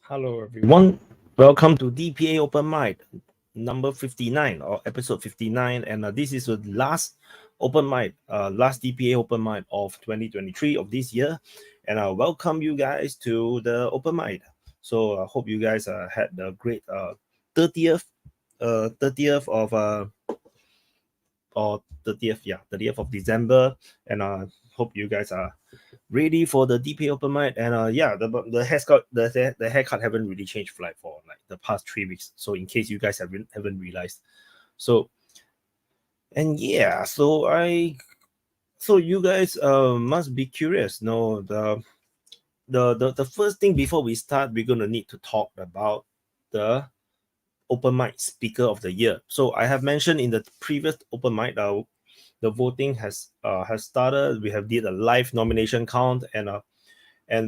Hello, everyone. Welcome to DPA Open Mic, number 59 or episode 59. And this is the last open mic, last DPA Open Mic of 2023 of this year. And I welcome you guys to the open mic. So I hope you guys had a great 30th of December. And I hope you guys are ready for the DPA Open Mic. And the haircut haven't really changed like for like the past 3 weeks. So in case you guys haven't realized, so you guys must be curious. No, the first thing before we start, we're gonna need to talk about the open mic speaker of the year. So I have mentioned in the previous open mic, the voting has started. We have did a live nomination count, and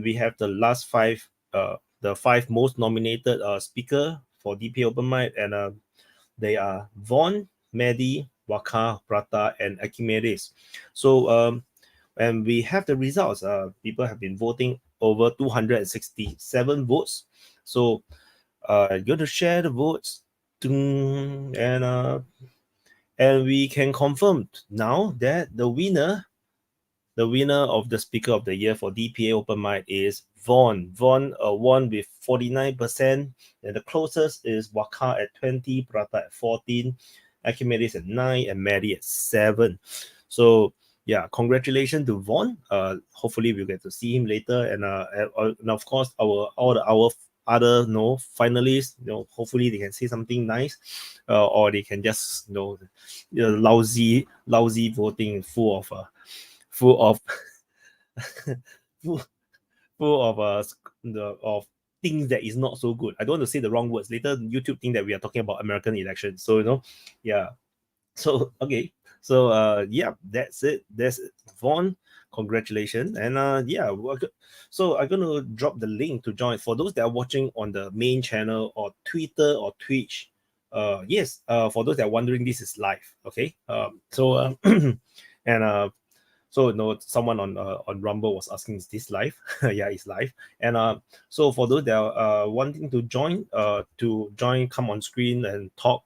we have the last the five most nominated speaker for DPA Open Mic, and they are Von, Mehdi, Waka, Prata, and Archimedes. So and we have the results. People have been voting over 267 votes. So you're going to share the votes, and we can confirm now that the winner of the speaker of the year for DPA Open Mic is Von. Von won with 49%, and the closest is Waka at 20, Prata at 14, Archimedes at 9, and Mehdi at 7. So yeah, congratulations to Von. Hopefully we'll get to see him later, and of course our other finalists, hopefully they can say something nice, or they can just lousy voting full of full of things that is not so good. I don't want to say the wrong words. Later YouTube think that we are talking about American elections. So yeah. So okay. So that's it. That's it. Vaughn, congratulations. And so I'm gonna drop the link to join for those that are watching on the main channel or Twitter or Twitch. Yes, for those that are wondering, this is live. Okay. And so someone on Rumble was asking, is this live? Yeah, it's live. And so for those that are wanting to join, come on screen and talk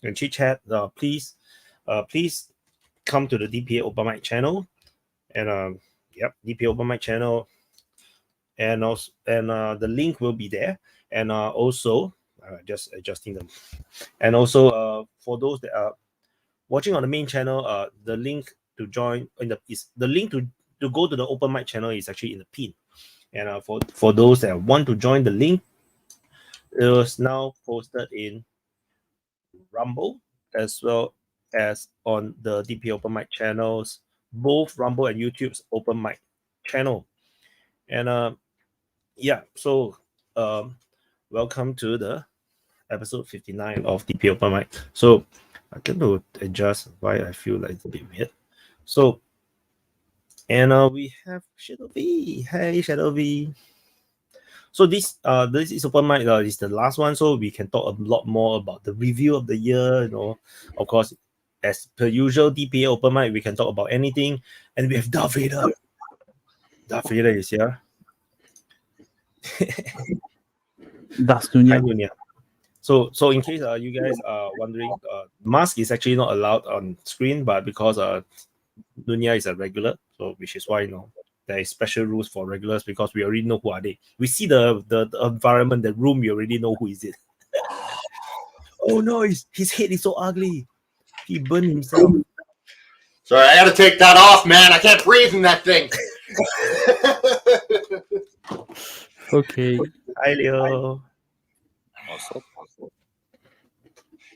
and chit chat, please come to the DPA Open Mic channel, and DPA Open Mic channel, and also the link will be there, and also just adjusting them, and also for those that are watching on the main channel, the link to join the link to go to the open mic channel is actually in the pin, and for those that want to join the link, it was now posted in Rumble as well as on the DP Open Mic channels, both Rumble and YouTube's Open Mic channel. And so welcome to the episode 59 of DP Open Mic. So I'm going to adjust why I feel like it's a bit weird. So, and we have Shadow V. Hey, Shadow V. So this is open mic. Is the last one, so we can talk a lot more about the review of the year. Of course, as per usual, DPA open mic, we can talk about anything. And we have Darth Vader. Darth Vader is here. Darth Dunya. Hi, Dunya. So in case you guys are wondering, mask is actually not allowed on screen, but because Dunya is a regular, so which is why there is special rules for regulars, because we already know who are they. We see the environment, the room, we already know who is it. Oh no, his head is so ugly. He burned himself. Sorry, I gotta take that off, man. I can't breathe in that thing. Okay. Hi, Leo.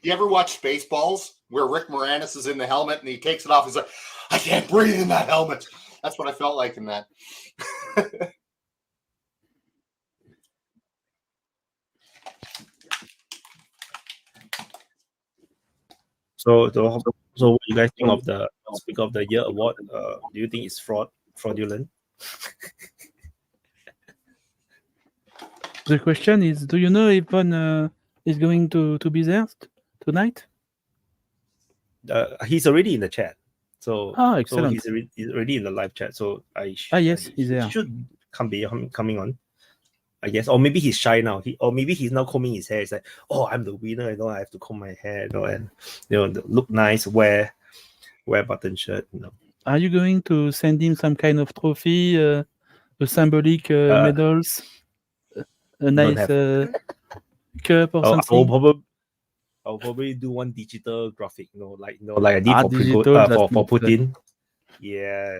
You ever watch Spaceballs, where Rick Moranis is in the helmet and he takes it off? He's like, I can't breathe in that helmet. That's what I felt like in that. So what do you guys think of the Speaker of the Year award? Do you think it's fraudulent? The question is, do you know if Von is going to be there tonight? He's already in the chat. So excellent. So he's already in the live chat. So yes, he's there. Should be coming on. I guess, or maybe he's shy now. Or maybe he's now combing his hair. He's like, oh, I'm the winner. I have to comb my hair. And look nice. Wear button shirt. Are you going to send him some kind of trophy, a symbolic medals, a nice cup or something? I'll probably do one digital graphic, like I did for Putin. Yeah,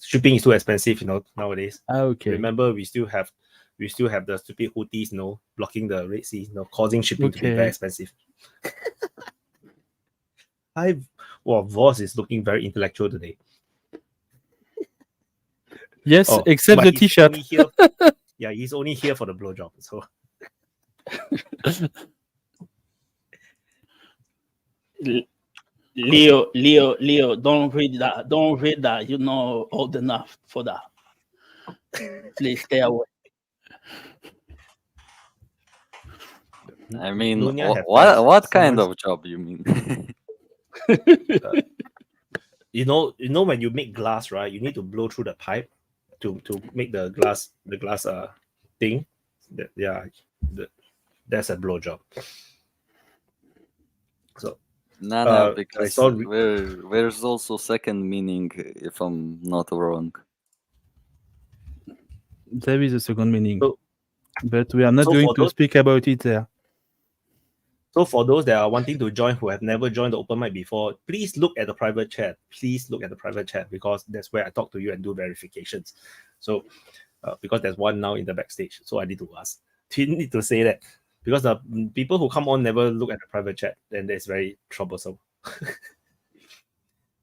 shipping is too expensive, nowadays. Okay. Remember, we still have the stupid Houthis, blocking the Red Sea, causing shipping to be very expensive. Voss is looking very intellectual today. Yes, except the t-shirt. He's only here for the blowjob. So. Leo, don't read that. Don't read that. You're not old enough for that. Please stay away. I mean, what kind of job you mean? When you make glass, right? You need to blow through the pipe to make the glass thing. That's a blow job. So because there's also second meaning, if I'm not wrong. There is a second meaning, but we are not going to speak about it there. So for those that are wanting to join who have never joined the open mic before, please look at the private chat. Because that's where I talk to you and do verifications. So because there's one now in the backstage, so I need to ask. Do you need to say that? Because the people who come on never look at the private chat, then it's very troublesome.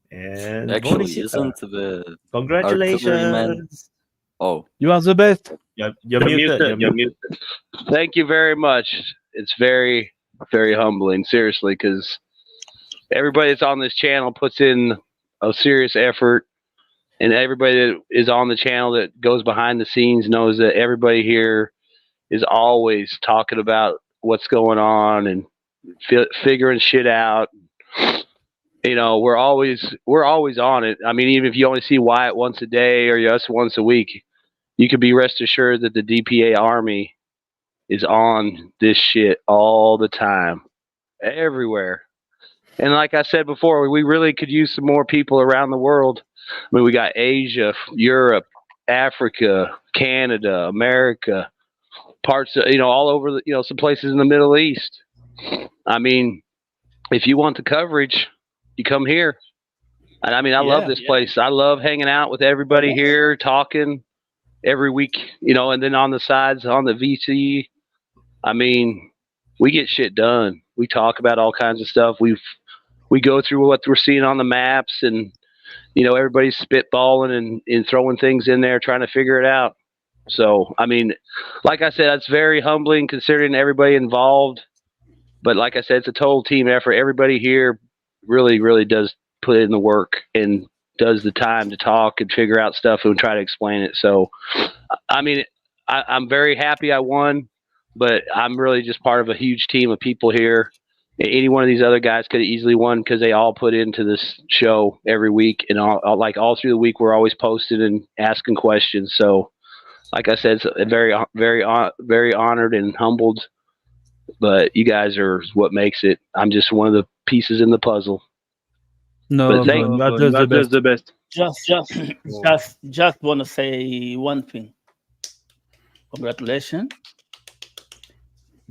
And actually, isn't the congratulations? Oh, you are the best. You're muted. Thank you very much. It's very, very humbling, seriously, because everybody that's on this channel puts in a serious effort, and everybody that is on the channel that goes behind the scenes knows that everybody here is always talking about what's going on and figuring shit out. We're always on it. I mean, even if you only see Wyatt once a day or us once a week, you can be rest assured that the DPA army is on this shit all the time, everywhere. And like I said before, we really could use some more people around the world. I mean, we got Asia, Europe, Africa, Canada, America, parts of, all over some places in the Middle East. I mean, if you want the coverage, you come here. And I mean, I love this place. I love hanging out with everybody here, talking every week, and then on the sides, on the VC, I mean, we get shit done. We talk about all kinds of stuff. We go through what we're seeing on the maps, and everybody's spitballing and throwing things in there, trying to figure it out. So, I mean, like I said, it's very humbling considering everybody involved. But like I said, it's a total team effort. Everybody here really, really does put in the work and does the time to talk and figure out stuff and try to explain it. So, I mean, I'm very happy I won, but I'm really just part of a huge team of people here. Any one of these other guys could have easily won because they all put into this show every week, and all through the week we're always posting and asking questions. So, like I said, it's very, very, very honored and humbled. But you guys are what makes it. I'm just one of the pieces in the puzzle. No, not the best. Just want to say one thing. Congratulations,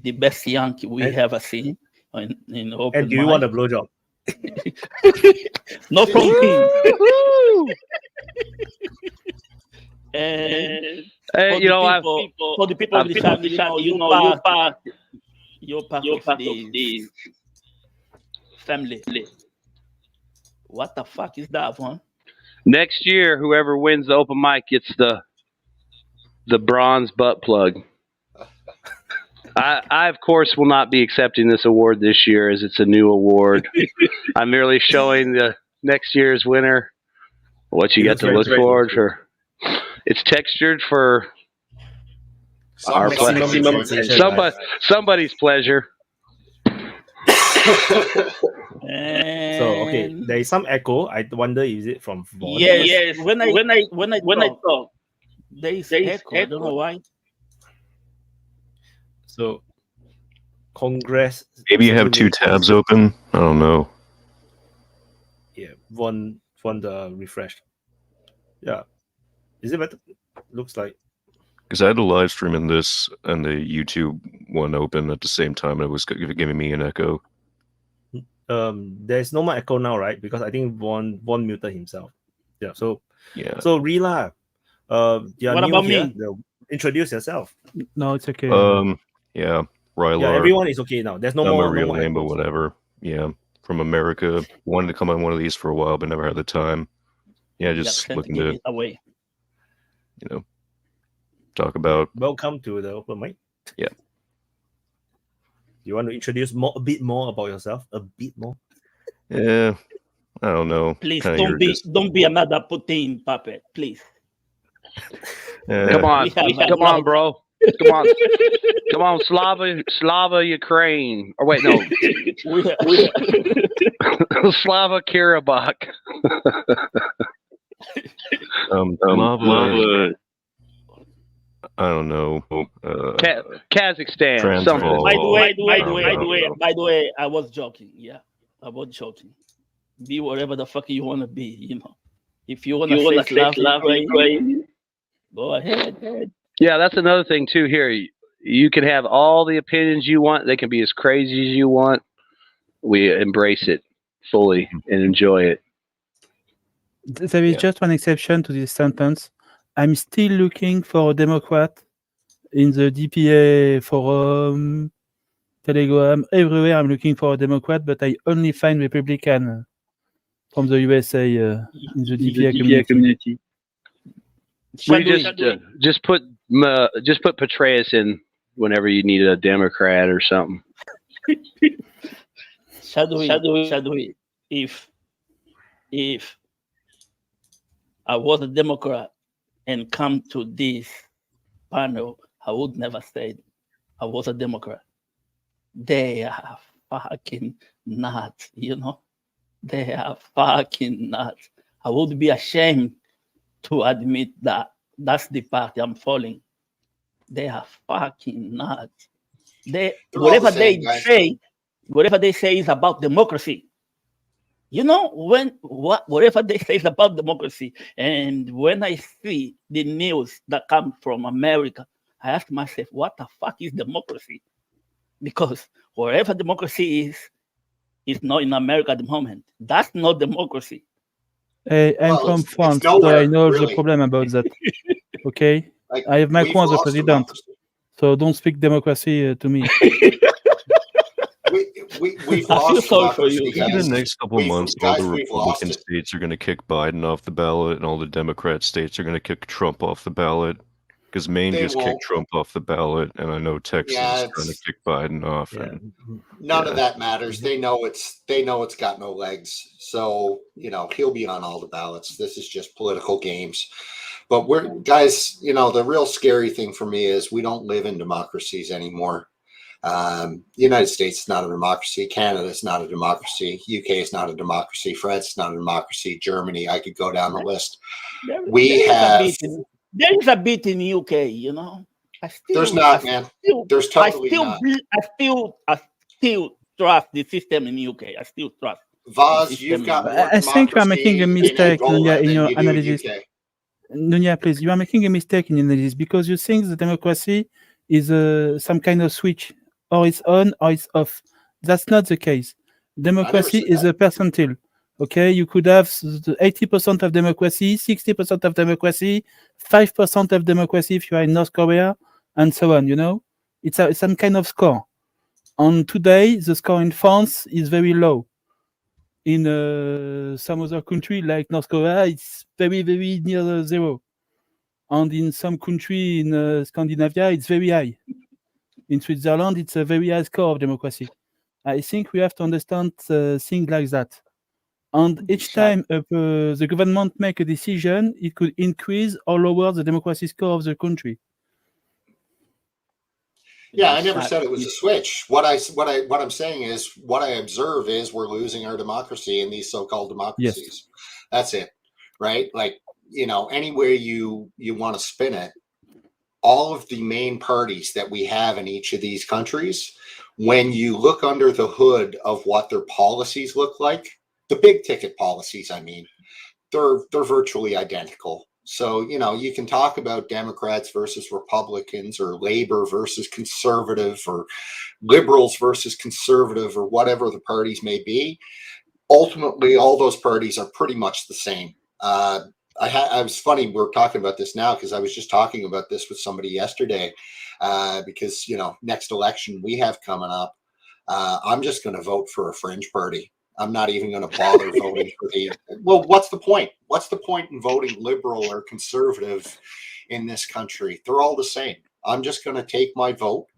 the best Yankee we ever seen in open. And do you want a blowjob? No from him. And for the people of the family, you're part of the family. What the fuck is that one? Next year, whoever wins the open mic gets the bronze butt plug. I of course will not be accepting this award this year as it's a new award. I'm merely showing the next year's winner what you got to look forward for. It's textured for our somebody's pleasure. So okay, there is some echo. I wonder, is it from Vaughn? Yes. When I talk, there is echo. I don't know why. So Congress. Maybe you have 2 tabs open. I don't know. Yeah, one refreshed. Yeah, is it better? Looks like. Because I had a live stream in this and the YouTube one open at the same time, and it was giving me an echo. There's no more echo now, right? Because I think Von muted himself. Yeah. So yeah. So Rila, you're What new about here. me? Introduce yourself. No, it's okay. Yeah, Rylar. Yeah, everyone is okay now. There's no I'm more. a real no more Lambo, echoes. whatever. Yeah, from America. Wanted to come on one of these for a while, but never had the time. Yeah, just looking to it away. Talk about. Welcome to the Open Mic. Yeah. You want to introduce a bit more about yourself? A bit more. Yeah, I don't know. Please Kinda don't be another Putin puppet, please. Come on, come on, bro. Come on, Slava Ukraine. Or wait, no. Slava Karabakh. Lava. I don't know. Kazakhstan. Transvaal. By the way, I was joking. Yeah, I was joking. Be whatever the fuck you want to be. If you want to say Slav Ukraine, go ahead. Yeah, that's another thing too. Here, you can have all the opinions you want. They can be as crazy as you want. We embrace it fully and enjoy it. There is just one exception to this sentence. I'm still looking for a Democrat in the DPA forum, Telegram, everywhere. I'm looking for a Democrat, but I only find Republican from the USA in the DPA community. We just put Petraeus in whenever you need a Democrat or something. Shadwi, if I was a Democrat and come to this panel, I would never say I was a Democrat. They are fucking nuts, They are fucking nuts. I would be ashamed to admit that that's the party I'm following. They are fucking nuts. Whatever they say is about democracy. Whatever they say is about democracy. And when I see the news that come from America, I ask myself, what the fuck is democracy? Because wherever democracy is not in America at the moment. That's not democracy. I'm from France, so I know the problem about that. Okay? I have Macron as a president, so don't speak democracy to me. We've lost democracy. In the next couple of months, all the Republican states are going to kick Biden off the ballot, and all the Democrat states are going to kick Trump off the ballot. Because Maine just kicked Trump off the ballot, and I know Texas is trying to kick Biden off. Yeah. And, None of that matters. They know it's got no legs. So he'll be on all the ballots. This is just political games. But the real scary thing for me is we don't live in democracies anymore. The United States is not a democracy. Canada is not a democracy. UK is not a democracy. France is not a democracy. Germany, I could go down the list. There is a bit in the UK, There's not, man. There's totally not. I still trust the system in the UK. I still trust. Vaz, you've got more I think you are making a mistake, Nunya, in your analysis. Nunya, please, you are making a mistake in your analysis because you think the democracy is some kind of switch, or it's on or it's off. That's not the case. Democracy is a percentile. Okay, you could have 80% of democracy, 60% of democracy, 5% of democracy if you are in North Korea, and so on. It's some kind of score. And today, the score in France is very low. In some other country like North Korea, it's very, very near zero. And in some country in Scandinavia, it's very high. In Switzerland, it's a very high score of democracy. I think we have to understand things like that. And each time the government make a decision, it could increase or lower the democracy score of the country. Yeah, I never said it was a switch. What I'm saying is, what I observe is we're losing our democracy in these so-called democracies. Yes. That's it, right? Like, any way you want to spin it, all of the main parties that we have in each of these countries, when you look under the hood of what their policies look like, the big ticket policies, I mean, they're virtually identical. So, you know, you can talk about Democrats versus Republicans, or Labor versus Conservative, or Liberals versus Conservative, or whatever the parties may be. Ultimately, all those parties are pretty much the same. I was funny, we're talking about this now because I was just talking about this with somebody yesterday, because, you know, next election we have coming up, I'm just going to vote for a fringe party. I'm not even going to bother voting for the, well, what's the point? What's the point in voting liberal or conservative in this country? They're all the same. I'm just going to take my vote,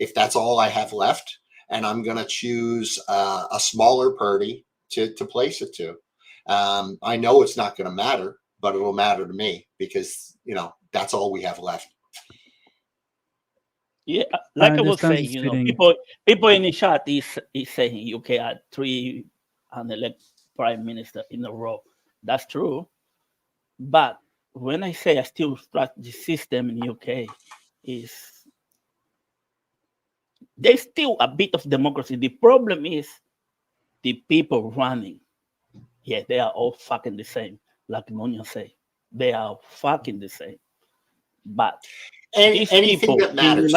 if that's all I have left, and I'm going to choose a smaller party to place it to. I know it's not going to matter, but it'll matter to me because, you know, that's all we have left. Yeah, like I was saying, you know, people in the chat is saying UK had 3 unelected prime minister in a row. That's true. But when I say I still trust the system in UK, is there's still a bit of democracy. The problem is the people running. Yeah, they are all fucking the same. Like Nonya say, they are fucking the same. But anything that matters.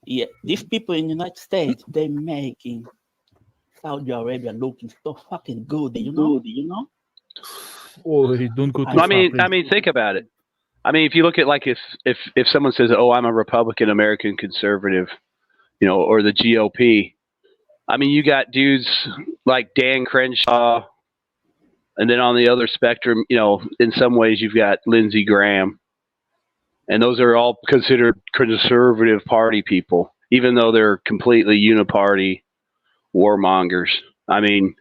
Yeah, these people in the United States, they're making Saudi Arabia looking so fucking good, you know? Oh, don't go too far. I mean, think about it. I mean, if you look at, like, if someone says, "Oh, I'm a Republican American conservative," you know, or the GOP. I mean, you got dudes like Dan Crenshaw, and then on the other spectrum, you know, in some ways you've got Lindsey Graham. And those are all considered conservative party people, even though they're completely uniparty warmongers. I mean,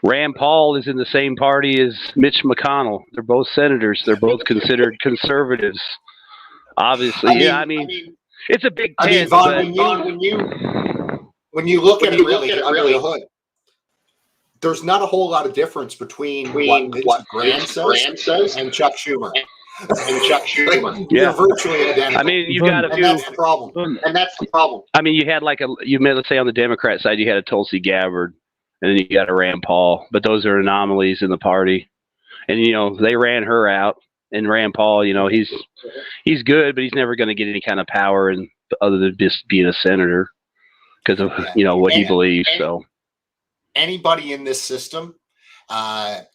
Rand Paul is in the same party as Mitch McConnell. They're both senators. They're both considered conservatives. Obviously, I mean, it's a big tent. Vaughn, when you look at it really under the hood, there's not a whole lot of difference between what Graham says and Chuck Schumer. You're virtually identical. I mean, you got a few. And that's the problem. I mean, you had let's say on the Democrat side, you had a Tulsi Gabbard, and then you got a Rand Paul. But those are anomalies in the party, and you know they ran her out. And Rand Paul, you know, he's good, but he's never going to get any kind of power, and other than just being a senator, because of what he believes. So anybody in this system,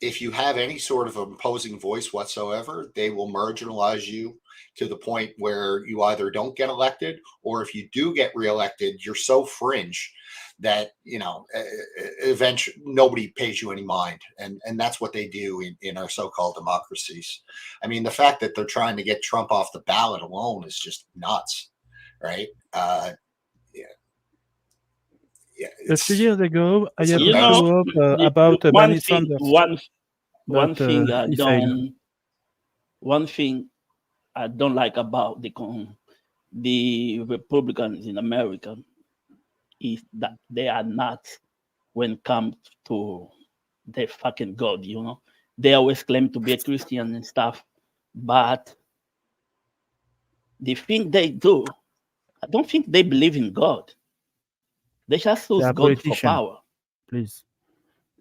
if you have any sort of imposing voice whatsoever, they will marginalize you to the point where you either don't get elected, or if you do get reelected, you're so fringe that, you know, eventually nobody pays you any mind. And that's what they do in our so-called democracies. I mean, the fact that they're trying to get Trump off the ballot alone is just nuts, right? A few years ago, I had a follow-up about Bernie Sanders. One thing I don't like about the Republicans in America is that they are not, when it comes to their fucking God, you know. They always claim to be a Christian and stuff, but the thing they do, I don't think they believe in God. They just use God for power. Please.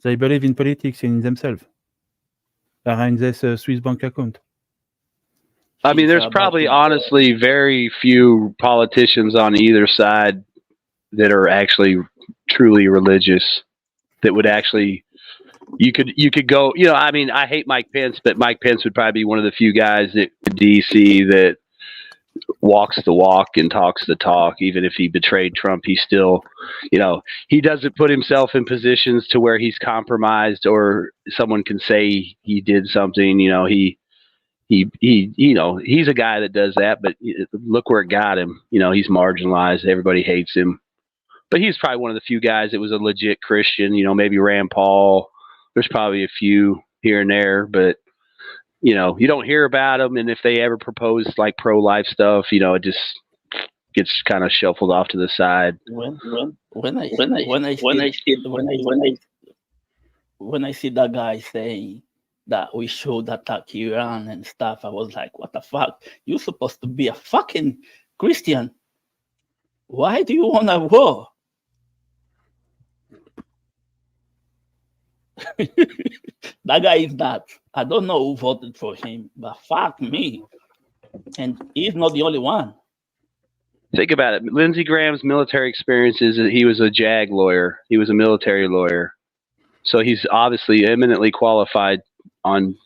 They believe in politics and in themselves. Behind this Swiss bank account. I mean, there's probably honestly very few politicians on either side that are actually truly religious, that would actually, you could go, you know, I mean, I hate Mike Pence, but Mike Pence would probably be one of the few guys in DC that walks the walk and talks the talk. Even if he betrayed Trump, he still, you know, he doesn't put himself in positions to where he's compromised or someone can say he did something. You know, he you know, he's a guy that does that, but look where it got him. You know, he's marginalized. Everybody hates him. But he's probably one of the few guys that was a legit Christian. You know, maybe Rand Paul. There's probably a few here and there, but you know, you don't hear about them. And if they ever propose like pro-life stuff, you know, it just gets kind of shuffled off to the side. When I see that guy saying that we should attack Iran and stuff, I was like, what the fuck? You're supposed to be a fucking Christian. Why do you want a war? That guy is nuts. I don't know who voted for him, but fuck me. And he's not the only one. Think about it. Lindsey Graham's military experience is that he was a JAG lawyer. He was a military lawyer. So he's obviously eminently qualified on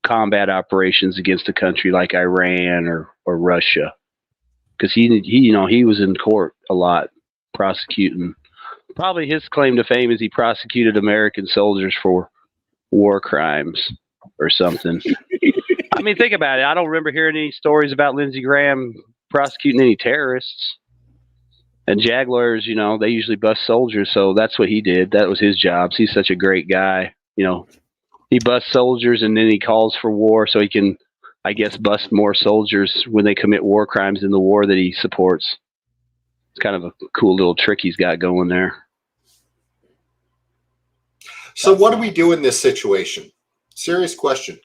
combat operations against a country like Iran or Russia. Because he was in court a lot prosecuting. Probably his claim to fame is he prosecuted American soldiers for war crimes or something. I mean, think about it. I don't remember hearing any stories about Lindsey Graham prosecuting any terrorists. And JAG lawyers, they usually bust soldiers, so that's what he did. That was his job. He's such a great guy. He busts soldiers and then he calls for war so he can, I guess, bust more soldiers when they commit war crimes in the war that he supports. It's kind of a cool little trick he's got going there. So what do we do in this situation? Serious question.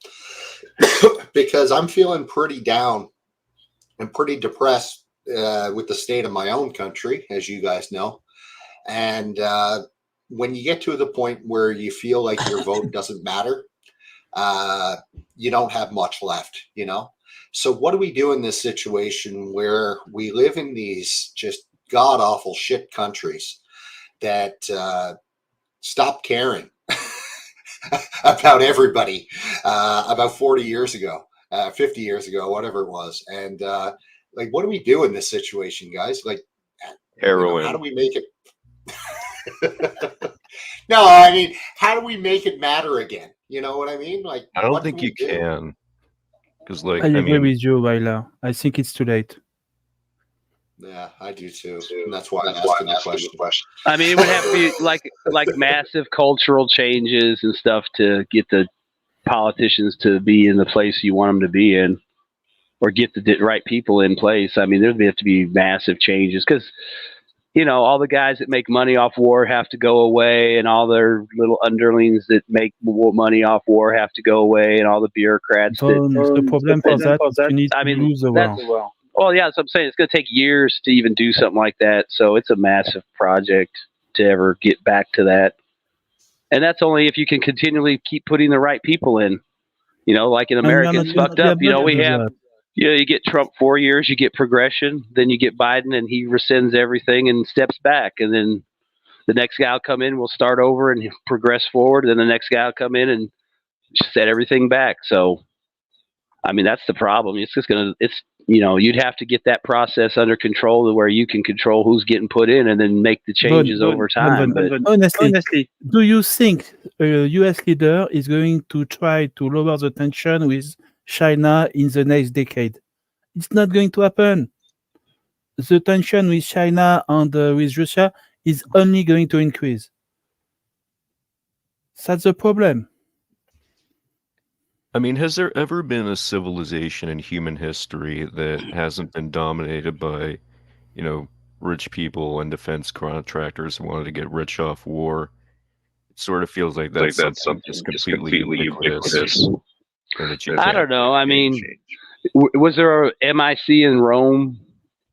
Because I'm feeling pretty down and pretty depressed with the state of my own country, as you guys know. And when you get to the point where you feel like your vote doesn't matter, you don't have much left, So what do we do in this situation where we live in these just god-awful shit countries that stop caring about everybody about 40 years ago, 50 years ago, whatever it was. And what do we do in this situation, guys? Heroin. How do we make it? No, I mean, how do we make it matter again? You know what I mean? I don't think you can. Because I agree with you, Vaila. I think it's too late. Yeah, I do too. And that's why I'm asking the question. I mean, it would have to be like massive cultural changes and stuff to get the politicians to be in the place you want them to be in, or get the right people in place. I mean, there'd have to be massive changes because, all the guys that make money off war have to go away, and all their little underlings that make money off war have to go away, and all the bureaucrats. The problem for that, you need to lose the war. Well, yeah, that's what I'm saying. It's going to take years to even do something like that. So it's a massive project to ever get back to that. And that's only if you can continually keep putting the right people in. Like in America, it's fucked up. We have, you get Trump 4 years, you get progression, then you get Biden and he rescinds everything and steps back. And then the next guy will come in, we'll start over and progress forward. Then the next guy will come in and set everything back. So, I mean, that's the problem. It's just you'd have to get that process under control to where you can control who's getting put in and then make the changes over time. But honestly, do you think a US leader is going to try to lower the tension with China in the next decade? It's not going to happen. The tension with China and with Russia is only going to increase. That's the problem. I mean, has there ever been a civilization in human history that hasn't been dominated by, rich people and defense contractors who wanted to get rich off war? It sort of feels like that's something just completely ubiquitous. I don't know. I mean, was there a MIC in Rome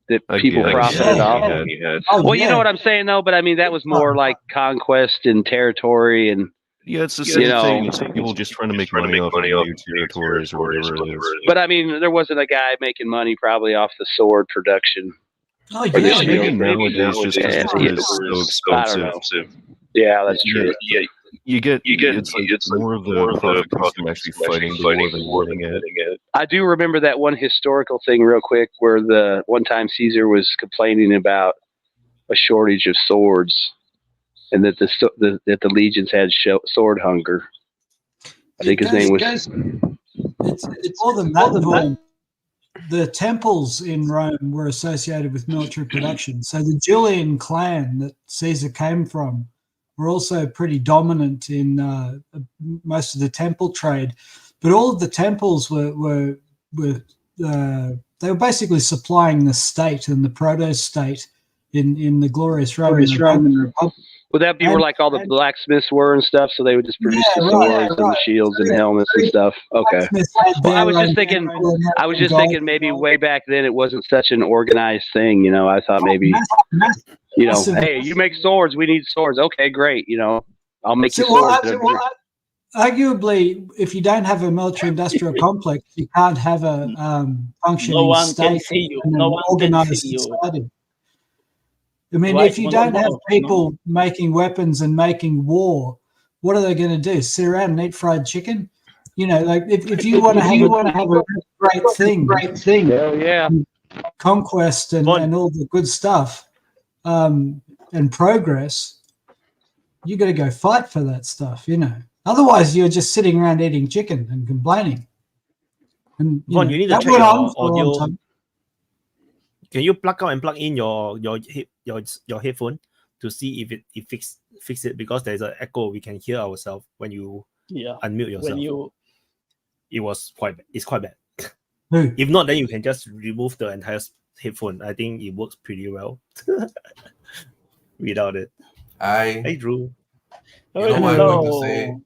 that people profited off? Well, you know what I'm saying, though? But I mean, that was more like conquest and territory and. Yeah, it's the same thing. It's people just trying to make money off new territories or whatever it is. But I mean, there wasn't a guy making money probably off the sword production. Oh, yeah. Maybe nowadays just because it's so expensive. Yeah, that's true. You get it's more of the profit comes from actually fighting the war than winning it. I do remember that one historical thing real quick where the one time Caesar was complaining about a shortage of swords. And that the legions had sword hunger. I think his name was. It's more than that. The temples in Rome were associated with military production. So the Julian clan that Caesar came from were also pretty dominant in most of the temple trade. But all of the temples were they were basically supplying the state and the proto-state in the glorious Roman Republic. Would that be where like all the blacksmiths were and stuff? So they would just produce the swords and the shields and helmets and stuff. Okay. Well, I was just thinking maybe way back then it wasn't such an organized thing. You know, I thought maybe, you know, hey, you make swords, we need swords. Okay, great. You know, I'll make you swords. Arguably, if you don't have a military-industrial complex, you can't have a functioning state and an organized society. I mean, if you don't have people making weapons and making war, what are they going to do? Sit around and eat fried chicken? You know, like if you want to have a great thing, yeah, conquest and all the good stuff, and progress, you got to go fight for that stuff. You know, otherwise you're just sitting around eating chicken and complaining. And you need to check your audio. Can you plug out and plug in your headphone to see if it fix it, because there's an echo. We can hear ourselves when you unmute yourself. It's quite bad. If not, then you can just remove the entire headphone. I think it works pretty well without it. Hey Drew. You know what I'm going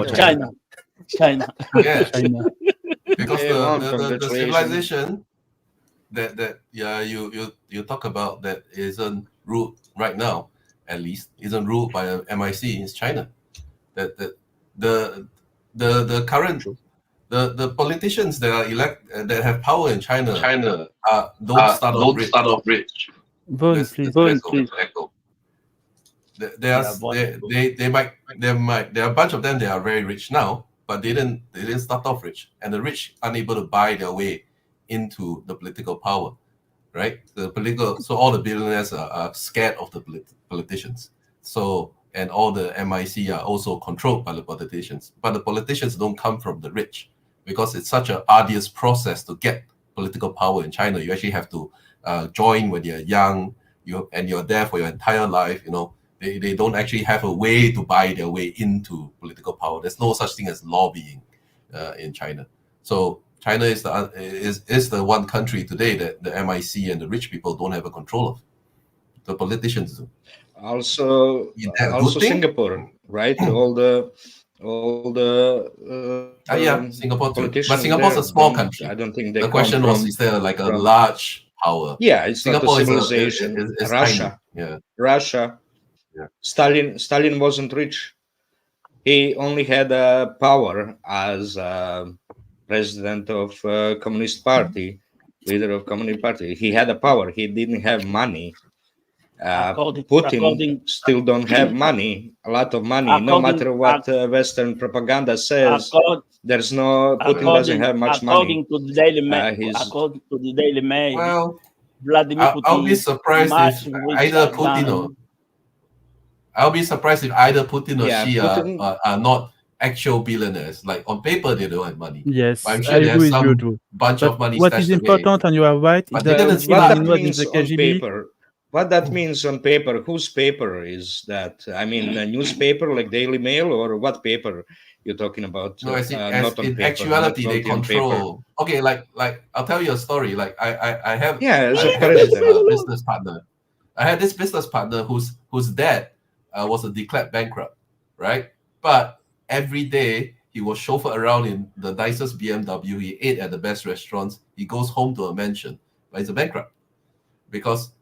to say? China. Yeah, China. Because the civilization that you talk about that isn't ruled right now, at least isn't ruled by MIC is China. That the current the politicians that are that have power in China don't start off rich. Please. There are a bunch of them that are very rich now, but they didn't start off rich, and the rich unable to buy their way into the political power, right? So all the billionaires are scared of the politicians. So, and all the MIC are also controlled by the politicians, but the politicians don't come from the rich, because it's such an arduous process to get political power in China. You actually have to join when you're young, and you're there for your entire life. You know, they don't actually have a way to buy their way into political power. There's no such thing as lobbying in China. So China is the one country today that the MIC and the rich people don't have a control of. The politicians do. Also Singapore, right? all the Singapore too. But Singapore's a small country. I don't think the question was, is there like a large power? Yeah, it's Singapore not a civilization. is Russia. Tiny. Yeah. Russia. Yeah. Stalin wasn't rich. He only had power as president of Communist Party, leader of Communist Party. He had a power. He didn't have money. Putin still don't have money, a lot of money. No matter what Western propaganda says, there's no Putin doesn't have much money. According to the Daily Mail, well, Vladimir Putin. I'll be surprised if either Putin or Xi are not actual billionaires. Like on paper, they don't have money. Yes, but I'm sure they have some bunch of money. What is important, and you are right, what that means on paper. What that means on paper, whose paper is that? I mean, a newspaper like Daily Mail, or what paper you're talking about? No, not on paper. Actuality, they control. Okay, like I'll tell you a story. Like I have as a business partner. I had this business partner whose dad was a declared bankrupt, right? But every day he was chauffeured around in the nicest BMW. He ate at the best restaurants. He goes home to a mansion, but he's a bankrupt because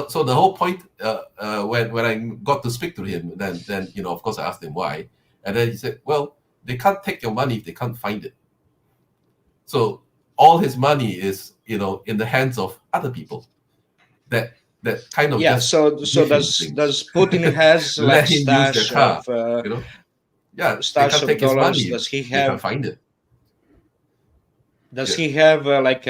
so the whole point when I got to speak to him, then of course I asked him why, and then he said, well, they can't take your money if they can't find it. So all his money is in the hands of other people. That kind of So does Putin has like stash of stash of dollars? Does he have? Can't find it. Does he have like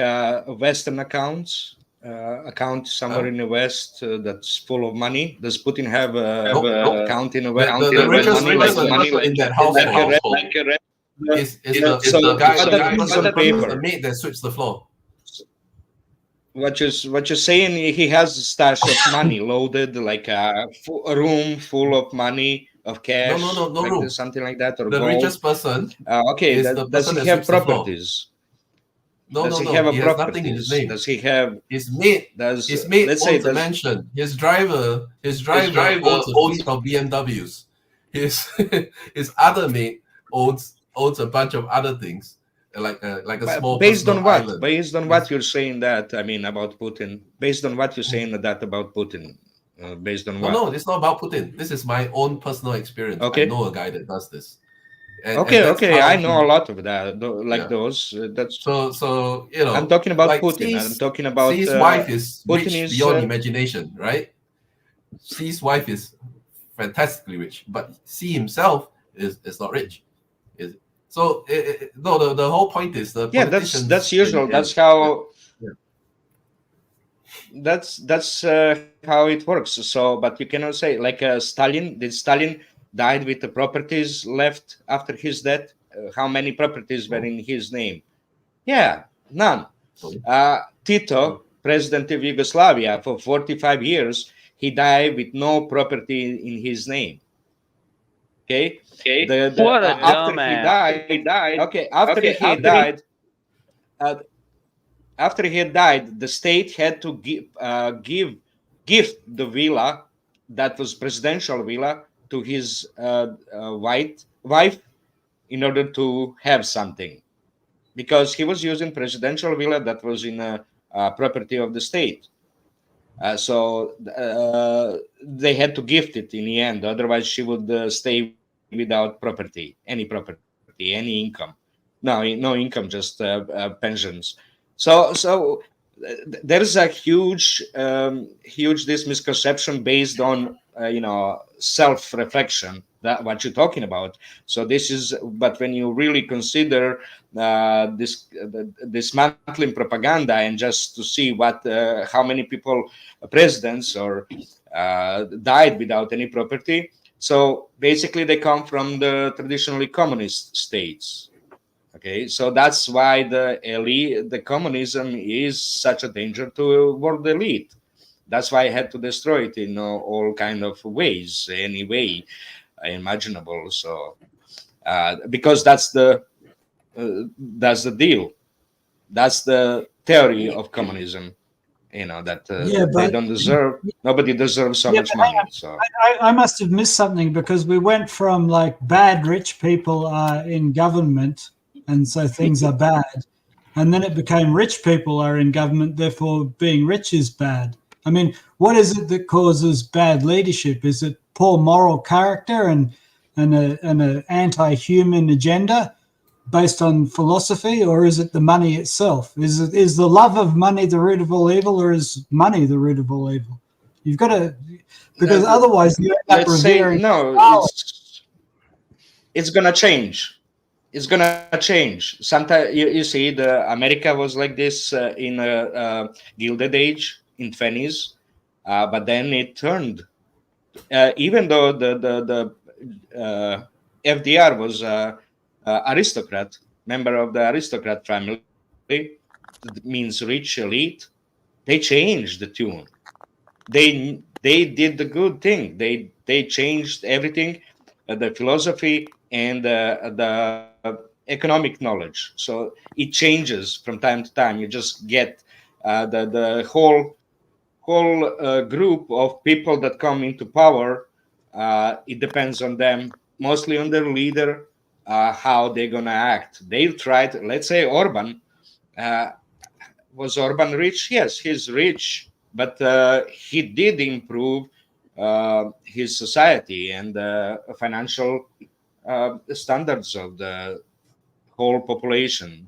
Western accounts? Account somewhere in the West that's full of money? Does Putin have an account in the West? The richest money in that household is the guy, the maid that sweeps the floor. What you're saying? He has a stash of money loaded, like a room full of money, of cash. No like room. Something like that, or the gold. richest person. Okay, does he have properties? Does he have a He has nothing in his name. Does he have his mate? His mate owns a mansion. His driver owns a fleet of BMWs. His other mate owns a bunch of other things, like a small based on what? Island. Based on what you're saying that, I mean, about Putin. Based on what you're saying that about Putin. Based on what? No, it's not about Putin. This is my own personal experience. Okay. I know a guy that does this. Okay. I know a lot of that, those. That's so you know. I'm talking about like Putin. I'm talking about Xi's wife is Putin rich is beyond imagination, right? Xi's wife is fantastically rich, but Xi himself is not rich. So no, the whole point is the politicians. That's usual. That's how. That's how it works. So, but you cannot say like Stalin. Did Stalin died with the properties left after his death? How many properties were in his name? Yeah, none. Tito, president of Yugoslavia for 45 years, he died with no property in his name. Okay. What a dumbass. He died. Okay. After he had died, the state had to gift the villa that was presidential villa to his wife in order to have something, because he was using presidential villa that was in a property of the state. So they had to gift it in the end. Otherwise, she would stay without any income. No income, just pensions. So there is a huge this misconception based on self-reflection, that what you're talking about. So this is, but when you really consider this dismantling propaganda and just to see how many people, presidents or died without any property. So basically they come from the traditionally communist states. Okay, so that's why the communism is such a danger to world elite. That's why I had to destroy it in all kind of ways, any way imaginable. So because that's the deal, that's the theory of communism. That they don't deserve. Nobody deserves so much money. So I must have missed something, because we went from like bad rich people are in government, and so things are bad, and then it became rich people are in government, therefore being rich is bad. I mean, what is it that causes bad leadership? Is it poor moral character and an anti-human agenda based on philosophy, or is it the money itself? Is the love of money the root of all evil, or is money the root of all evil? You've got to, because otherwise you end up revering. It's gonna change. It's gonna change. Sometimes you see, America was like this in a Gilded Age in 20s, but then it turned. Even though the FDR was aristocrat, member of the aristocrat family, means rich elite, they changed the tune. They did the good thing. They changed everything, the philosophy and the economic knowledge. So it changes from time to time. You just get the whole group of people that come into power. It depends on them, mostly on their leader, how they're gonna act. They'll try to, let's say Orban. Was Orban rich? Yes, he's rich, but he did improve his society and financial standards of the whole population.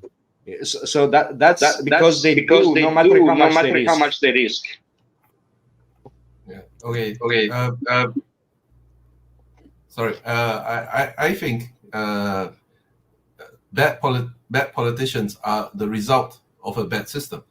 So that's because they do, no matter how much they risk. Yeah. Okay. Sorry. I think bad politicians are the result of a bad system.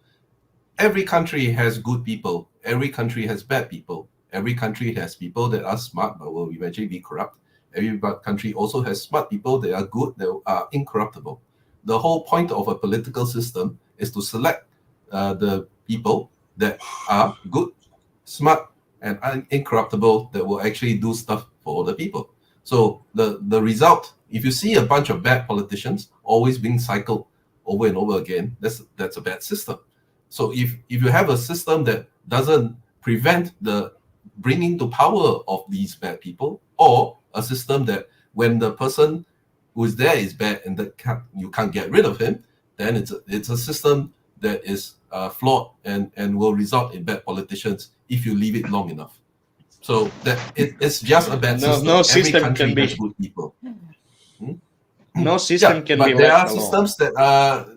Every country has good people. Every country has bad people. Every country has people that are smart but will eventually be corrupt. Every country also has smart people that are good, that are incorruptible. The whole point of a political system is to select the people that are good, smart, and incorruptible, that will actually do stuff for the people. So the result, if you see a bunch of bad politicians always being cycled over and over again, that's a bad system. So if you have a system that doesn't prevent the bringing to power of these bad people, or a system that when the person who is there is bad and that you can't get rid of him, then it's a system that is flawed and will result in bad politicians if you leave it long enough. So that it's just a bad system. No system Every country can be has good people. No system can be but there are left alone. systems that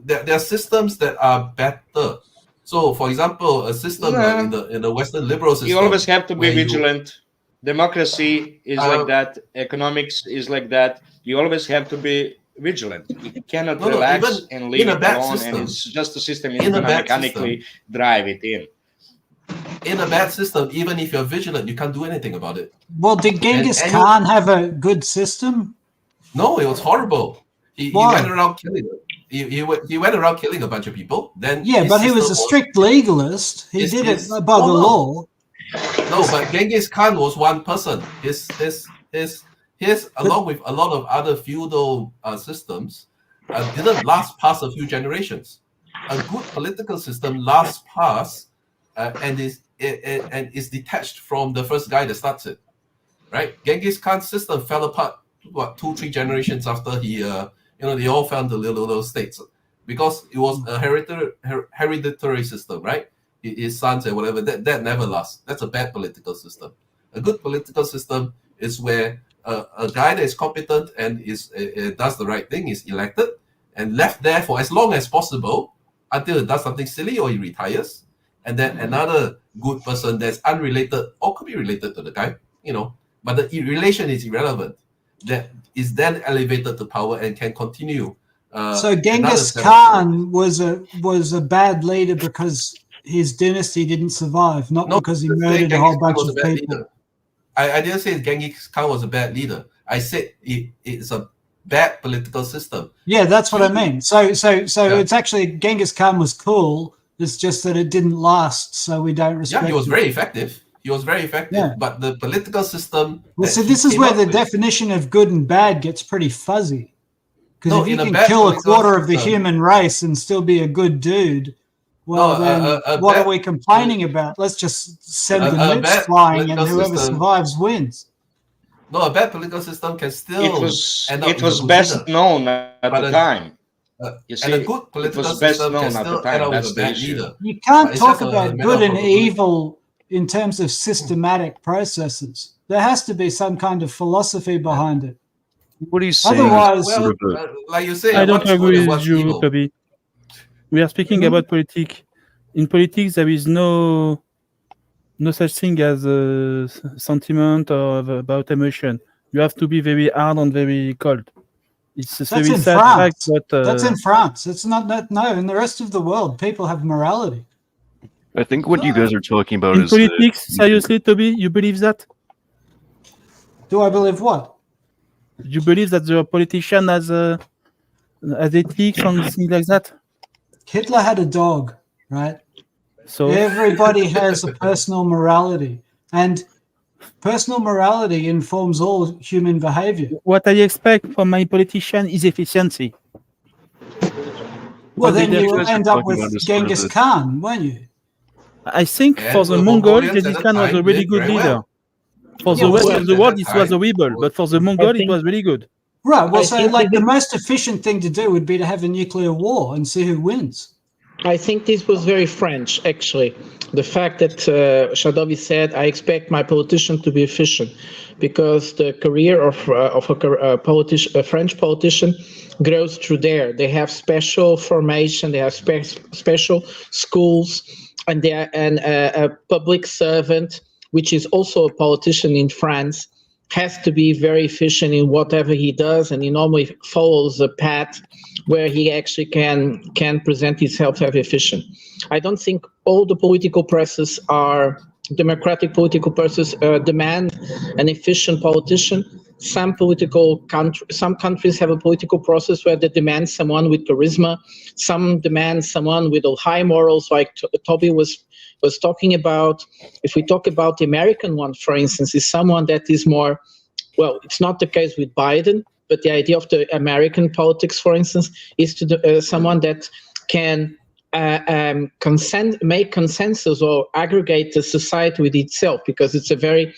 there are systems that are better. So, for example, a system like in the Western liberal system, you always have to be vigilant. Democracy is like that. Economics is like that. You always have to be vigilant. You cannot relax and leave it alone, and it's just a system you're going to mechanically drive it in. In a bad system, even if you're vigilant, you can't do anything about it. Well, did Genghis Khan have a good system? No, it was horrible. He went around killing them. He went around killing a bunch of people. Then but he was a strict legalist. He did it by the law. No, but Genghis Khan was one person. His along with a lot of other feudal systems, didn't last past a few generations. A good political system lasts past and is detached from the first guy that starts it. Right? Genghis Khan's system fell apart 2-3 generations after he they all fell into little states because it was a hereditary system, right? His sons and whatever, that never lasts. That's a bad political system. A good political system is where a guy that is competent and does the right thing is elected and left there for as long as possible until he does something silly or he retires, and then another good person that's unrelated or could be related to the guy, but the relation is irrelevant, that is then elevated to power and can continue. So Genghis Khan was a bad leader because his dynasty didn't survive, not because he murdered a whole bunch of people. I didn't say Genghis Khan was a bad leader. I said it's a bad political system. Yeah, that's what I mean. So it's actually Genghis Khan was cool. It's just that it didn't last, so we don't respect. Yeah, he was very effective. But the political system. Well, so this is where the definition of good and bad gets pretty fuzzy. Because if you can kill a quarter of the human race and still be a good dude, well, then what are we complaining about? Let's just send the nukes flying, and whoever survives wins. No, a bad political system can still. It was best known at the time. You see, and a good political system can still end up with a bad leader. You can't talk about good and evil in terms of systematic processes. There has to be some kind of philosophy behind it. What are you saying? Otherwise, like you say, I don't agree with you, Toby. We are speaking about politics. In politics, there is no such thing as a sentiment or about emotion. You have to be very hard and very cold. It's a very sad fact, but that's in France. It's not that. No, in the rest of the world, people have morality. I think what you guys are talking about in is politics. Seriously, Toby, you believe that? Do I believe what? You believe that the politician has ethics and things like that? Hitler had a dog, right? So everybody has a personal morality, and personal morality informs all human behavior. What I expect from my politician is efficiency. Well, then you end up with Genghis Khan, won't you? I think for the Mongol, Genghis Khan was a really good leader. For the rest of the world, it was a rebel, but for the Mongol, it was really good. Right. Well, so like the most efficient thing to do would be to have a nuclear war and see who wins. I think this was very French, actually. The fact that Shadovi said, I expect my politician to be efficient, because the career of a French politician grows through there. They have special formation, they have special schools, and a public servant, which is also a politician in France, has to be very efficient in whatever he does, and he normally follows a path where he actually can present himself as efficient. I don't think all the political processes are democratic. Political processes demand an efficient politician. Some countries have a political process where they demand someone with charisma. Some demand someone with high morals, like Toby was talking about. If we talk about the American one, for instance, is someone that is more, well, it's not the case with Biden, but the idea of the American politics, for instance, is to do, someone that can make consensus or aggregate the society with itself, because it's a very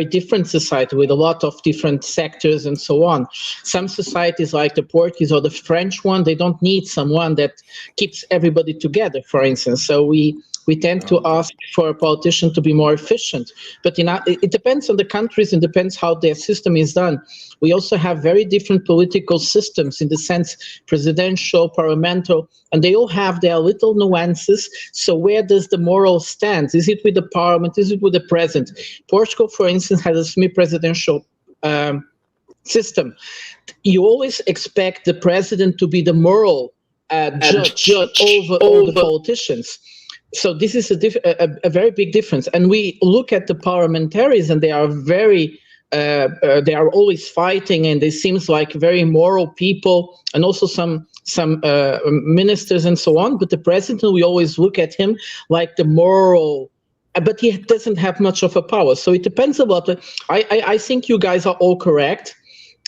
different society with a lot of different sectors and so on. Some societies like the Portuguese or the French one, they don't need someone that keeps everybody together, for instance. So we tend to ask for a politician to be more efficient. But it depends on the countries and depends how their system is done. We also have very different political systems in the sense presidential, parliamentary, and they all have their little nuances. So where does the moral stand? Is it with the parliament? Is it with the president? Portugal, for instance, has a semi-presidential system. You always expect the president to be the moral judge over all the politicians. So this is a very big difference. And we look at the parliamentaries, and they are they are always fighting, and they seems like very moral people, and also some ministers and so on. But the president, we always look at him like the moral, but he doesn't have much of a power. So it depends a lot. I think you guys are all correct.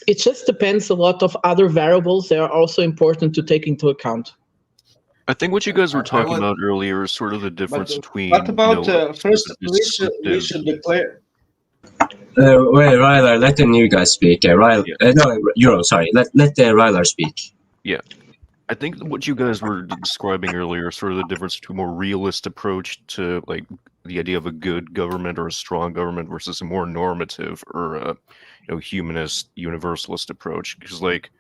It just depends a lot of other variables that are also important to take into account. I think what you guys were talking about earlier is sort of the difference between. What about first? We should declare. Wait, Ryler, let the new guy speak. Ryler, no, Euro, sorry. Let Ryler speak. Yeah, I think what you guys were describing earlier is sort of the difference between a more realist approach to like the idea of a good government or a strong government versus a more normative or a humanist, universalist approach. Because like,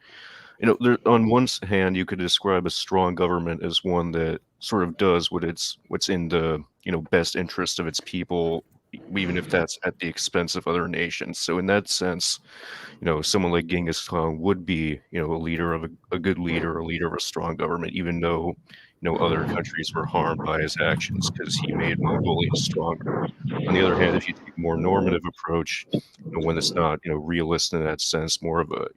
there, on one hand, you could describe a strong government as one that sort of does what's in the best interest of its people, even if that's at the expense of other nations. So in that sense, someone like Genghis Khan would be a leader of a good leader, a leader of a strong government, even though other countries were harmed by his actions because he made Mongolia stronger. On the other hand, if you take a more normative approach, when it's not realist in that sense, more of a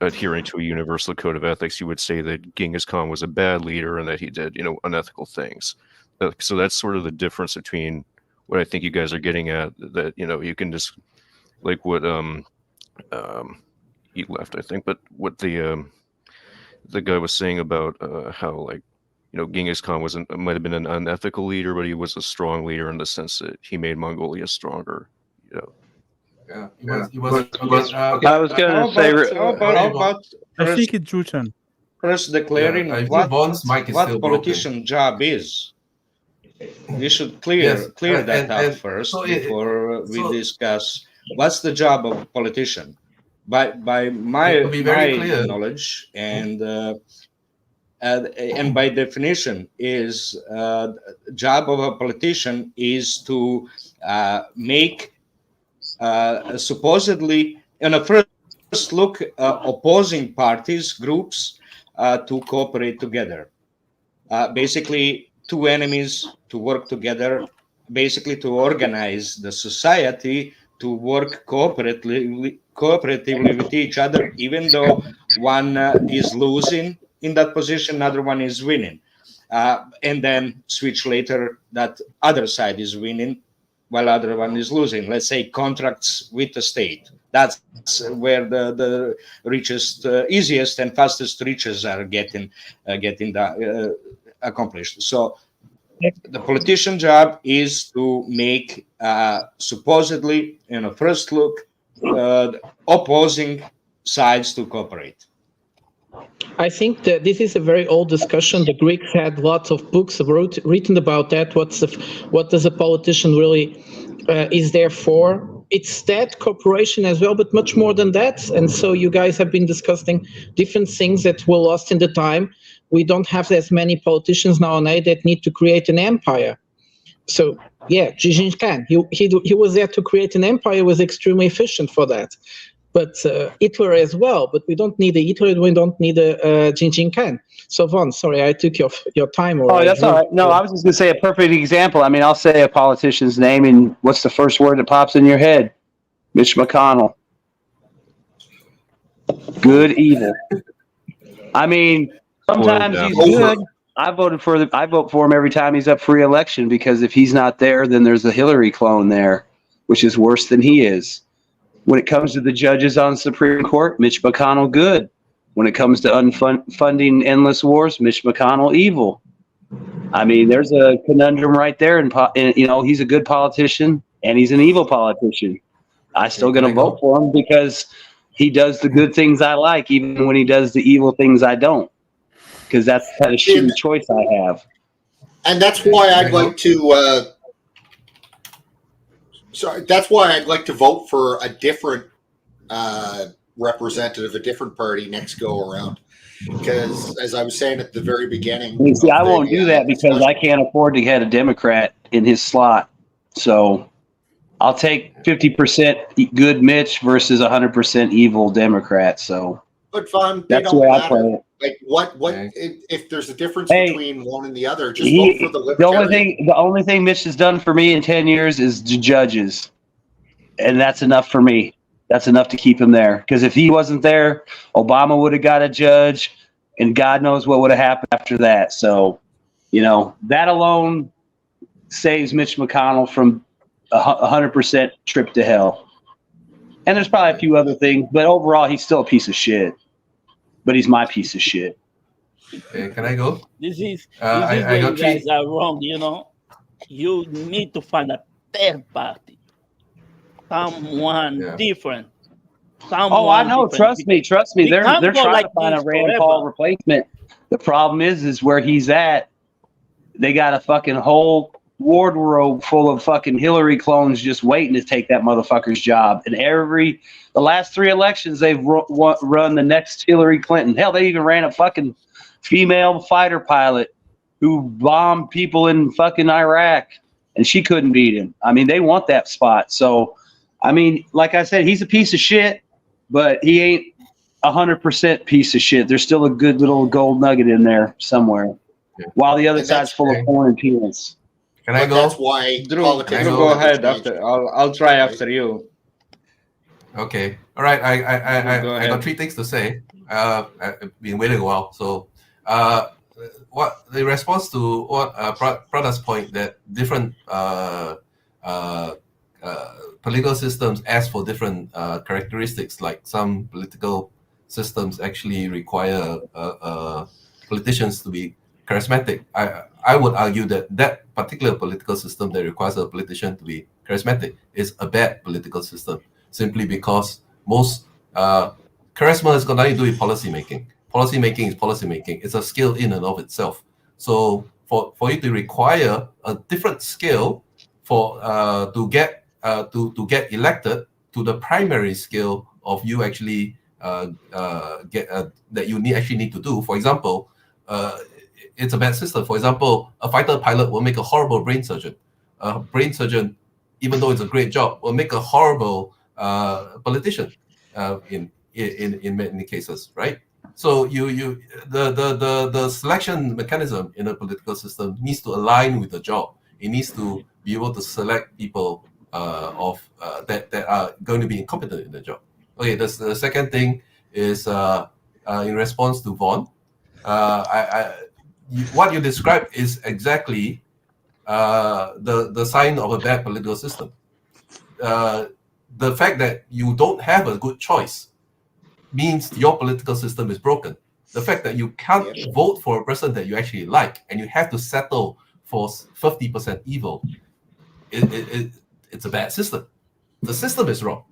adhering to a universal code of ethics, you would say that Genghis Khan was a bad leader and that he did, unethical things. So that's sort of the difference between what I think you guys are getting at. That you can just like what he left, I think, but what the guy was saying about how Genghis Khan might have been an unethical leader, but he was a strong leader in the sense that he made Mongolia stronger. Yeah, he was I was going to say. How about I think it's Juchan. First declaring what politician job is. We should clear that out first before we discuss what's the job of a politician. By my knowledge and by definition, is job of a politician is to make supposedly in a first look opposing parties, groups to cooperate together. Basically, two enemies to work together, basically to organize the society to work cooperatively with each other, even though one is losing in that position, another one is winning. And then switch later that other side is winning while other one is losing. Let's say contracts with the state. That's where the richest, easiest and fastest riches are getting accomplished. So the politician job is to make supposedly, first look, opposing sides to cooperate. I think that this is a very old discussion. The Greeks had lots of books written about that. What does a politician really is there for? It's that cooperation as well, but much more than that. And so you guys have been discussing different things that were lost in the time. We don't have as many politicians nowadays that need to create an empire. So yeah, Genghis Khan, he was there to create an empire, was extremely efficient for that. But Hitler as well, but we don't need a Hitler, we don't need a Genghis Khan. So Vaughn, sorry, I took your time. Oh, that's all right. No, I was just going to say a perfect example. I mean, I'll say a politician's name, and what's the first word that pops in your head? Mitch McConnell. Good, evil. I mean, sometimes he's good. I vote for him every time he's up for re-election, because if he's not there, then there's a Hillary clone there, which is worse than he is. When it comes to the judges on Supreme Court, Mitch McConnell good. When it comes to funding endless wars, Mitch McConnell evil. I mean, there's a conundrum right there, and you know, he's a good politician and he's an evil politician. I'm still going to vote for him because he does the good things I like, even when he does the evil things I don't, because that's the kind of shitty choice I have. And that's why I'd like to. That's why I'd like to vote for a different representative, a different party next go around. Because, as I was saying at the very beginning, you see, I won't do that because I can't afford to get a Democrat in his slot. So I'll take 50% good Mitch versus 100% evil Democrat. So, but Vaughn, that's the way I play it. Like what if there's a difference between one and the other? Just vote for the Libertarian. The only thing Mitch has done for me in 10 years is the judges, and that's enough for me. That's enough to keep him there. Because if he wasn't there, Obama would have got a judge, and God knows what would have happened after that. So, you know, that alone saves Mitch McConnell from 100% trip to hell. And there's probably a few other things, but overall, he's still a piece of shit. But he's my piece of shit. Okay, can I go? This is I where got you guys are wrong. You know, you need to find a third party, someone different. Oh, I know. Trust me. They're trying to find a Rand Paul replacement. The problem is where he's at. They got a fucking whole wardrobe full of fucking Hillary clones just waiting to take that motherfucker's job. And the last 3 elections, they've run the next Hillary Clinton. Hell, they even ran a fucking female fighter pilot who bombed people in fucking Iraq, and she couldn't beat him. I mean, they want that spot. So, I mean, like I said, he's a piece of shit, but he ain't 100% piece of shit. There's still a good little gold nugget in there somewhere, while the other side's full of corn and peanuts. Can I go? That's why Drew, go ahead after. I'll try after you. Okay. All right. I got 3 things to say. I've been waiting a while. So, what the response to what Prada's point that different political systems ask for different characteristics. Like some political systems actually require politicians to be charismatic. I would argue that particular political system that requires a politician to be charismatic is a bad political system, simply because most charisma has got nothing to do with policy making. Policy making is policy making. It's a skill in and of itself. So for you to require a different skill for to get elected to the primary skill of you actually that you actually need to do. For example, it's a bad system. For example, a fighter pilot will make a horrible brain surgeon. A brain surgeon, even though it's a great job, will make a horrible politician in many cases, right? So the selection mechanism in a political system needs to align with the job. It needs to be able to select people that are going to be incompetent in the job. Okay, the second thing is in response to Vaughn. What you described is exactly the sign of a bad political system. The fact that you don't have a good choice means your political system is broken. The fact that you can't vote for a person that you actually like and you have to settle for 50% evil, it's a bad system. The system is wrong.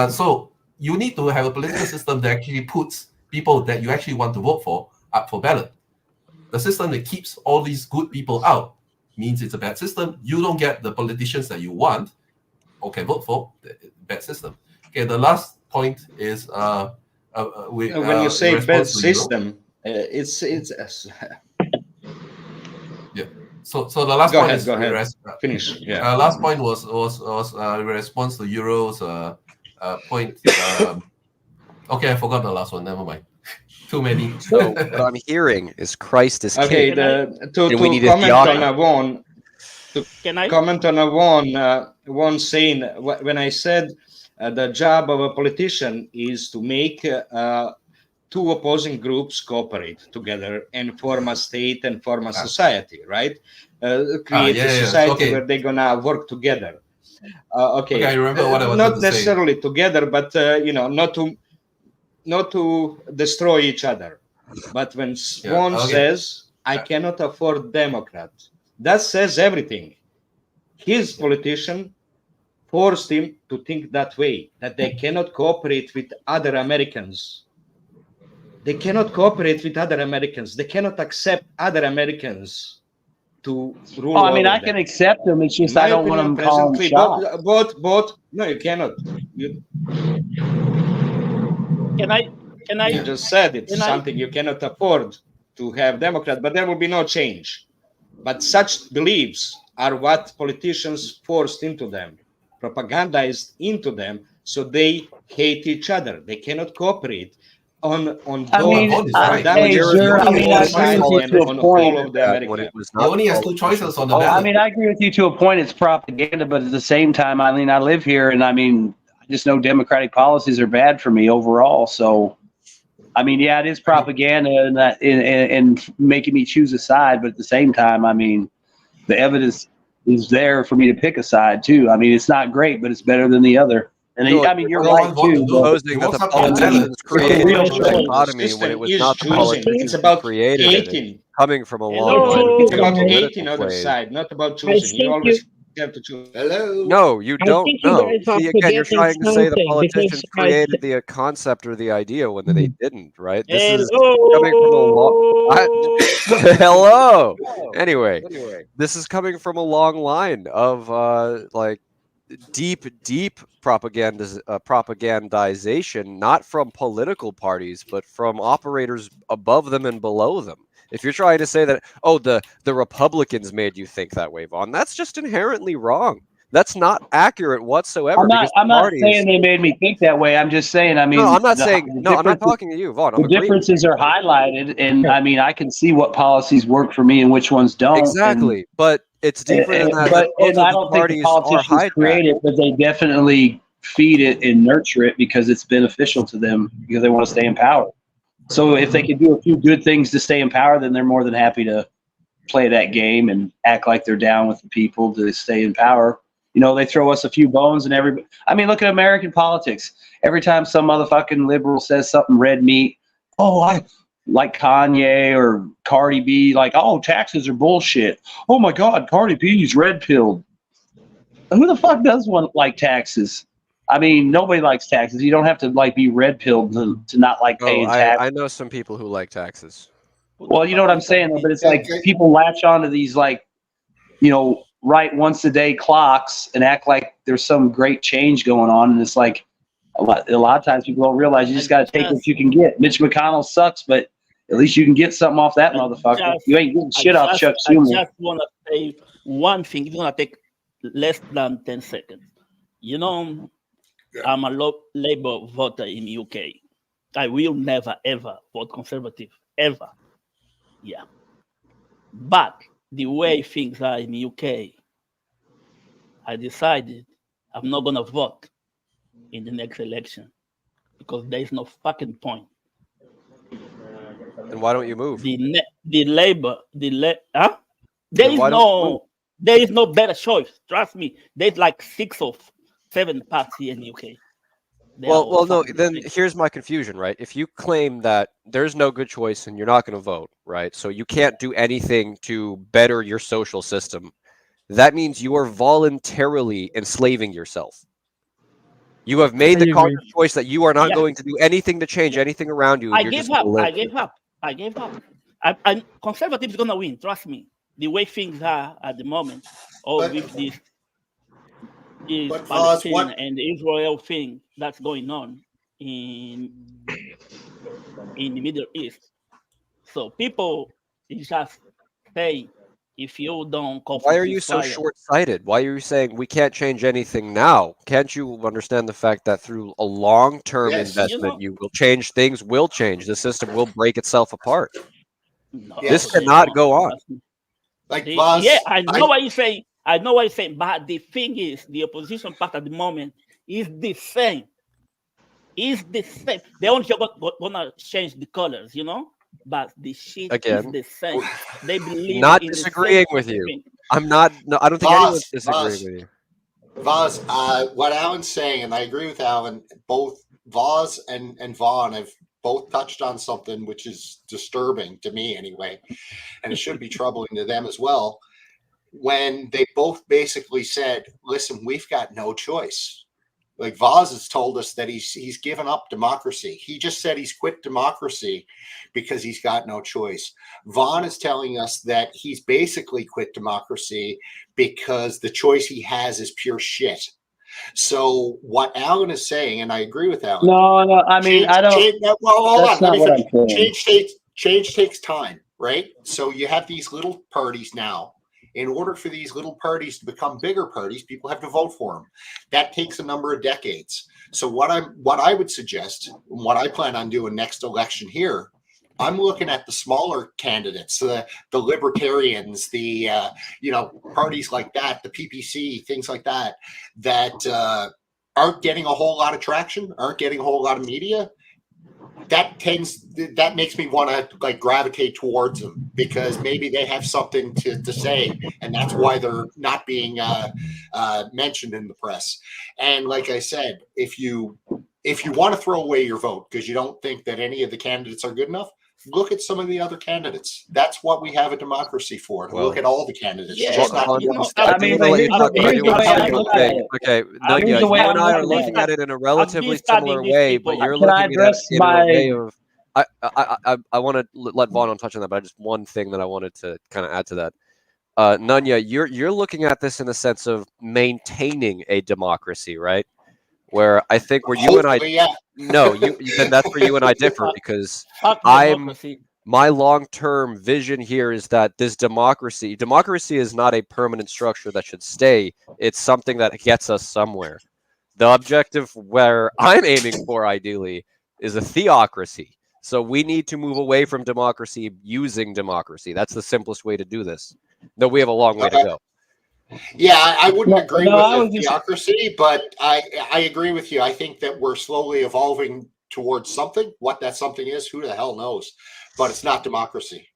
So you need to have a political system that actually puts people that you actually want to vote for up for ballot. The system that keeps all these good people out means it's a bad system. You don't get the politicians that you want or can vote for. Bad system. Okay, the last point is when you say bad system, it's yeah. So the last go point ahead, is go ahead. Finish. Yeah. Last point was in response to Euro's point. Okay, I forgot the last one. Never mind. Too many. So what I'm hearing is Christ is okay. king. To comment on Avon. Comment on Avon. One saying when I said the job of a politician is to make two opposing groups cooperate together and form a state and form a society, right? Create a society where they're gonna work together. Okay. Okay, I remember what I wanted not to say. necessarily together, but not to destroy each other. But when one says, "I cannot afford Democrat," that says everything. His politician forced him to think that way, that they cannot cooperate with other Americans. They cannot cooperate with other Americans. They cannot accept other Americans to rule over I them. can accept them. It's just In my I don't opinion, want them calling presently, shots. both. No, you cannot. Can I? You just said it's something you cannot afford to have Democrat, but there will be no change. But such beliefs are what politicians forced into them, propagandized into them, so they hate each other. They cannot cooperate on I agree with you to a point. It's propaganda, but at the same time, I live here, and I just know democratic policies are bad for me overall. So, yeah, it is propaganda and making me choose a side, but at the same time, the evidence is there for me to pick a side too. It's not great, but it's better than the other. And you're right too. Proposing that the politicians created the dichotomy when it was not the politicians who created it. Coming from a long line of it's about hating political other plays. side, not about choosing. You always have to choose. Hello. No, you don't think you know. guys are See, again, you're trying to say the forgetting politicians because created the concept or the idea when they didn't, right? This is coming from a long. Hello. Anyway, this is coming from a long line of deep propagandization, not from political parties, but from operators above them and below them. If you're trying to say that, the Republicans made you think that way, Vaughn, that's just inherently wrong. That's not accurate whatsoever. I'm not saying they made me think that way. I'm just saying, no, I'm not saying. No, I'm not talking to you, Vaughn. The differences are highlighted, and I can see what policies work for me and which ones don't. Exactly, but it's deeper than that. But I don't think the politicians create it, but they definitely feed it and nurture it because it's beneficial to them because they want to stay in power. So if they can do a few good things to stay in power, then they're more than happy to play that game and act like they're down with the people to stay in power. They throw us a few bones and everybody. Look at American politics. Every time some motherfucking liberal says something red meat, I like Kanye or Cardi B, taxes are bullshit. Oh my God, Cardi B's red pilled. Who the fuck does like taxes? Nobody likes taxes. You don't have to be red pilled to not like paying taxes. I know some people who like taxes. Well, you know what I'm saying, though, but it's like people latch onto these write once a day clocks and act like there's some great change going on, and it's like a lot of times people don't realize you just got to take what you can get. Mitch McConnell sucks, but at least you can get something off that motherfucker. You ain't getting shit off Chuck Schumer. I just want to say one thing. It's going to take less than 10 seconds. I'm a Labour voter in UK. I will never, ever vote Conservative, ever. Yeah. But the way things are in the UK, I decided I'm not going to vote in the next election because there is no fucking point. And why don't you move? The Labour, there is no better choice. Trust me. There's like 6 or 7 parties in the UK. Well, no, then here's my confusion, right? If you claim that there's no good choice and you're not going to vote, right? So you can't do anything to better your social system. That means you are voluntarily enslaving yourself. You have made the conscious choice that you are not going to do anything to change anything around you. I gave up. Conservatives are going to win. Trust me. The way things are at the moment, with this Palestine and the Israel thing that's going on in the Middle East. So people just say, if you don't confront why are you so short-sighted? Why are you saying we can't change anything now? Can't you understand the fact that through a long-term investment, you will change, things will change, the system will break itself apart? No, this cannot go on. I know what you're saying. I know what you're saying, but the thing is, the opposition part at the moment is the same. They only gonna change the colors, but the shit is the same. They believe not disagreeing with you. I'm not. No, I don't think anyone's disagreeing with you. Vaz, what Alan's saying, and I agree with Alan, both Vaz and Vaughn have both touched on something which is disturbing to me anyway, and it should be troubling to them as well, when they both basically said, listen, we've got no choice. Like Vaz has told us that he's given up democracy. He just said he's quit democracy because he's got no choice. Vaughn is telling us that he's basically quit democracy because the choice he has is pure shit. So what Alan is saying, and I agree with Alan. No, I mean, I don't. Well, hold on. Let me finish. Change takes time, right? So you have these little parties now. In order for these little parties to become bigger parties, people have to vote for them. That takes a number of decades. So what I would suggest, what I plan on doing next election here, I'm looking at the smaller candidates, the libertarians, the parties like that, the PPC, things like that, that aren't getting a whole lot of traction, aren't getting a whole lot of media. That makes me want to like gravitate towards them because maybe they have something to say, and that's why they're not being mentioned in the press. And like I said, if you want to throw away your vote because you don't think that any of the candidates are good enough, look at some of the other candidates. That's what we have a democracy for, to look at all the candidates. Yeah, just not okay, Nadia, you and I are looking at it in a relatively similar way, but you're looking at it in a way of. I want to let Vaughn touch on that, but just one thing that I wanted to kind of add to that. Nunya, you're looking at this in the sense of maintaining a democracy, right? Where I think where you and I then that's where you and I differ because my long-term vision here is that this democracy is not a permanent structure that should stay. It's something that gets us somewhere. The objective where I'm aiming for ideally is a theocracy. So we need to move away from democracy using democracy. That's the simplest way to do this. Though we have a long way to go. Yeah, I wouldn't agree with the theocracy, but I agree with you. I think that we're slowly evolving towards something. What that something is, who the hell knows? But it's not democracy.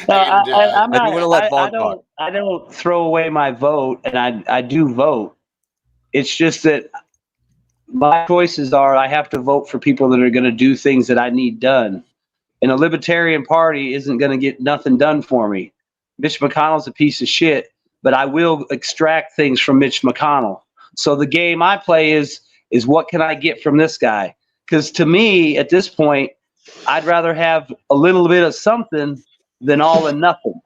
I don't throw away my vote, and I do vote. It's just that my choices are I have to vote for people that are going to do things that I need done. And a Libertarian Party isn't going to get nothing done for me. Mitch McConnell's a piece of shit, but I will extract things from Mitch McConnell. So the game I play is what can I get from this guy? Because to me, at this point, I'd rather have a little bit of something than all and nothing.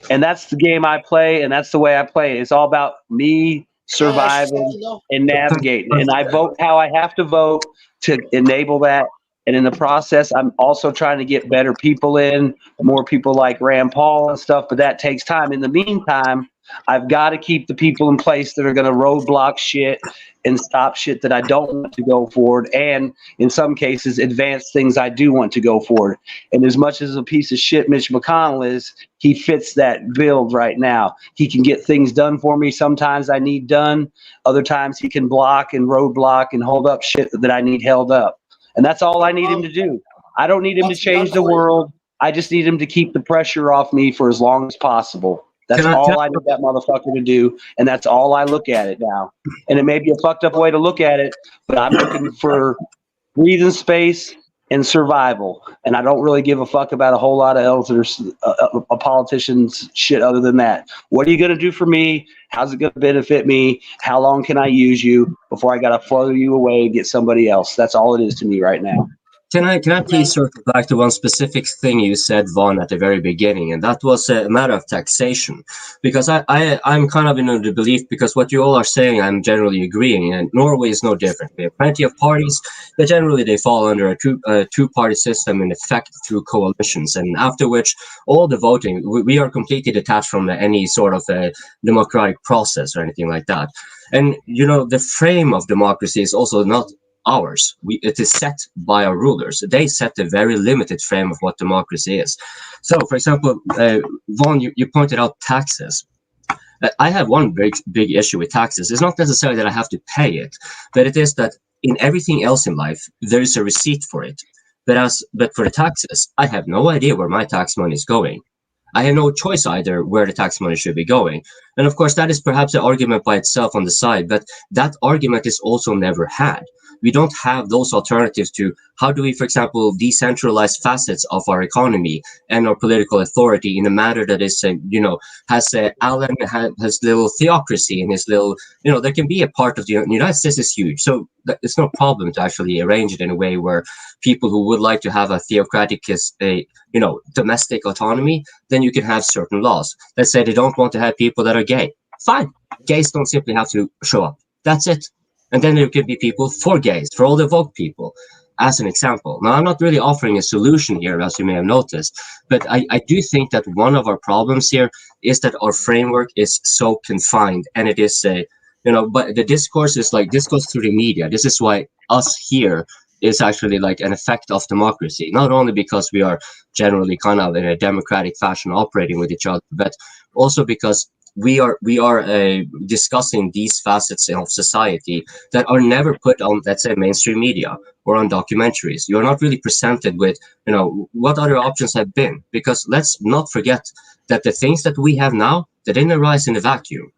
And that's the game I play, and that's the way I play. It's all about me surviving and navigating. And I vote how I have to vote to enable that. And in the process, I'm also trying to get better people in, more people like Rand Paul and stuff, but that takes time. In the meantime, I've got to keep the people in place that are going to roadblock shit and stop shit that I don't want to go forward, and in some cases, advance things I do want to go forward. And as much as a piece of shit Mitch McConnell is, he fits that build right now. He can get things done for me. Sometimes I need done. Other times he can block and roadblock and hold up shit that I need held up. And that's all I need him to do. I don't need him to change the world. I just need him to keep the pressure off me for as long as possible. That's all I need that motherfucker to do, and that's all I look at it now. And it may be a fucked up way to look at it, but I'm looking for breathing space and survival. And I don't really give a fuck about a whole lot of else or a politician's shit other than that. What are you going to do for me? How's it going to benefit me? How long can I use you before I got to throw you away and get somebody else? That's all it is to me right now. Can I please circle back to one specific thing you said, Vaughn, at the very beginning, and that was a matter of taxation. Because I'm kind of in the belief, because what you all are saying, I'm generally agreeing, and Norway is no different. We have plenty of parties, but generally they fall under a two-party system in effect through coalitions, and after which all the voting, we are completely detached from any sort of a democratic process or anything like that. And, you know, the frame of democracy is also not ours. It is set by our rulers. They set a very limited frame of what democracy is. So, for example, Vaughn, you pointed out taxes. I have one big issue with taxes. It's not necessarily that I have to pay it, but it is that in everything else in life, there is a receipt for it. But for the taxes, I have no idea where my tax money is going. I have no choice either where the tax money should be going. And of course, that is perhaps an argument by itself on the side, but that argument is also never had. We don't have those alternatives to how do we, for example, decentralize facets of our economy and our political authority in a manner that is, has Alan has little theocracy in his little, there can be a part of the United States is huge. So it's no problem to actually arrange it in a way where people who would like to have a theocratic, domestic autonomy, then you can have certain laws. Let's say they don't want to have people that are gay. Fine. Gays don't simply have to show up. That's it. And then there could be people for gays, for all the woke people, as an example. Now, I'm not really offering a solution here, as you may have noticed, but I do think that one of our problems here is that our framework is so confined, and it is but the discourse is like, this goes through the media. This is why us here is actually like an effect of democracy, not only because we are generally kind of in a democratic fashion operating with each other, but also because we are discussing these facets of society that are never put on, let's say, mainstream media or on documentaries. You're not really presented with, what other options have been, because let's not forget that the things that we have now, they didn't arise in a vacuum.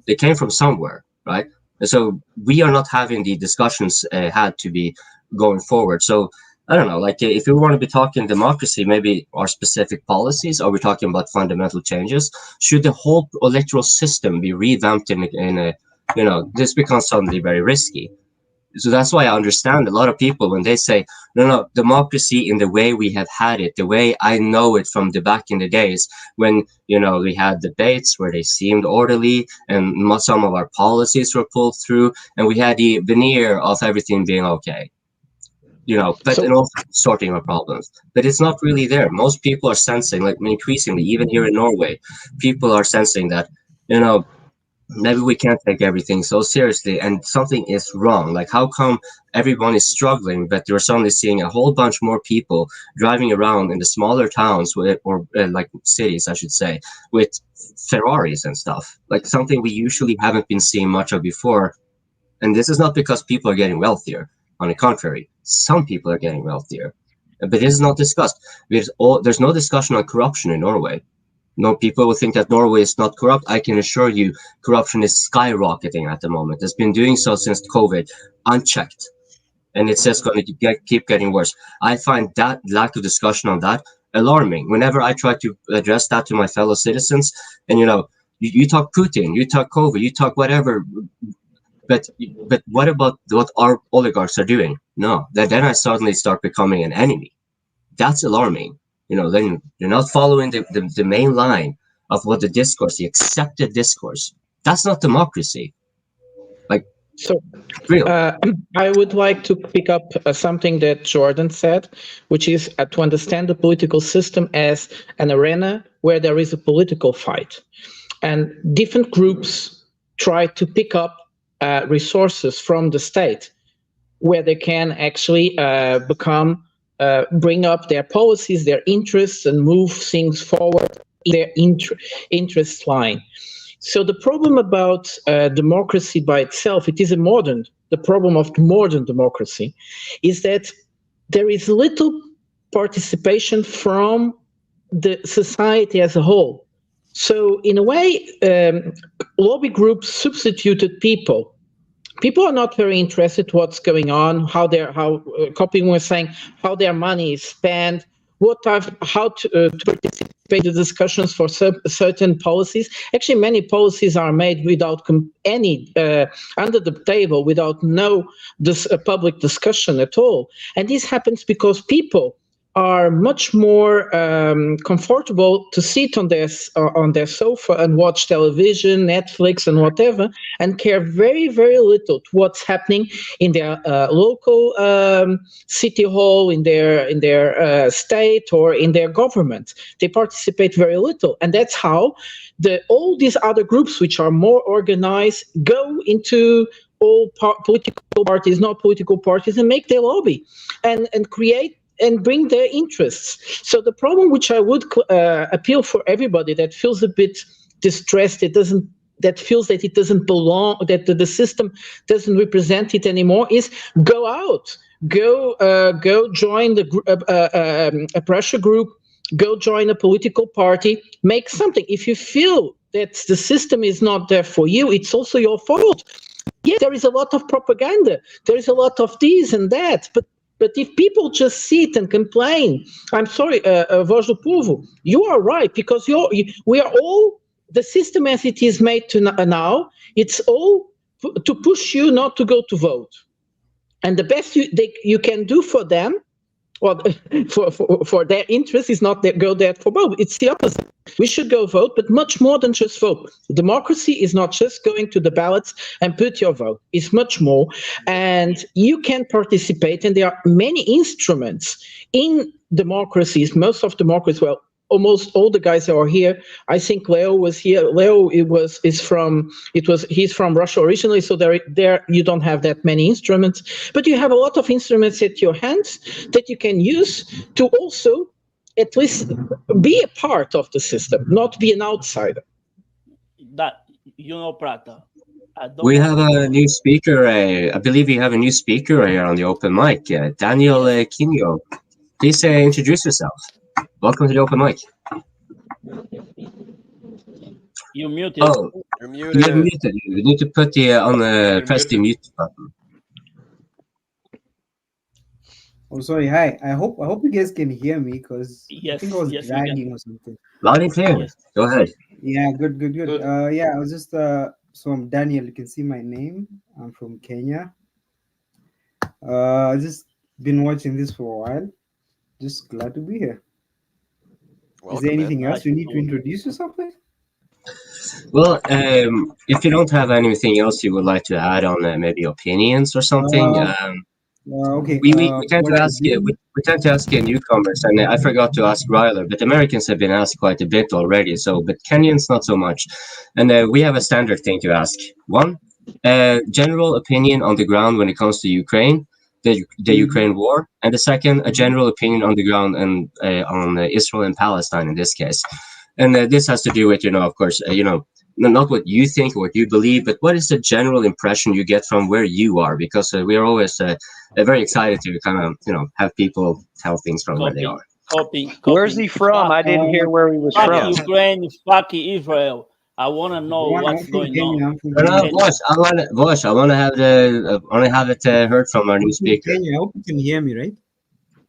They came from somewhere, right? And so we are not having the discussions had to be going forward. So I don't know, like if we want to be talking democracy, maybe our specific policies, are we talking about fundamental changes? Should the whole electoral system be revamped in a this becomes suddenly very risky. So that's why I understand a lot of people when they say, no, democracy in the way we have had it, the way I know it from the back in the days when, we had debates where they seemed orderly and some of our policies were pulled through and we had the veneer of everything being okay. But and also sorting our problems. But it's not really there. Most people are sensing, like increasingly, even here in Norway, people are sensing that, maybe we can't take everything so seriously and something is wrong. Like, how come everyone is struggling, but you're suddenly seeing a whole bunch more people driving around in the smaller towns or cities, I should say, with Ferraris and stuff, like something we usually haven't been seeing much of before. And this is not because people are getting wealthier. On the contrary, some people are getting wealthier, but this is not discussed. There's no discussion on corruption in Norway. No, people will think that Norway is not corrupt. I can assure you, corruption is skyrocketing at the moment. It's been doing so since COVID, unchecked, and it's just going to keep getting worse. I find that lack of discussion on that alarming. Whenever I try to address that to my fellow citizens, and you talk Putin, you talk COVID, you talk whatever. But what about what our oligarchs are doing? No, then I suddenly start becoming an enemy. That's alarming. Then you're not following the main line of what the discourse, the accepted discourse. That's not democracy. I would like to pick up something that Jordan said, which is to understand the political system as an arena where there is a political fight. And different groups try to pick up resources from the state where they can actually bring up their policies, their interests, and move things forward in their interest line. So the problem about democracy by itself, the problem of modern democracy is that there is little participation from the society as a whole. So in a way, lobby groups substituted people. People are not very interested in what's going on, how Coping was saying, how their money is spent, how to participate in the discussions for certain policies. Actually, many policies are made without any under the table, without public discussion at all. And this happens because people are much more comfortable to sit on their sofa and watch television, Netflix, and whatever, and care very, very little to what's happening in their local city hall, in their state, or in their government. They participate very little, and that's how all these other groups, which are more organized, go into all political parties, not political parties, and make their lobby and create and bring their interests. So the problem which I would appeal for everybody that feels a bit distressed, that feels that it doesn't belong, that the system doesn't represent it anymore, is go out, go join a pressure group, go join a political party, make something. If you feel that the system is not there for you, it's also your fault. Yes, there is a lot of propaganda. There is a lot of this and that, but if people just sit and complain, I'm sorry, Voz do Povo, you are right, because we are all, the system as it is made to now, it's all to push you not to go to vote. And the best you can do for them, or for their interest, is not go there for vote. It's the opposite. We should go vote, but much more than just vote. Democracy is not just going to the ballots and put your vote. It's much more. And you can participate, and there are many instruments in democracies, most of democracies, well, almost all the guys that are here. I think Leo was here. Leo he's from Russia originally, so there you don't have that many instruments, but you have a lot of instruments at your hands that you can use to also at least be a part of the system, not be an outsider. That Prata. We have a new speaker. I believe we have a new speaker here on the open mic, Daniel Kinyo. Please introduce yourself. Welcome to the open mic. You're muted. Oh, you're muted. You're muted. You need to put the press the mute button. Oh, sorry. Hi. I hope you guys can hear me, because I think I was dragging or something. Loud and clear. Yes. Go ahead. Yeah. Good. Yeah. I was just so I'm Daniel. You can see my name. I'm from Kenya. I just been watching this for a while. Just glad to be here. Welcome. Is there anything else you need to introduce yourself with? Well, if you don't have anything else you would like to add on, maybe opinions or something. Okay. We tend to ask we tend to ask newcomers, and I forgot to ask Ryler, but Americans have been asked quite a bit already. So, but Kenyans not so much, and we have a standard thing to ask. One, general opinion on the ground when it comes to Ukraine, the Ukraine war, and the second, a general opinion on the ground and on Israel and Palestine in this case. And this has to do with, of course, not what you think or what you believe, but what is the general impression you get from where you are? Because we are always very excited to kind of, have people tell things from where they are. Copy. Where's he from? I didn't hear where he was from. Ukraine, fuck Israel. I want to know what's going on. Vosh, I want to have it heard from our new speaker. Kenya, I hope you can hear me, right?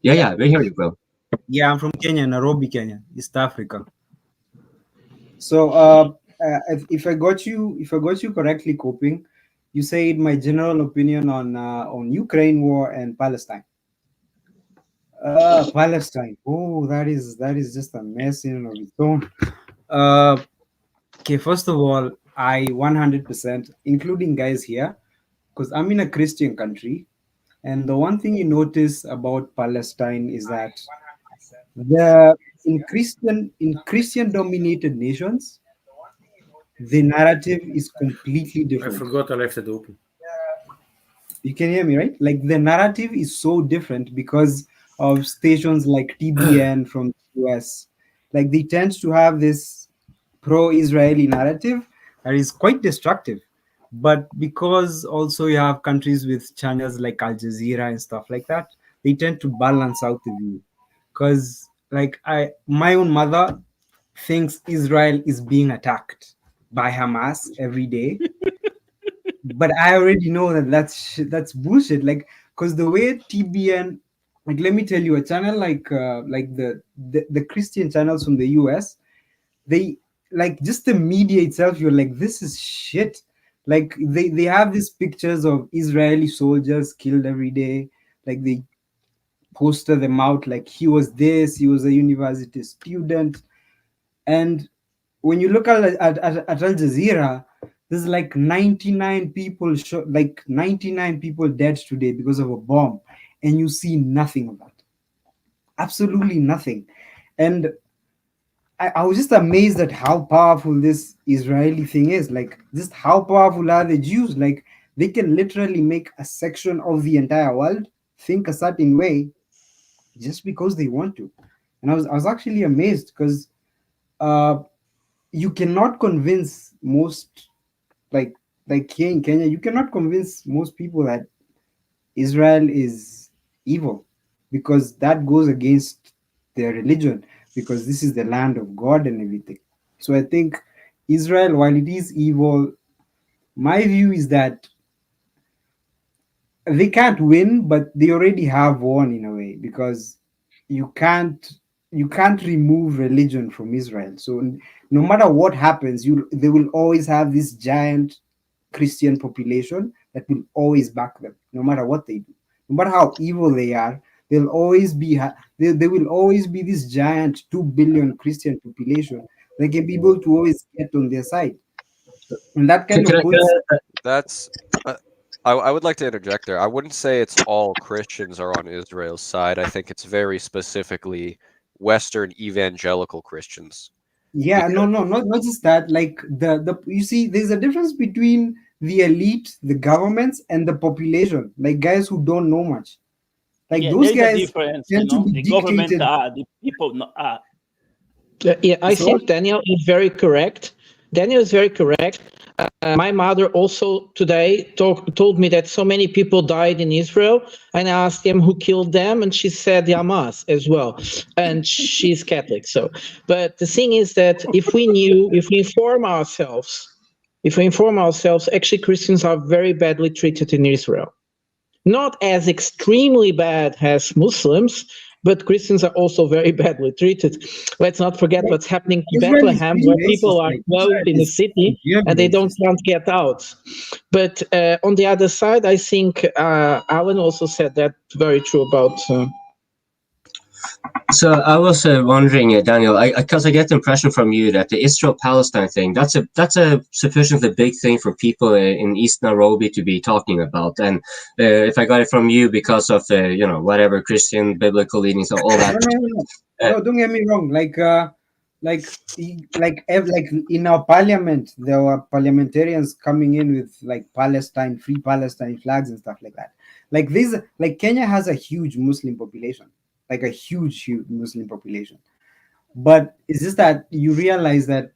Yeah, we hear you, bro. Yeah, I'm from Kenya, Nairobi, Kenya, East Africa. So, if I got you correctly, Coping, you said my general opinion on Ukraine war and Palestine. Palestine. Oh, that is just a mess in and of its own. Okay, first of all, I 100%, including guys here, because I'm in a Christian country, and the one thing you notice about Palestine is that in Christian dominated nations, the narrative is completely different. I forgot I left it open. You can hear me, right? Like, the narrative is so different because of stations like TBN from the US. Like, they tend to have this pro-Israeli narrative that is quite destructive. But because also you have countries with channels like Al Jazeera and stuff like that, they tend to balance out the view. Because, like, my own mother thinks Israel is being attacked by Hamas every day. But I already know that's bullshit. Like, because the way TBN, like, let me tell you, a channel like the Christian channels from the US, they, like, just the media itself, you're like, this is shit. Like, they have these pictures of Israeli soldiers killed every day. Like, they poster them out like he was a university student. And when you look at Al Jazeera, there's like 99 people dead today because of a bomb, and you see nothing of that. Absolutely nothing. And I was just amazed at how powerful this Israeli thing is. Like, just how powerful are the Jews? Like, they can literally make a section of the entire world think a certain way just because they want to. And I was actually amazed, because you cannot convince most, like here in Kenya, you cannot convince most people that Israel is evil, because that goes against their religion. because this is the land of God and everything. So I think Israel, while it is evil, my view is that they can't win, but they already have won in a way, because you can't remove religion from Israel. So no matter what happens, they will always have this giant Christian population that will always back them, no matter what they do, no matter how evil they are. They'll always be they will always be this giant 2 billion Christian population that can be able to always get on their side, and that kind of puts. That's. I would like to interject there. I wouldn't say it's all Christians are on Israel's side. I think it's very specifically Western evangelical Christians. Yeah, no, not just that. Like the you see, there's a difference between the elite, the governments, and the population. Like guys who don't know much. Like those guys tend to be the government dictated. are, the people are. Yeah, I think Daniel is very correct. Daniel is very correct. My mother also today told me that so many people died in Israel, and I asked him who killed them, and she said Hamas as well, and she's Catholic. So, but the thing is that if we inform ourselves, actually Christians are very badly treated in Israel. Not as extremely bad as Muslims, but Christians are also very badly treated. Let's not forget what's happening to Bethlehem, where people are closed in the city and they can't get out. But on the other side, I think Alan also said that very true about. So I was wondering, Daniel, because I get the impression from you that the Israel-Palestine thing, that's a sufficiently big thing for people in East Nairobi to be talking about. And if I got it from you because of whatever Christian biblical leanings or all that. No, don't get me wrong. Like in our parliament, there were parliamentarians coming in with like free Palestine flags and stuff like that. Like this, like Kenya has a huge Muslim population. Like a huge Muslim population, but it's just that you realize that,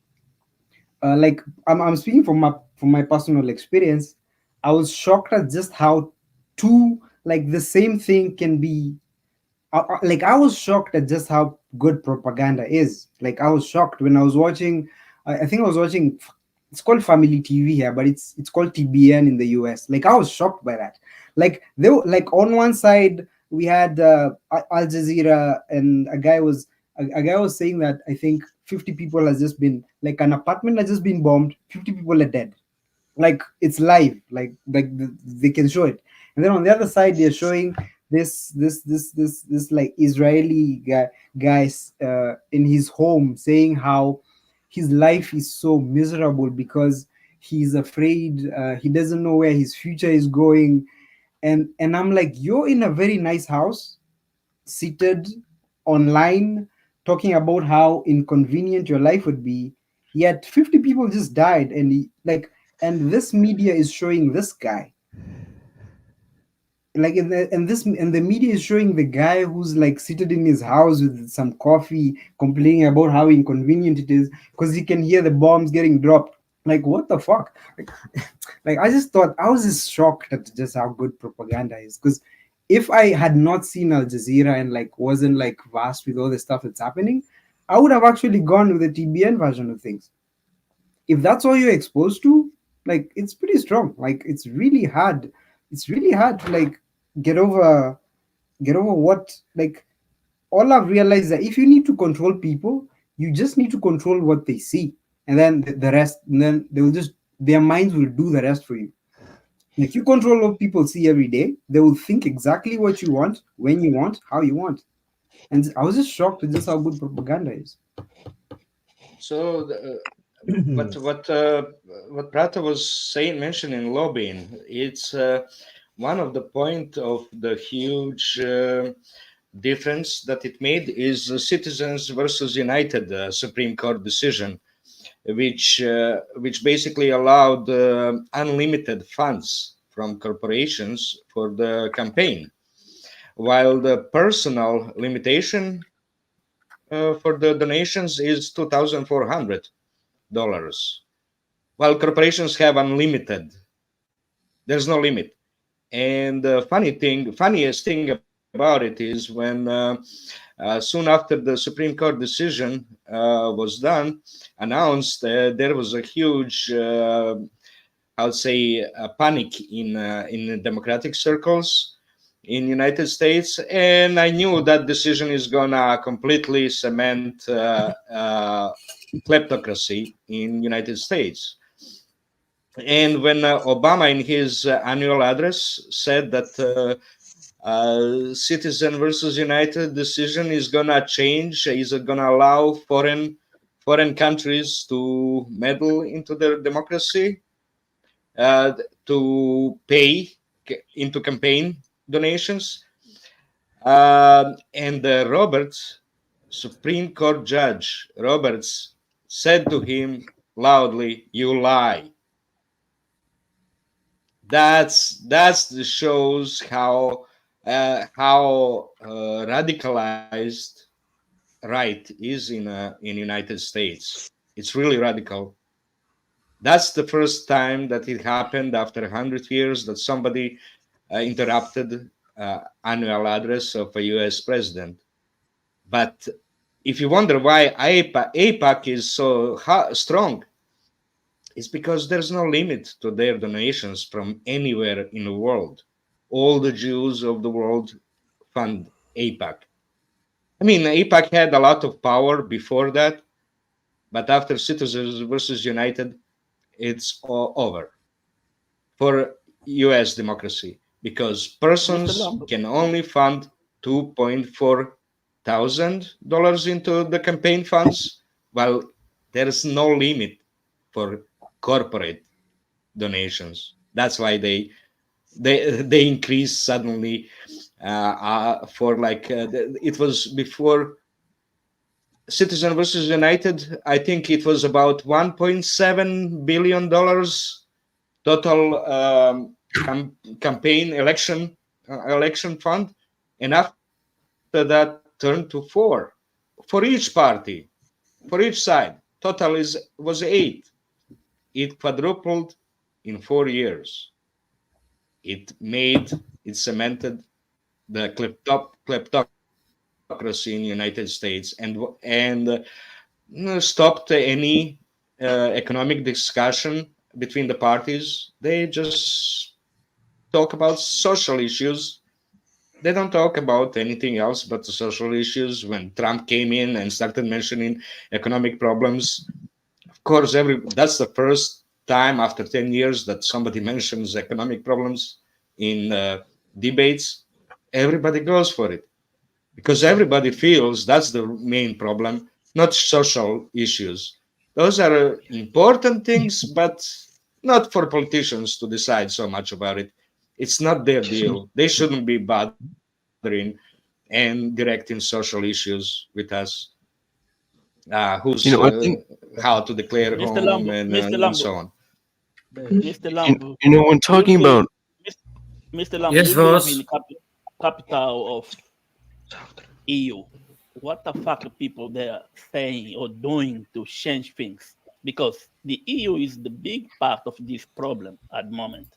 like I'm speaking from my personal experience. I was shocked at just how the same thing can be. Like I was shocked at just how good propaganda is. Like I was shocked when I was watching. I think I was watching. It's called Family TV here, but it's called TBN in the US. Like I was shocked by that. Like they were, like on one side we had Al Jazeera, and a guy was saying that I think 50 people has just been, like an apartment has just been bombed, 50 people are dead. Like it's live, like they can show it. And then on the other side they're showing this like Israeli guys in his home saying how his life is so miserable because he's afraid, he doesn't know where his future is going. And I'm like, you're in a very nice house, seated online, talking about how inconvenient your life would be, yet 50 people just died, and this media is showing this guy. Like and the media is showing the guy who's like seated in his house with some coffee, complaining about how inconvenient it is because he can hear the bombs getting dropped. Like what the fuck? Like I just thought, I was just shocked at just how good propaganda is. Because if I had not seen Al Jazeera and like wasn't like vast with all the stuff that's happening, I would have actually gone with the TBN version of things. If that's all you're exposed to, like it's pretty strong. Like it's really hard. It's really hard to like get over what, like, all I've realized that if you need to control people, you just need to control what they see, and then the rest, and then they will just, their minds will do the rest for you. And if you control what people see every day, they will think exactly what you want, when you want, how you want. And I was just shocked at just how good propaganda is. So what Prata was mentioning lobbying, it's one of the point of the huge difference that it made is Citizens versus United Supreme Court decision, which basically allowed unlimited funds from corporations for the campaign, while the personal limitation for the donations is $2,400, while corporations have unlimited. There's no limit. And the funniest thing about it is when soon after the Supreme Court decision was done, announced, there was a huge, I would say, a panic in democratic circles in United States, and I knew that decision is gonna completely cement kleptocracy in United States. And when Obama in his annual address said that Citizen versus United decision is gonna change, is gonna allow foreign countries to meddle into their democracy, to pay into campaign donations, and Roberts, Supreme Court Judge Roberts, said to him loudly, "You lie." That shows how radicalized right is in United States. It's really radical. That's the first time that it happened after 100 years that somebody interrupted annual address of a U.S. president. But if you wonder why AIPAC is so strong, it's because there's no limit to their donations from anywhere in the world. All the Jews of the world fund AIPAC. I mean, AIPAC had a lot of power before that, but after Citizens versus United, it's all over for U.S. democracy, because persons can only fund $2.4 thousand into the campaign funds, while there is no limit for corporate donations. That's why they increase suddenly for like it was before Citizen versus United. I think it was about $1.7 billion total campaign election fund, and after that turned to 4 for each party, for each side. Total was 8. It quadrupled in 4 years. It cemented the kleptocracy in the United States and stopped any economic discussion between the parties. They just talk about social issues. They don't talk about anything else but the social issues. When Trump came in and started mentioning economic problems, of course, that's the first time after 10 years that somebody mentions economic problems in debates. Everybody goes for it because everybody feels that's the main problem, not social issues. Those are important things, but not for politicians to decide so much about it. It's not their deal. They shouldn't be bothering and directing social issues with us. Who's how to declare home and so on. Mr. Lambo, when talking about Mr. Lambo, yes, you live in the capital of EU. What the fuck are people there saying or doing to change things? Because the EU is the big part of this problem at the moment.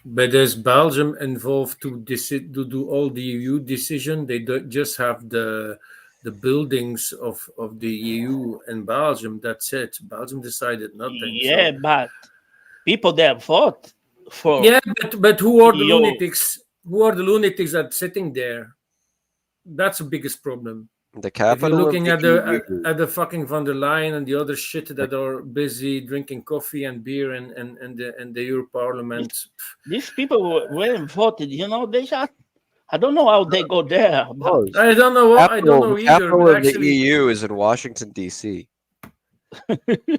But there's Belgium involved to do all the EU decision. They just have the buildings of the EU in Belgium. That's it. Belgium decided nothing. Yeah, but people there vote for. Yeah, but who are the lunatics? Who are the lunatics that are sitting there? That's the biggest problem. The capital. If you're looking at the fucking von der Leyen and the other shit that are busy drinking coffee and beer and the Euro Parliament. These people weren't voted. They just. I don't know how they go there. I don't know. I don't know the either. Capital But of actually, the EU is in Washington D.C.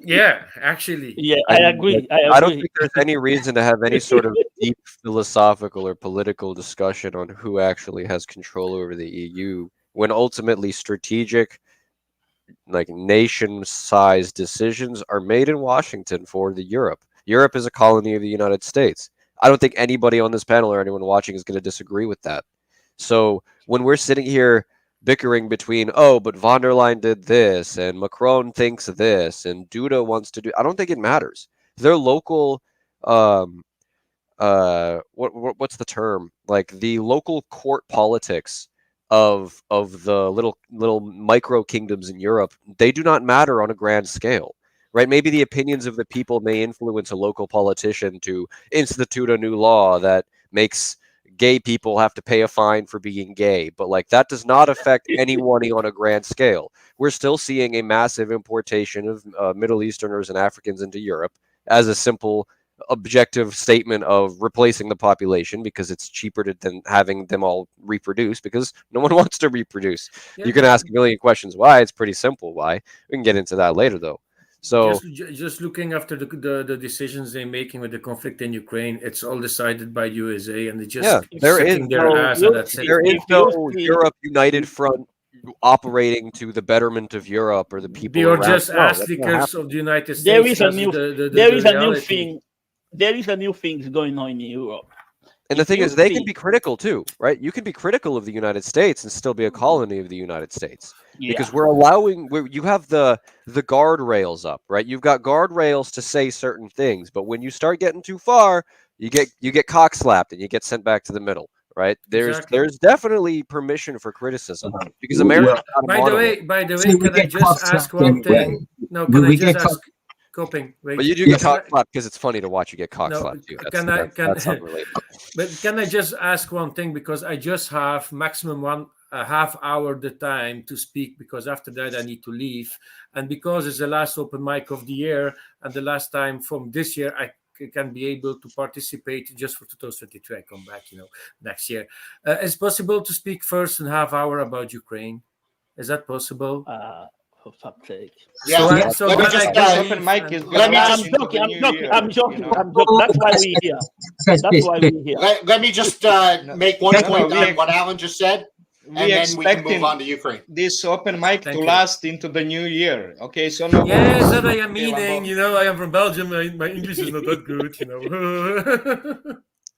Yeah, actually. Yeah, I agree. I don't think there's any reason to have any sort of deep philosophical or political discussion on who actually has control over the EU, when ultimately strategic, like nation-sized decisions are made in Washington for the Europe. Europe is a colony of the United States. I don't think anybody on this panel or anyone watching is going to disagree with that. So when we're sitting here bickering between, but von der Leyen did this and Macron thinks this and Duda wants to do, I don't think it matters. Their local, what's the term? Like the local court politics of the little micro kingdoms in Europe, they do not matter on a grand scale, right? Maybe the opinions of the people may influence a local politician to institute a new law that makes gay people have to pay a fine for being gay, but like that does not affect anyone on a grand scale. We're still seeing a massive importation of Middle Easterners and Africans into Europe as a simple objective statement of replacing the population because it's cheaper than having them all reproduce, because no one wants to reproduce. You can ask a million questions why. It's pretty simple why. We can get into that later though. So just looking after the decisions they're making with the conflict in Ukraine, it's all decided by USA, and they just there is sitting their ass and that's it. There is no Europe United Front operating to the betterment of Europe or the people. They are around. just ass lickers of the United States. There is a new reality. thing. There is a new thing going on in Europe. And the thing is, they can be critical too, right? You can be critical of the United States and still be a colony of the United States, because you have the guardrails up, right? You've got guardrails to say certain things, but when you start getting too far, you get cock slapped and you get sent back to the middle, right? There's definitely permission for criticism because America. By the way, can I just ask one thing? No, can I just ask? Coping. Wait. But you do get cock slapped because it's funny to watch you get cock slapped. Too. That's unrelated. But can I just ask one thing, because I just have maximum a half hour the time to speak, because after that I need to leave, and because it's the last open mic of the year and the last time from this year I can be able to participate just for 2023. I come back, next year. It's possible to speak first and half hour about Ukraine. Is that possible? For fuck's sake. Yeah, so let me just open mic is I'm joking. That's why we're here. That's why we're here. Let me just make one point on what Alan just said, and then we can move on to Ukraine. This open mic to last into the new year. Okay, so yes, that I am meaning. I am from Belgium. My English is not that good.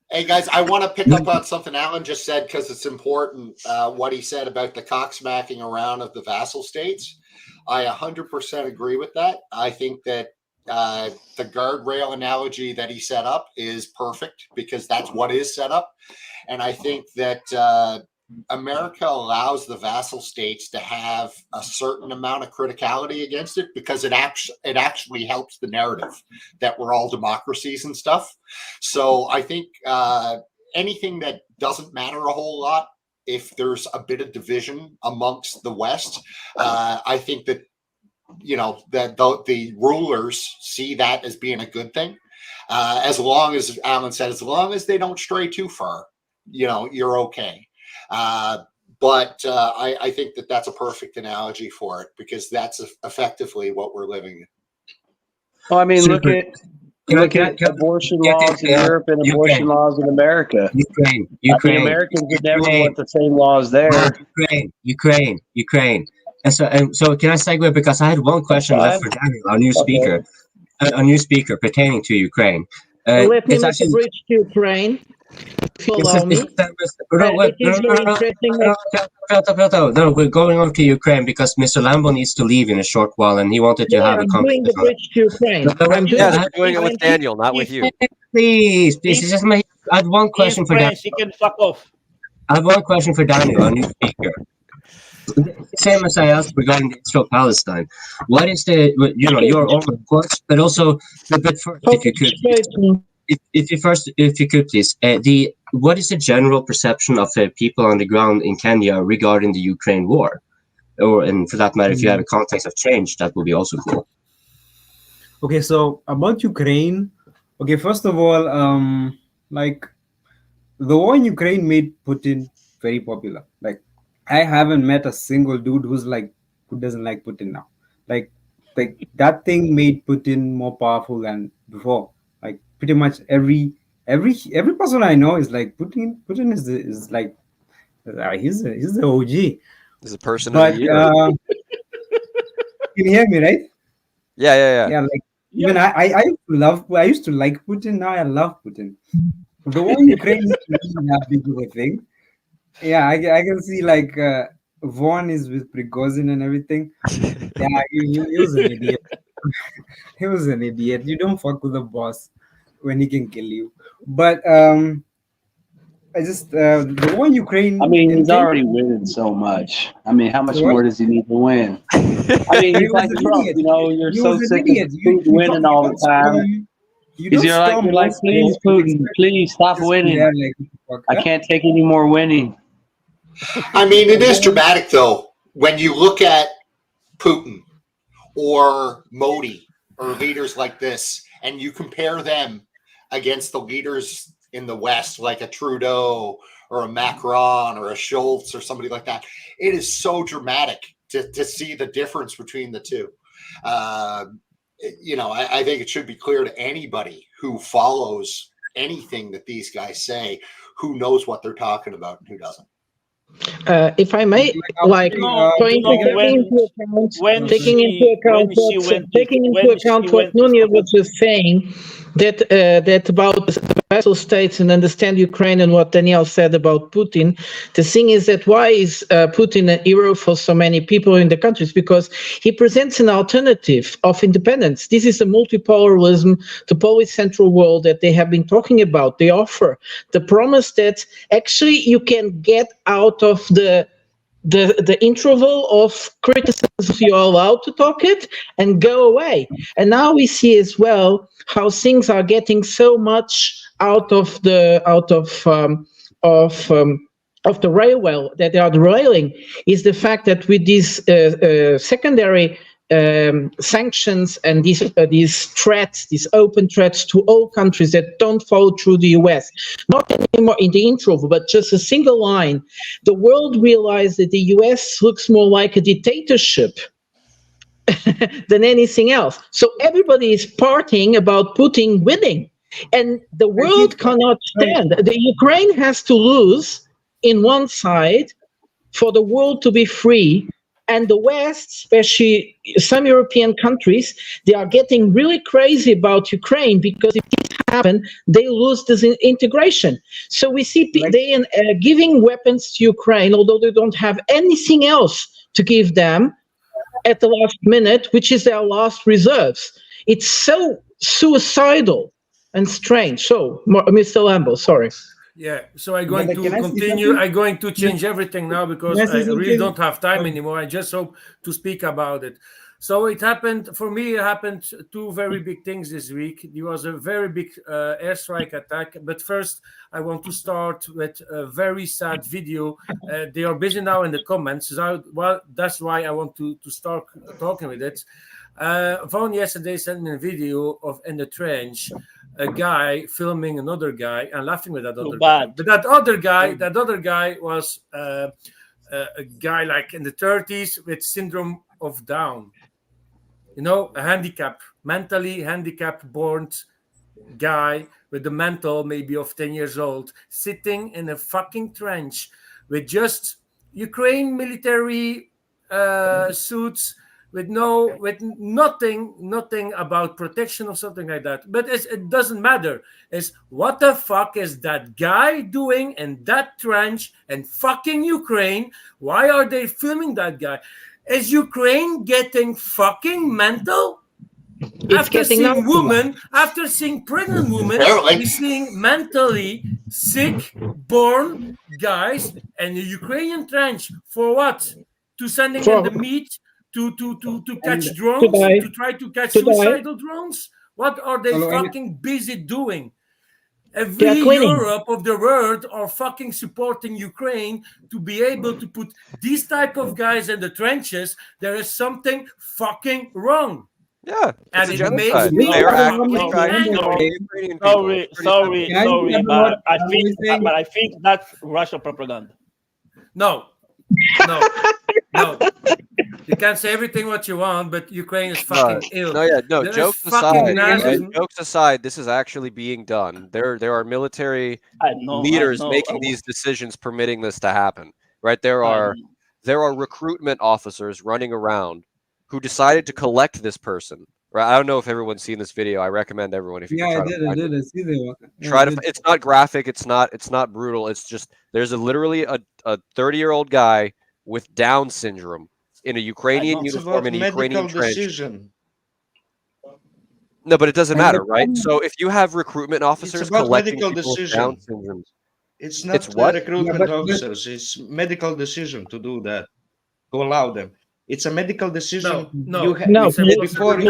Hey guys, I want to pick up on something Alan just said, because it's important. What he said about the cocksmacking around of the vassal states. I 100% agree with that. I think that the guardrail analogy that he set up is perfect, because that's what is set up. And I think that America allows the vassal states to have a certain amount of criticality against it, because it actually helps the narrative that we're all democracies and stuff. So I think anything that doesn't matter a whole lot, if there's a bit of division amongst the West, I think that that the rulers see that as being a good thing, as long as, Alan said, as long as they don't stray too far, you're okay. But I think that that's a perfect analogy for it, because that's effectively what we're living in. Well, I mean, look at abortion laws in Europe and abortion laws in America. Ukraine. The Americans would never want the same laws there. Ukraine. And so can I segue, because I had one question left for Daniel, our new speaker, pertaining to Ukraine. Let me make a bridge to Ukraine, if you allow me. No, we're going on to Ukraine because Mr. Lambo needs to leave in a short while, and he wanted to have a conversation. I'm doing the bridge to Ukraine. We're doing it with Daniel, not with you. Please. I have one question for Daniel. He can fuck off. I have one question for Daniel, our new speaker. Same as I asked regarding Israel-Palestine. What is your own course, but also a bit first, if you could. If you could please, what is the general perception of people on the ground in Kenya regarding the Ukraine war, and for that matter, if you have a context of change, that would be also cool. Okay, so about Ukraine. Okay, first of all, the war in Ukraine made Putin very popular. I haven't met a single dude who doesn't like Putin now. Like that thing made Putin more powerful than before. Pretty much every person I know is like Putin. Putin is he's the OG. He's a person of the year. Can you hear me, right? Yeah. Even I used to like Putin. Now I love Putin. The war in Ukraine is not big of a thing. Yeah, I can see Vaughn is with Prigozhin and everything. Yeah, he was an idiot. He was an idiot. You don't fuck with the boss when he can kill you. But I just the one Ukraine. I mean, he's already winning so much. I mean, how much What? more does he need to win? I mean, He he's was like an Trump. idiot. You know, you're He so was an sick idiot. of Putin winning all the time. You're like, please, Putin, please stop winning. I can't take any more winning. I mean, it is dramatic, though, when you look at Putin or Modi or leaders like this, and you compare them against the leaders in the West, like a Trudeau or a Macron or a Schultz or somebody like that. It is so dramatic to see the difference between the two. You know, I think it should be clear to anybody who follows anything that these guys say, who knows what they're talking about and who doesn't. If I may, like taking into account what Nunia was just saying, that about the vassal states, and understand Ukraine and what Daniel said about Putin. The thing is that why is Putin a hero for so many people in the countries? Because he presents an alternative of independence. This is the multipolarism, the polycentral world that they have been talking about. They offer the promise that actually you can get out of the interval of criticism, you're allowed to talk it and go away. And now we see as well how things are getting so much out of the railway, that they are derailing, is the fact that with these secondary sanctions and these threats, these open threats to all countries that don't fall through the US, not anymore in the intro, but just a single line, the world realized that the US looks more like a dictatorship than anything else. So everybody is partying about Putin winning, and the world cannot stand. The Ukraine has to lose in one side for the world to be free. And the West, especially some European countries, they are getting really crazy about Ukraine, because if this happens, they lose this integration. So we see they giving weapons to Ukraine, although they don't have anything else to give them at the last minute, which is their last reserves. It's so suicidal and strange. So, Mr. Lambo, sorry. Yeah, so I'm going to continue. I'm going to change everything now because I really don't have time anymore. I just hope to speak about it. So it happened, for me, it happened two very big things this week. There was a very big airstrike attack. But first, I want to start with a very sad video. They are busy now in the comments. So, well, that's why I want to start talking with it. Vaughn yesterday sent me a video of in the trench, a guy filming another guy and laughing with that other guy. But that other guy was a guy like in the 30s with syndrome of Down. You know, a handicap, mentally handicapped born guy with the mental maybe of 10 years old, sitting in a fucking trench with just Ukraine military suits, with nothing about protection or something like that. But it doesn't matter. It's what the fuck is that guy doing in that trench and fucking Ukraine? Why are they filming that guy? Is Ukraine getting fucking mental? After seeing pregnant women, he's seeing mentally sick, born guys and a Ukrainian trench for what? To sending in the meat to catch drones, to try to catch suicidal drones? What are they fucking busy doing? Every Europe of the world are fucking supporting Ukraine to be able to put these type of guys in the trenches. There is something fucking wrong. Yeah, and it makes me sorry, but I think that's Russian propaganda. No. You can say everything what you want, but Ukraine is fucking ill. Jokes aside, this is actually being done. There are military leaders making these decisions, permitting this to happen. Right? There are recruitment officers running around who decided to collect this person. Right? I don't know if everyone's seen this video. I recommend everyone if you can try to it's not graphic, it's not brutal. It's just there's literally a 30-year-old guy with Down syndrome in a Ukrainian uniform in a Ukrainian trench. No, but it doesn't matter, right? So if you have recruitment officers collecting people with Down syndromes, It's not It's what? recruitment officers. It's medical decision to do that, to allow them. It's a medical decision. Before if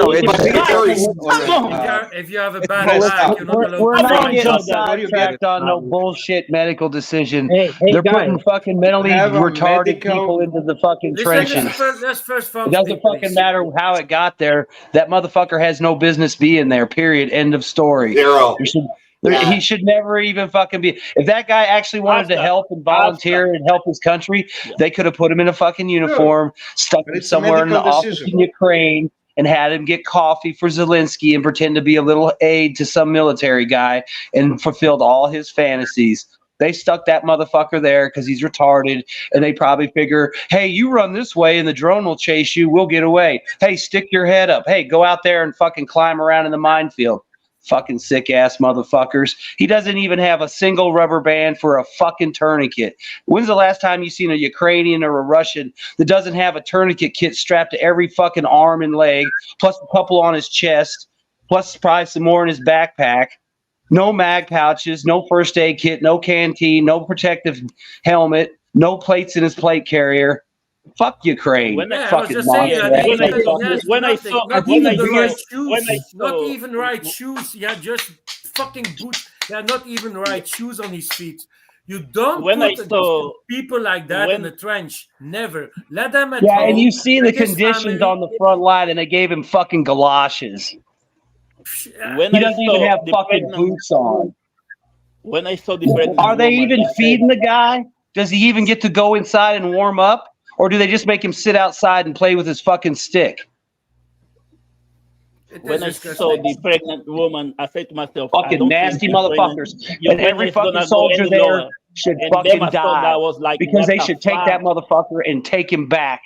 you have a bad back, you're not allowed. We're not getting sidetracked on no bullshit medical decision. They're putting fucking mentally retarded people into the fucking trenches. It doesn't fucking matter how it got there. That motherfucker has no business being there. Period. End of story. Zero. He should never even fucking be. If that guy actually wanted to help and volunteer and help his country, they could have put him in a fucking uniform, stuck him somewhere in the office in Ukraine, and had him get coffee for Zelensky and pretend to be a little aide to some military guy and fulfilled all his fantasies. They stuck that motherfucker there because he's retarded, and they probably figure, hey, you run this way and the drone will chase you. We'll get away. Hey, stick your head up. Hey, go out there and fucking climb around in the minefield. Fucking sick ass motherfuckers. He doesn't even have a single rubber band for a fucking tourniquet. When's the last time you seen a Ukrainian or a Russian that doesn't have a tourniquet kit strapped to every fucking arm and leg, plus a couple on his chest, plus probably some more in his backpack? No mag pouches, no first aid kit, no canteen, no protective helmet, no plates in his plate carrier. Fuck Ukraine. When I saw not even right shoes, yeah, just fucking boots. Yeah, not even right shoes on his feet. You don't put people like that in the trench. Never. Let them at home. And you see the conditions on the front line, and they gave him fucking galoshes. He doesn't even have fucking boots on. When I saw the Are they even feeding the guy? Does he even get to go inside and warm up? Or do they just make him sit outside and play with his fucking stick? When I saw the pregnant woman, I said to myself, fucking nasty motherfuckers. And every fucking soldier there should fucking die because they should take that motherfucker and take him back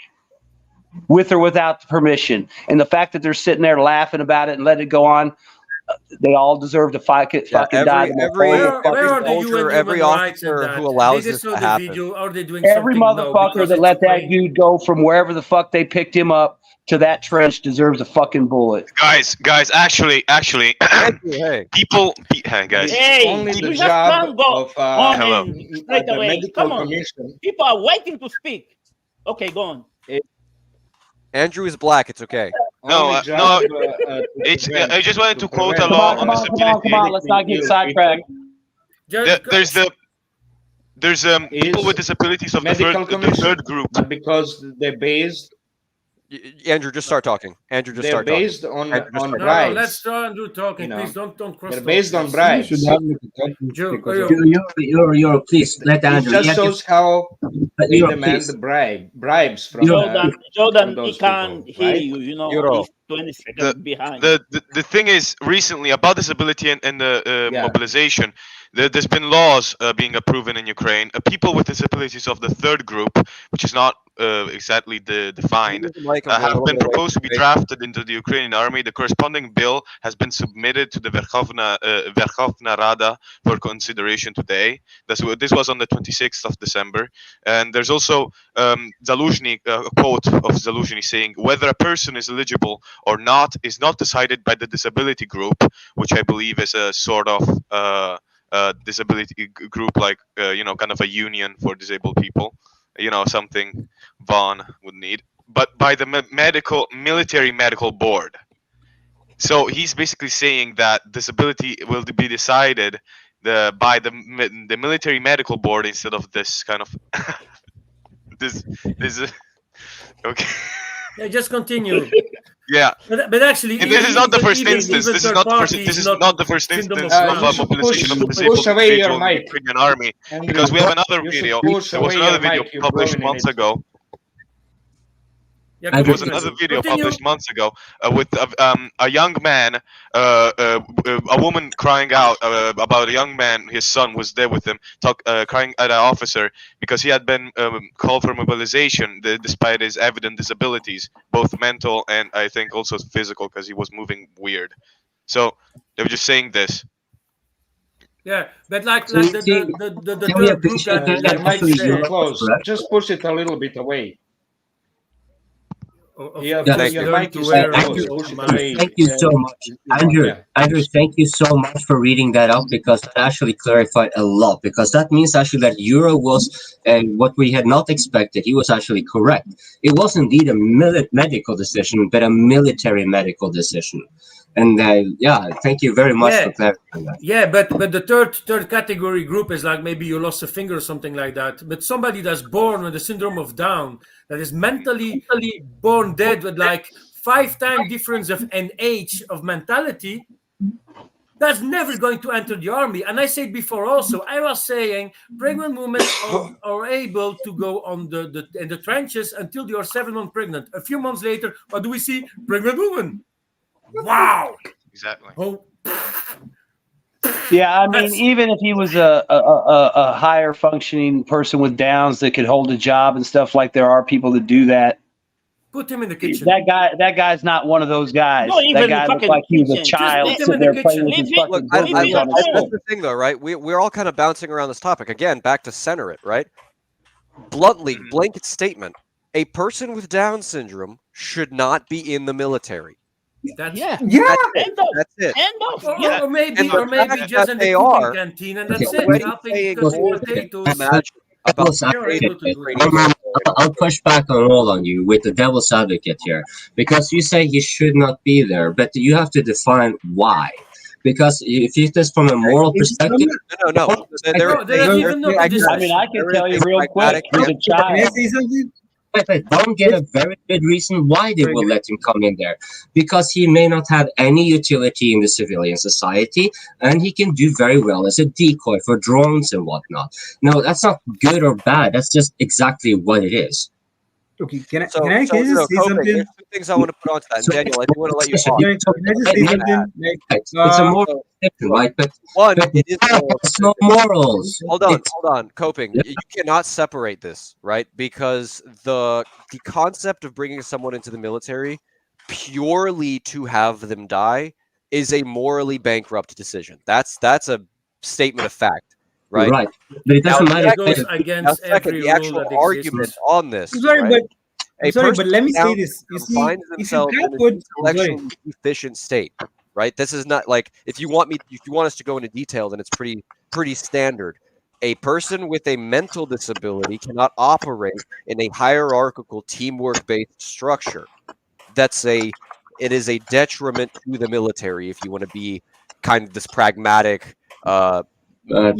with or without permission. And the fact that they're sitting there laughing about it and let it go on, they all deserve to fucking die. Every officer who allows this to happen. Every motherfucker that let that dude go from wherever the fuck they picked him up to that trench deserves a fucking bullet. Guys, actually, people, hey guys. It's only the job of the medical commission. People are waiting to speak. Okay, go on. Andrew is black. It's okay. I just wanted to quote a law on disability. Come on, let's not get sidetracked. There's people with disabilities of the third group. Because they're based. Andrew, just start talking. Andrew, just start talking. They're based on bribes. Let's try Andrew talking. Please don't cross. They're based on bribes. You're please let Andrew. It just shows how they demand the bribes from Jordan, he can't hear you. You know, he's 20 seconds behind. The thing is, recently about disability and the mobilization, there's been laws being approved in Ukraine. People with disabilities of the third group, which is not exactly defined, have been proposed to be drafted into the Ukrainian army. The corresponding bill has been submitted to the Verkhovna Rada for consideration today. This was on the 26th of December. And there's also Zaluzhny, a quote of Zaluzhny saying, whether a person is eligible or not is not decided by the disability group, which I believe is a sort of disability group, like kind of a union for disabled people, something Vaughn would need, but by the military medical board. So he's basically saying that disability will be decided by the military medical board instead of this kind of this okay. Yeah, just continue. Yeah, but actually, this is not the first instance. This is not the first instance of mobilization of disabled individuals in the Ukrainian army, because we have another video. There was another video published months ago. There was another video published months ago with a young man, a woman crying out about a young man, his son was there with him, crying at an officer because he had been called for mobilization despite his evident disabilities, both mental and I think also physical, because he was moving weird. So they were just saying this. Yeah, but like the third group that might say, close. Just push it a little bit away. Thank you so much, Andrew. Thank you so much for reading that up, because that actually clarified a lot. Because that means actually that Euro was what we had not expected. He was actually correct. It was indeed a medical decision, but a military medical decision. And yeah, thank you very much for clarifying that. Yeah, but the third category group is like maybe you lost a finger or something like that. But somebody that's born with the syndrome of Down, that is mentally born dead with like 5-time difference of an age of mentality, that's never going to enter the army. And I said before also, I was saying pregnant women are able to go on in the trenches until they are 7 months pregnant. A few months later, what do we see? Pregnant woman. Wow. Exactly. Oh. Yeah, I mean, even if he was a higher functioning person with Downs that could hold a job and stuff, like there are people that do that. Put him in the kitchen. That guy's not one of those guys. Not That guy looked like he was a child sitting there playing with his fucking burgers on his That's the thing, though, right? We're all kind of bouncing around this topic. Again, back to center it, right? Bluntly, blanket statement. A person with Down syndrome should not be in the military. That's That's it. Or maybe just in the cooking canteen, and that's it. I'll push back on all on you with the devil's advocate here, because you say he should not be there, but you have to define why. Because if you just from a moral perspective, no. I mean, I can tell you real quick. He's a child. I don't get a very good reason why they will let him come in there, because he may not have any utility in the civilian society, and he can do very well as a decoy for drones and whatnot. No, that's not good or bad. That's just exactly what it is. Okay, can I just say something? There's 2 things I want to put onto that. And Daniel, I do want to let you talk. Can I just say something? It's a moral decision, right? But it is it's no morals. Hold on. Coping. You cannot separate this, right? Because the concept of bringing someone into the military purely to have them die is a morally bankrupt decision. That's a statement of fact. Right. But it doesn't matter. It goes against every the actual rule that argument exists. on this. Sorry, right? but let me say this. You see, if you can't put intellectually efficient state, right? This is not like if you want us to go into detail, then it's pretty standard. A person with a mental disability cannot operate in a hierarchical, teamwork-based structure. It is a detriment to the military if you want to be kind of this pragmatic. Can I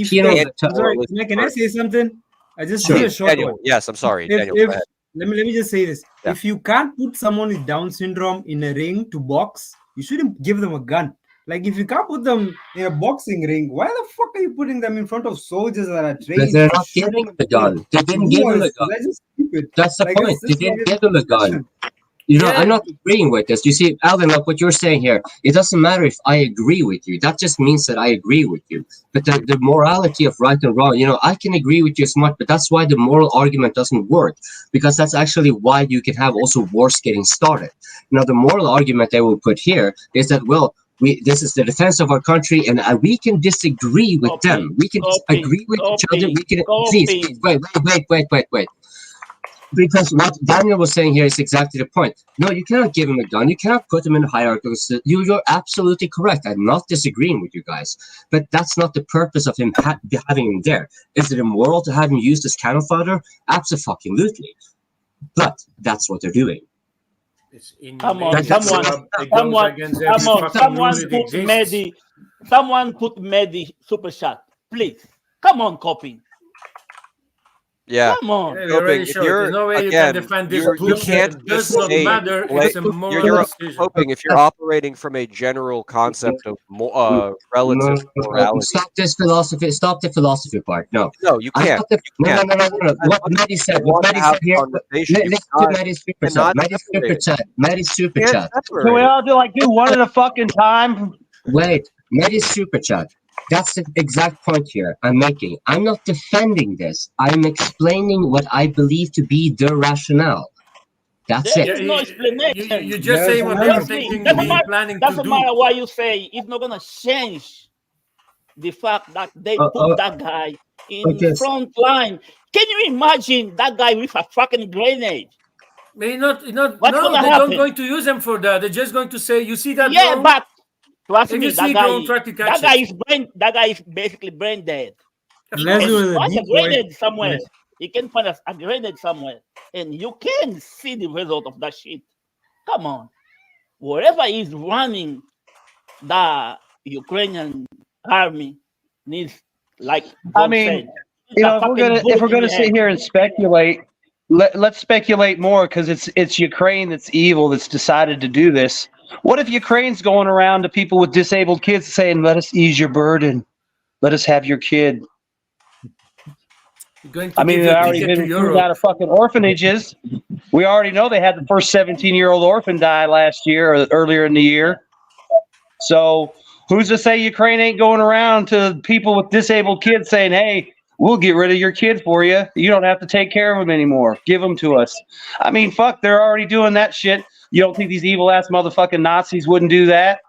say something? I just say a short Daniel, one. yes, I'm sorry. Daniel, go ahead. Let me just say this. Yeah. If you can't put someone with Down syndrome in a ring to box, you shouldn't give them a gun. Like, if you can't put them in a boxing ring, why the fuck are you putting them in front of soldiers that are trained? Because they're not giving him a gun. They didn't give him a gun. That's the point. They didn't give him a gun. You know, I'm not agreeing with this. You see, Alvin, like what you're saying here, it doesn't matter if I agree with you. That just means that I agree with you. But the morality of right and wrong, you know, I can agree with you as much, but that's why the moral argument doesn't work. Because that's actually why you can have also wars getting started. Now, the moral argument they will put here is that, well, this is the defense of our country, and we can disagree with them. We can disagree with each other. We can please wait. Because what Daniel was saying here is exactly the point. No, you cannot give him a gun. You cannot put him in a hierarchical system. You're absolutely correct. I'm not disagreeing with you guys. But that's not the purpose of him having him there. Is it immoral to have him used as cannon fodder? Absolutely. But that's what they're doing. Someone put Medi super shot, please. Come on, coping. Yeah. Come on. There's no way you can defend this. You can't just say, hoping if you're operating from a general concept of relative morality. Stop this philosophy. Stop the philosophy part. No, you can't. No. What Maddie said. What Maddie said here. Listen to Maddie's super chat. Maddie's super chat. Can we all do one at a fucking time? Wait, Maddie's super chat. That's the exact point here I'm making. I'm not defending this. I'm explaining what I believe to be the rationale. That's it. There is no explanation. You just say what they're thinking to be planning to do. Doesn't matter what you say. It's not going to change the fact that they put that guy in front line. Can you imagine that guy with a fucking grenade? May not. No, gonna they happen? don't going to use them for that. They're just going to say, "You see that Yeah, drone? but trust If me, you see drone, try to catch it." that guy is basically brain dead. Unless And it was a find a decoy. grenade somewhere. He can find a grenade somewhere, and you can see the result of that shit. Come on, wherever is running, the Ukrainian army needs, like I God mean, said, you know, a fucking if bullet we're in gonna the sit head. here and speculate, let's speculate more because it's Ukraine that's evil that's decided to do this. What if Ukraine's going around to people with disabled kids saying, "Let us ease your burden, let us have your kid"? Going to I mean, give they've you a already ticket to been recruited out Europe. of fucking orphanages. We already know they had the first 17-year-old orphan die last year or earlier in the year. So who's to say Ukraine ain't going around to people with disabled kids saying, "Hey, we'll get rid of your kid for you. You don't have to take care of him anymore. Give him to us." I mean, fuck, they're already doing that shit. You don't think these evil ass motherfucking Nazis wouldn't do that?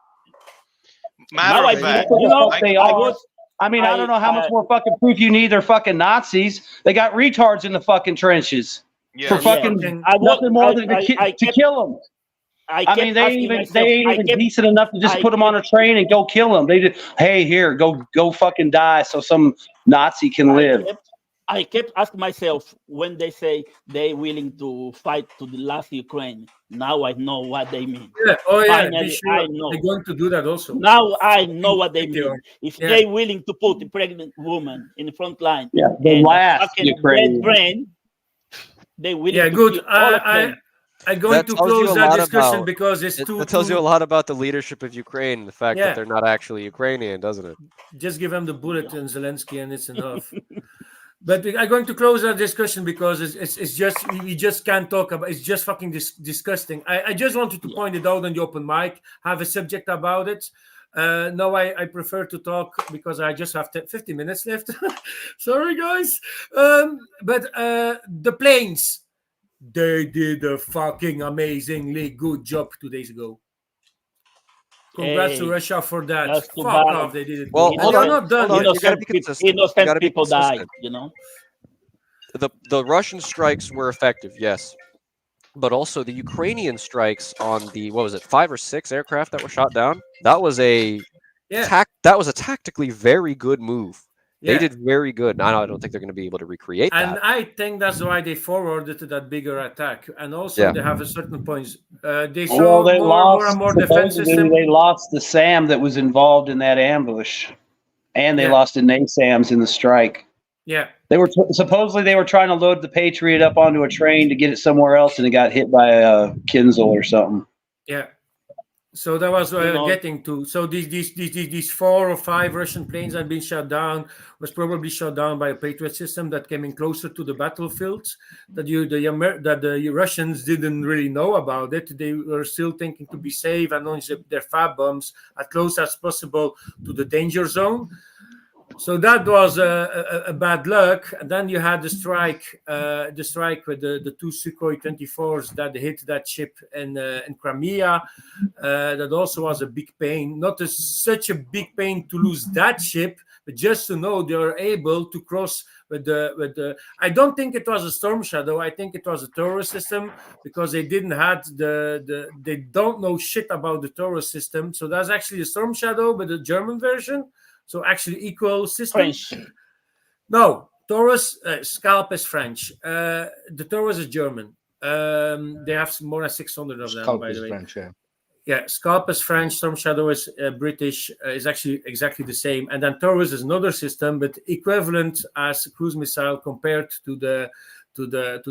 Matter of fact, I mean, I don't know how much more fucking proof you need. They're fucking Nazis. They got retards in the fucking trenches for fucking nothing more than to kill them. I mean, they ain't even decent enough to just put them on a train and go kill them. They just, hey, here, go fucking die so some Nazi can live. I kept asking myself when they say they're willing to fight to the last Ukraine. Now I know what they mean. Yeah. Oh yeah. Finally, Be sure I know. they're going to do that also. Now I know what they mean. If Yeah. they're willing to put a pregnant woman in the front line, Yeah, the and last a fucking Ukrainian. dead brain, they willing Yeah, to good. kill all of them. I'm going That to tells you close a that lot discussion about- because it's That tells you a lot about the leadership of Ukraine and the fact Yeah. that they're not actually Ukrainian, doesn't it? Just give them the bullet and Zelensky, and it's enough. But I'm going to close that discussion because it's just we just can't talk about. It's just fucking disgusting. I just wanted to point it out on the open mic, have a subject about it. No, I prefer to talk because I just have 50 minutes left. Sorry, guys. But the planes, they did a fucking amazingly good job 2 days ago. Congrats to Hey, Russia for that. that's too Fuck bad. off, they did it. Well, good. hold They're on, not done hold on. yet. You gotta be consistent. You Innocent gotta be people died, consistent. you know. The Russian strikes were effective, yes, but also the Ukrainian strikes on the 5 or 6 aircraft that were shot down. That was a tactically very good move. They Yeah. did very good. I don't think they're going to be able to recreate And that. I think that's why they forwarded to that bigger attack. And also, Yeah. they have a certain points. They Well, saw they more and more defense supposedly system. they lost the SAM that was involved in that ambush, and they Yeah. lost an NASAMS in the strike. Yeah. They were supposedly they were trying to load the Patriot up onto a train to get it somewhere else, and it got hit by a Kinzel or something. Yeah. So that was what I'm getting to. So these 4 or 5 Russian planes had been shot down. Was probably shot down by a Patriot system that came in closer to the battlefields. That the Russians didn't really know about it. They were still thinking to be safe and launch their fab bombs as close as possible to the danger zone. So that was a bad luck. And then you had the strike with the 2 Sukhoi 24s that hit that ship in Crimea. That also was a big pain. Not such a big pain to lose that ship, but just to know they were able to cross with the. I don't think it was a Storm Shadow. I think it was a Taurus system because they didn't have they don't know shit about the Taurus system. So that's actually a Storm Shadow, but the German version. So actually equal system. French. No, Taurus, Scalp is French. The Taurus is German. They have more than 600 of them, Scalp by is the way. French, yeah. Yeah, Scalp is French, Storm Shadow is British, is actually exactly the same. And then Taurus is another system, but equivalent as a cruise missile compared to the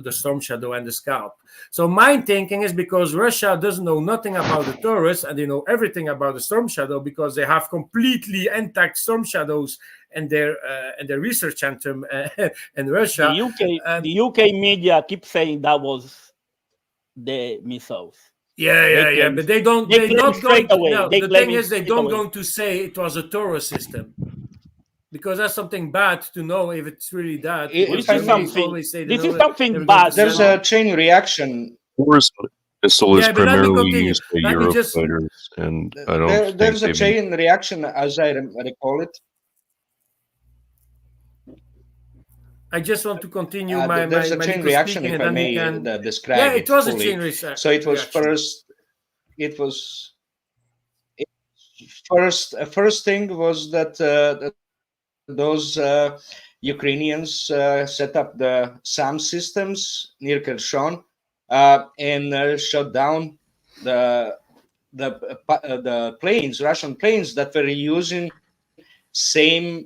Storm Shadow and the Scalp. So my thinking is because Russia doesn't know nothing about the Taurus and they know everything about the Storm Shadow because they have completely intact Storm Shadows in their research center in Russia. The UK media keep saying that was the missiles. Yeah, but they don't. They're not going. No, the thing is, they don't away. going to say it was a Taurus system because that's something bad to know if it's really that. This is something bad. There's a chain reaction. Taurus missile is Yeah, but let me primarily continue. used by Let me just- Eurofighters, and I don't think There's a they've- chain reaction, as I recall it. I just want to continue there's a chain reaction, if I may describe yeah, it was fully. A chain reaction. So it was first thing was that those Ukrainians set up the SAM systems near Kherson and shot down the planes, Russian planes that were using same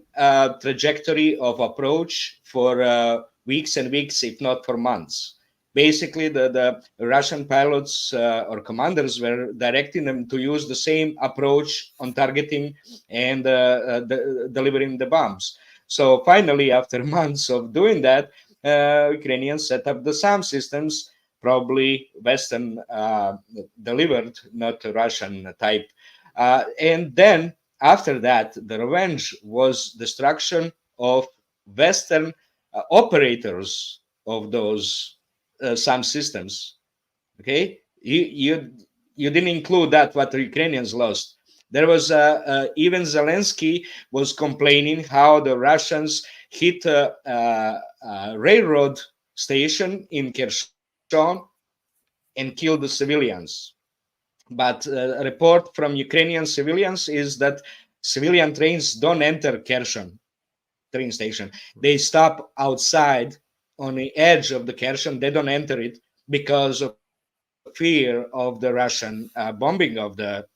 trajectory of approach for weeks and weeks, if not for months. Basically, the Russian pilots or commanders were directing them to use the same approach on targeting and delivering the bombs. So finally, after months of doing that, Ukrainians set up the SAM systems, probably Western delivered, not Russian type. And then after that, the revenge was destruction of Western operators of those SAM systems. Okay, you didn't include that what the Ukrainians lost. There was even Zelensky was complaining how the Russians hit a railroad station in Kherson and killed the civilians. But a report from Ukrainian civilians is that civilian trains don't enter Kherson train station. They stop outside on the edge of the Kherson. They don't enter it because of fear of the Russian bombing of the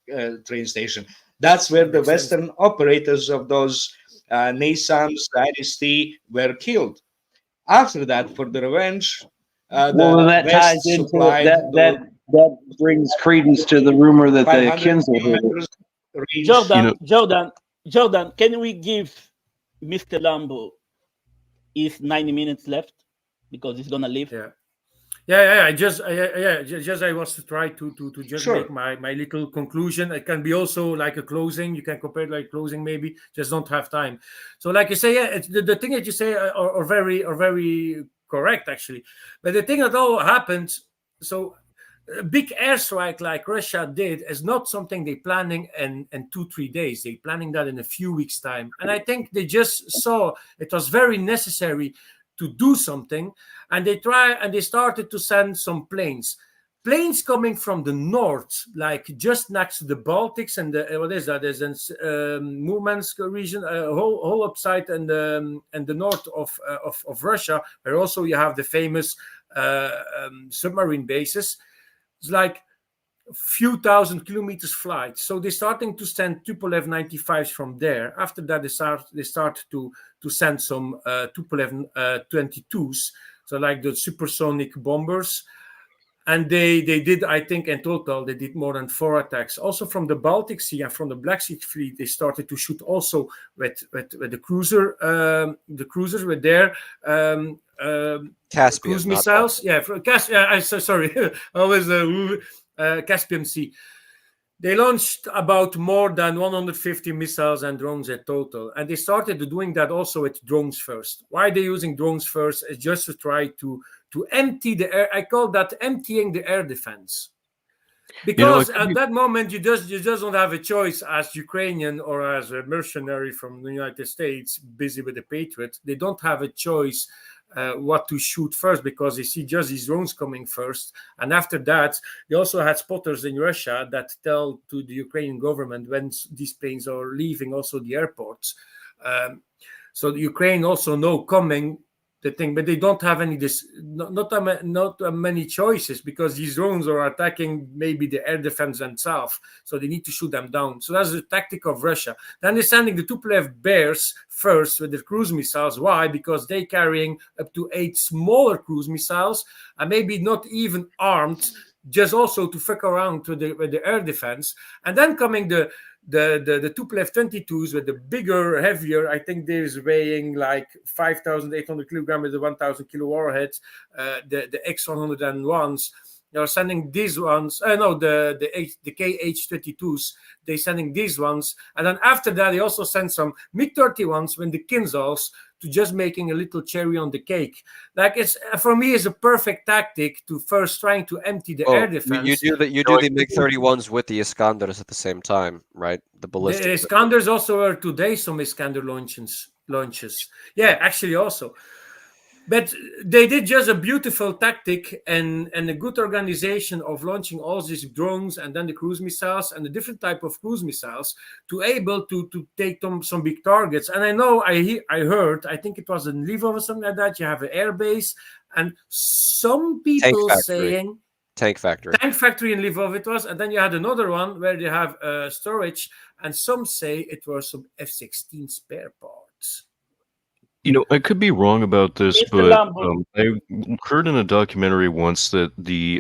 train station. That's where the Western operators of those NASAMS, IRIS-T were killed. After that, for the revenge, well, that ties into that brings credence to the rumor that the Kinzo Jordan, can we give Mr. Lambo his 90 minutes left because he's gonna leave? Yeah. I was to try to just make my little conclusion. It can be also like a closing. You can compare it like closing, maybe. Just don't have time. So, like you say, the thing that you say are very correct, actually. But the thing that all happens, so a big airstrike like Russia did is not something they're planning in 2-3 days. They're planning that in a few weeks' time. And I think they just saw it was very necessary to do something, and they started to send some planes coming from the north, like just next to the Baltics and the what is that? There's Murmansk region, whole upside and the north of Russia, where also you have the famous submarine bases. It's like a few thousand kilometers flight. So they're starting to send Tupolev 95s from there. After that, they start to send some Tupolev 22s, so like the supersonic bombers. And they did, I think, in total, they did more than 4 attacks. Also from the Baltic Sea and from the Black Sea Fleet, they started to shoot also with the cruiser. The cruisers were there. Caspian, cruise missiles. Yeah, sorry. Always Caspian Sea. They launched about more than 150 missiles and drones in total. And they started doing that also with drones first. Why are they using drones first? Is just to try to empty the air. I call that emptying the air defense. Because at that moment, you just don't have a choice as Ukrainian or as a mercenary from the United States busy with the Patriot. They don't have a choice what to shoot first, because they see just these drones coming first. And after that, they also had spotters in Russia that tell to the Ukrainian government when these planes are leaving also the airports. So the Ukraine also know coming the thing, but they don't have any not many choices, because these drones are attacking maybe the air defense themselves, so they need to shoot them down. So that's the tactic of Russia. Then they're sending the Tupolev Bears first with the cruise missiles. Why? Because they're carrying up to 8 smaller cruise missiles and maybe not even armed, just also to fuck around with the air defense. And then coming the Tupolev 22s with the bigger, heavier, I think there's weighing like 5,800 kilograms with the 1,000 kilo warheads, the X101s. They're sending these ones. The KH-22s. They're sending these ones, and then after that, they also send some MiG-31s when the Kinzhals, to just making a little cherry on the cake. Like, it's for me, is a perfect tactic to first trying to empty the air defense. You do the MiG-31s with the Iskanders at the same time, right? The ballistic. The Iskanders also are today some Iskander launches. Yeah, actually also. But they did just a beautiful tactic and a good organization of launching all these drones and then the cruise missiles and the different type of cruise missiles to able to take some big targets. And I know I heard, I think it was in Lvov or something like that, you have an air base and some people saying tank factory in Lvov it was, and then you had another one where you have storage, and some say it was some F-16 spare parts. You know, I could be wrong about this, but I heard in a documentary once that the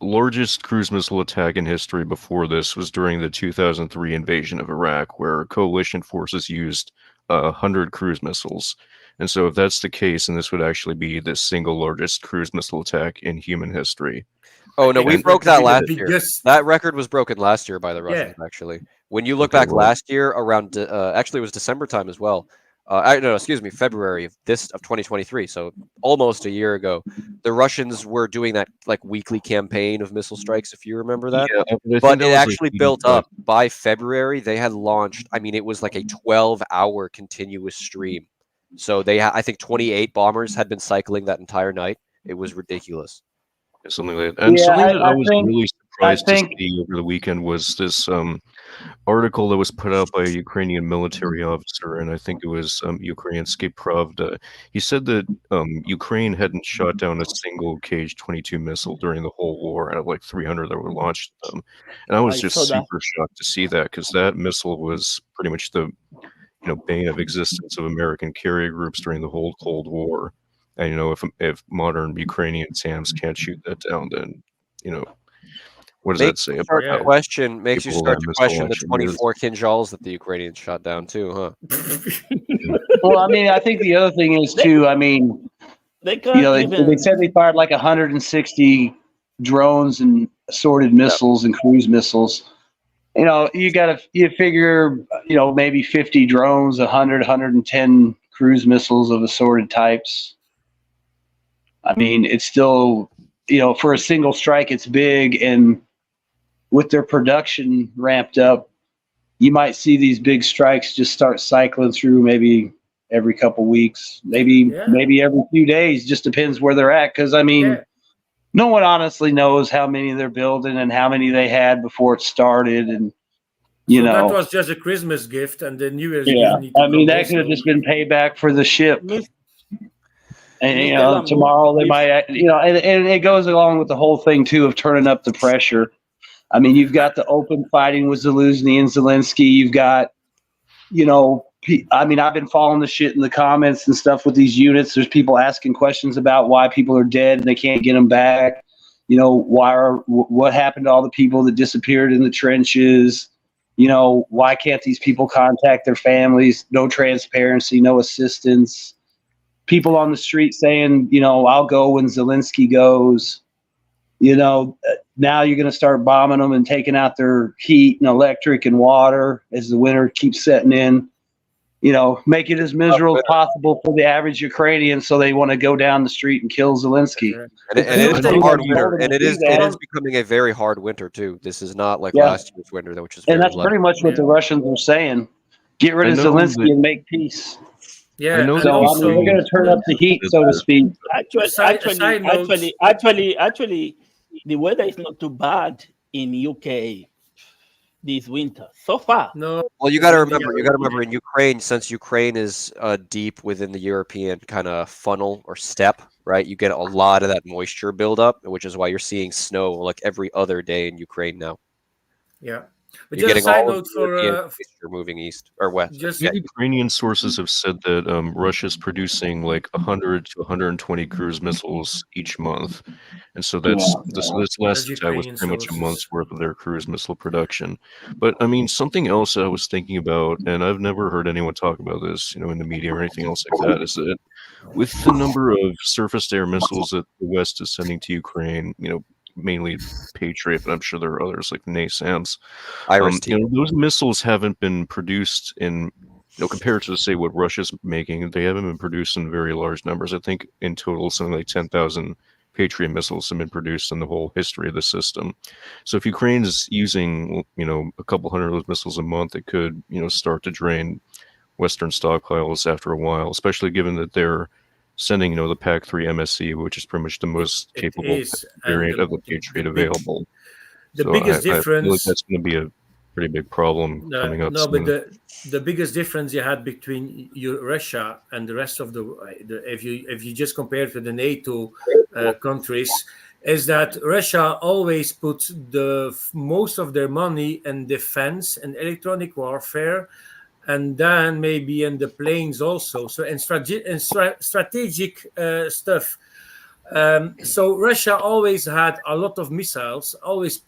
largest cruise missile attack in history before this was during the 2003 invasion of Iraq, where coalition forces used 100 cruise missiles. And so if that's the case, then this would actually be the single largest cruise missile attack in human history. Oh, no, we broke that last year. That record was broken last year by the Russians, actually. When you look back last year, around, actually it was December time as well. No, excuse me, February of 2023, so almost a year ago, the Russians were doing that like weekly campaign of missile strikes, if you remember that. Yeah, but it actually built up. By February, they had launched, I mean, it was like a 12-hour continuous stream. So they I think 28 bombers had been cycling that entire night. It was ridiculous. Something like that. And something that I was really surprised to see over the weekend was this article that was put out by a Ukrainian military officer, and I think it was Ukrainski Pravda. He said that Ukraine hadn't shot down a single Kh-22 missile during the whole war out of like 300 that were launched at them. And I was just super shocked to see that, because that missile was pretty much the bane of existence of American carrier groups during the whole Cold War. And if modern Ukrainian SAMs can't shoot that down, then what does that say about how makes you start to question the 24 Kinjals that the Ukrainians shot down too, huh? Well, I mean, I think the other thing is too, I mean, they said they fired like 160 drones and assorted missiles and cruise missiles. You figure, maybe 50 drones, 110 cruise missiles of assorted types. I mean, it's still, for a single strike, it's big. And with their production ramped up, you might see these big strikes just start cycling through maybe every couple weeks, maybe every few days, just depends where they're at. Because, I mean, no one honestly knows how many they're building and how many they had before it started. And, that was just a Christmas gift, and the New Year's gift. I mean, that could have just been payback for the ship. And tomorrow they might, and it goes along with the whole thing too of turning up the pressure. I mean, you've got the open fighting with Zelensky and Zelensky. You've got, I mean, I've been following the shit in the comments and stuff with these units. There's people asking questions about why people are dead and they can't get them back. What happened to all the people that disappeared in the trenches? Why can't these people contact their families? No transparency, no assistance. People on the street saying, I'll go when Zelensky goes. Now you're going to start bombing them and taking out their heat and electric and water as the winter keeps setting in. Make it as miserable as possible for the average Ukrainian, so they want to go down the street and kill Zelensky. And it is a hard winter, and it is becoming a very hard winter too. This is not like last year's winter, which is. And that's pretty much what the Russians are saying: get rid of Zelensky and make peace. Yeah, I mean, we're going to turn up the heat, so to speak. Actually, the weather is not too bad in UK this winter so far. No. Well, you got to remember in Ukraine, since Ukraine is deep within the European kind of funnel or step, right? You get a lot of that moisture buildup, which is why you're seeing snow like every other day in Ukraine now. Yeah. But you're just a side note for you're moving east or west. Ukrainian sources have said that Russia's producing like 100 to 120 cruise missiles each month, and so this last attack was pretty much a month's worth of their cruise missile production. But I mean, something else I was thinking about, and I've never heard anyone talk about this, in the media or anything else like that, is that with the number of surface-to-air missiles that the West is sending to Ukraine, mainly Patriot, but I'm sure there are others like NASAMS. Those missiles haven't been produced in, compared to say what Russia's making, they haven't been produced in very large numbers. I think in total something like 10,000 Patriot missiles have been produced in the whole history of the system. So if Ukraine is using, a couple hundred of those missiles a month, it could, start to drain Western stockpiles after a while, especially given that they're sending, the PAC-3 MSE, which is pretty much the most capable variant of the Patriot available. The biggest difference. I feel like that's going to be a pretty big problem coming up. No, but the biggest difference you had between Russia and the rest of if you just compare it to the NATO countries, is that Russia always puts most of their money in defense and electronic warfare, and then maybe in the planes also. So and strategic stuff. So Russia always had a lot of missiles. Always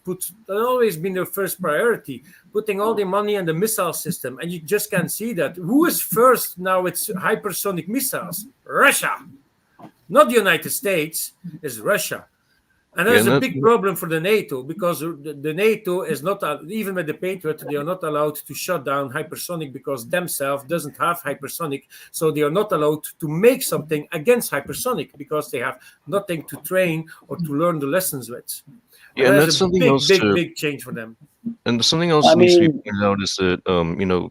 been their first priority, putting all the money in the missile system. And you just can't see that. Who is first now? It's hypersonic missiles. Russia, not the United States. It's Russia. And that's a big problem for the NATO, because the NATO is not, even with the Patriot, they are not allowed to shut down hypersonic because themselves doesn't have hypersonic. So they are not allowed to make something against hypersonic because they have nothing to train or to learn the lessons with. Yeah, and that's something else big change for them. And something else that needs to be pointed out is that,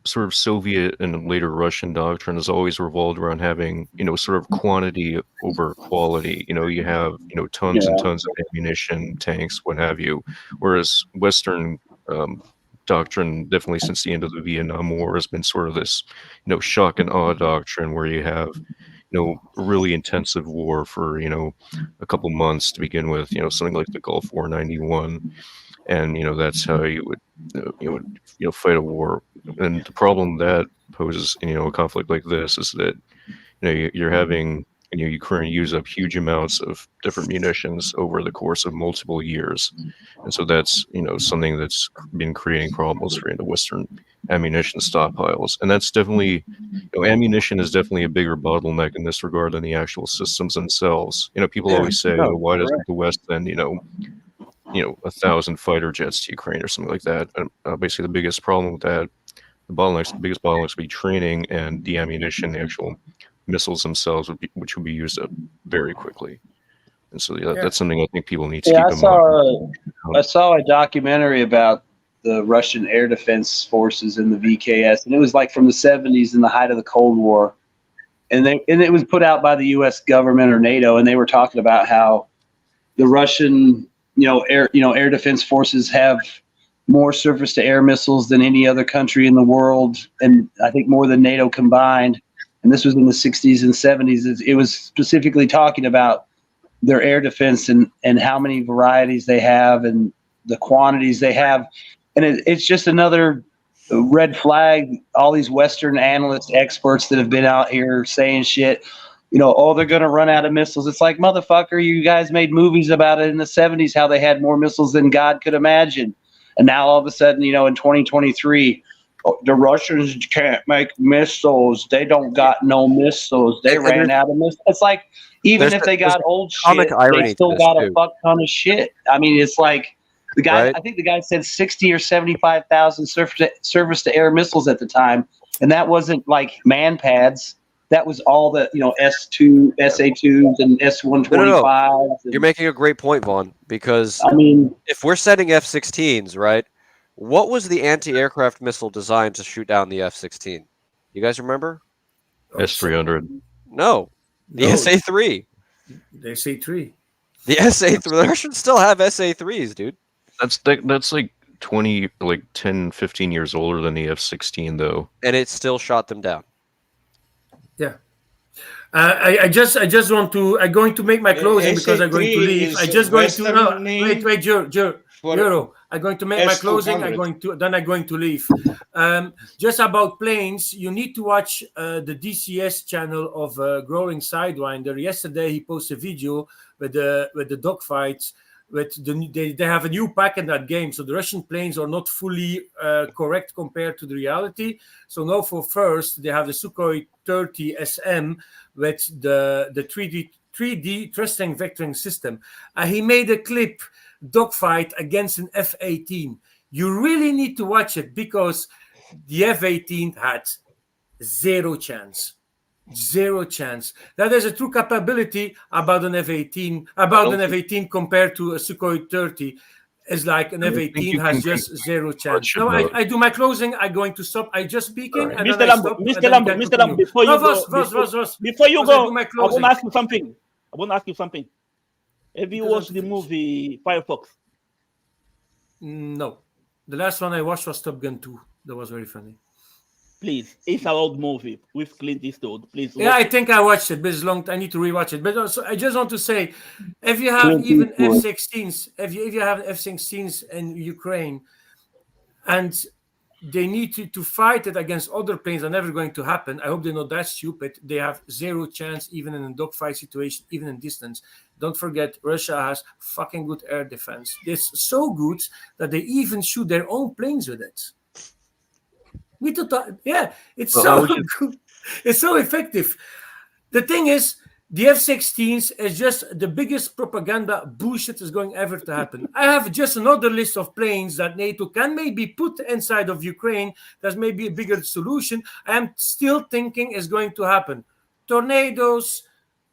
sort of Soviet and later Russian doctrine has always revolved around having, sort of quantity over quality. You have, tons and tons of ammunition, tanks, what have you. Whereas Western doctrine, definitely since the end of the Vietnam War, has been sort of this, shock and awe doctrine where you have, really intensive war for, a couple months to begin with, something like the Gulf War 91. And that's how you would fight a war. And the problem that poses a conflict like this is that you're having Ukraine use up huge amounts of different munitions over the course of multiple years, and so that's something that's been creating problems for Western ammunition stockpiles. And that's definitely ammunition is definitely a bigger bottleneck in this regard than the actual systems themselves. People always say, why doesn't the West then 1,000 fighter jets to Ukraine or something like that? And basically, the biggest problem with that, the biggest bottlenecks would be training and the ammunition, the actual missiles themselves, which would be used up very quickly. And so that's something I think people need to keep in mind. I saw a documentary about the Russian air defense forces in the VKS, and it was like from the 70s in the height of the Cold War. And it was put out by the U.S. government or NATO, and they were talking about how the Russian air defense forces have more surface-to-air missiles than any other country in the world, and I think more than NATO combined. And this was in the 60s and 70s. It was specifically talking about their air defense and how many varieties they have and the quantities they have. And it's just another red flag. All these Western analysts, experts that have been out here saying shit, they're going to run out of missiles. It's like, motherfucker, you guys made movies about it in the 70s, how they had more missiles than God could imagine. And now all of a sudden, in 2023, the Russians can't make missiles. They don't got no missiles. They ran out of missiles. It's like, even if they got old shit, they still got a fuck ton of shit. I mean, it's like the guy, I think the guy said 60 or 75,000 surface-to-air missiles at the time. And that wasn't like man pads. That was all the S2, SA2s and S125s. No. You're making a great point, Vaughn, because if we're sending F-16s, right, what was the anti-aircraft missile designed to shoot down the F-16? You guys remember? S-300. No, the SA-3. The SA-3. The SA-3. The Russians still have SA-3s, dude. That's like 10, 15 years older than the F-16, though. And it still shot them down. Yeah. I just want to. I'm going to make my closing because I'm going to leave. I'm just going to. Wait, Juro. I'm going to make my closing. I'm going to leave. Just about planes, you need to watch the DCS channel of Growing Sidewinder. Yesterday he posted a video with the dogfights. They have a new pack in that game, so the Russian planes are not fully correct compared to the reality. So now for first, they have the Sukhoi 30 SM with the 3D thrusting vectoring system. He made a clip dogfight against an F-18. You really need to watch it because the F-18 had zero chance. Zero chance. That is a true capability about an F-18, compared to a Sukhoi 30. is like an F-18 has just zero chance. No, I do my closing. I'm going to stop. I just speaking, and Mr. then I stop. Mr. Lambo, before you go, before you go, I want to ask you something. Have you watched the movie Firefox? No, the last one I watched was Top Gun 2. That was very funny. Please, it's an old movie with Clint Eastwood. Please. Yeah, I think I watched it, but it's long. I need to rewatch it. But also, I just want to say, if you have even F-16s, if you have F-16s in Ukraine, and they need to fight it against other planes that are never going to happen. I hope they're not that stupid. They have zero chance, even in a dogfight situation, even in distance. Don't forget, Russia has fucking good air defense. It's so good that they even shoot their own planes with it. It's so good. It's so effective. The thing is, the F-16s is just the biggest propaganda bullshit is going ever to happen. I have just another list of planes that NATO can maybe put inside of Ukraine. That's maybe a bigger solution. I am still thinking is going to happen. Tornadoes,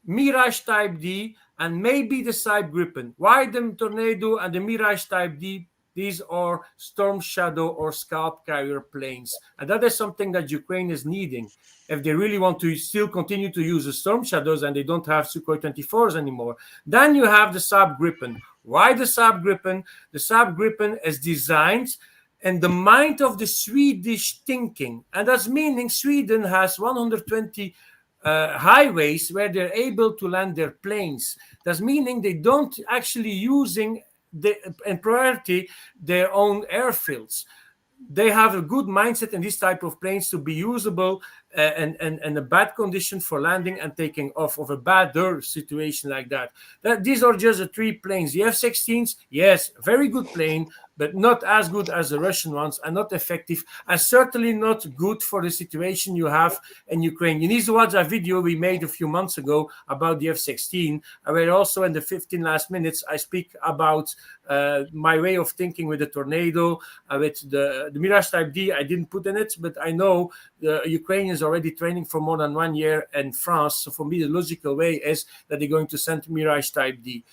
Mirage Type D, and maybe the Saab Gripen. Why the Tornado and the Mirage Type D? These are Storm Shadow or Scalp Carrier planes. And that is something that Ukraine is needing. If they really want to still continue to use the Storm Shadows and they don't have Sukhoi 24s anymore, then you have the Saab Gripen. Why the Saab Gripen? The Saab Gripen is designed in the mind of the Swedish thinking. And that's meaning Sweden has 120 highways where they're able to land their planes. That's meaning they don't actually using in priority their own airfields. They have a good mindset in this type of planes to be usable and a bad condition for landing and taking off of a badder situation like that. These are just the three planes. The F-16s, yes, very good plane, but not as good as the Russian ones and not effective and certainly not good for the situation you have in Ukraine. You need to watch a video we made a few months ago about the F-16, where also in the 15 last minutes I speak about my way of thinking with the Tornado, with the Mirage Type D. I didn't put in it, but I know the Ukrainians are already training for more than 1 year in France. So for me, the logical way is that they're going to send Mirage Type D.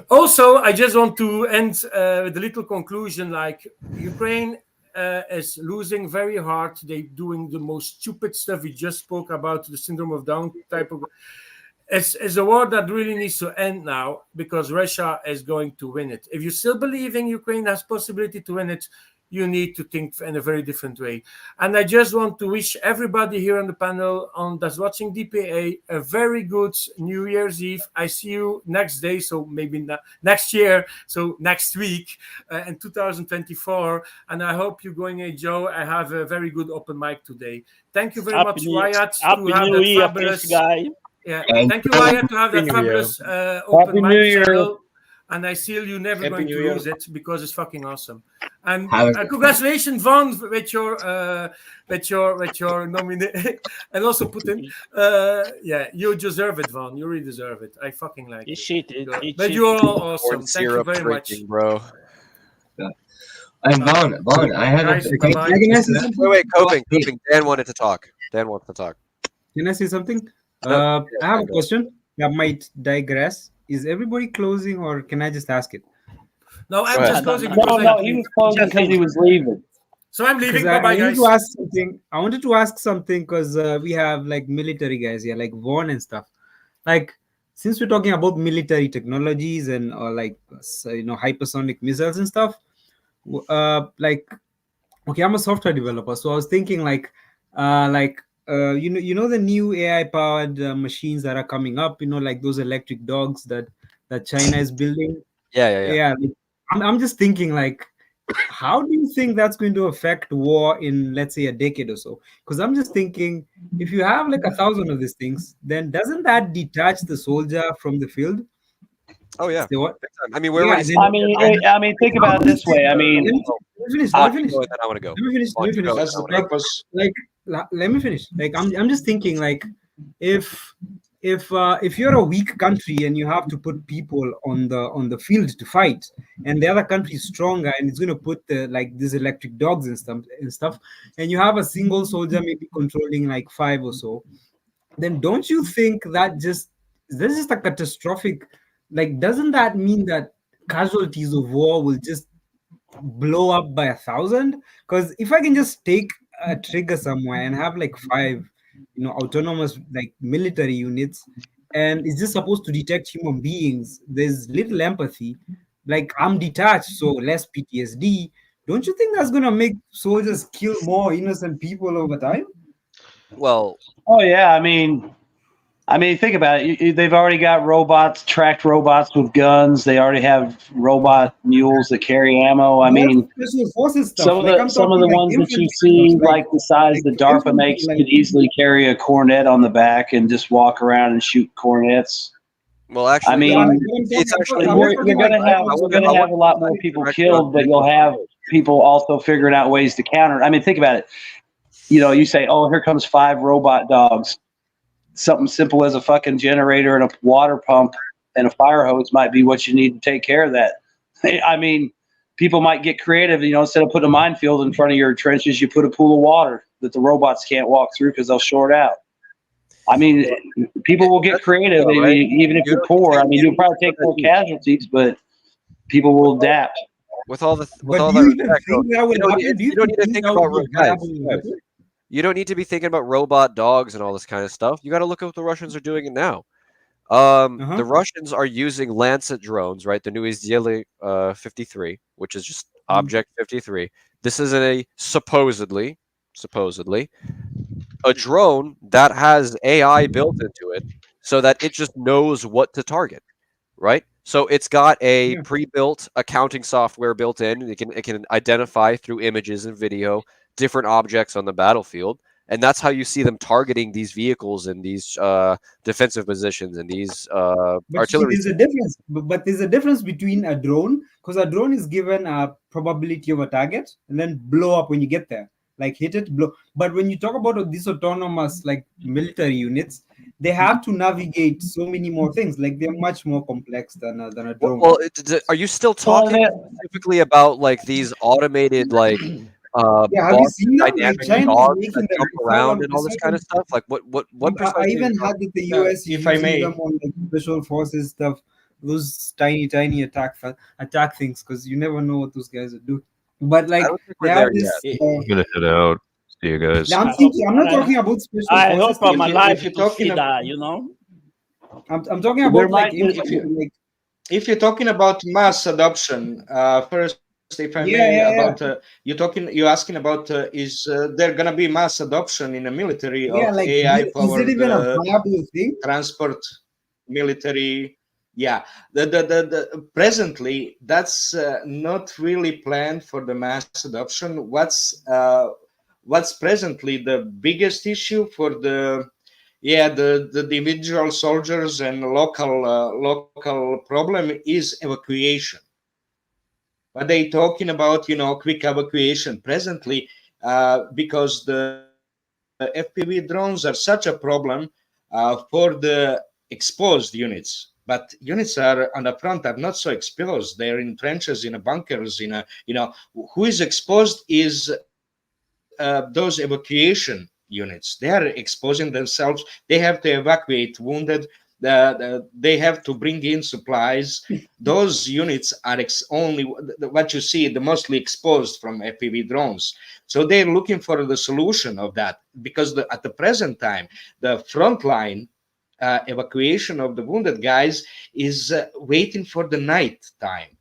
Also, I just want to end with a little conclusion, like Ukraine is losing very hard. They're doing the most stupid stuff. We just spoke about the syndrome of Down type of... It's a war that really needs to end now because Russia is going to win it. If you still believe in Ukraine has possibility to win it, you need to think in a very different way. And I just want to wish everybody here on the panel that's watching DPA a very good New Year's Eve. I see you next day, so maybe next year, so next week in 2024. And I hope you're going to enjoy. I have a very good open mic today. Thank you very much, Wyatt. Happy New Year, guy. Yeah, thank you, Wyatt, to have that fabulous open mic channel. And I see you never going to lose it because it's fucking awesome. And congratulations, Von, with your nomination. And also Putin. You deserve it, Von. You really deserve it. I fucking like it. But you're all awesome. Thank you very much, bro. And Von, I had wait, coping. Dan wanted to talk. Can I say something? I have a question that might digress. Is everybody closing, or can I just ask it? No, I'm just closing. No, he was closing because he was leaving. So I'm leaving. Bye-bye, guys. I wanted to ask something because we have like military guys here, like Vaughn and stuff. Like, since we're talking about military technologies and hypersonic missiles and stuff, okay, I'm a software developer, so I was thinking you know the new AI powered machines that are coming up, like those electric dogs that China is building. Yeah. I'm just thinking, like, how do you think that's going to affect war in, let's say, a decade or so? Because I'm just thinking, if you have like 1,000 of these things, then doesn't that detach the soldier from the field? Oh yeah. I mean, think about it this way. I mean, let me finish. I want to go. Let me finish. That's the purpose. Let me finish. Like, I'm just thinking, like, if you're a weak country and you have to put people on the field to fight, and the other country is stronger and it's going to put these electric dogs and stuff, and you have a single soldier maybe controlling like 5 or so, then don't you think that this is a catastrophic? Like, doesn't that mean that casualties of war will just blow up by 1,000? Because if I can just take a trigger somewhere and have like 5, autonomous like military units, and it's just supposed to detect human beings, there's little empathy. Like I'm detached, so less PTSD. Don't you think that's gonna make soldiers kill more innocent people over time? Well, oh yeah, I mean, think about it. They've already got tracked robots with guns. They already have robot mules that carry ammo. I mean, special forces stuff. some of the ones that you see, like the size that DARPA makes, could easily carry a cornet on the back and just walk around and shoot cornets. Well, actually, I mean, it's actually you're gonna have a lot more people killed, but you'll have people also figuring out ways to counter. I mean, think about it. You say, "Oh, here comes 5 robot dogs." Something simple as a fucking generator and a water pump and a fire hose might be what you need to take care of that. I mean, people might get creative. Instead of putting a minefield in front of your trenches, you put a pool of water that the robots can't walk through because they'll short out. I mean, people will get creative, even if you're poor. I mean, you'll probably take more casualties, but people will adapt. With all that respect, you don't need to think about You don't need to be thinking about robot dogs and all this kind of stuff. You got to look at what the Russians are doing now. The Russians are using Lancet drones, right? The new Izraeli-53, which is just Object 53. This is supposedly a drone that has AI built into it, so that it just knows what to target, right? So it's got a pre-built accounting software built in. It can identify through images and video different objects on the battlefield, and that's how you see them targeting these vehicles and these defensive positions and these artillery. There's a difference, but there's a difference between a drone, because a drone is given a probability of a target and then blow up when you get there, like hit it, blow. But when you talk about these autonomous like military units, they have to navigate so many more things. Like they're much more complex than a drone. Well, are you still talking specifically about like these automated like? Have you seen that? Dynamic Like China dogs making that them jump around and all this kind of stuff? Like what I even had that the US using them on like special forces stuff. Those tiny attack things, because you never know what those guys are doing. But like they have this. I'm gonna head out. See you guys. I'm not talking about special I forces. hope I'm alive to see that. I'm talking about if you're talking about mass adoption, first, if I may, about you're asking about is there gonna be mass adoption in the military of AI powered transport military? Yeah, the presently that's not really planned for the mass adoption. What's presently the biggest issue for the individual soldiers and local problem is evacuation. But they talking about quick evacuation presently because the FPV drones are such a problem for the exposed units. But units are on the front are not so exposed. They're in trenches, in bunkers, who is exposed is those evacuation units. They are exposing themselves. They have to evacuate wounded. They have to bring in supplies. Those units are only what you see, the mostly exposed from FPV drones. So they're looking for the solution of that, because at the present time, the frontline evacuation of the wounded guys is waiting for the night time.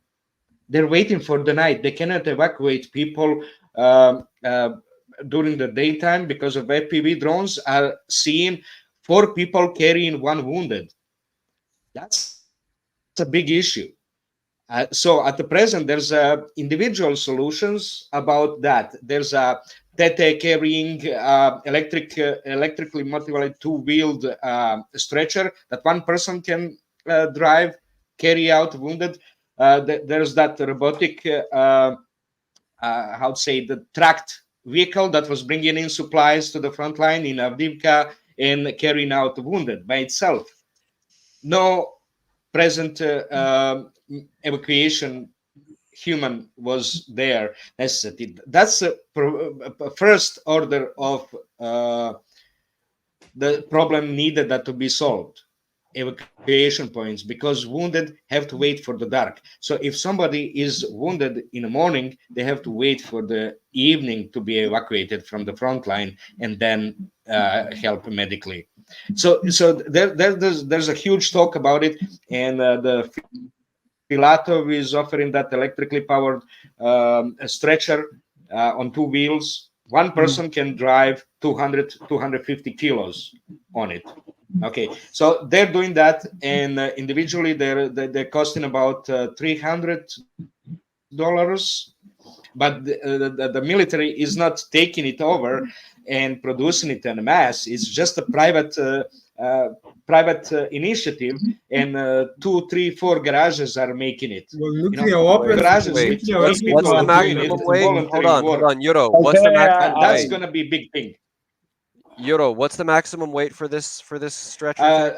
They're waiting for the night. They cannot evacuate people during the daytime because of FPV drones are seeing 4 people carrying 1 wounded. That's a big issue. So at the present, there's individual solutions about that. There's a TT carrying electrically motivated 2-wheeled stretcher that 1 person can drive, carry out wounded. There's that robotic, the tracked vehicle that was bringing in supplies to the front line in Avdiivka and carrying out the wounded by itself. No present evacuation human was there necessity. That's a first order of the problem needed that to be solved. evacuation points, because wounded have to wait for the dark. So if somebody is wounded in the morning, they have to wait for the evening to be evacuated from the front line and then help medically. So there's a huge talk about it, and the Filatov is offering that electrically powered stretcher on 2 wheels. One person can drive 250 kilos on it. Okay, so they're doing that, and individually they're costing about $300, but the military is not taking it over and producing it en masse. It's just a private initiative, and 2, 3, 4 garages are making it. Garages. Wait, what's the maximum weight? Hold on, Euro. What's the maximum? That's gonna be a big thing. Euro, what's the maximum weight for this stretcher?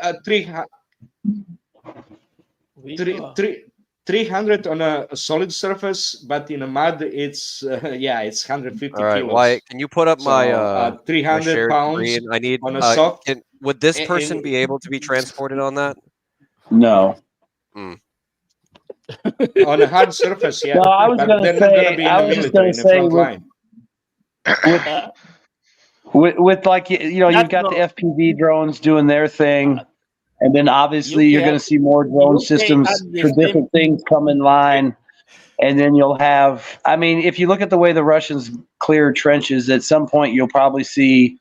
300 on a solid surface, but in a mud, it's it's 150 All right, kilos. Wyatt, can you put up my 300 my pounds screen? I need on a soft. would this person be able to be transported on that? No. On a hard surface, yeah. No, I was but going they're to not say, gonna be in I the was just military going in to the say, front line. with like, you've got the FPV drones doing their thing, and then obviously you're going to see more drone systems for different things come in line, and then you'll have, I mean, if you look at the way the Russians clear trenches, at some point you'll probably see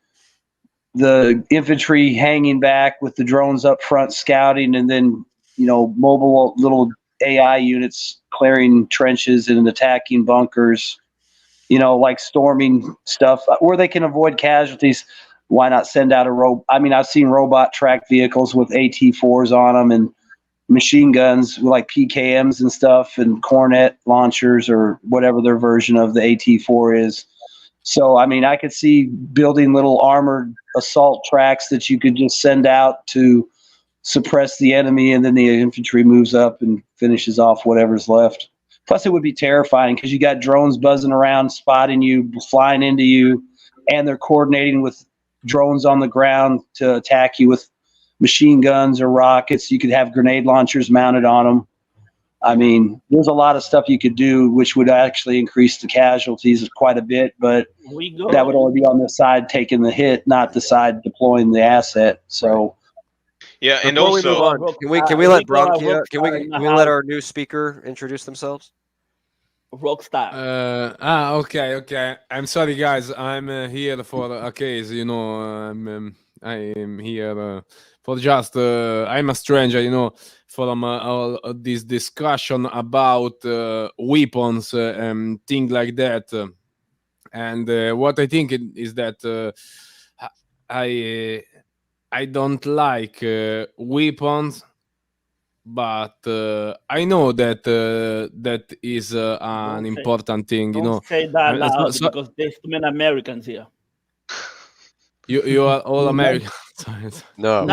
the infantry hanging back with the drones up front scouting, and then, mobile little AI units clearing trenches and attacking bunkers, like storming stuff where they can avoid casualties. Why not send out a robot? I mean, I've seen robot tracked vehicles with AT-4s on them and machine guns like PKMs and stuff and Cornet launchers or whatever their version of the AT-4 is. So, I mean, I could see building little armored assault tracks that you could just send out to suppress the enemy, and then the infantry moves up and finishes off whatever's left. Plus, it would be terrifying because you got drones buzzing around, spotting you, flying into you, and they're coordinating with drones on the ground to attack you with machine guns or rockets. You could have grenade launchers mounted on them. I mean, there's a lot of stuff you could do, which would actually increase the casualties quite a bit, but that would only be on the side taking the hit, not the side deploying the asset. So, yeah, and before also, we move on, can we let Brianka, can we let our new speaker introduce themselves? Rockstar. Okay. I'm sorry, guys. I'm here for a case. I am here for just. I'm a stranger, from all this discussion about weapons and things like that. And what I think is that I don't like weapons. But I know that that is an important thing, Don't say that loud because there's too many Americans here. You are all American. No.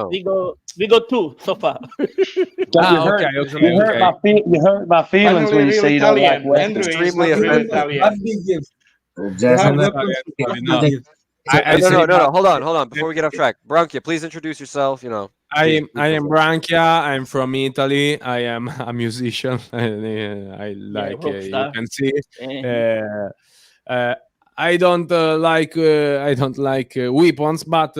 We go 2 so far. Okay. You hurt my feelings when you say you don't like weapons. Extremely offensive. No. Hold on. Before we get off track, Brianka, please introduce yourself. I am Brianka. I'm from Italy. I am a musician. I like you can see. I don't like weapons, but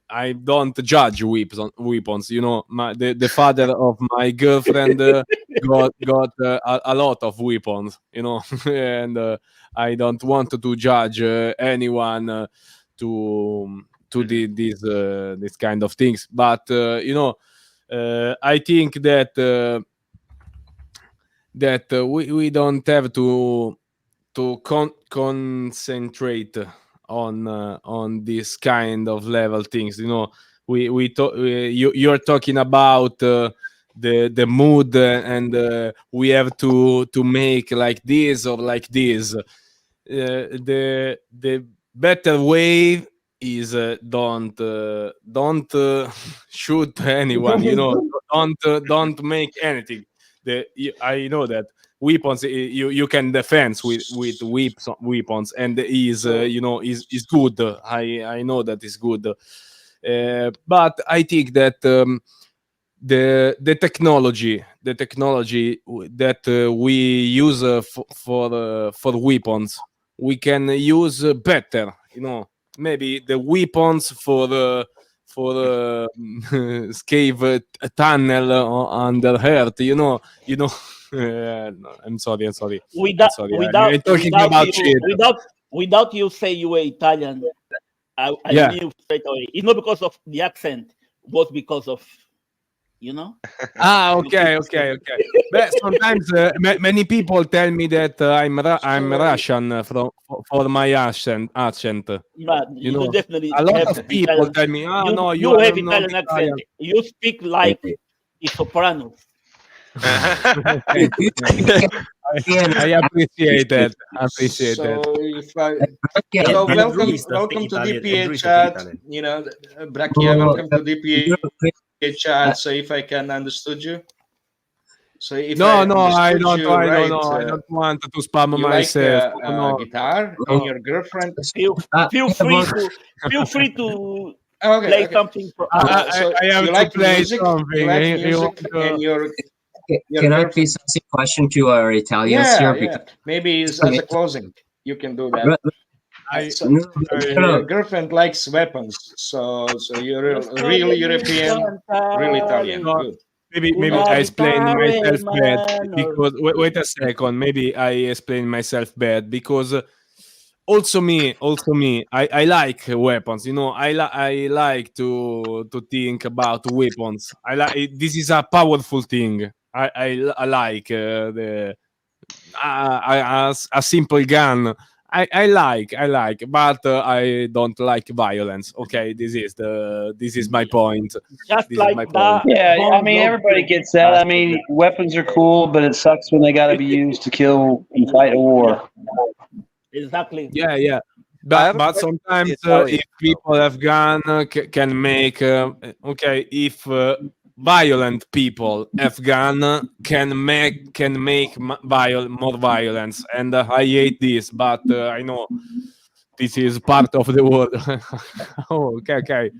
I don't judge weapons. The father of my girlfriend got a lot of weapons. And I don't want to judge anyone to this kind of things, but I think that we don't have to concentrate on this kind of level things. You're talking about the mood, and we have to make like this or like this. The better way is don't shoot anyone. Don't make anything. I know that weapons you can defend with weapons, and is good. I know that is good. But I think that the technology that we use for weapons, we can use better. Maybe the weapons for scave a tunnel under earth. No, I'm sorry. I'm talking about shit. Without you say you were Italian, I knew straight away. It's not because of the accent, but because of Okay. But sometimes many people tell me that I'm Russian for my accent. But you definitely a lot have of people Italian, tell me, no, you have are not Italian accent. You speak like a soprano. I appreciate that. So welcome to DPA chat. Brachia, welcome to DPA chat. So if I can understood you. So if I don't want to spam myself. Like guitar and your girlfriend. Feel free to play something. So I have you to like play music. something. You like music, and your Can I please ask a question to our Italians here? Yeah. Maybe as a closing, you can do that. Your girlfriend likes weapons, so you're really European, really Italian. Good. Maybe I explain myself bad because wait a second. Maybe I explain myself bad because also me. I like weapons. I like to think about weapons. I like this is a powerful thing. I like a simple gun. I like, but I don't like violence. Okay, this is my point. Just this like is my point. Yeah, I mean, everybody gets that. I mean, weapons are cool, but it sucks when they got to be used to kill and fight a war. Exactly. Yeah. But sometimes if people have gun, can make if violent people have gun, can make more violence, and I hate this, but I know this is part of the world. Okay.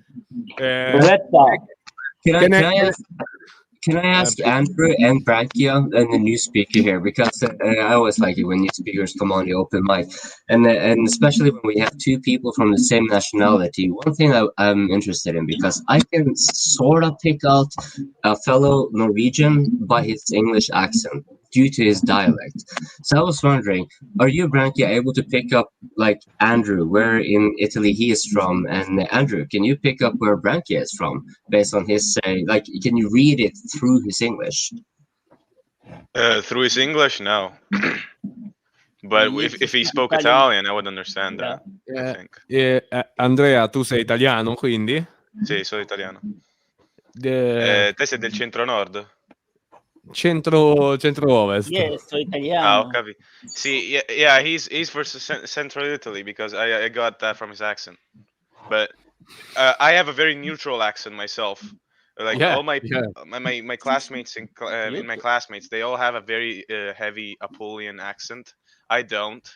Can I ask Andrew and Brianka and the new speaker here, because I always like it when new speakers come on the open mic, and especially when we have two people from the same nationality. One thing I'm interested in, because I can sort of pick out a fellow Norwegian by his English accent due to his dialect. So I was wondering, are you, Brianka, able to pick up like Andrew, where in Italy he is from, and Andrew, can you pick up where Brianka is from based on his can you read it through his English? Through his English, no. But if he spoke Italian, I would understand that. I think. Andrea, tu sei italiano, quindi? Sì, sono italiano. Te sei del centro-nord? Centro-ovest. Yes, so italiano. Ho capito. See, yeah, he's for central Italy, because I got that from his accent. But I have a very neutral accent myself. Like all my classmates in my classmates, they all have a very heavy Apulian accent. I don't.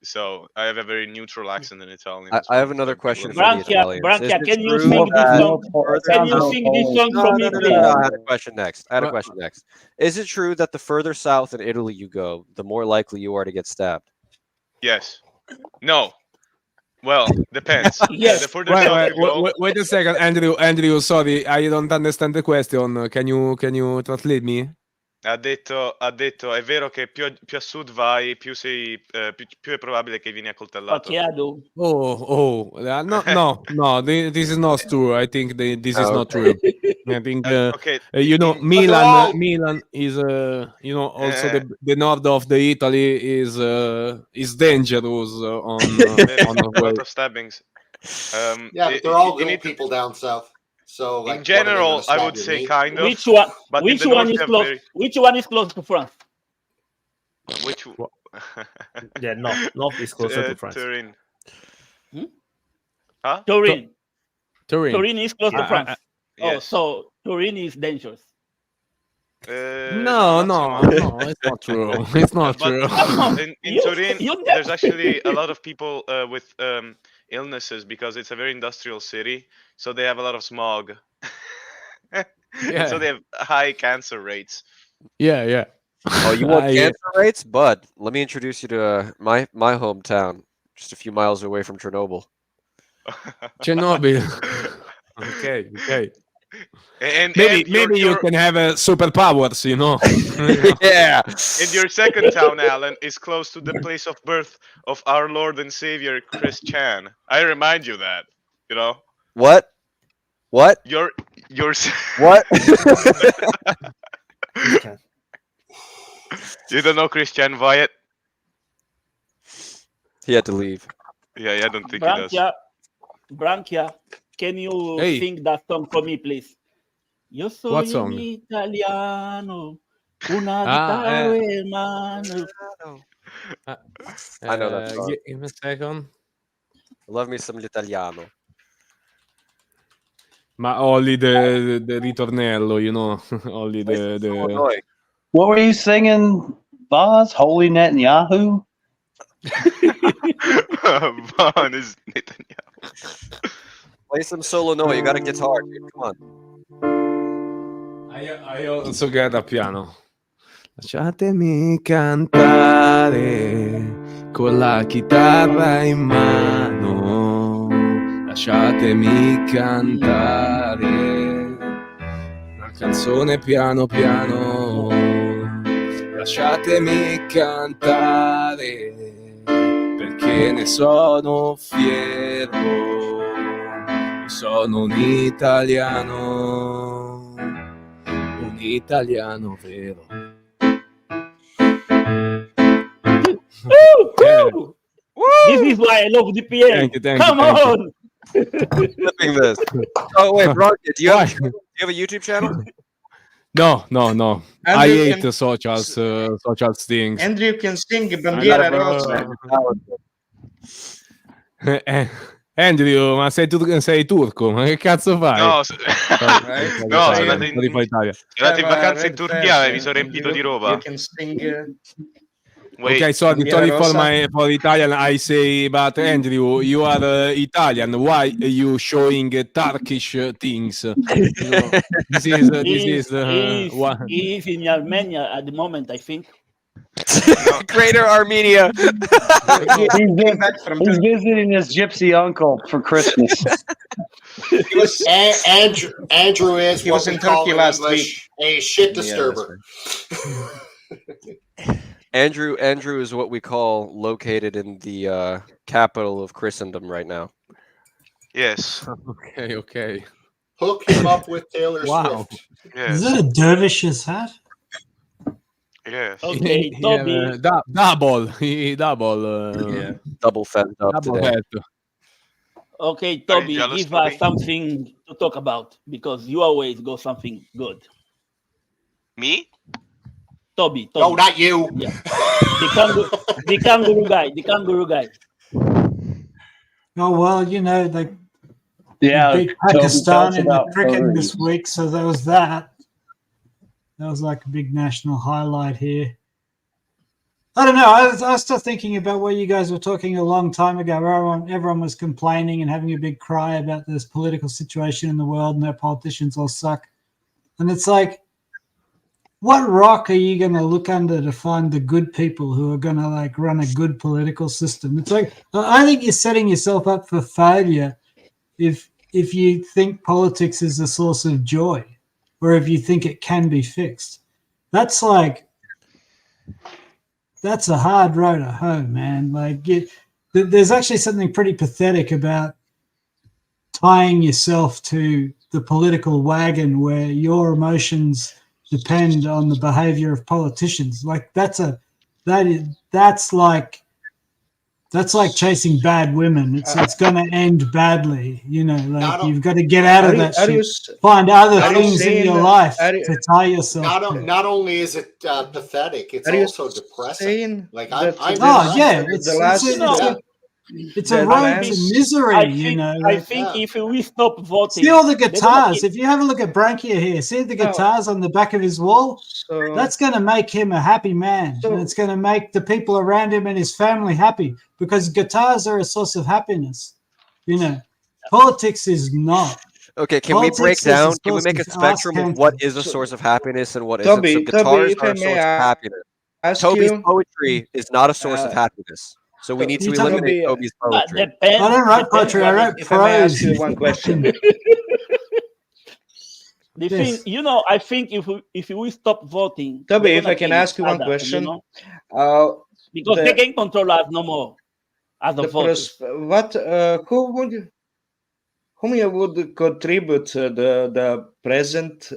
So I have a very neutral accent in Italian. I have another question for the Italians. Branca, can you sing this song? Can you sing this song for me, please? No, I had a question next. Is it true that the further south in Italy you go, the more likely you are to get stabbed? Yes. No. Well, depends. Yes. The further south you go. Wait a second, Andrew. Sorry, I don't understand the question. Can you translate me? Ha detto, è vero che più a sud vai, più è probabile che vieni accoltellato. No, this is not true. I think this is not true. I think Milan is also the north of the Italy is dangerous on a lot of stabbings. But they're all little people down south. So, like, in general, I would say kind of. Which one? But Which one is close? Which one is close to France? Which? Yeah, north is closer to France. Turin. Huh? Turin. Turin is close to France. So Turin is dangerous. No, it's not true. It's not But true. in Turin, there's actually a lot of people with illnesses because it's a very industrial city, so they have a lot of smog. And so they have high cancer rates. Yeah. Oh, you want cancer rates? Bud, let me introduce you to my hometown, just a few miles away from Chernobyl. Chernobyl. Okay. And maybe you can have superpowers, you know. Yeah. And your second town, Alan, is close to the place of birth of our Lord and Savior Christian. I remind you that, you know. What? Your what? You don't know Christian Wyatt? He had to leave. Yeah, I don't think he does. Branchia, can you sing that song for me, please? Io sono What song? italiano, una guitarra in mano. I know that song. Give me a second. Love me some l'italiano. Ma only the ritornello, you know. Only the. What were you singing, Boz? Holy Netanyahu? Von is Netanyahu. Play some solo note. You got a guitar, dude. Come on. I also get a piano. Lasciatemi cantare con la chitarra in mano. Lasciatemi cantare una canzone piano piano. Lasciatemi cantare perché ne sono fiero. Sono un italiano vero. This is why I love DPA. Thank you, Come on. Flipping this. Oh wait, Brianka, do you have a YouTube channel? No. I Andrew hate can- social things. Andrew can sing Baggira Rosa. Andrew, ma sei turco? Ma che cazzo fai? No, sono andato in vacanza in Turchia e mi sono riempito di roba. You can sing. Okay, sorry for Italian. I say, but Andrew, you are Italian. Why are you showing Turkish things? You know, this is what. He's in Armenia at the moment, I think. Greater Armenia. He's visiting his gypsy uncle for Christmas. Andrew is He what was we in call Turkey in last English a shit disturber. Andrew is what we call located in the capital of Christendom right now. Yes. Okay. Hook him up with Taylor Wow. Swift. Yes. Is that a dervish's hat? Yes. Okay, Toby. Double. Double fed up Double today. head. Okay, Are you Toby, jealous, give Toby? us something to talk about because you always go something good. Me? Toby. No, not you. Yeah. The kangaroo guy. Oh well, you know, they Yeah, beat Toby, tell Pakistan us in the about cricket furries. this week, so there was that. That was like a big national highlight here. I don't know. I was still thinking about what you guys were talking a long time ago. Where everyone was complaining and having a big cry about this political situation in the world and their politicians all suck. And it's like, what rock are you going to look under to find the good people who are going to like run a good political system? It's like, I think you're setting yourself up for failure if you think politics is a source of joy or if you think it can be fixed. That's a hard road to hoe, man. Like, there's actually something pretty pathetic about tying yourself to the political wagon where your emotions depend on the behavior of politicians. Like, that's like chasing bad women. It's going to end badly, you know. Like, you've got to get out of that shit. Find other things in your life to tie yourself to. Not only is it pathetic, it's also depressing. Like I'm It's a road to misery, I think if we stop voting, see all the guitars. If you have a look at Brianka here, see the guitars on the back of his wall. That's going to make him a happy man, and it's going to make the people around him and his family happy, because guitars are a source of happiness. Politics is not. Okay, can we break down? Can we make a spectrum of what is a source of happiness and what isn't? So guitars are a source of happiness. Toby's poetry is not a source of happiness. So we need to eliminate Toby's poetry. I don't write poetry. I write If I may ask prose. you one question. The thing, I think if we stop voting, Toby, if I can ask you one question, because they can control us no more as a voters. Whom you would contribute to the present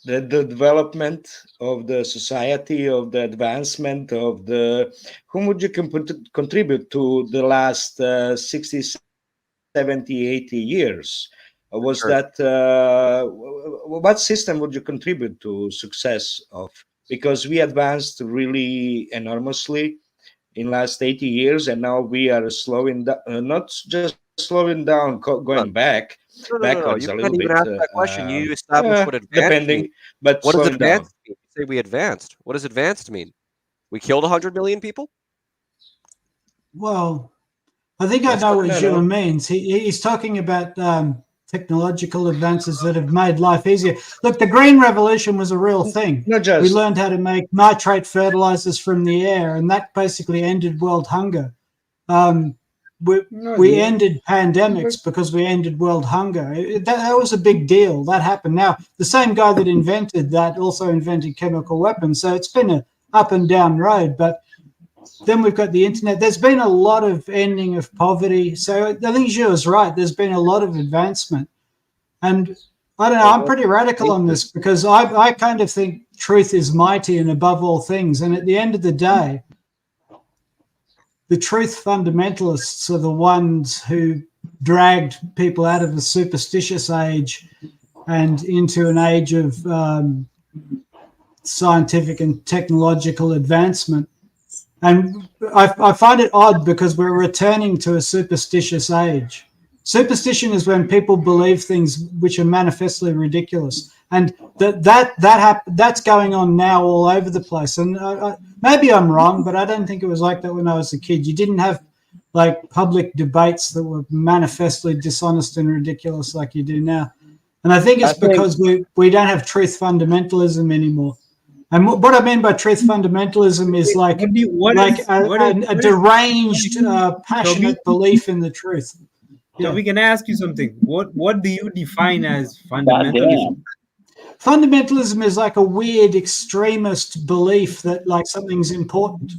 the development of the society, of the advancement of the, whom would you contribute to the last 60, 70, 80 years? Was that what system would you contribute to success of? Because we advanced really enormously in last 80 years, and now we are slowing down, not just slowing down, going back. Backwards you a can't little even bit. ask that question. You establish what advanced depending, means. but what does slowing down. advanced mean? You say we advanced. What does advanced mean? We killed 100 million people? Well, I think I know what Gilles means. He's talking about technological advances that have made life easier. Look, the Green Revolution was a real thing. We learned how to make nitrate fertilizers from the air, and that basically ended world hunger. We ended pandemics because we ended world hunger. That was a big deal. That happened. Now, the same guy that invented that also invented chemical weapons. So it's been an up and down road. But then we've got the internet. There's been a lot of ending of poverty. So I think Gilles is right. There's been a lot of advancement. And I don't know, I'm pretty radical on this because I kind of think truth is mighty and above all things. And at the end of the day, the truth fundamentalists are the ones who dragged people out of the superstitious age and into an age of scientific and technological advancement. And I find it odd because we're returning to a superstitious age. Superstition is when people believe things which are manifestly ridiculous. And that's going on now all over the place. And maybe I'm wrong, but I don't think it was like that when I was a kid. You didn't have like public debates that were manifestly dishonest and ridiculous like you do now. And I think it's because we don't have truth fundamentalism anymore. And what I mean by truth fundamentalism is like a deranged, passionate belief in the truth. So we can ask you something. What do you define as fundamentalism? Fundamentalism is like a weird extremist belief that like something's important.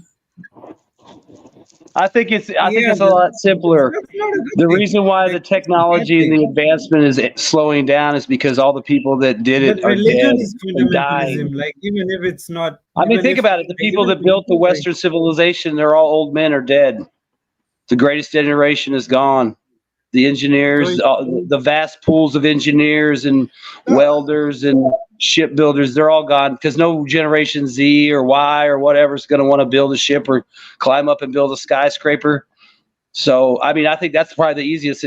I think it's a lot simpler. The reason why the technology and the advancement is slowing down is because all the people that did it are dead and dying. Like even if it's not. I mean, think about it. The people that built the Western civilization, they're all old men or dead. The greatest generation is gone. The engineers, the vast pools of engineers and welders and shipbuilders, they're all gone because no Generation Z or Y or whatever is going to want to build a ship or climb up and build a skyscraper. So, I mean, I think that's probably the easiest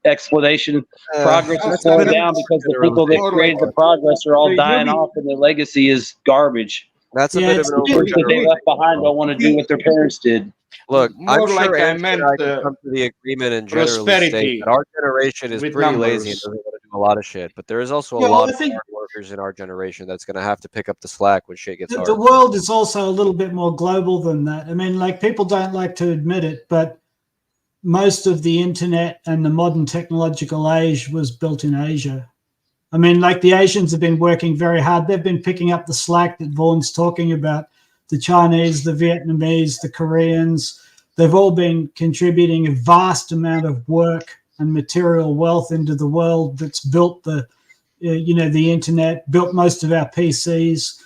explanation. Progress is slowing down because the people that created the progress are all dying off and the legacy is garbage. That's a bit of an that they left behind don't want to do what their parents did. Look, More I'm sure like I Andrew meant, and I can come to the agreement and generally prosperity state that our generation is with pretty lazy and numbers. doesn't want to do a lot of shit. But there is also a Yeah, well, lot I of think- hard workers in our generation that's going to have to pick up the slack when shit gets hard. The world is also a little bit more global than that. I mean, like people don't like to admit it, but most of the internet and the modern technological age was built in Asia. I mean, like the Asians have been working very hard. They've been picking up the slack that Vaughn's talking about. The Chinese, the Vietnamese, the Koreans, they've all been contributing a vast amount of work and material wealth into the world that's built the internet, built most of our PCs,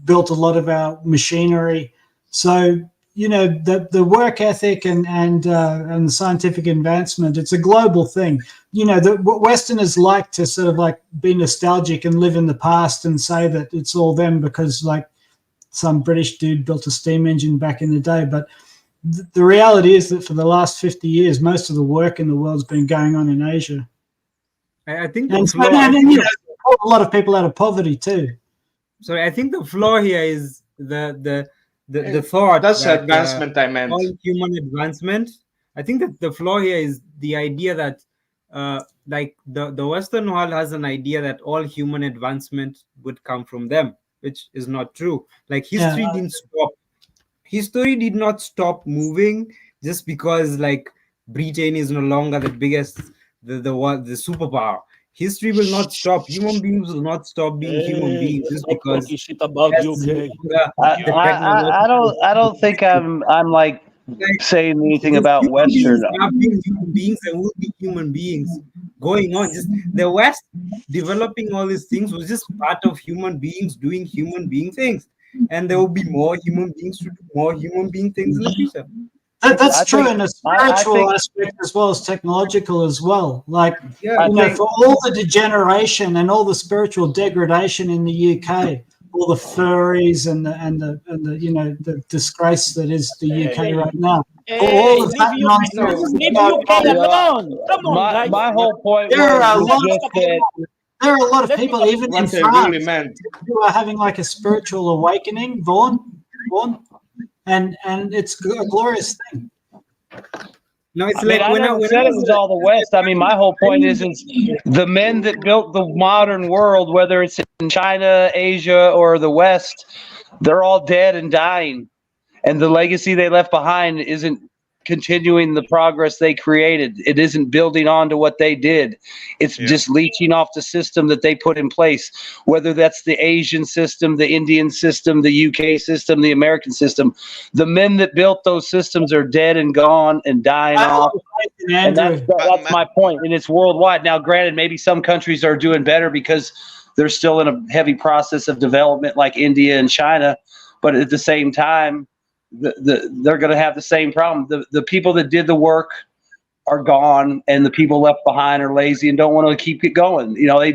built a lot of our machinery. So, the work ethic and the scientific advancement, it's a global thing. The Westerners like to sort of like be nostalgic and live in the past and say that it's all them because like some British dude built a steam engine back in the day. But the reality is that for the last 50 years, most of the work in the world's been going on in Asia. I think And, you know, a lot of people out of poverty too. Sorry, I think the flaw here is the thought that's that, advancement I meant. all human advancement. I think that the flaw here is the idea that like the Western world has an idea that all human advancement would come from them, which is not true. Like history didn't stop. History did not stop moving just because like Britain is no longer the biggest, the superpower. History will not stop. Human beings will not stop being human beings just because shit about UK. I don't think I'm like saying anything about human Western. beings have been human beings and will be human beings going on. Just the West developing all these things was just part of human beings doing human being things, and there will be more human beings to do more human being things in the future. That's true in a spiritual aspect as well as technological as well. Like, you know, for all the degeneration and all the spiritual degradation in the UK, all the furries and the you know, the disgrace that is the UK right now. All of that nonsense. Leave UK alone. Come on, guys. My whole point There are a was lot just that there are a lot of people, even in what they France, really meant. who are having like a spiritual awakening, Vaughn, and it's a glorious thing. No, it's I mean, I never said it was all the West. I mean, my whole point is the men that built the modern world, whether it's in China, Asia, or the West, they're all dead and dying. And the legacy they left behind isn't continuing the progress they created. It isn't building on to what they did. It's just leeching off the system that they put in place, whether that's the Asian system, the Indian system, the UK system, the American system. The men that built those systems are dead and gone and dying off. And that's my point. And it's worldwide. Now, granted, maybe some countries are doing better because they're still in a heavy process of development like India and China. But at the same time, they're going to have the same problem. The people that did the work are gone, and the people left behind are lazy and don't want to keep it going. You know, they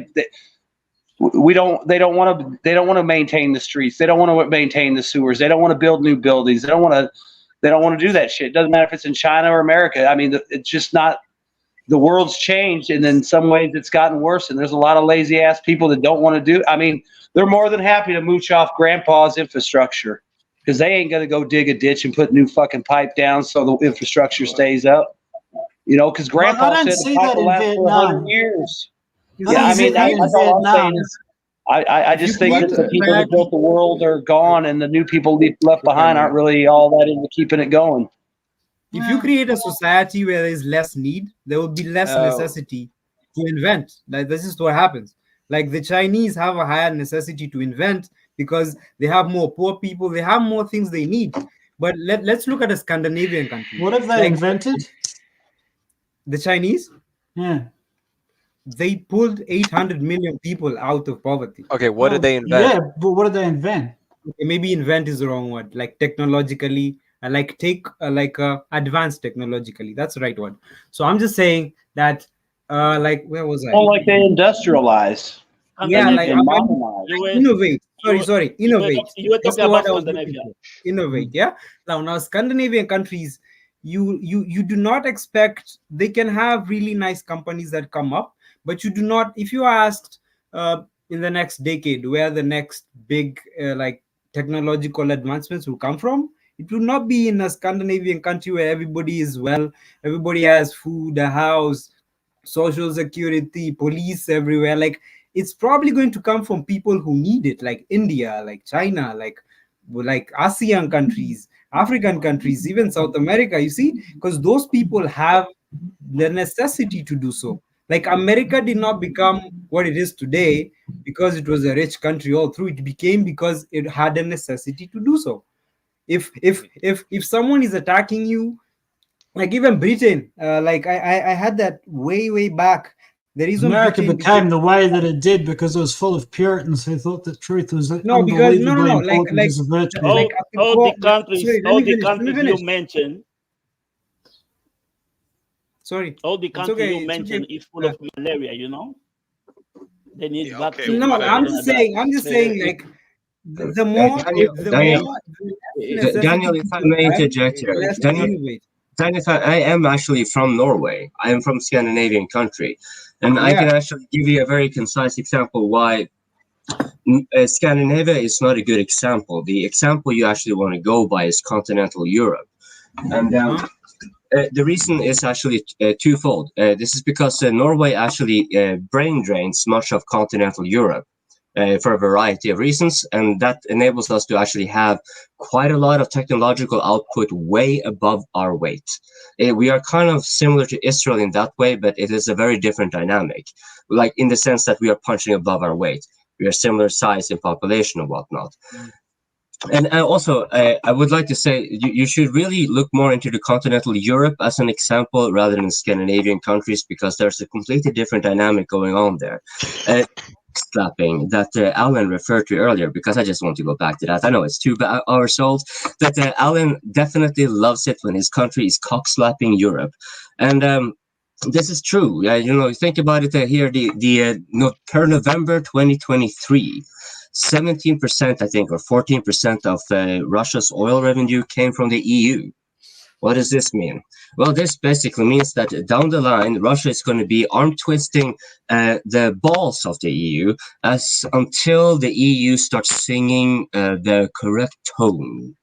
don't want to maintain the streets. They don't want to maintain the sewers. They don't want to build new buildings. They don't want to do that shit. It doesn't matter if it's in China or America. I mean, it's just not. The world's changed, and in some ways it's gotten worse. And there's a lot of lazy ass people that don't want to do. I mean, they're more than happy to mooch off grandpa's infrastructure, because they ain't going to go dig a ditch and put new fucking pipe down so the infrastructure stays up. You know, because grandpa said the pipe will last for 100 years. Yeah, I mean, that's all I'm saying is I just think that the people that built the world are gone, and the new people left behind aren't really all that into keeping it going. If you create a society where there is less need, there will be less necessity to invent. Like, this is what happens. Like, the Chinese have a higher necessity to invent because they have more poor people, they have more things they need. But let's look at a Scandinavian country. What have they invented? The Chinese? Yeah. They pulled 800 million people out of poverty. Okay, what did they invent? Yeah, but what did they invent? Okay, maybe invent is the wrong word. Like technologically, like take advanced technologically. That's the right word. So I'm just saying that, like, where was I? Oh, like they industrialize. Yeah, like modernize. Innovate. Sorry, innovate. You were talking about Scandinavia. Innovate, yeah. Now Scandinavian countries, you do not expect they can have really nice companies that come up, but you do not. If you are asked in the next decade where the next big like technological advancements will come from, it will not be in a Scandinavian country where everybody is well, everybody has food, a house, social security, police everywhere. Like, it's probably going to come from people who need it, like India, like China, like ASEAN countries, African countries, even South America, you see, because those people have the necessity to do so. Like, America did not become what it is today because it was a rich country all through. It became because it had a necessity to do so. If someone is attacking you, like even Britain, like I had that way back. The reason America became the way that it did because it was full of Puritans who thought that truth was unbelievably important as a virtue. All the countries you mentioned. Sorry. All the countries you mentioned is full of malaria. You know, they need vaccines. No, I'm just saying, like, the more Daniel, if I may interject here, Daniel, I am actually from Norway. I am from Scandinavian country, and I can actually give you a very concise example why Scandinavia is not a good example. The example you actually want to go by is continental Europe, and the reason is actually twofold. This is because Norway actually brain drains much of continental Europe. For a variety of reasons, and that enables us to actually have quite a lot of technological output way above our weight. We are kind of similar to Israel in that way, but it is a very different dynamic, like in the sense that we are punching above our weight. We are similar size in population and whatnot. And also, I would like to say you should really look more into the continental Europe as an example rather than Scandinavian countries, because there's a completely different dynamic going on there. Slapping that Alan referred to earlier, because I just want to go back to that. I know it's 2 hours old, but Alan definitely loves it when his country is cock slapping Europe, and this is true. Think about it here. Per November 2023, 17%, I think, or 14% of Russia's oil revenue came from the EU. What does this mean? Well, this basically means that down the line, Russia is going to be arm twisting the balls of the EU until the EU starts singing the correct tone.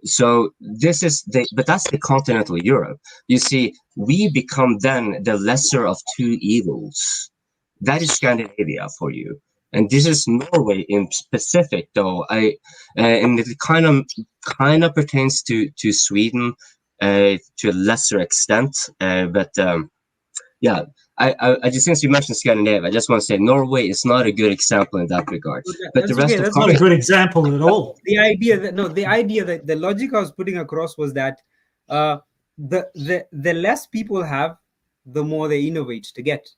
So but that's the continental Europe. You see, we become then the lesser of two evils. That is Scandinavia for you. And this is Norway in specific, though. And it kind of pertains to Sweden. To a lesser extent, but I just, since you mentioned Scandinavia, I just want to say Norway is not a good example in that regard. But the rest that's not a good example at all. The idea that the logic I was putting across was that the less people have, the more they innovate to get.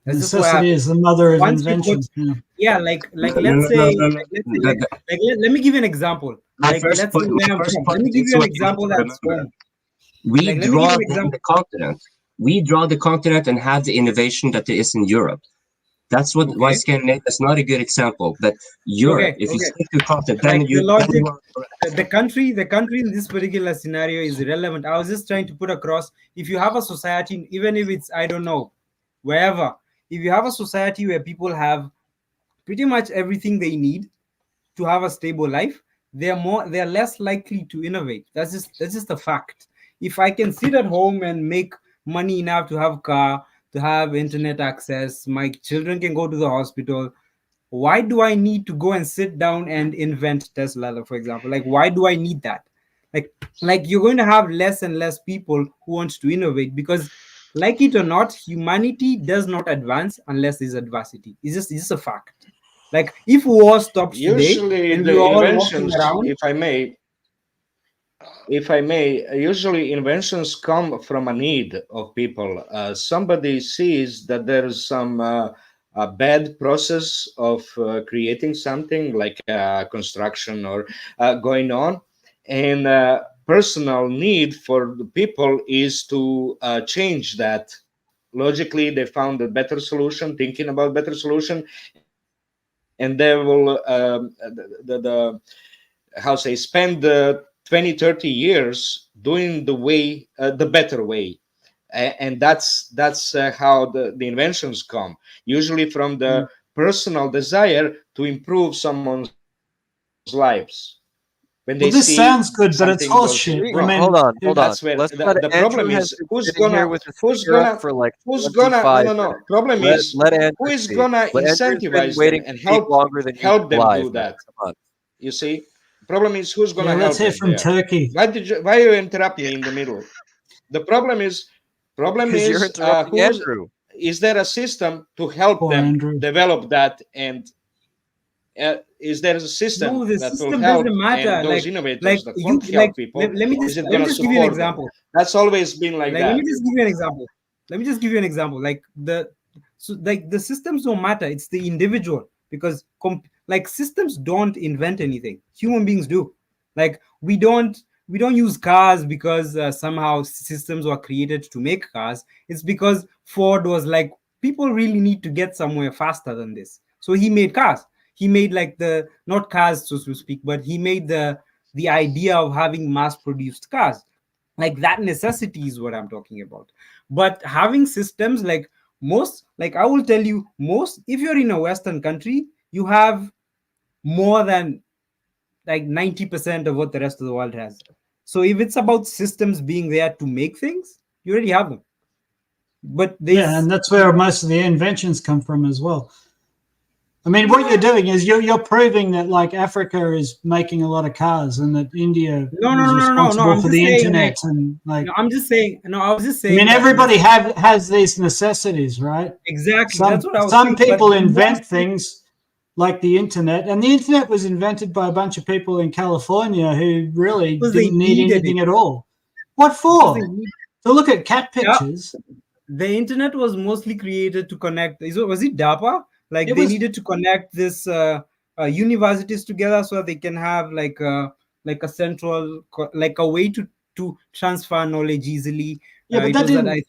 Necessity is the mother of invention. Let me give you an example. Let me give you an example that's home. We draw the continent. We draw the continent and have the innovation that there is in Europe. That's why Scandinavia is not a good example. But Europe, if you stick to continent, then the country in this particular scenario is irrelevant. I was just trying to put across, if you have a society, even if it's, I don't know, wherever, if you have a society where people have pretty much everything they need to have a stable life, they're less likely to innovate. That's just a fact. If I can sit at home and make money enough to have a car, to have internet access, my children can go to the hospital, why do I need to go and sit down and invent Tesla, for example? Like, why do I need that? Like you're going to have less and less people who want to innovate, because like it or not, humanity does not advance unless there's adversity. It's just a fact. Like if war stops usually today, the inventions, if I may, usually inventions come from a need of people. Somebody sees that there's some a bad process of creating something like construction or going on, and personal need for the people is to change that. Logically, they found a better solution, thinking about better solution, and they will spend 20-30 years doing the better way, and that's how the inventions come, usually from the personal desire to improve someone's lives. When they this sounds good, but it's bullshit. I mean, hold on. That's where the problem is. Who's gonna Problem is who is gonna incentivize them and help them do that? You see, problem is who's gonna help let's hear them from there. Turkey. Why you interrupt me in the middle? The problem is is there a system to help them develop that, and is there a system that will help and those innovators that won't help people? Let me just give you an example. That's always been like that. Let me just give you an example. Like the systems don't matter. It's the individual, because systems don't invent anything. Human beings do. Like we don't use cars because somehow systems were created to make cars. It's because Ford was like, people really need to get somewhere faster than this, so he made cars. he made like the not cars, so to speak, but he made the idea of having mass-produced cars. Like that necessity is what I'm talking about. But having systems like I will tell you, if you're in a Western country, you have more than like 90% of what the rest of the world has. So if it's about systems being there to make things, you already have them. But and that's where most of the inventions come from as well. I mean, what you're doing is you're proving that like Africa is making a lot of cars and that India is responsible for the internet and like. No, I'm just saying. No, I was just saying. I mean, everybody has these necessities, right? Exactly. That's what I was saying. Some people invent most... things like the internet, and the internet was invented by a bunch of people in California who really didn't need anything at all. What for? To look at cat pictures. Yeah. The internet was mostly created to connect. Was it DARPA? Like they needed to connect this universities together so they can have like a central, like a way to transfer knowledge easily. Yeah, but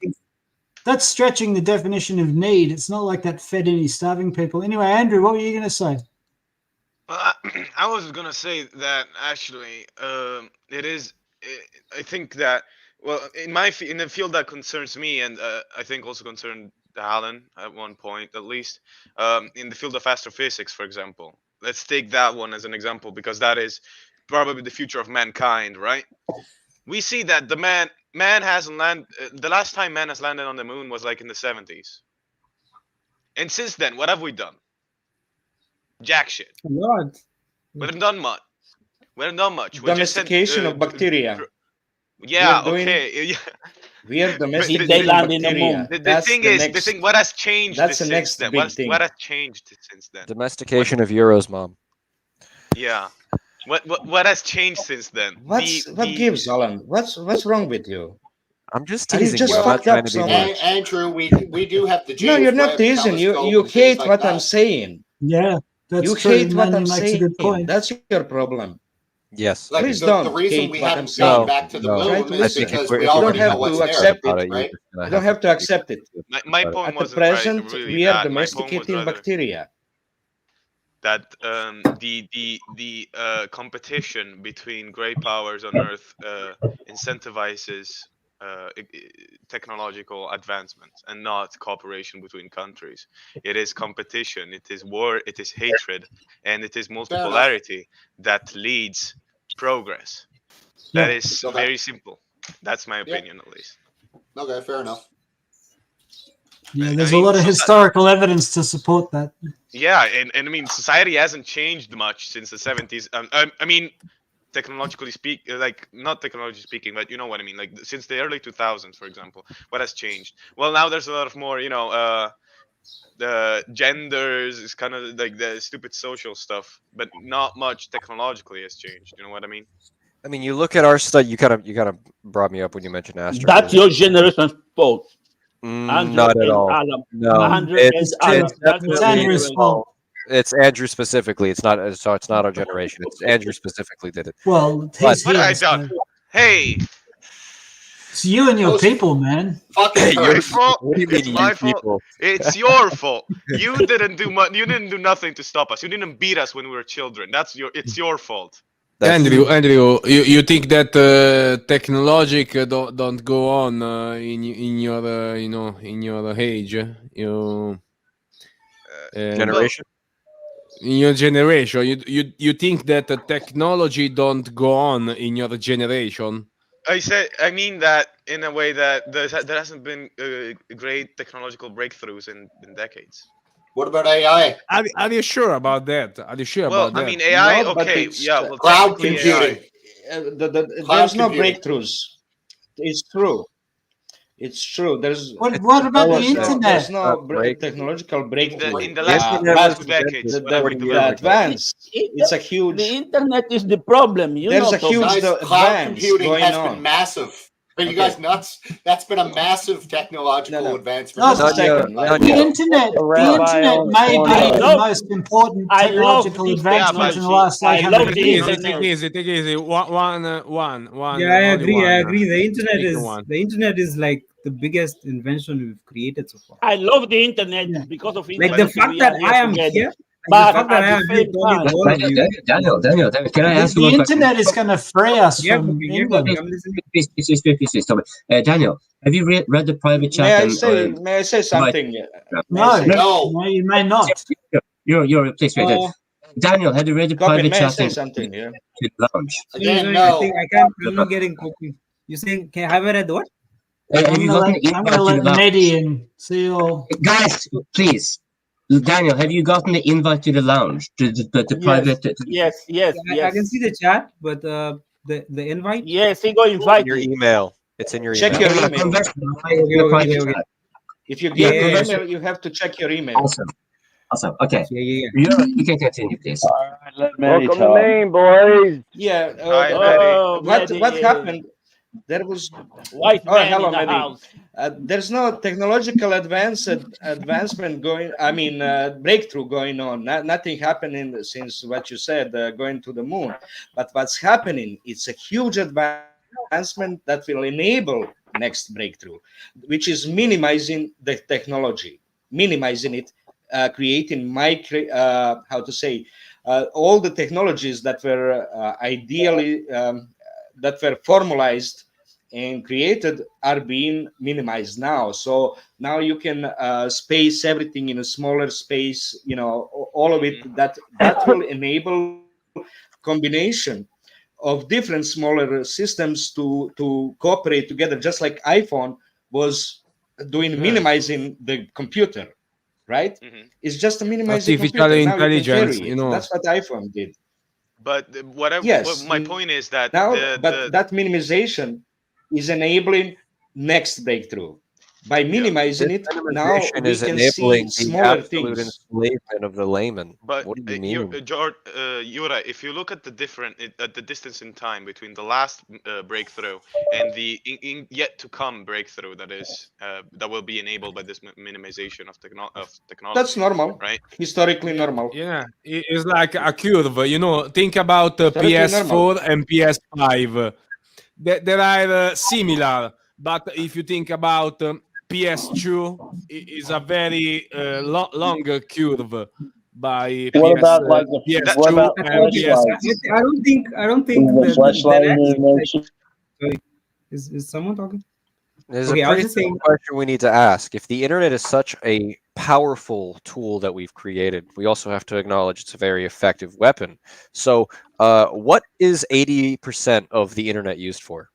that's stretching the definition of need. It's not like that fed any starving people. Anyway, Andrew, what were you going to say? Well, I was going to say that actually it is. I think that in the field that concerns me, and I think also concerned Alan at one point at least, in the field of astrophysics, for example. Let's take that one as an example because that is probably the future of mankind, right? We see that the man hasn't landed. The last time man has landed on the moon was like in the 70s, and since then, what have we done? Jack shit. What? We haven't done much. We haven't done much. Domestication of bacteria. Yeah. Okay. We are domesticating bacteria. The thing. What has changed? That's the next then? big thing. What has changed since then? Domestication of Euros, mom. Yeah. What has changed since then? What gives, Alan? What's wrong with you? I'm just teasing you. I'm not trying to be much. Andrew, we do have the James No, you're not Webb teasing. You telescope hate like what that. I'm saying. Yeah, that's you true. hate what Manny I'm makes saying. a good point. That's your problem. Yes. Like Please the don't reason hate we what I'm haven't saying. gone back to the moon is because we already know what's there, right? You don't have to accept it. My point At the wasn't present, really we are that. My point was domesticating rather bacteria. that the competition between great powers on Earth incentivizes technological advancements and not cooperation between countries. It is competition, it is war, it is hatred, and it is multipolarity that leads progress. That is very simple. That's my opinion, at least. Okay, fair enough. Yeah, there's a lot of historical evidence to support that. Yeah, and I mean, society hasn't changed much since the 70s. I mean, technologically not technologically speaking, but you know what I mean. Like since the early 2000s, for example, what has changed? Well, now there's a lot of more, the genders is kind of like the stupid social stuff, but not much technologically has changed. You know what I mean? I mean, you look at our study. You kind of brought me up when you mentioned astrophysics. That's your generation's fault. Not at all. Adam. No, it's Andrew's fault. It's Andrew specifically. It's not our generation. It's Andrew specifically did it. Well, what have I done? Hey, it's you and your people, man. Fucking your fault. What do you mean, it's my people? fault. It's your fault. You didn't do much. You didn't do nothing to stop us. You didn't beat us when we were children. It's your fault. Andrew, you think that technology don't go on in your in your age, generation? In your generation, you think that the technology don't go on in your generation? I mean that in a way that there hasn't been great technological breakthroughs in decades. What about AI? Are you sure about that? Are you sure about that? I mean, AI, No, but okay, it's yeah. Well, cloud technically computing. There's no breakthroughs. It's true. It's true. There's what about the internet? There's no technological breakthrough. In the last 2 decades, the advance. It's a huge. The internet is the problem. There's a huge cloud advance computing going has on. been massive. Are you guys nuts? That's been a massive technological advancement. No, the internet may be the most important technological advancement in the last 800 years. Take it easy. One. Yeah, I agree. The internet is like the biggest invention we've created so far. I love the internet because of internet. Like the fact that I am here. But at the same time, Daniel, can I ask you the one question? internet is going to free us from England. Please, stop it. Daniel, have you read the private chat? May I say something? No, you may not. You're please wait. Daniel, have you read the private May I chat say something here? to the lounge? Again, no. I think I'm not getting cooking. You saying, have I read what? Have you gotten the I'm invite going to to the let lounge? Mehdi in. See you. Guys, please. Daniel, have you gotten the invite to the lounge? To the private? Yes. I can see the chat, but the invite? Yes, he got invited. Your email. It's in your email. Check your email. Okay. If you get the email, you have to check your email. Awesome. Okay. Yeah. You can continue, please. Welcome to Maine, boys. Yeah. Mehdi. What happened? There was white man hello, in the Mehdi. house. There's no technological advancement going. Breakthrough going on. Nothing happening since what you said, going to the moon. But what's happening? It's a huge advancement that will enable next breakthrough, which is minimizing the technology, minimizing it, creating all the technologies that were ideally that were formalized and created are being minimized now. So now you can space everything in a smaller space, all of it. That will enable combination of different smaller systems to cooperate together, just like iPhone was doing, minimizing the computer, right? It's just a minimizing Artificial computer. Now you can intelligence, carry it. That's what iPhone did. But my point is that that minimization is enabling next breakthrough. By minimizing it, now we is can enabling see the smaller absolute things. enslavement of the layman. But what do you mean? Yura, if you look at the distance in time between the last breakthrough and the yet to come breakthrough that will be enabled by this minimization of technology. That's normal, right? Historically normal. Yeah, it's like a curve. Think about Historically PS4 normal. and PS5. They are similar, but if you think about PS2, is a very longer curve by What PS, about like the PS2 and PS. I don't think the flashlight Sorry, is someone talking? There's Okay, a I was pretty just simple saying. question we need to ask. If the internet is such a powerful tool that we've created, we also have to acknowledge it's a very effective weapon. So, what is 80% of the internet used for?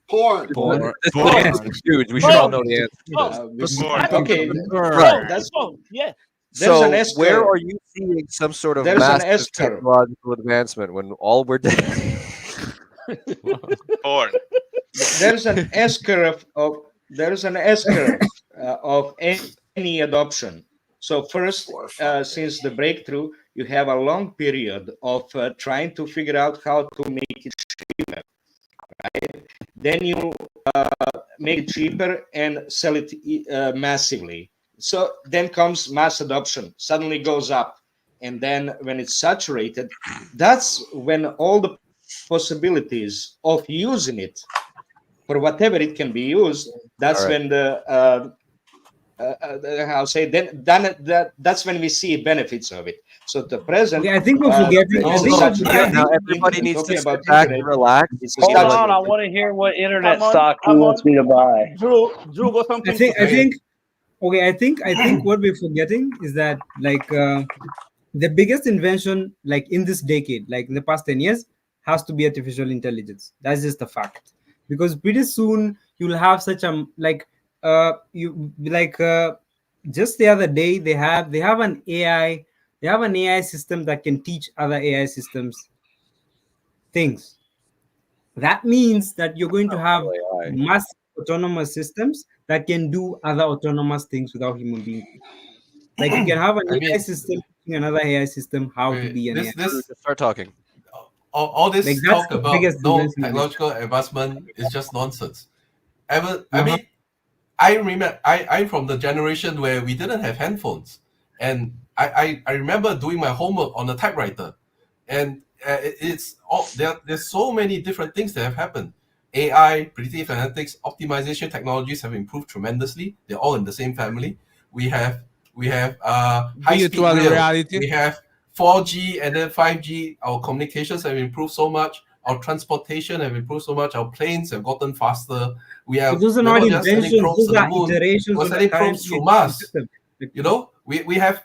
Porn. This is huge. We should all know the answer to this. Okay, Right. that's yeah. There's So, an S where curve. are you seeing some sort of There's an massive S curve. technological advancement when all we're doing? Porn. There's an S curve of any adoption. So first, since the breakthrough, you have a long period of trying to figure out how to make it cheaper. Right? Then you make it cheaper and sell it massively. So then comes mass adoption, suddenly goes up. And then when it's saturated, that's when all the possibilities of using it for whatever it can be used, that's when the that's when we see benefits of it. So the present, I think we're forgetting. Now everybody needs to sit back and relax. Hold on, I want to hear what internet stock he wants me to buy. Drew got something. I think what we're forgetting is that the biggest invention in this decade, in the past 10 years, has to be artificial intelligence. That's just a fact. Because pretty soon you'll have such a just the other day they have an AI system that can teach other AI systems things. That means that you're going to have mass autonomous systems that can do other autonomous things without human beings. You can have an AI system teaching another AI system how to be an AI. Just start talking. All this talk about no technological invention. advancement is just nonsense. I remember I'm from the generation where we didn't have handphones, and I remember doing my homework on a typewriter, and it's all there's so many different things that have happened. AI, predictive analytics, optimization technologies have improved tremendously. They're all in the same family. We have we have high-speed rail, reality. we have 4G and then 5G. Our communications have improved so much. Our transportation have improved so much. Our planes have gotten faster. We have those are not just sending inventions, probes those to the are moon. iterations We're of the sending current probes through Mars. system. You know, we have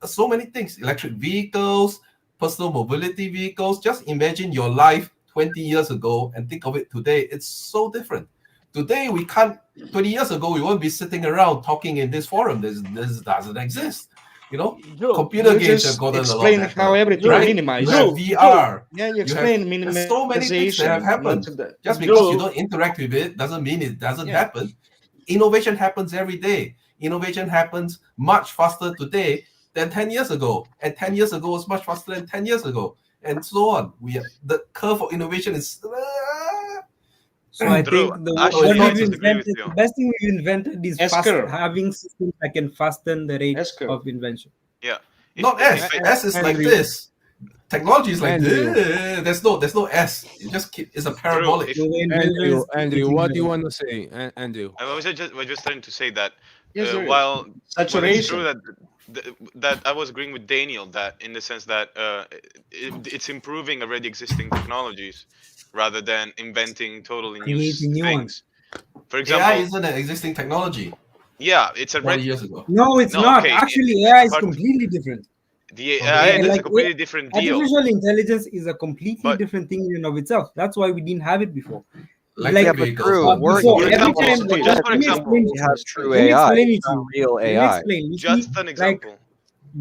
so many things: electric vehicles, personal mobility vehicles. Just imagine your life 20 years ago and think of it today. It's so different. Today we can't. 20 years ago we won't be sitting around talking in this forum. This doesn't exist. You know, computer games have gotten a lot better. How everything right? minimized. You have VR. Yeah, you explain minimization. There's so many things that have happened. Just because you don't interact with it doesn't mean it doesn't happen. Innovation happens every day. Innovation happens much faster today than 10 years ago. And 10 years ago was much faster than 10 years ago. And so on. The curve of innovation is... So I think the best thing we've invented is having systems that can fasten the rate of invention. Yeah. Not S. S is like this. Technology is like this. There's no S. It's a parabolic. Andrew, what do you want to say, Andrew? I was just trying to say that Yes, while it's true saturation. that I was agreeing with Daniel that in the sense that it's improving already existing technologies rather than inventing totally new things. For example, AI isn't an existing technology. Yeah, it's 40 years ago. No, it's not. Actually, AI is completely different. The AI is a completely different deal. Artificial intelligence is a completely different thing in and of itself. That's why we didn't have it before. Just for example, we have true AI, not real AI. Just an example.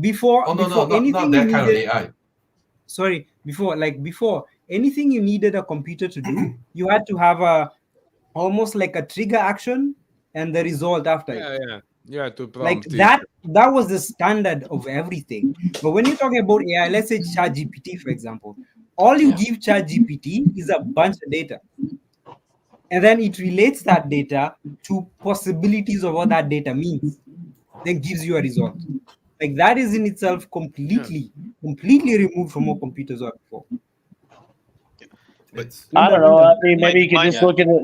Before anything not that kind of AI. Sorry, before anything you needed a computer to do, you had to have almost like a trigger action and the result after it. Yeah, to like that was the standard of everything. But when you're talking about AI, let's say ChatGPT, for example, all you give ChatGPT is a bunch of data. And then it relates that data to possibilities of what that data means, then gives you a result. Like that is in itself completely removed from what computers were before. I don't know. I mean, maybe you could just look at it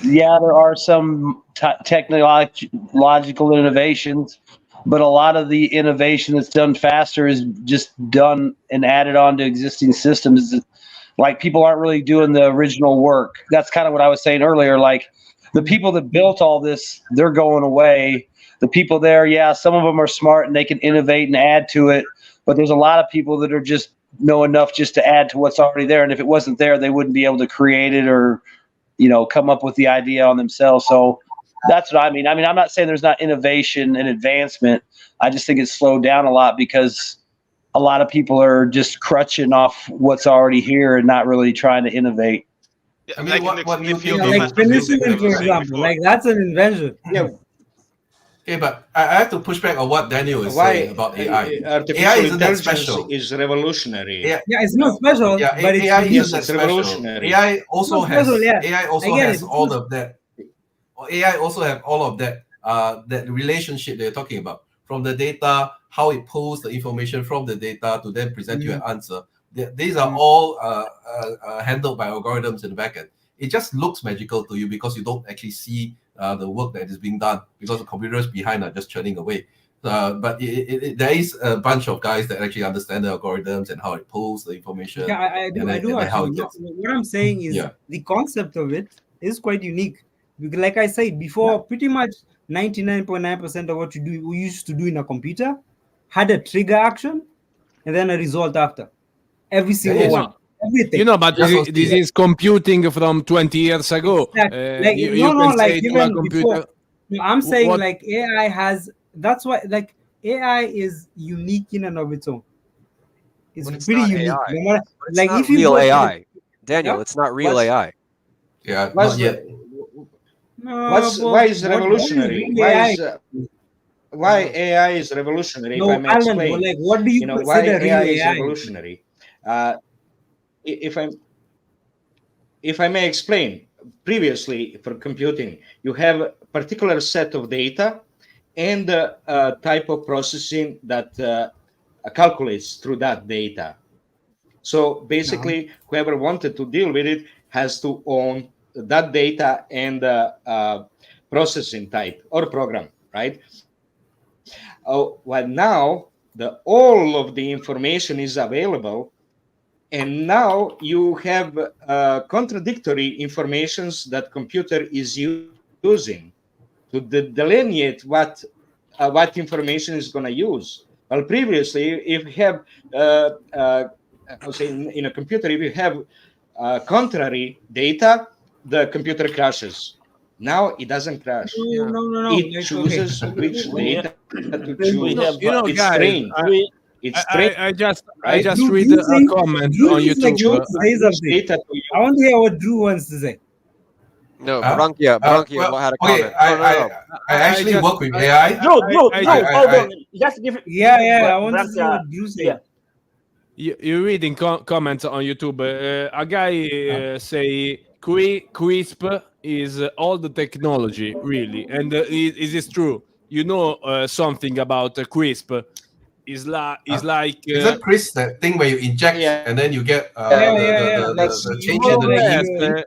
there are some technological innovations, but a lot of the innovation that's done faster is just done and added on to existing systems. Like people aren't really doing the original work. That's kind of what I was saying earlier. Like the people that built all this, they're going away. The people there, some of them are smart and they can innovate and add to it. But there's a lot of people that are just know enough just to add to what's already there. And if it wasn't there, they wouldn't be able to create it or, come up with the idea on themselves. So that's what I mean. I mean, I'm not saying there's not innovation and advancement. I just think it's slowed down a lot because a lot of people are just crutching off what's already here and not really trying to innovate. Yeah, I mean, like penicillin, for example, like that's an invention. Yeah. Okay, but I have to push back on what Daniel is saying about AI. AI isn't that special. Is revolutionary. Yeah, it's not special. But AI it's isn't that special. revolutionary. AI also has AI all of that. AI also have all of that. That relationship they're talking about, from the data, how it pulls the information from the data to then present you an answer. These are all handled by algorithms in the backend. It just looks magical to you because you don't actually see the work that is being done because the computers behind are just churning away. But there is a bunch of guys that actually understand the algorithms and how it pulls the information. Yeah, I do actually. What I'm saying is the concept of it is quite unique. Like I said before, pretty much 99.9% of what we used to do in a computer had a trigger action and then a result after. Every single one. Everything. But this is computing from 20 years ago. Exactly. Even before. No, I'm saying like AI has. That's why like AI is unique in and of its own. It's pretty unique. No matter, it's like not if real AI, Daniel, it's not real AI. Yeah, not yet. Why is revolutionary? Why AI is revolutionary? No, if I may explain, like, what do you consider why AI is AI? revolutionary? If I may explain, previously for computing, you have a particular set of data and a type of processing that calculates through that data. So basically, whoever wanted to deal with it has to own that data and processing type or program, right? Well, now all of the information is available, and now you have contradictory informations that computer is using to delineate what information is going to use. Well, previously, if you have, I'll say in a computer, if you have contrary data, the computer crashes. Now it doesn't crash. No. It chooses which data to choose. It's guys, strange. I just right? read a comment Drew on is like YouTube. to say something. I want to hear what Drew wants to say. No, Brianka had a comment. I actually work with AI. Drew, hold on. Just give it. I want to see what Drew said. You're reading comments on YouTube. A guy say CRISP is all the technology, really, and is this true? You know something about CRISP? Is like is that CRISP, that thing where you inject and then you get the change in the genes?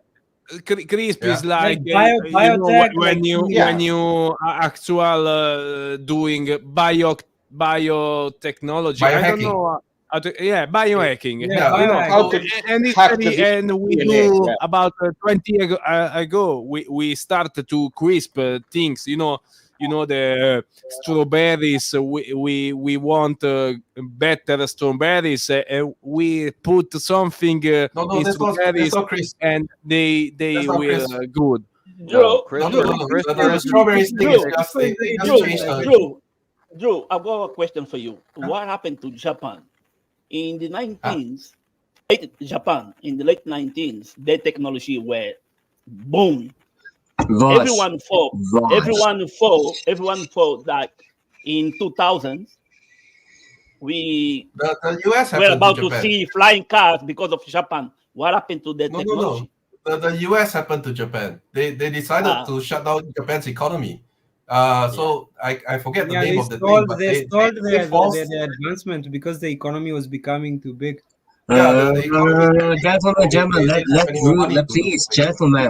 CRISP is like biotech, when you are actual doing biotechnology. I don't know. Biohacking. And we do about 20 years ago. We started to crisp things. The strawberries. We want better strawberries. We put something in strawberries, and they will good. The strawberries Drew, I've got a question for you. What happened to Japan? In the 19th, Japan, in the late 19th, their technology were boom. Everyone thought that in 2000 we the US were about to see flying cars because of Japan. What happened to their technology? No. The US happened to Japan. They decided to shut down Japan's economy. So I forget the name of the thing, but they stalled their advancement because the economy was becoming too big. Gentlemen,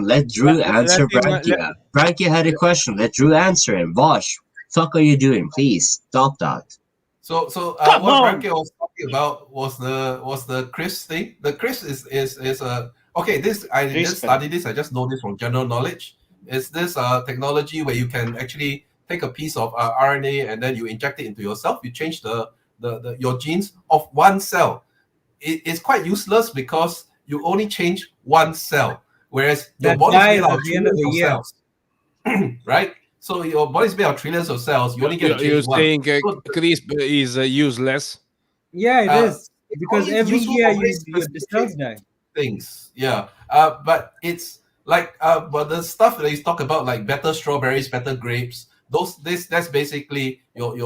let Drew answer Brianka. Brianka had a question. Let Drew answer him. Vosh, fuck are you doing? Please stop that. So what Brianka was talking about was the CRISP thing. The CRISP is okay. I didn't study this. I just know this from general knowledge. It's this technology where you can actually take a piece of RNA and then you inject it into yourself. You change your genes of one cell. It's quite useless because you only change one cell, whereas your body is made out of trillions of cells, right? So your body is made of trillions of cells. You only get to change one. You're saying CRISP is useless? Yeah, it is, because every year the cells die. Things, but it's like but the stuff that you talk about, like better strawberries, better grapes, that's basically your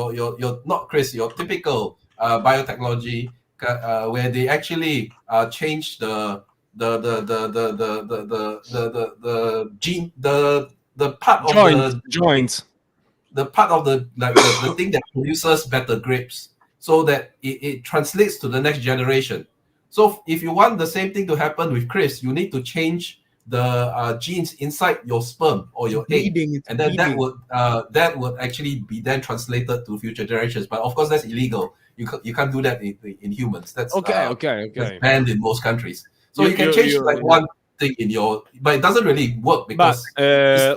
not CRISP, your typical biotechnology. Where they actually change the gene, the part of joints, the part of the thing that produces better grapes, so that it translates to the next generation. So if you want the same thing to happen with CRISP, you need to change the genes inside your sperm or your egg, and then that would actually be then translated to future generations. But of course, that's illegal. You can't do that in humans. That's that's banned in most countries. So you can change one thing in your, but it doesn't really work because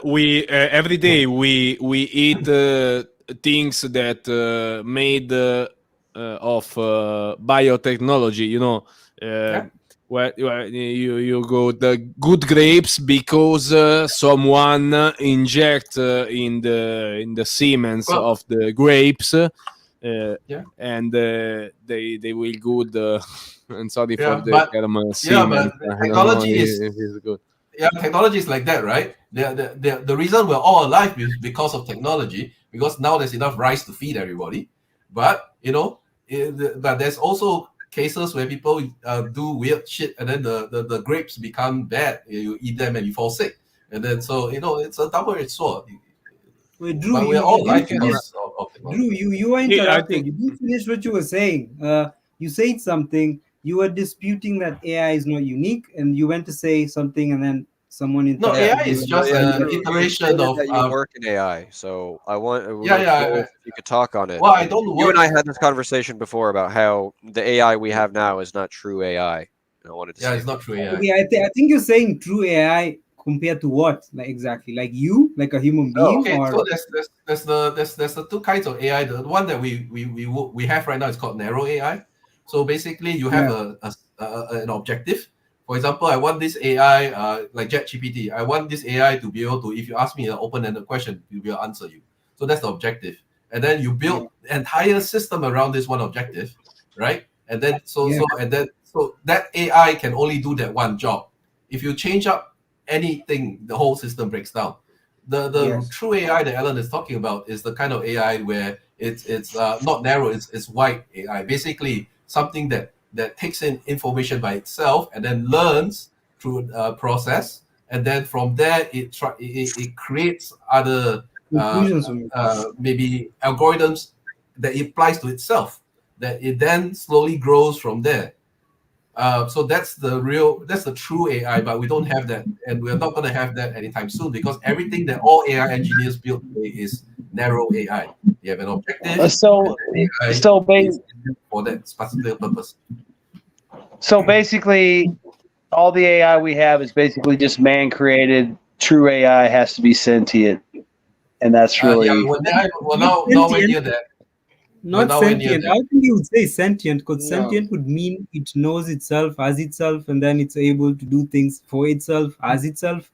we every day we eat things that made of biotechnology. Where you go the good grapes because someone inject in the semen of the grapes. And they will good. And sorry for the term. But technology is good. Yeah, technology is like that, right? The reason we're all alive is because of technology. Because now there's enough rice to feed everybody. But but there's also cases where people do weird shit, and then the grapes become bad. You eat them and you fall sick, and then it's a double-edged sword. Wait, Drew, but we're all like Drew, you were interrupted. You didn't finish what you were saying. You said something. You were disputing that AI is not unique, and you went to say something, and then someone No, interrupted AI you. is just an iteration of. That you work in AI, so I want. Yeah. If you could talk on it. Well, I don't You work. and I had this conversation before about how the AI we have now is not true AI. And I wanted to. Yeah, it's not true AI. Okay, I think you're saying true AI compared to what? Like exactly, like you, like a human being, Okay, or so there's the two kinds of AI. The one that we have right now is called narrow AI. So basically, you have an objective. For example, I want this AI, like ChatGPT. I want this AI to be able to, if you ask me an open-ended question, it will answer you. So that's the objective. And then you build the entire system around this one objective, right? And then so that AI can only do that one job. If you change up anything, the whole system breaks down. The true AI that Alan is talking about is the kind of AI where it's not narrow, it's wide AI. Basically, something that takes in information by itself and then learns through a process, and then from there it creates other maybe algorithms that it applies to itself, that it then slowly grows from there. So that's the true AI, but we don't have that, and we're not going to have that anytime soon, because everything that all AI engineers build today is narrow AI. They have an objective. For that particular purpose. So basically, all the AI we have is basically just man created. True AI has to be sentient, and that's really. Now we're near that. not sentient. How can you say sentient? Because sentient would mean it knows itself as itself, and then it's able to do things for itself as itself.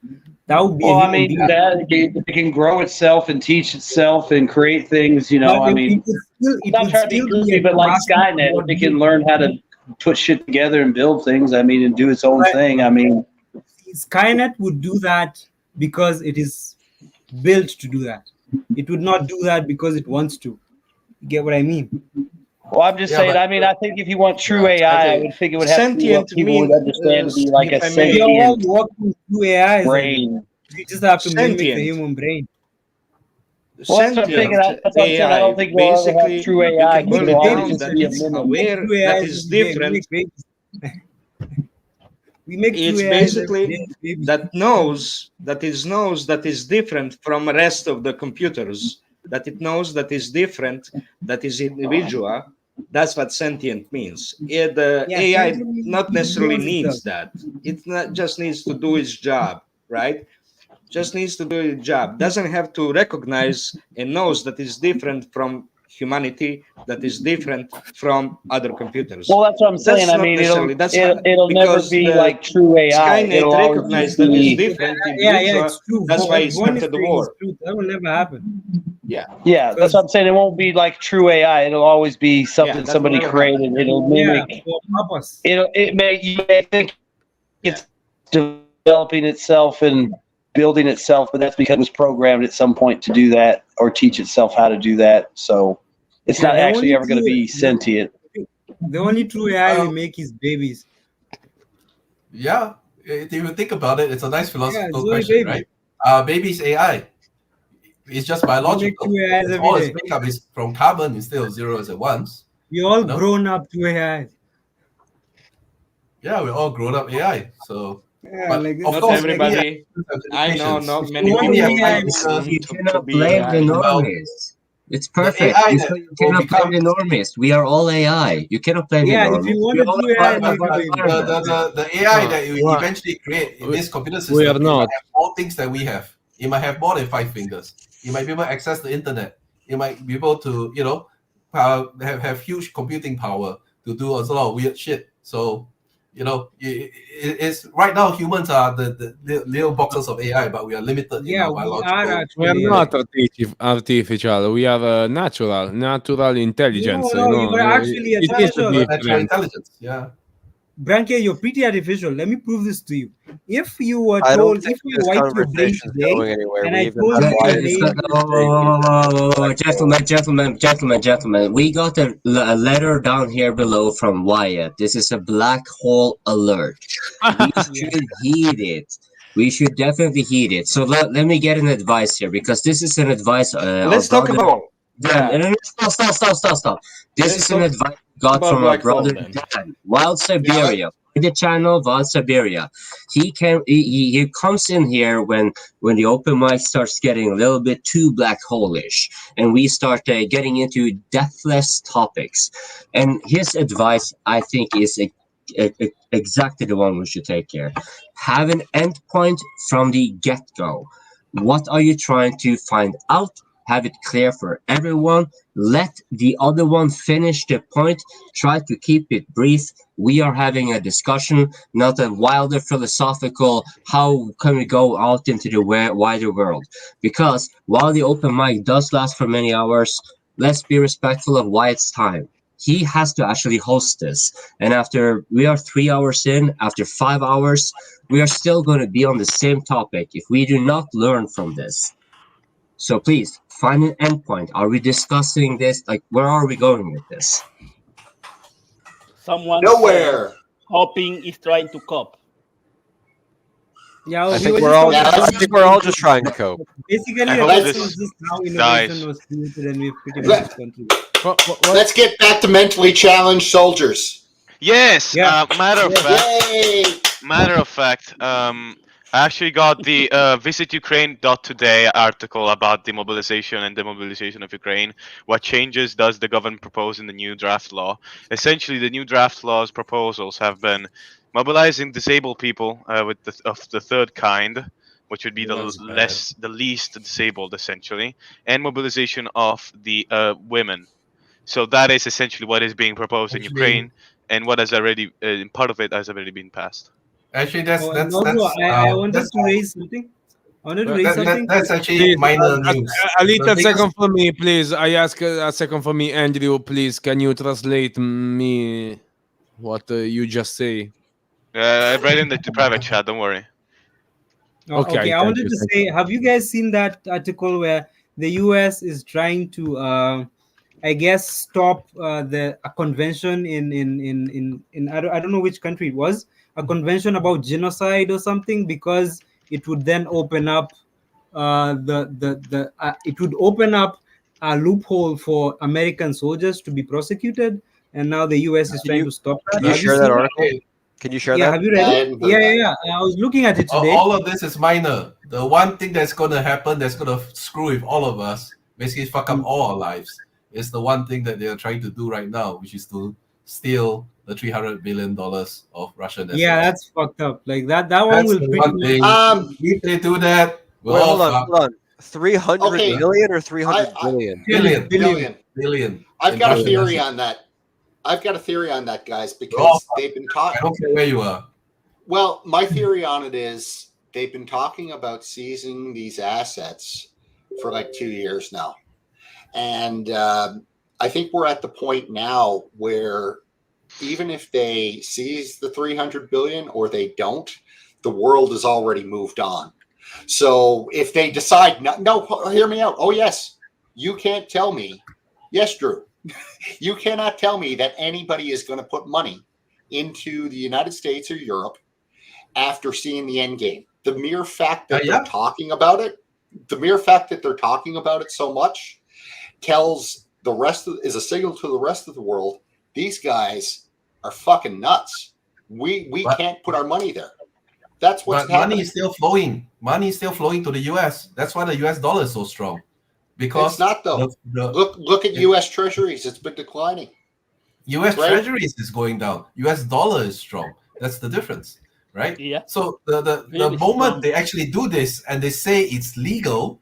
That would be. Well, I mean, it can grow itself and teach itself and create things. You know, I mean, I'm not trying to be goofy, but like Skynet, it can learn how to put shit together and build things. I mean, and do its own thing. I mean, Skynet would do that because it is built to do that. It would not do that because it wants to. You get what I mean? Well, I'm just saying. I mean, I think if you want true AI, I would think it would have to be what people would understand to be like a sentient brain. You just have to mimic the human brain. Well, that's what I'm thinking. I don't think we'll ever have true AI. It'll always just be a mimic. Aware that is different. It's basically that knows that is different from the rest of the computers. That it knows that is different, that is individual. That's what sentient means. The AI not necessarily needs that. It not just needs to do its job, right? Just needs to do its job. Doesn't have to recognize and knows that is different from humanity, that is different from other computers. Well, that's what I'm saying. I mean, it'll never be like true AI. Skynet recognized that it's different. It's true. That's why it started the war. That will never happen. Yeah, that's what I'm saying. It won't be like true AI. It'll always be something somebody created. It'll mimic. You may think it's developing itself and building itself, but that's because it was programmed at some point to do that or teach itself how to do that. So it's not actually ever going to be sentient. The only true AI we make is babies. Yeah, if you think about it, it's a nice philosophical question, right? Baby's AI. It's just biological. All its makeup is from carbon instead of zeros and ones. We're all grown up to AI. Yeah, we're all grown up AI. So, but of course, everybody. I know not many people. You cannot blame the normies. It's perfect. You cannot blame the normies. We are all AI. You cannot blame the normies. If you want to do AI, the AI that you eventually create in this computer system, it might have all things that we have. It might have more than 5 fingers. You might be able to access the internet. You might be able to, have huge computing power to do a lot of weird shit. So, it's right now humans are the little boxes of AI, but we are limited. We are not artificial. We are natural intelligence. You are actually natural intelligence. Yeah. Brianka, you're pretty artificial. Let me prove this to you. If you were told, if you wiped your brain today, and I told you gentlemen, we got a letter down here below from Wyatt. This is a black hole alert. We should heed it. We should definitely heed it. So let me get an advice here, because this is an advice. Let's talk about. Stop. This is an advice got from our brother Dan, Wild Siberia. the channel Von Siberia. He comes in here when the open mic starts getting a little bit too black hole-ish, and we start getting into deathless topics. And his advice, I think, is exactly the one we should take here. Have an endpoint from the get-go. What are you trying to find out? Have it clear for everyone. Let the other one finish the point. Try to keep it brief. We are having a discussion, not a wilder philosophical, how can we go out into the wider world? Because while the open mic does last for many hours, let's be respectful of why it's time. He has to actually host this. And after we are 3 hours in, after 5 hours, we are still going to be on the same topic if we do not learn from this. So please, find an endpoint. Are we discussing this? Like, where are we going with this? Someone nowhere. Coping is trying to cope. Yeah, I think we're all just trying to cope. Basically, the question is just how innovation was created, and we've pretty much contributed. Let's get back to mentally challenged soldiers. Yes. Yeah. Matter of fact. I actually got the Visit Ukraine.today article about demobilization and demobilization of Ukraine. What changes does the government propose in the new draft law? Essentially, the new draft law's proposals have been mobilizing disabled people of the third kind, which would be the least disabled, essentially, and mobilization of the women. So that is essentially what is being proposed in Ukraine, and what has already part of it has already been passed. Actually, I wanted to raise something. That's actually minor news. A little second for me, please. I ask a second for me, Andrew. Please, can you translate me what you just say? I read in the private chat. Don't worry. Okay, I wanted to say, have you guys seen that article where the U.S. is trying to, I guess, stop a convention in I don't know which country it was, a convention about genocide or something, because it would then open up it would open up a loophole for American soldiers to be prosecuted, and now the U.S. is trying to stop that. Can you share that article? Can you share that? Have you read it? Yeah. I was looking at it today. All of this is minor. The one thing that's going to happen that's going to screw with all of us, basically fuck up all our lives, is the one thing that they are trying to do right now, which is to steal the $300 billion of Russian assets. Yeah, that's fucked up. Like that one will pretty much. If they do that, hold on. 300 million or 300 billion? Billion. I've got a theory on that. Guys, because they've been talking. I don't care where you are. Well, my theory on it is they've been talking about seizing these assets for like 2 years now. And I think we're at the point now where even if they seize the 300 billion or they don't, the world has already moved on. So if they decide, no, hear me out. Oh, yes, you can't tell me. Yes, Drew, you cannot tell me that anybody is going to put money into the United States or Europe after seeing the end game. The mere fact that they're talking about it, so much tells is a signal to the rest of the world. These guys are fucking nuts. We can't put our money there. That's what's happening. Money is still flowing. Money is still flowing to the US. That's why the US dollar is so strong. Because it's not though. Look at US Treasuries. It's been declining. US Treasuries is going down. US dollar is strong. That's the difference, right? Yeah. So the moment they actually do this and they say it's legal,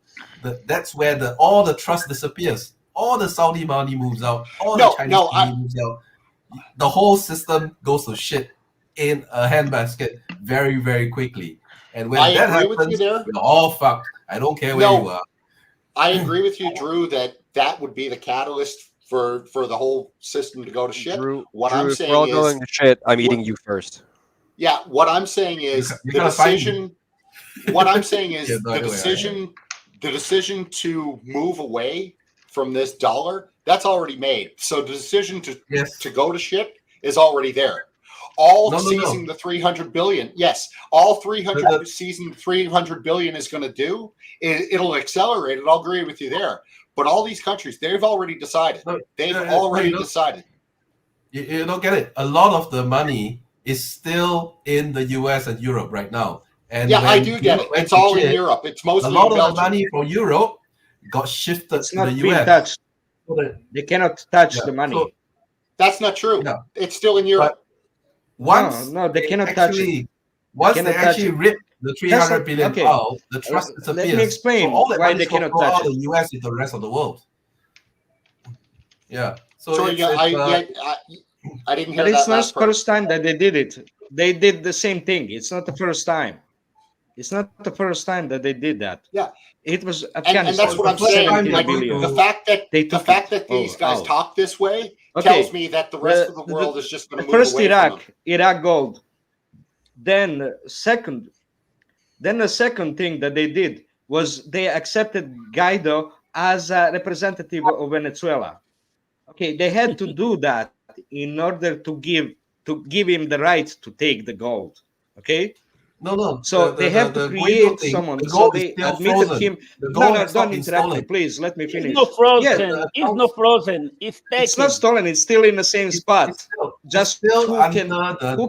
that's where all the trust disappears. All the Saudi money moves out. All the Chinese money moves out. The whole system goes to shit in a handbasket very, very quickly. And when that happens, we're all fucked. I don't care where you are. I agree with you, Drew, that would be the catalyst for the whole system to go to shit. Drew, I'm saying we're all going to shit. I'm eating you first. Yeah, what I'm saying is the decision. What I'm saying is the decision to move away from this dollar, that's already made. So the decision to go to shit is already there. Seizing the 300 billion. Yes, seizing 300 billion is going to do. It'll accelerate it. I'll agree with you there. But all these countries, they've already decided. They've already decided. You don't get it. A lot of the money is still in the US and Europe right now. And yeah, I do get it. It's all in Europe. It's mostly a lot in of the Belgium. money from Europe got shifted It's to not the being US. touched. So that, They cannot touch the money. so- That's not true. Yeah. It's still in Europe. once No, they cannot touch it. Once they cannot touch actually it. rip the 300 billion okay. out, the trust disappears. Let me explain so all that why money they is going cannot to go touch out of it. the US into the rest of the world. Yeah. So Sorry, it's, I didn't hear But it's that not last the part. first time that they did it. They did the same thing. It's not the first time. It's not the first time that they did that. Yeah. It was And that's what I'm saying. Like, the fact that these guys talk this way tells me that the rest of the world is just going to move first away from them. Iraq gold. Then the second thing that they did was they accepted Guaido as a representative of Venezuela. Okay, they had to do that in order to give him the right to take the gold. Okay. No. So they have to create someone. So they admitted him. No, don't interrupt me, please. Let me finish. It's not frozen. Yeah, It's not frozen. It's taken. it's not stolen. It's still in the same spot. Just still who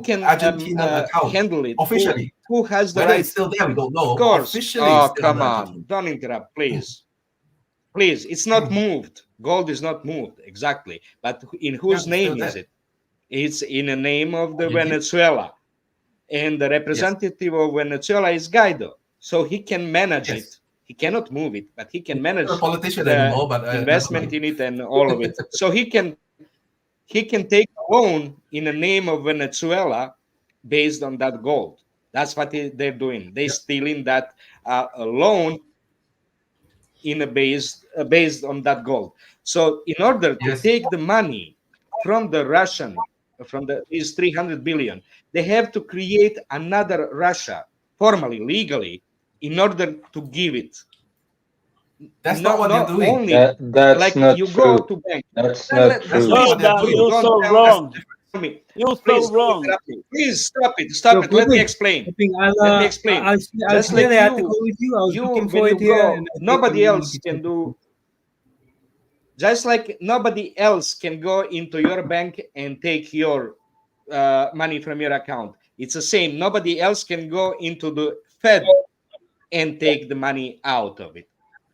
can handle it officially. Who has the Whether right? it's still there, we don't know. Of course. Officially, Oh, it's still come under on! judgment. Don't interrupt, please. Please, it's not moved. Gold is not moved exactly. But in whose name is it? It's in the name of the Venezuela. And the representative of Venezuela is Guaido, so he can manage it. He cannot move it, but he can manage a politician the anymore, but investment in it and all of it. So he can take a loan in the name of Venezuela based on that gold. That's what they're doing. They're stealing that loan in a based on that gold. So in order to take the money from the Russian, these 300 billion, they have to create another Russia formally, legally, in order to give it. That's not what they're doing. Only That's like not you true. go to bank. That's not true. You're so wrong. You're so wrong. Please stop it. Stop it. Let me explain. Let me explain. I'll share the article with you. I was looking for it here. Nobody else can do. Just like nobody else can go into your bank and take your money from your account. It's the same. Nobody else can go into the Fed and take the money out of it.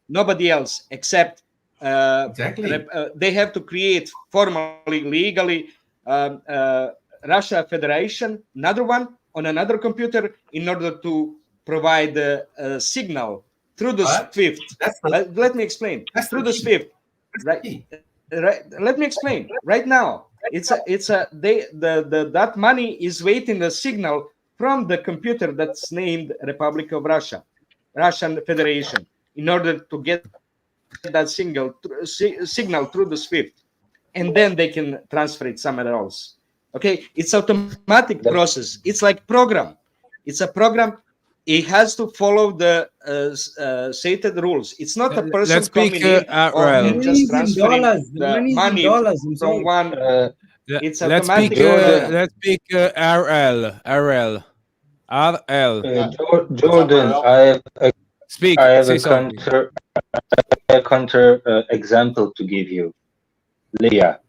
Nobody else except they have to create formally, legally Russia Federation, another one on another computer in order to provide a signal through the SWIFT. Let me explain. Through the SWIFT. Right. Let me explain. Right now, that money is waiting the signal from the computer that's named Republic of Russia, Russian Federation, in order to get that signal through the SWIFT, and then they can transfer it somewhere else. Okay, it's automatic process. It's like program. It's a program. It has to follow the stated rules. It's not a person Let's speak coming in and just transferring the money from one. It's automatic. Let's speak RL. Jordan, I have a counter example to give you. Libya.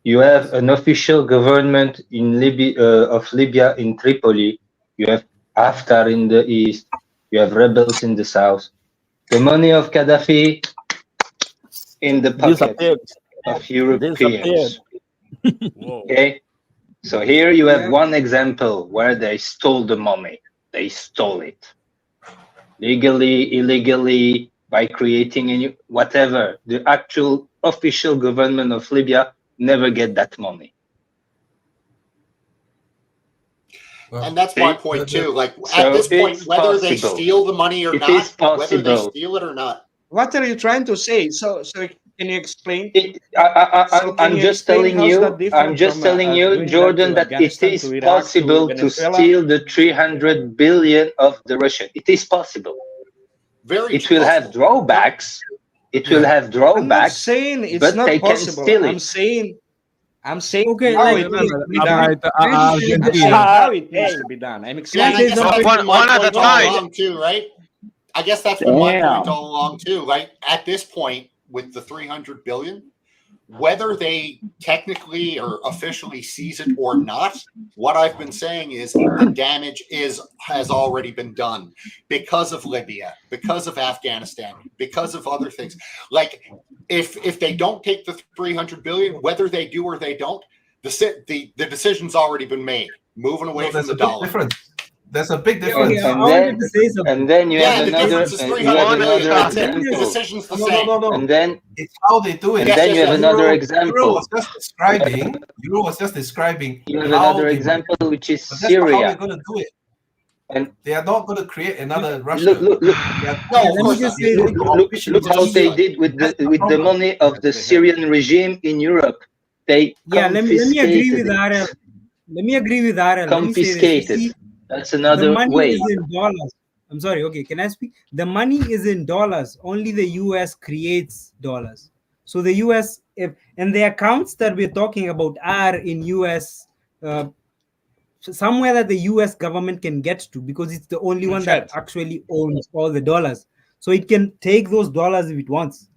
You have an official government in Libya of Libya in Tripoli. You have Haftar in the east. You have rebels in the south. The money of Gaddafi in the pocket of Europeans. Okay, so here you have one example where they stole the money. They stole it legally, illegally, by creating whatever. The actual official government of Libya never get that money. And that's my point too. Like at this point, whether they steal the money or not, whether they steal it or not. What are you trying to say? So can you explain? I'm just telling you, Jordan, that it is possible to steal the 300 billion of the Russian. It is possible. It will have drawbacks. It will have drawbacks. I'm not saying it's not possible. I'm saying okay, how it needs to be done. How it needs to be done. I'm explaining. One at a time. Too, right? I guess that's been my point all along too. Like at this point, with the 300 billion, whether they technically or officially seize it or not, what I've been saying is the damage has already been done because of Libya, because of Afghanistan, because of other things. Like if they don't take the 300 billion, whether they do or they don't, the decision's already been made. Moving away from the dollar. Difference. There's a big difference. And then you have another. The decision's the same. No. And then it's how they do it. And then you have another example. Euro was just describing. You have how another they example, might, which is but that's not how Syria. they're going to do it. And they are not going to create another Russia. Look how they did with the money of the Syrian regime in Europe. They let me agree with Ariel. Let me agree with Ariel. Confiscated. That's another the money way. is in dollars. I'm sorry. Okay, can I speak? The money is in dollars. Only the U.S. creates dollars. So the U.S. and the accounts that we're talking about are in U.S. Somewhere that the U.S. government can get to, because it's the only one that actually owns all the dollars. So it can take those dollars if it wants.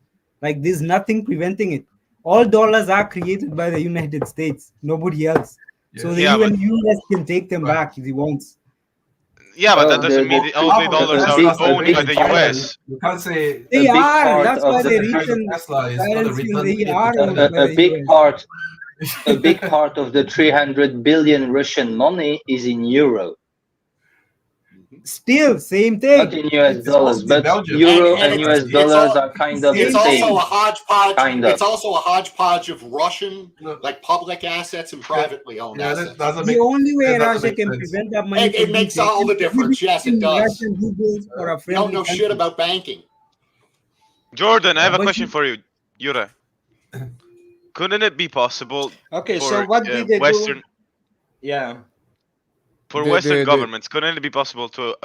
Like there's nothing preventing it. All dollars are created by the United States. Nobody else. Yeah. So the U.S. can take them back if he wants. Yeah, but that doesn't mean all the dollars are owned by the US. You can't say they are. That's why they reach a big part of the 300 billion Russian money is in euro. Still, same thing. Not in US dollars, but euro and US dollars are kind of the same. It's also a hodgepodge. It's also a hodgepodge of Russian, like public assets and privately owned assets. The only way Russia can prevent that money, it makes all the difference. Yes, it does. You don't know shit about banking. Jordan, I have a question for you, Yura. Couldn't it be possible? Okay, for, so what did they Western... do? Yeah. For Western governments, couldn't it be possible to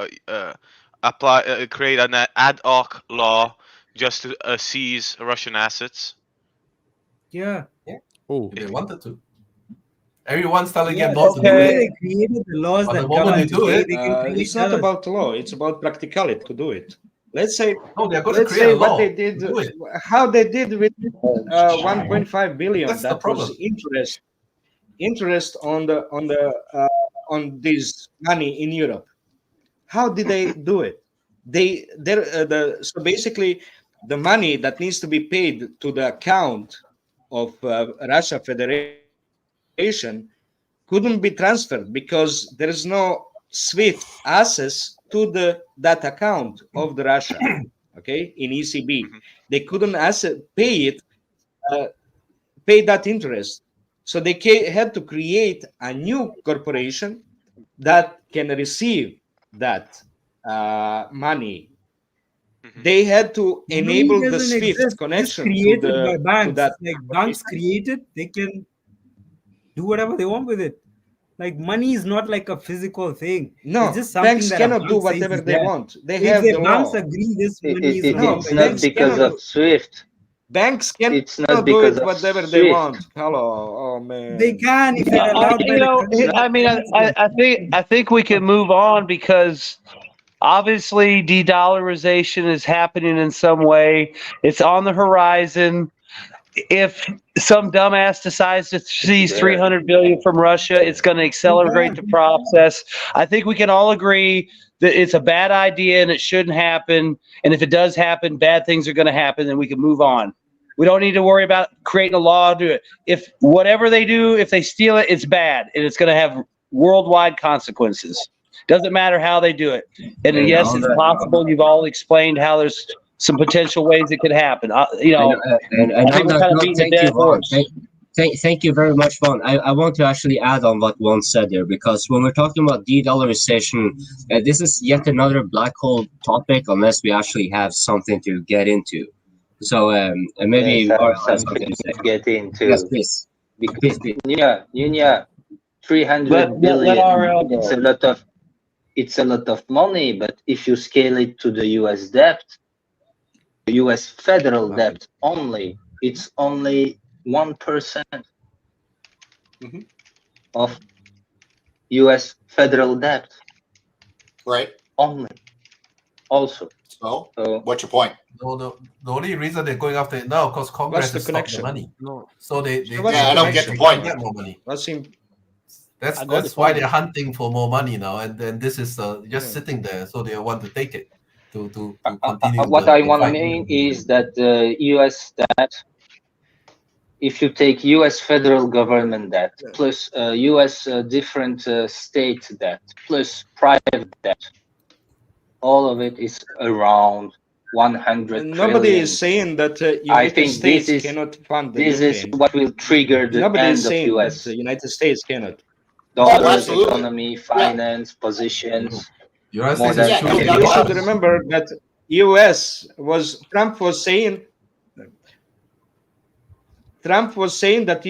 create an ad hoc law just to seize Russian assets? Yeah. Oh, they wanted to. Everyone's telling them not to do it. They created the laws that govern do it. It's not about law; it's about practicality to do it. Let's say, they're going to create a law. What they did, how they did with 1.5 billion. That's that was interest on this money in Europe. How did they do it? So basically, the money that needs to be paid to the account of Russia Federation couldn't be transferred because there is no SWIFT access to that account of the Russia. Okay, in ECB, they couldn't pay that interest. So they had to create a new corporation that can receive that money. They had to enable the SWIFT connection created to by banks. to that. Like banks create it, they can do whatever they want with it. Like money is not like a physical thing. No, it's just something banks that cannot do whatever they want. They have the the banks law. agree this money is It's not because of SWIFT. Banks cannot It's not do because it of whatever SWIFT. they want. Hello, oh man. They can if they're allowed. I think we can move on because obviously de-dollarization is happening in some way. It's on the horizon. If some dumbass decides to seize 300 billion from Russia, it's going to accelerate the process. I think we can all agree that it's a bad idea and it shouldn't happen. And if it does happen, bad things are going to happen, and we can move on. We don't need to worry about creating a law to do it. If whatever they do, if they steal it, it's bad and it's going to have worldwide consequences. Doesn't matter how they do it. And yes, it's possible. You've all explained how there's some potential ways it could happen. I think we're kind of beating a dead horse. Thank you very much, Vaughn. I want to actually add on what Vaughn said there, because when we're talking about de-dollarization, this is yet another black hole topic unless we actually have something to get into. So maybe something to get into. Yes, please. Nunya, 300 billion. It's a lot of money, but if you scale it to the US debt, the US federal debt only, it's only 1% of US federal debt. Right. Only. also. So, what's your point? No, the only reason they're going after it now because Congress has stopped the money. No. So they I don't get the point. Get more money. That's why they're hunting for more money now, and then this is just sitting there, so they want to take it to continue. What I want to mean is that U.S. debt. If you take U.S. federal government debt plus U.S. different state debt plus private debt, all of it is around 100 Nobody trillion. is saying that I United think States this is cannot fund the this is Ukraine. what will trigger the Nobody end is of saying U.S. that the United States cannot. dollars, economy, finance, positions. More than You should remember that Trump was saying that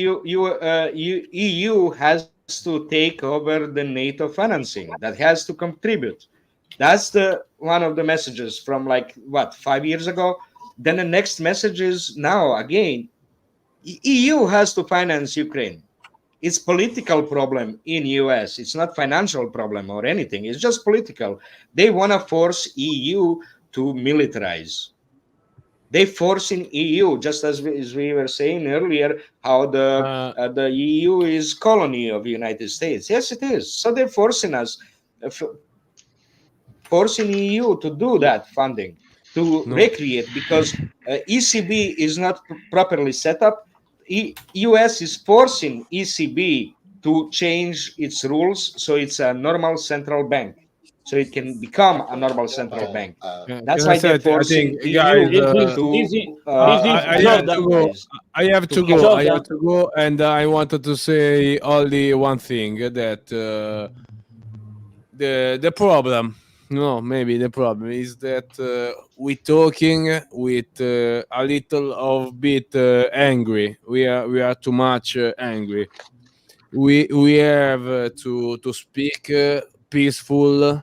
EU has to take over the NATO financing, that has to contribute. That's one of the messages from 5 years ago. Then the next message is now again, EU has to finance Ukraine. It's political problem in US. It's not financial problem or anything. It's just political. They want to force EU to militarize. They force in EU, just as we were saying earlier, how the EU is colony of the United States. Yes, it is. So they're forcing us, forcing EU to do that funding, to recreate, because ECB is not properly set up. US is forcing ECB to change its rules so it's a normal central bank, so it can become a normal central bank. That's why they're forcing EU I have to go, and I wanted to say only one thing, that the problem. No, maybe the problem is that we talking with a little of bit angry. We are too much angry. We have to speak peaceful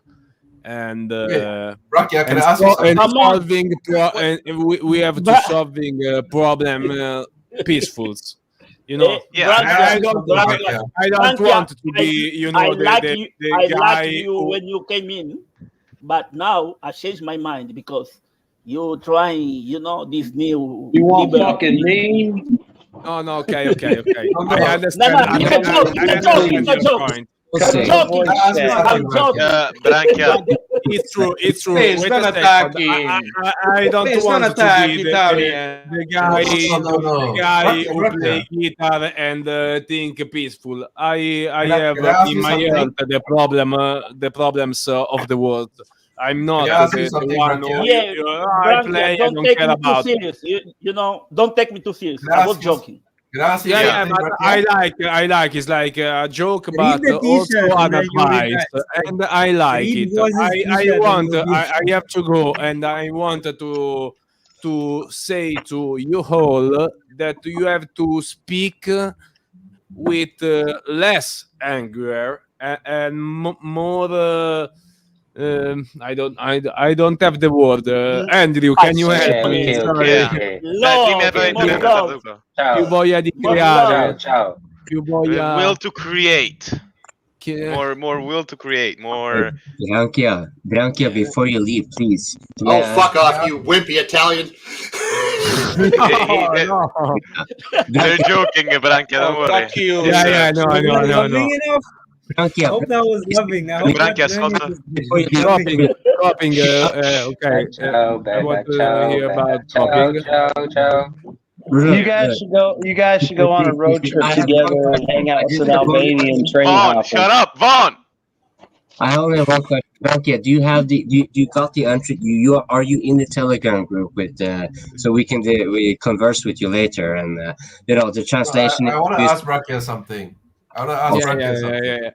and Rocky, can I ask you something? solving we have to solving problem peaceful. You know, I don't want to be, I like guy you when you came in, but now I changed my mind because you're trying, this new. You want fucking me? No, okay. I understand. No, it's a joke. I'm joking. Branka. It's true. Please Wait don't a attack second. him. I don't Please want don't to attack be Italian. the guy who Rocky. play guitar and think peaceful. I Can have I ask in you my something? heart the problems of the world. I'm not Can I ask you the something, one Rocky? who I play. I Don't don't take care me too about. serious. Don't take me too serious. Can I I was ask you- joking. Can I ask you Yeah, something, but Rocky? I like it's like a joke, Read but the also t-shirt an and then you read advice, that. and I like Read it. Voice's t-shirt I have to go, and I want to say to you all that you have to speak with less anger and more. I don't have the word. Andrew, can you help me? Sorry. Più voglia di creare. Ciao. Più voglia. Will to create. More will to create. More. Brianka, before you leave, please. Oh, fuck off, you wimpy Italian. No. They're joking, Branka. Don't worry. Fuck you. Yeah, no. I hope that was loving. I hope Branka, Dropping. Okay. I want to hear about dropping. Ciao. You guys should go on a road trip together and hang out with some Albanian train Vaughn, hoppers. shut up, Vaughn. I only have one question. Brianka, do you have you got the entry? Are you in the Telegram group with so we can we converse with you later, and the translation. I want to ask Rocky something. Yeah.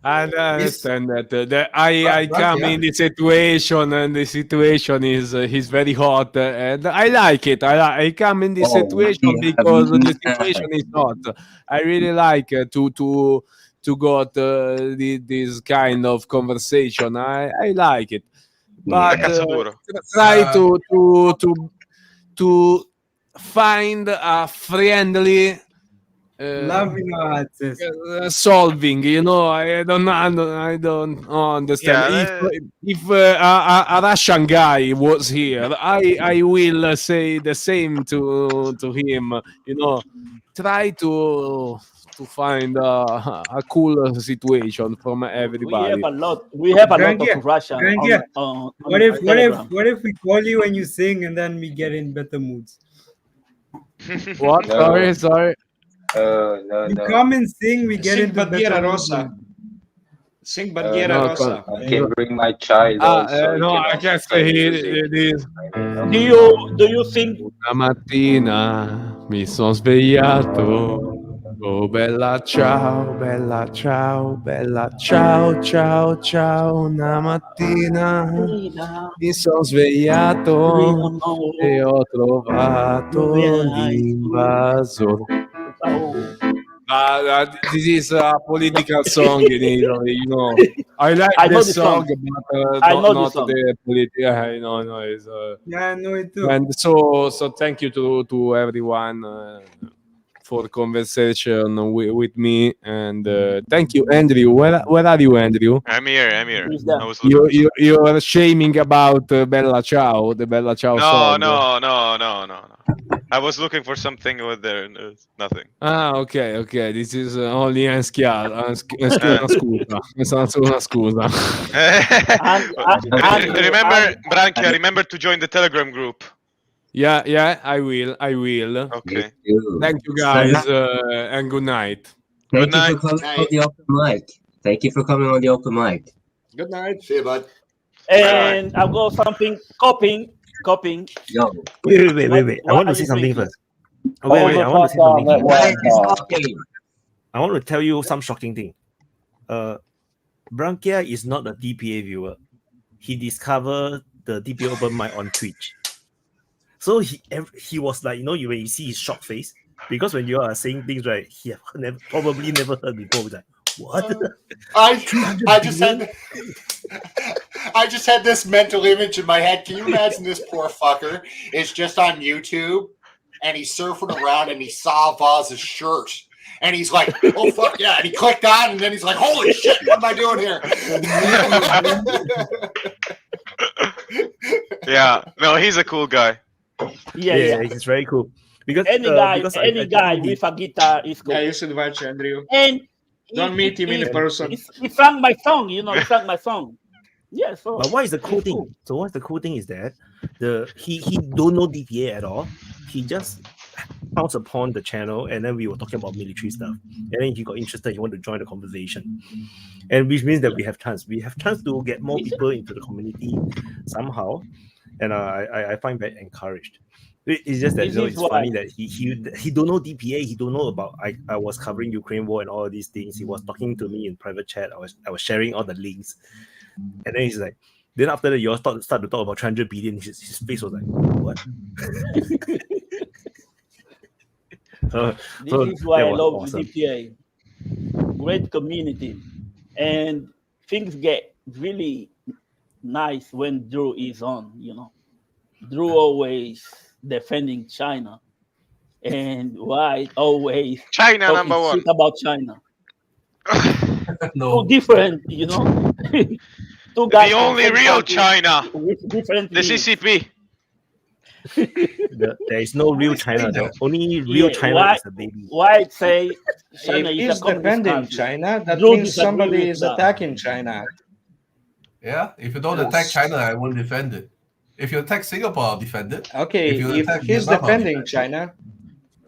I understand that. I come in the situation, and the situation is very hot, and I like it. I come in this situation because the situation is hot. I really like to got this kind of conversation. I like it, but try to find a friendly solving. You know, I don't understand. Yeah, If a Russian guy was here, I will say the same to him. You know, try to find a cool situation from everybody. We have a lot Brianka, of Russian Brianka, on what if Telegram. we call you and you sing and then we get in better moods? What? No. Sorry. No, You no. come and sing, we get Sing into Baggira better Rosa. moods. Sing Baggira No, Rosa. I can bring my child also. He no, can I also guess play music. this. Do you think Una mattina mi sono svegliato. Oh bella ciao, bella ciao, bella ciao, ciao, ciao. Una mattina mi sono svegliato e ho trovato l'invasore. This is a political song in Italy, you know. I like I know the the song, song. but I know the not song. the political. I know it's. Yeah, I know it too. And so thank you to everyone for conversation with me, and thank you, Andrew. Where are you, Andrew? I'm here. I was looking. You're shaming about Bella Ciao, the Bella Ciao song. No. I was looking for something over there, and there's nothing. Okay. This is only una scusa. Una scusa. Remember to join the Telegram group. Yeah, I will. Okay. Thank you guys, and good night. Thank you for coming on the open mic. Thank you for coming on the open mic. Good night. See you, bud. And I've got something copying. Yo. Wait. I want to say something first. Wait. I want to say something first. I want to tell you some shocking thing. Brianka is not a DPA viewer. He discovered the DPA Open Mic on Twitch. So he was like, when you see his shocked face, because when you are saying things, right, he probably never heard before. He's like, what? I just had this mental image in my head. Can you imagine this poor fucker is just on YouTube and he's surfing around and he saw Vaz's shirt and he's like, oh fuck yeah, and he clicked on and then he's like, holy shit, what am I doing here? Yeah, no, he's a cool guy. Yeah, he's very cool. Because any guy with a guitar is cool. Yeah, you should watch Andrew. And don't meet him in person. He sang my song, He sang my song. Yeah. So. But what is the cool thing? So what's the cool thing is that he don't know DPA at all. He just pounced upon the channel, and then we were talking about military stuff. And then he got interested. He wanted to join the conversation, and which means that we have chance. We have chance to get more people into the community somehow. And I find that encouraged. It's just that it's funny that he don't know DPA. He don't know about I was covering Ukraine war and all of these things. He was talking to me in private chat. I was sharing all the links, and then he's like, then after that you all start to talk about 300 billion. His face was like, what? This is why I love awesome. DPA. Great community, and things get really nice when Drew is on. Drew always defending China, and why always China number one about China. No. Two different, two the guys. only real China. Different the CCP. There is no real China. The only real China is a baby. Why say China if is he's defending China? That Drew means somebody is attacking China. Yeah, if you don't attack China, I won't defend it. If you attack Singapore, I'll defend it. Okay, if he's defending China,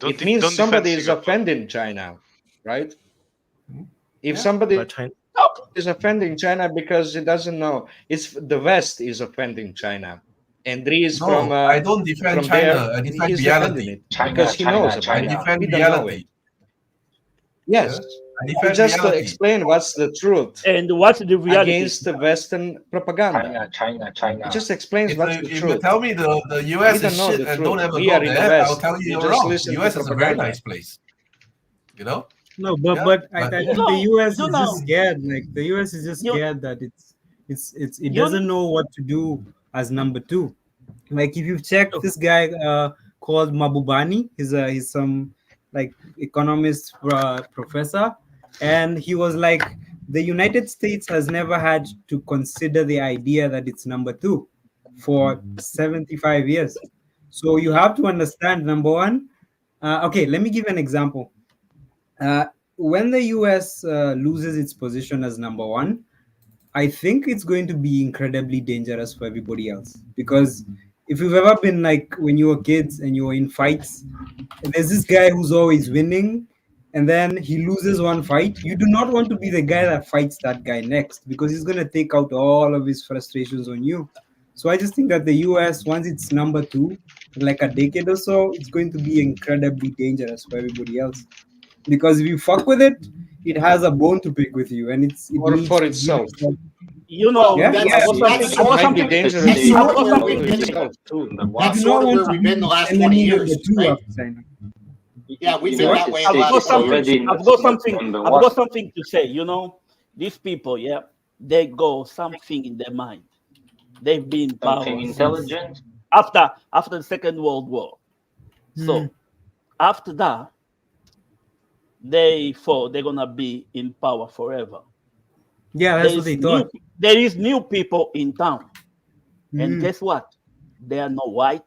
it means somebody is offending China, right? If somebody is offending China because he doesn't know, it's the West is offending China. And Dri is from. I don't defend China. I defend reality. Because he knows about I it. defend We don't know reality. it. Yes. You just explain what's the truth and what's the reality against the Western propaganda. China. It just explains what's the If truth. you tell me the US is shit and don't ever go there, I'll tell you you're wrong. The US is a very nice place. No, but I think the US is just scared. Like the US is just scared that it doesn't know what to do as number two. Like if you check this guy called Mabubani, he's some like economist professor, and he was like, the United States has never had to consider the idea that it's number 2 for 75 years. So you have to understand, number one, okay, let me give an example. When the US loses its position as number 1, I think it's going to be incredibly dangerous for everybody else. Because if you've ever been like when you were kids and you were in fights, there's this guy who's always winning, and then he loses one fight. You do not want to be the guy that fights that guy next, because he's going to take out all of his frustrations on you. So I just think that the US, once it's number 2, in like a decade or so, it's going to be incredibly dangerous for everybody else. Because if you fuck with it, it has a bone to pick with you, and it or for itself. You know, yeah, something dangerous. That's sort of where we've been the last 20 years, right? Yeah, we've been that way. I've got something to say. You know, these people, yeah, they go something in their mind. They've been Something intelligent after the Second World War. So after that, they thought they're gonna be in power forever. Yeah, that's what they thought. There is new people in town, and guess what? They are not white.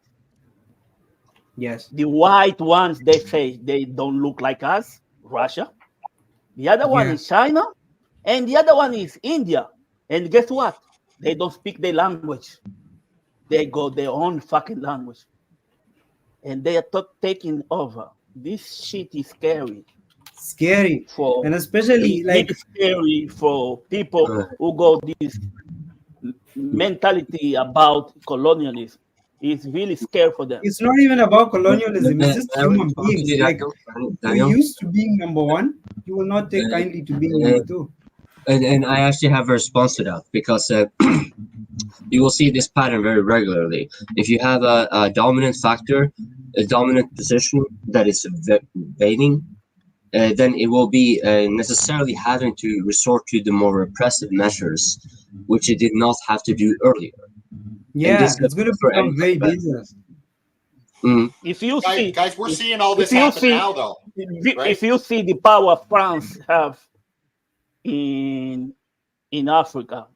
Yes, the white ones, they say they don't look like us. Russia. The other one is China, and the other one is India. And guess what? They don't speak their language. They got their own fucking language, and they are taking over. This shit is scary. Scary, and especially like scary for people who got this mentality about colonialism. It's really scary for them. It's not even about colonialism. It's just human beings. Like you're used to being number 1, you will not take kindly to being number 2. And I actually have a response to that, because you will see this pattern very regularly. If you have a dominant factor, a dominant position that is waning, then it will be necessarily having to resort to the more repressive measures, which it did not have to do earlier. Yeah, it's going to become very dangerous. If you see, guys, we're seeing all this happen now, though. Right? If you see the power France have in Africa,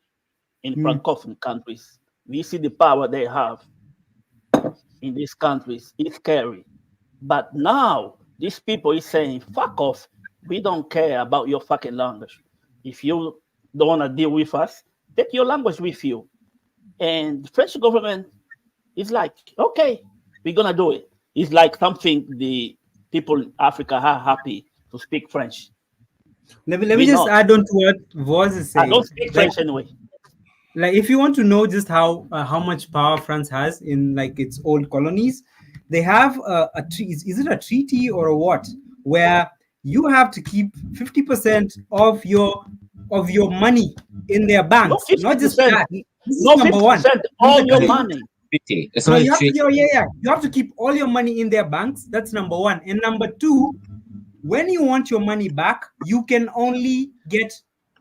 in Francophone countries, we see the power they have in these countries. It's scary. But now, these people is saying, fuck off. We don't care about your fucking language. If you don't want to deal with us, take your language with you. And the French government is like, okay, we're going to do it. It's like something the people in Africa are happy to speak French. Let me just add on to what Voz is saying. I don't speak French anyway. Like, if you want to know just how much power France has in like its old colonies, they have a treaty. Is it a treaty or a what? Where you have to keep 50% of your money in their banks, not just that. This is number 1. All your money. So you have to keep all your money in their banks. That's number 1. And number 2, when you want your money back, you can only get,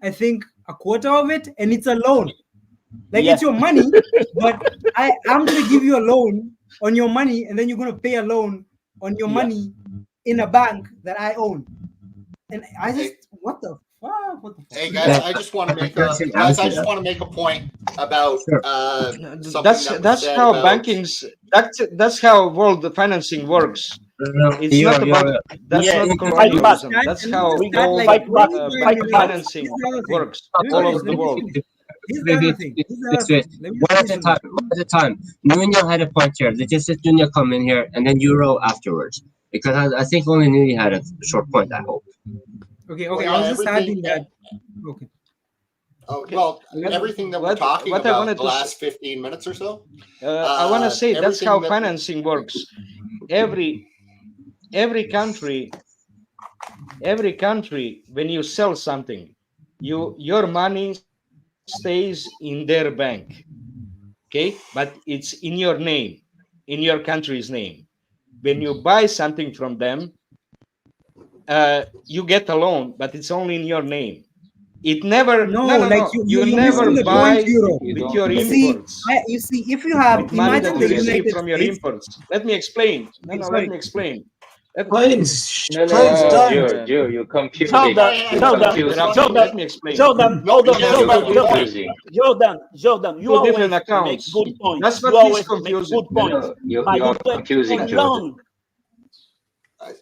I think, a quarter of it, and it's a loan. Like it's your money, but I'm going to give you a loan on your money, and then you're going to pay a loan on your money in a bank that I own. And I just, what the fuck? Hey guys, I just want to make a point about that's how banking's that's how world financing works. It's not about not colonialism. That's how financing works all over the world. One at a time. Nuno had a point here. Let's just let Nuno come in here, and then Euro afterwards. Because I think only Nuno had a short point, I hope. Okay, I was just adding that. Okay. Well, everything that we're talking about the last 15 minutes or so. I want to say that's how financing works. Every country, when you sell something, your money stays in their bank, okay? But it's in your name, in your country's name. When you buy something from them, you get a loan, but it's only in your name. It never you never buy with your imports. You see, if you have money that you receive from your imports. Let me explain. Let me explain. Please, No, please no, don't. You're confusing. Let me explain. Jordan, you Two different always make accounts. good points. That's You what he's always make confusing. good points. You're But you take confusing, too Jordan. long.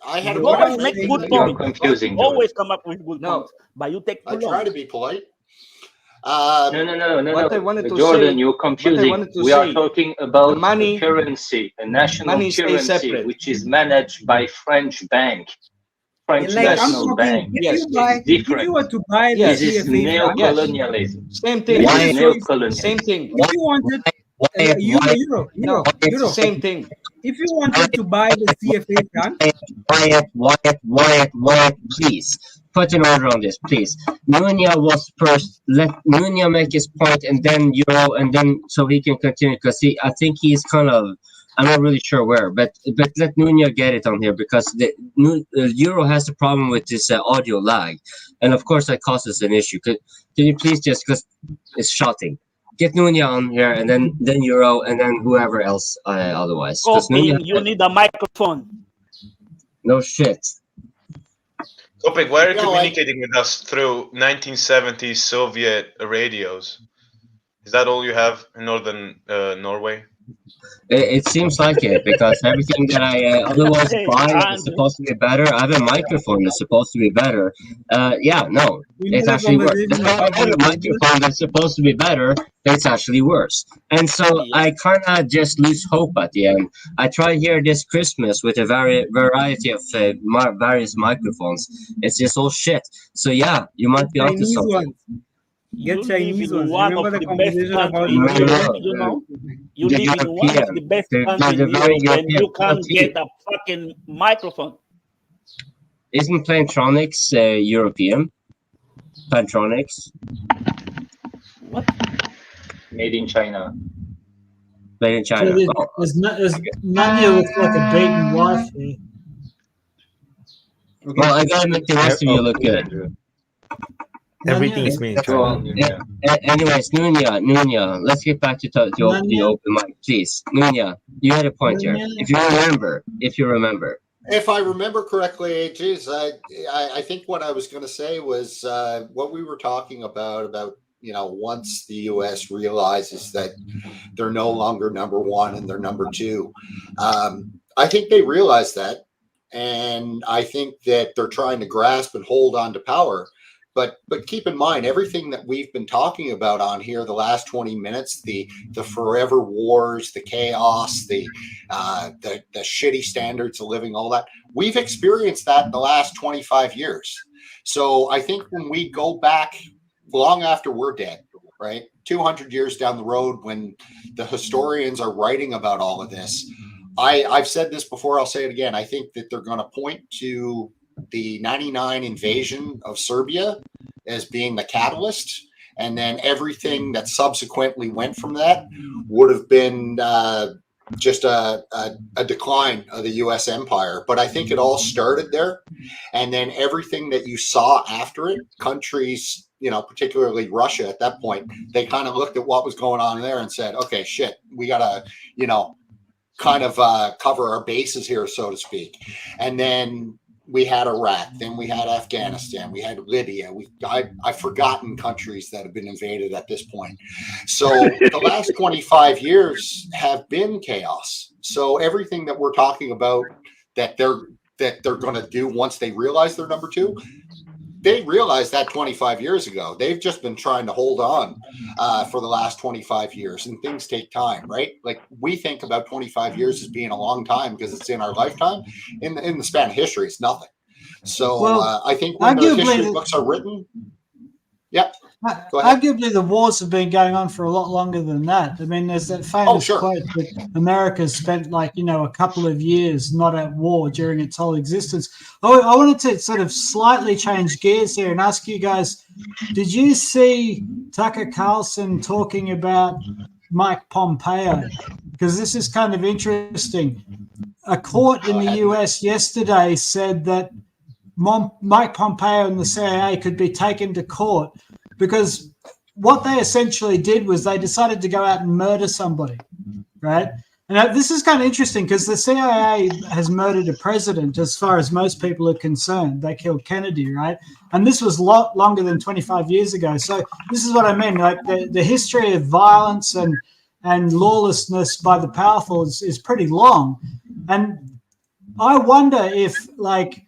I had You a always make good You're points. confusing, You always come up with good points, but you take too I try long. to be polite. No. What I wanted to Jordan, say, you're what I confusing. wanted to We are say, talking about the money, a currency, a national money stays currency, separate. which is managed by French bank, French Like I'm national talking, bank. if you It's buy, if different. you were to buy the This is CFA fund, neocolonialism. Same thing. This Why- is neocolonialism. Same thing. if you wanted No, euro, same thing. if you wanted to buy the CFA fund, Wyatt, please. Put an order on this, please. Nunia was first. Let Nunia make his point, and then Euro, and then so he can continue. Because I think he's kind of. I'm not really sure where, but let Nunia get it on here because the Euro has a problem with this audio lag, and of course that causes an issue. Can you please just because it's shouting. Get Nunia on here, and then Euro, and then whoever else otherwise. Coping, you need a microphone. No shit. Topic, why are you communicating with us through 1970s Soviet radios? Is that all you have in northern Norway? It seems like it because everything that I otherwise buy is supposed to be better. I have a microphone that's supposed to be better. It actually works. If I have a microphone that's supposed to be better, it's actually worse. And so I kind of just lose hope at the end. I try here this Christmas with a variety of various microphones. It's just all shit. So yeah, you might be onto Chinese something. ones. Get Chinese ones. One Remember of the the conversation best about countries in Europe, you know? You live in one of the best countries in Europe and you can't get a fucking microphone. Isn't Plantronics European? Plantronics? What? Made in China. Made in China. There's Nanya looks like a beaten wife here. Okay. Well, I gotta make the rest of you look good. Everything is made in China. Anyways, Nunia, let's get back to the open mic, please. Nunia, you had a point here. If you remember. If I remember correctly, geez, I think what I was going to say was what we were talking about, once the U.S. realizes that they're no longer number one and they're number two. I think they realize that. And I think that they're trying to grasp and hold on to power. But keep in mind, everything that we've been talking about on here the last 20 minutes, the forever wars, the chaos, the shitty standards of living, all that, we've experienced that in the last 25 years. So I think when we go back long after we're dead, right, 200 years down the road, when the historians are writing about all of this, I've said this before, I'll say it again. I think that they're going to point to the 99 invasion of Serbia as being the catalyst, and then everything that subsequently went from that would have been just a decline of the U.S. empire. But I think it all started there, and then everything that you saw after it, countries, particularly Russia at that point, they kind of looked at what was going on there and said, okay, shit, we gotta, kind of cover our bases here, so to speak. And then we had Iraq, then we had Afghanistan, we had Libya. I've forgotten countries that have been invaded at this point. So the last 25 years have been chaos. So everything that we're talking about that they're going to do once they realize they're number two, they realized that 25 years ago. They've just been trying to hold on for the last 25 years, and things take time, right? Like we think about 25 years as being a long time because it's in our lifetime. In the span of history, it's nothing. So I think when the history books are written, arguably the wars have been going on for a lot longer than that. I mean, there's that famous quote that America's spent a couple of years not at war during its whole existence. I wanted to sort of slightly change gears here and ask you guys, did you see Tucker Carlson talking about Mike Pompeo? Because this is kind of interesting. A court in the US yesterday said that Mike Pompeo and the CIA could be taken to court because what they essentially did was they decided to go out and murder somebody, right? And this is kind of interesting because the CIA has murdered a president as far as most people are concerned. They killed Kennedy, right? And this was a lot longer than 25 years ago. So this is what I mean. Like the history of violence and lawlessness by the powerful is pretty long. And I wonder if, like,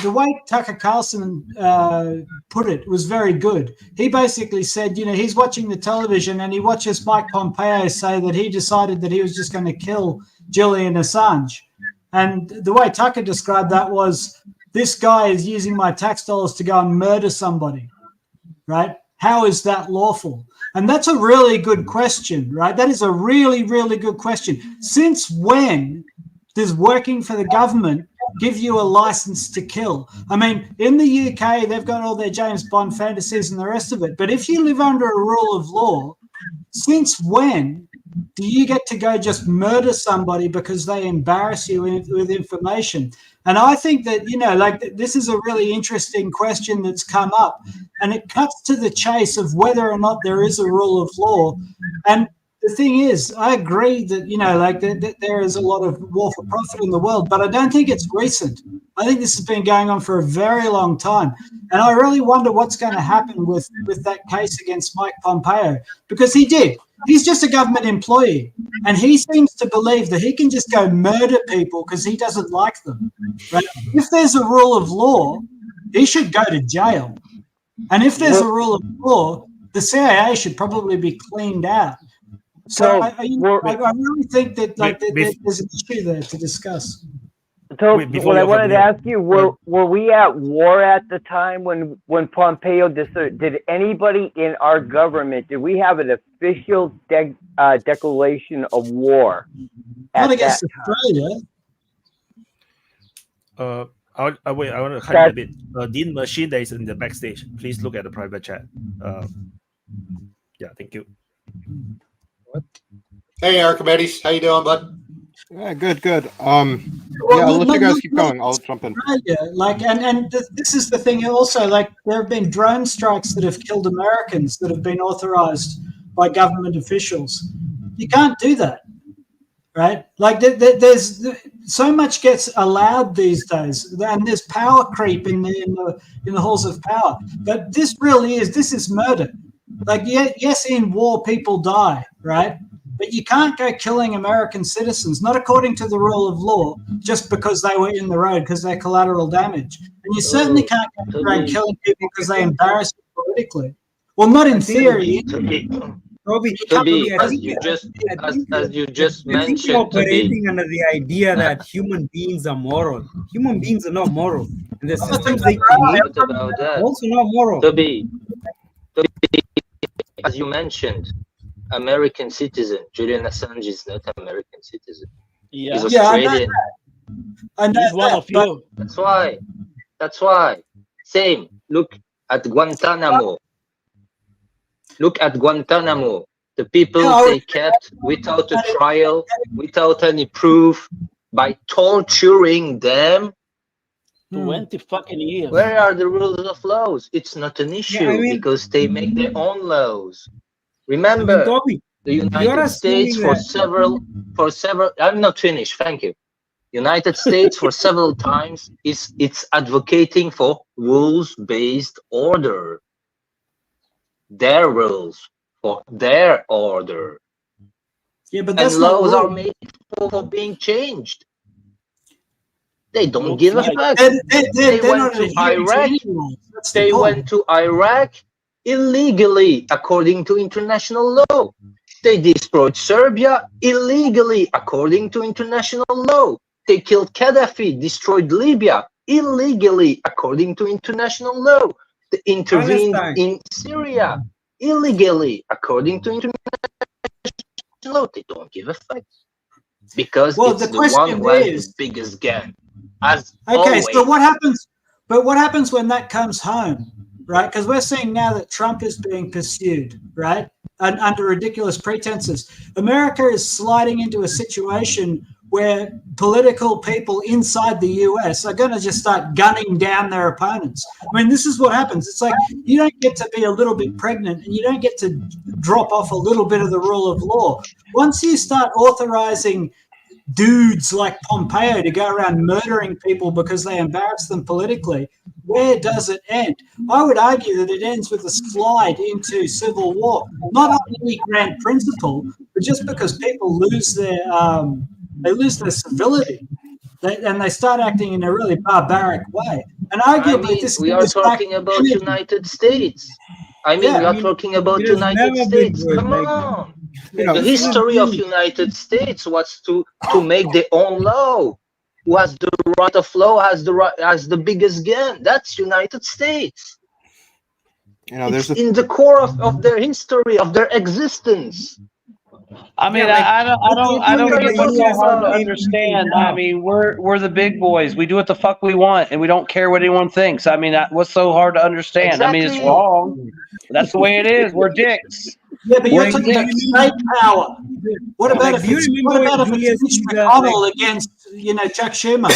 the way Tucker Carlson put it was very good. He basically said, you know, he's watching the television and he watches Mike Pompeo say that he decided that he was just going to kill Julian Assange. And the way Tucker described that was, this guy is using my tax dollars to go and murder somebody, right? How is that lawful? And that's a really good question, right? That is a really, really good question. Since when does working for the government give you a license to kill? I mean, in the UK, they've got all their James Bond fantasies and the rest of it. But if you live under a rule of law, since when do you get to go just murder somebody because they embarrass you with information? And I think that, you know, like, this is a really interesting question that's come up, and it cuts to the chase of whether or not there is a rule of law. And the thing is, I agree that, you know, like that there is a lot of war for profit in the world, but I don't think it's recent. I think this has been going on for a very long time. And I really wonder what's going to happen with that case against Mike Pompeo, because he's just a government employee, and he seems to believe that he can just go murder people because he doesn't like them. Right? If there's a rule of law, he should go to jail. And if there's a rule of law, the CIA should probably be cleaned out. So I really think that, like, there's an issue there to discuss. So what I wanted to ask you, were we at war at the time when Pompeo did anybody in our government, did we have an official declaration of war? Not against Australia. I want to cut a bit. Dean Machine that is in the backstage, please look at the private chat. Yeah, thank you. What? Hey, Archimedes, how you doing, bud? Yeah, good. I'll let you guys keep going. I'll jump in. Like, and this is the thing also, like, there have been drone strikes that have killed Americans that have been authorized by government officials. You can't do that, right? Like, there's so much gets allowed these days, and there's power creep in the halls of power. But this is murder. Like, yes, in war people die, right? But you can't go killing American citizens, not according to the rule of law, just because they were in the road, because they're collateral damage. And you certainly can't go around killing people because they embarrass you politically. Well, not in theory. As you just mentioned, operating under the idea that human beings are moral. Human beings are not moral. And the systems they create are also not moral. To be, as you mentioned, American citizen. Julian Assange is not American citizen. Yeah. He's Australian. I know He's one of you. That's why. Same. Look at Guantanamo. The people they kept without a trial, without any proof, by torturing them. 20 fucking years. Where are the rules of laws? It's not an issue because they make their own laws. Remember, the United States for several. I'm not finished. Thank you. United States for several times it's advocating for rules-based order. Their rules for their order. Yeah, but that's laws are made for being changed. They don't give a fuck. They went to Iraq. They went to Iraq illegally, according to international law. They destroyed Serbia illegally, according to international law. They killed Gaddafi, destroyed Libya illegally, according to international law. They intervened in Syria illegally, according to international law. They don't give a fuck. Because it's the one who has the biggest gang. Okay, so what happens? But what happens when that comes home, right? Because we're seeing now that Trump is being pursued, right, and under ridiculous pretenses. America is sliding into a situation where political people inside the US are going to just start gunning down their opponents. I mean, this is what happens. It's like you don't get to be a little bit pregnant and you don't get to drop off a little bit of the rule of law. Once you start authorizing dudes like Pompeo to go around murdering people because they embarrass them politically, where does it end? I would argue that it ends with a slide into civil war, not on any grand principle, but just because people lose their civility, and they start acting in a really barbaric way. And arguably, we are talking about United States. We are talking about United States. Come on. The history of United States was to make their own law. Who has the right of law has the biggest gun. That's United States. It's in the core of their history, of their existence. I mean, I don't get what's so hard to understand. I mean, we're the big boys. We do what the fuck we want, and we don't care what anyone thinks. I mean, what's so hard to understand? Exactly. I mean, it's wrong. That's the way it is. We're dicks. Yeah, but you're talking about state power. What about if it's Mitch McConnell against Chuck Schumer?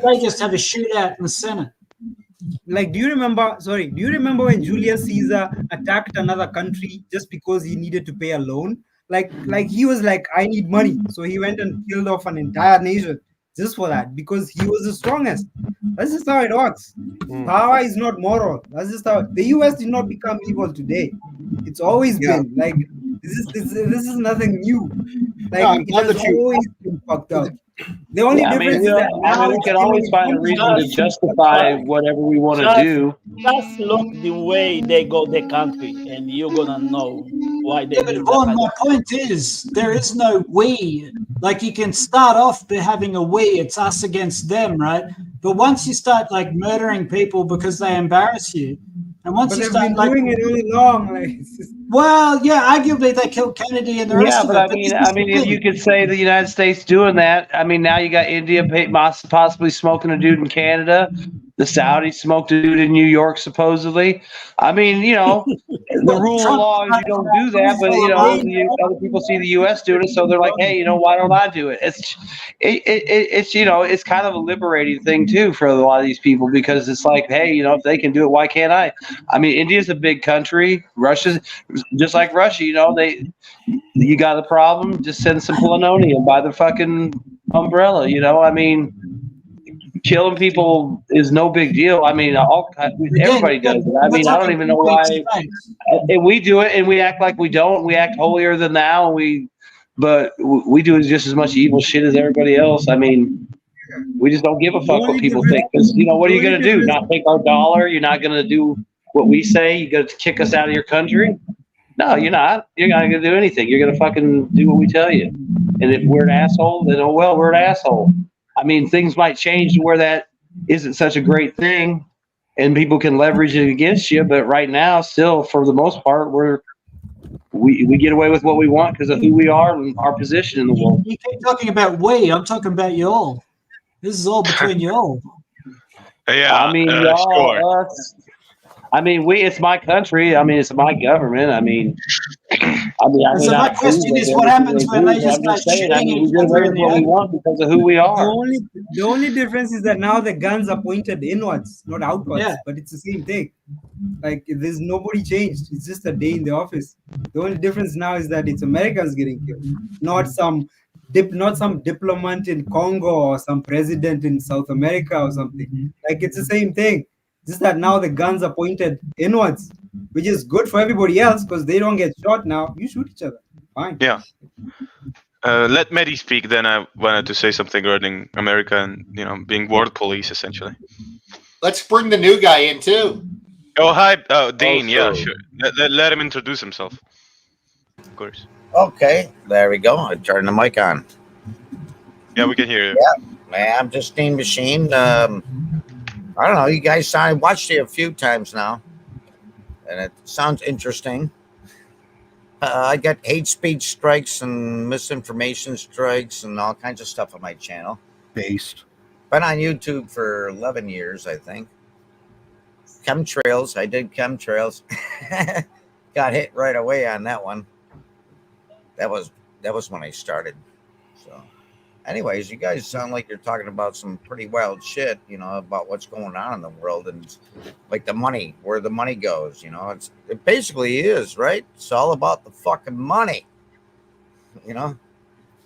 They just have a shootout in the Senate. Like, do you remember when Julius Caesar attacked another country just because he needed to pay a loan? Like he was like, I need money. So he went and killed off an entire nation just for that, because he was the strongest. That's just how it works. Power is not moral. That's just how the US did not become evil today. It's always been like this is nothing new. Like it has always been fucked up. The only difference is that now we can always find a reason to justify whatever we want to do. Just look the way they go the country, and you're gonna know why they. Yeah, but Vaughn, my point is there is no we. Like, you can start off by having a we. It's us against them, right? But once you start like murdering people because they embarrass you, and once you start doing it really long, well, yeah, arguably they killed Kennedy and the rest of it. I mean, if you could say the United States doing that, I mean, now you got India possibly smoking a dude in Canada. The Saudis smoked a dude in New York, supposedly. I mean, the rule of law is you don't do that, but other people see the U.S. doing it, so they're like, hey, why don't I do it? It's it's kind of a liberating thing too for a lot of these people, because it's like, hey, if they can do it, why can't I? I mean, India's a big country. Russia's just like Russia. You got a problem, just send some polonium by the fucking umbrella. I mean, killing people is no big deal. I mean, everybody does it. I mean, I don't even know why. And we do it, and we act like we don't. We act holier than thou. But we do just as much evil shit as everybody else. I mean, we just don't give a fuck what people think. Because what are you gonna do? Not take our dollar? You're not gonna do what we say? You're gonna kick us out of your country? No, you're not. You're not gonna do anything. You're gonna fucking do what we tell you. And if we're an asshole, then we're an asshole. I mean, things might change to where that isn't such a great thing, and people can leverage it against you. But right now, still, for the most part, we get away with what we want because of who we are and our position in the world. You keep talking about we. I'm talking about y'all. This is all between y'all. Yeah, I mean, y'all, sure. us. I mean, it's my country. I mean, it's my government. I mean, so my question is, what happens when they just start shooting we get away with what we want because of who we are. The only difference is that now the guns are pointed inwards, not outwards. Yeah. But it's the same thing. Like, there's nobody changed. It's just a day in the office. The only difference now is that it's Americans getting killed, not some diplomat in Congo or some president in South America or something. Like, it's the same thing. Just that now the guns are pointed inwards, which is good for everybody else because they don't get shot now. You shoot each other. Fine. Yeah. Let Mehdi speak. Then I wanted to say something regarding America and being world police essentially. Let's bring the new guy in too. Oh hi, Dean. Yeah, sure. Let him introduce himself. Of course. Okay, there we go. I turned the mic on. Yeah, we can hear you. Yeah, I'm just Dean Machine. I don't know. You guys, I watched it a few times now, and it sounds interesting. I get hate speech strikes and misinformation strikes and all kinds of stuff on my channel. Based. Been on YouTube for 11 years, I think. Chemtrails. I did chemtrails. Got hit right away on that one. That was when I started. So Anyways, you guys sound like you're talking about some pretty wild shit, you know, about what's going on in the world and like the money, where the money goes, you know. It basically is, right? It's all about the fucking money. You know,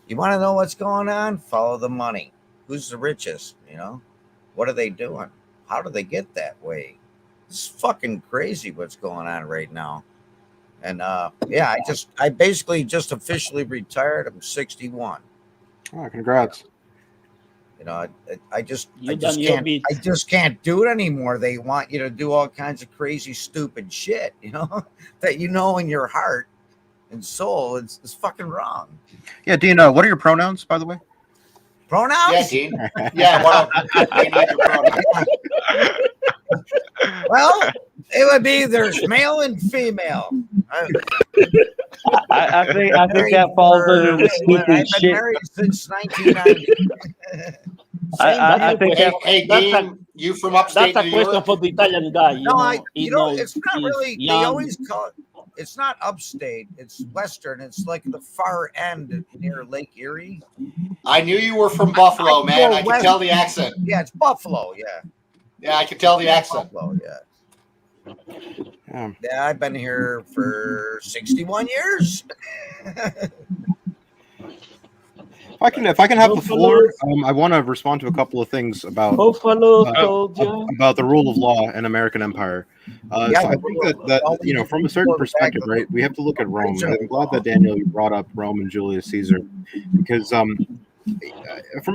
you want to know what's going on? Follow the money. Who's the richest? You know, what are they doing? How do they get that way? It's fucking crazy what's going on right now. And yeah, I basically just officially retired. I'm 61. Oh, congrats. You know, I just can't do it anymore. They want you to do all kinds of crazy, stupid shit, you know, that you know in your heart and soul it's fucking wrong. Yeah, Dean, what are your pronouns, by the way? Pronouns? Yeah, Dean. Yeah, they need your pronouns. Well, it would be there's male and female. I think that falls under the stupid I've been shit. married since 1990. I think Hey, Dean, you from upstate That's a New question York? for the Italian guy. It's not really. Young. They always call it. It's not upstate. It's western. It's like the far end near Lake Erie. I knew you were from Buffalo, man. I could tell the accent. Yeah, it's Buffalo. Yeah. Yeah, I could tell the accent. Buffalo. Yeah. Yeah, I've been here for 61 years. If I can have the floor, I want to respond to a couple of things about about the rule of law in American empire. So I think that you know, from a certain perspective, right, we have to look at Rome. And I'm glad that Daniel, you brought up Rome and Julius Caesar, because from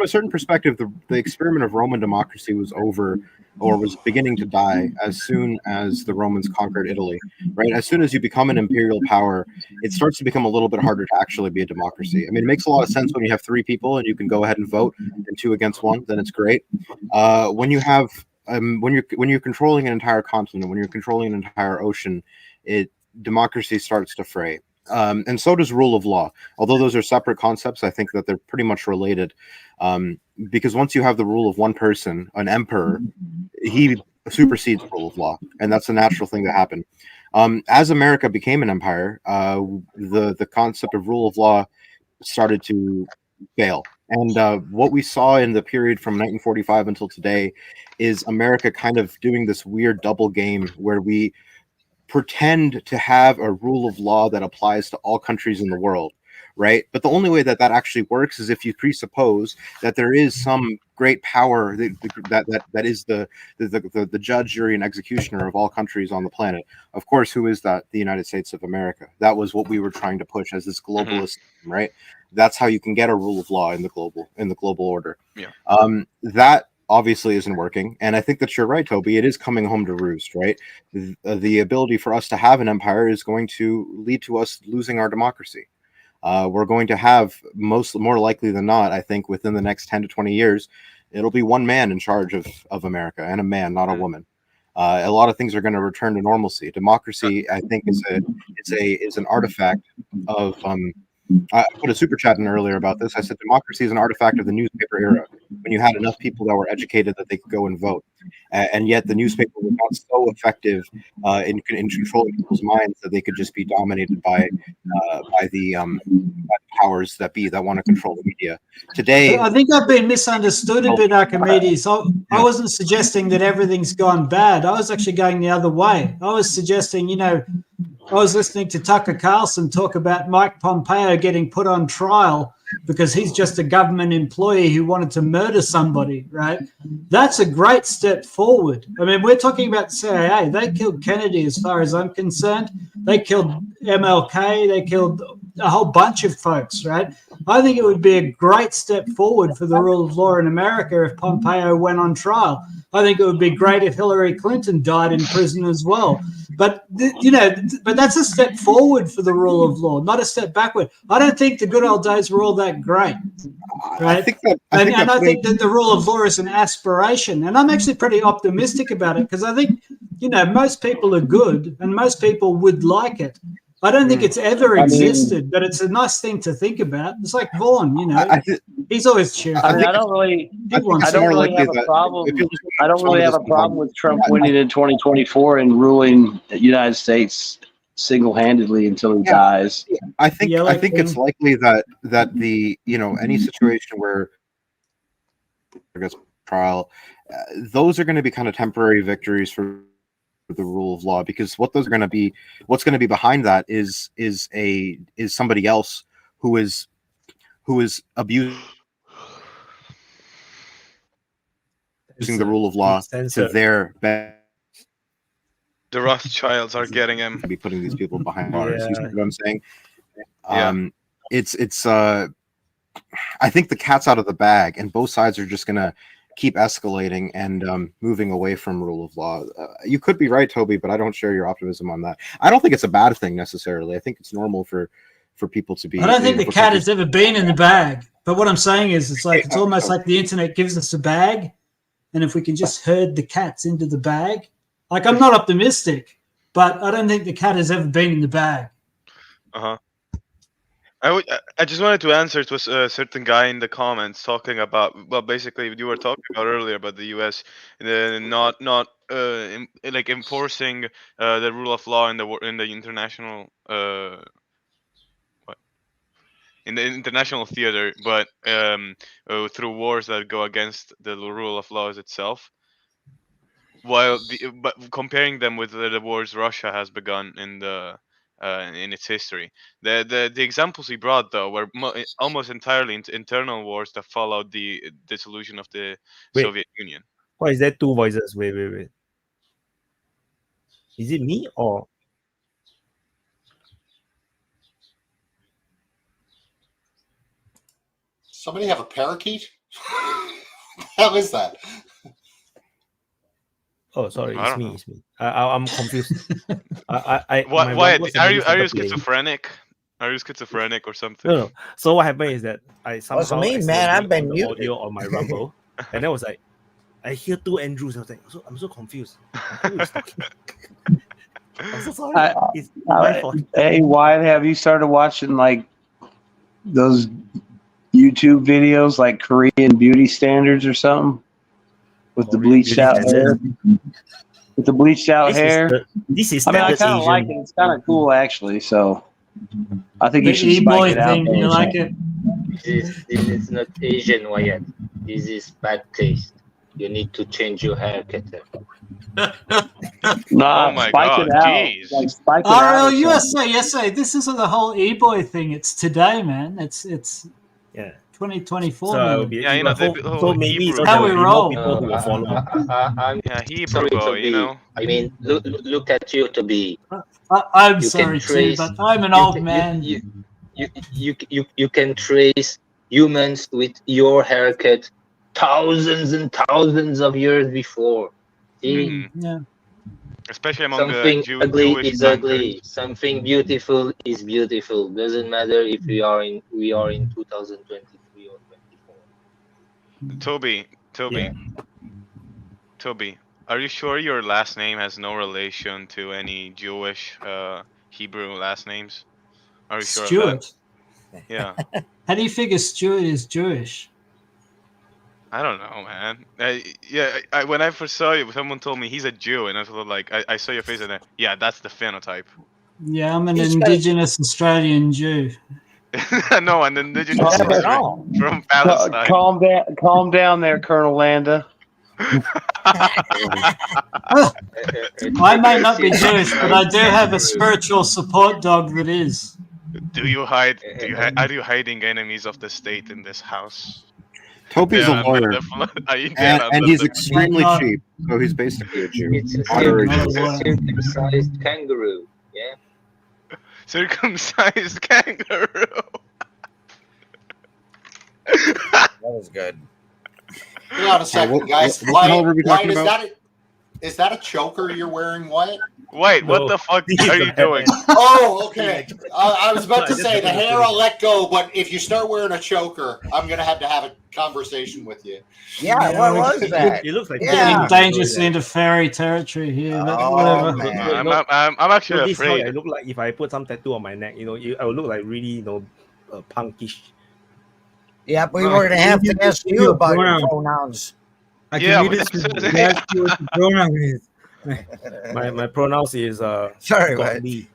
a certain perspective, the experiment of Roman democracy was over, or was beginning to die, as soon as the Romans conquered Italy, right? As soon as you become an imperial power, it starts to become a little bit harder to actually be a democracy. I mean, it makes a lot of sense when you have 3 people and you can go ahead and vote, and 2 against 1, then it's great. When you have when you're controlling an entire continent, when you're controlling an entire ocean, democracy starts to fray. And so does rule of law. Although those are separate concepts, I think that they're pretty much related. Because once you have the rule of one person, an emperor, he supersedes rule of law, and that's a natural thing to happen. As America became an empire, the concept of rule of law started to fail. And what we saw in the period from 1945 until today is America kind of doing this weird double game where we pretend to have a rule of law that applies to all countries in the world, right? But the only way that actually works is if you presuppose that there is some great power that is the judge, jury, and executioner of all countries on the planet. Of course, who is that? The United States of America. That was what we were trying to push as this globalist system, right? That's how you can get a rule of law in the global order. Yeah. That obviously isn't working, and I think that you're right, Toby. It is coming home to roost, right? The ability for us to have an empire is going to lead to us losing our democracy. We're going to have, more likely than not, I think within the next 10 to 20 years, it'll be one man in charge of America, and a man, not a woman. A lot of things are going to return to normalcy. Democracy, I think, is an artifact of I put a super chat in earlier about this. I said democracy is an artifact of the newspaper era, when you had enough people that were educated that they could go and vote, and yet the newspaper was not so effective in controlling people's minds that they could just be dominated by the powers that be that want to control the media. Today, I think I've been misunderstood a bit, Archimedes. I wasn't suggesting that everything's gone bad. I was actually going the other way. I was suggesting, you know, I was listening to Tucker Carlson talk about Mike Pompeo getting put on trial because he's just a government employee who wanted to murder somebody, right? That's a great step forward. I mean, we're talking about the CIA. They killed Kennedy as far as I'm concerned. They killed MLK. They killed a whole bunch of folks, right? I think it would be a great step forward for the rule of law in America if Pompeo went on trial. I think it would be great if Hillary Clinton died in prison as well. But, but that's a step forward for the rule of law, not a step backward. I don't think the good old days were all that great, right? I think that the rule of law is an aspiration. And I'm actually pretty optimistic about it because I think, most people are good and most people would like it. I don't think it's ever existed, but it's a nice thing to think about. It's like Vaughan, he's always cheerful. I don't really have a problem with Trump winning in 2024 and ruling the United States single-handedly until he dies. I think it's likely that the any situation where I guess trial, those are going to be kind of temporary victories for the rule of law, because what's going to be behind that is somebody else who is abusing the rule of law to their benefit. The Rothschilds are getting him. Be putting these people behind bars. You see what I'm saying? It's I think the cat's out of the bag, and both sides are just gonna keep escalating and moving away from rule of law. You could be right, Toby, but I don't share your optimism on that. I don't think it's a bad thing necessarily. I think it's normal for people to be. I don't think the cat has ever been in the bag. But what I'm saying is, it's almost like the internet gives us a bag, and if we can just herd the cats into the bag. Like, I'm not optimistic, but I don't think the cat has ever been in the bag. I just wanted to answer to a certain guy in the comments talking about, well, basically you were talking about earlier about the U.S. not like enforcing the rule of law in the international in the international theater, but through wars that go against the rule of laws itself. But comparing them with the wars Russia has begun in its history, the examples he brought though were almost entirely internal wars that followed the dissolution of the Soviet Union. Why is there two voices? Wait. Is it me or? Somebody have a parakeet? How is that? Oh, sorry, it's me. I'm confused. Why? Are you schizophrenic? Are you schizophrenic or something? No. So what happened is that I somehow man. I've been the audio on my Rumble, and I was like, I hear two Andrews. I was like, I'm so confused. Who is talking? I'm so sorry. It's my fault. Hey, Wyatt, have you started watching like those YouTube videos, like Korean beauty standards or something? With the bleached out hair. With the bleached out hair. I mean, I kind of like it. It's kind of cool, actually. So I think you should spike it out. You like it? This is not Asian, Wyatt. This is bad taste. You need to change your haircut. Nah, oh my spike God, it out. jeez. Like, spike it out. RL USA. This isn't the whole e-boy thing. It's today, man. It's 2024. So, so maybe it's how we roll. People who will follow. Hebrew, I mean, look at you, Toby. I'm sorry, too, but I'm an old man. You can trace humans with your haircut thousands and thousands of years before. See? Yeah. Especially among something the ugly Jewish is ugly. Something beautiful is beautiful. Doesn't matter if we are in 2023 or 24. Toby, are you sure your last name has no relation to any Jewish Hebrew last names? Are you sure Stuart? of that? Yeah. How do you figure Stuart is Jewish? I don't know, man. When I first saw you, someone told me he's a Jew, and I was like, I saw your face, and that's the phenotype. Yeah, I'm an indigenous Australian Jew. No, an indigenous from Palestine. Calm down there, Colonel Landa. I may not be Jewish, but I do have a spiritual support dog that is. Are you hiding enemies of the state in this house? Toby's a lawyer, and he's extremely cheap, so he's basically a Jew. It's a circumcised kangaroo, yeah? Circumcised kangaroo. That was good. Hang on a second, guys. Wyatt, is that a choker you're wearing, Wyatt? Wait, what the fuck are you doing? Oh, okay. I was about to say the hair I'll let go, but if you start wearing a choker, I'm gonna have a conversation with you. Yeah, what was that? It looks like getting dangerously into fairy territory here. Whatever. I'm actually afraid. I look like if I put some tattoo on my neck, I will look like really, punkish. Yeah, but we were gonna have to ask you about your pronouns. I can read this. My pronouns is sorry, godly.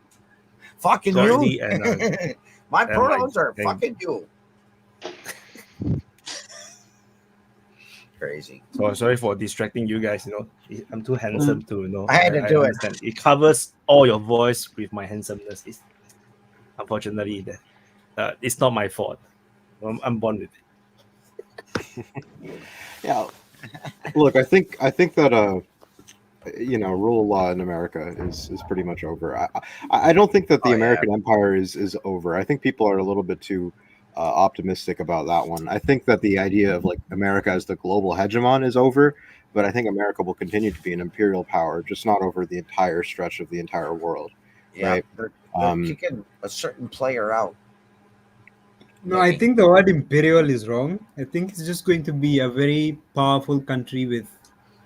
Fucking Sorry, you. and My and pronouns are and- fucking you. Crazy. So sorry for distracting you guys. I'm too handsome to. I had to do it. understand. It covers all your voice with my handsomeness. Unfortunately, it's not my fault. I'm born with it. Yeah. Look, I think that rule of law in America is pretty much over. I don't think that the American empire is over. I think people are a little bit too optimistic about that one. I think that the idea of like America as the global hegemon is over, but I think America will continue to be an imperial power, just not over the entire stretch of the entire world. Yeah, right? they're kicking a certain player out. No, I think the word imperial is wrong. I think it's just going to be a very powerful country with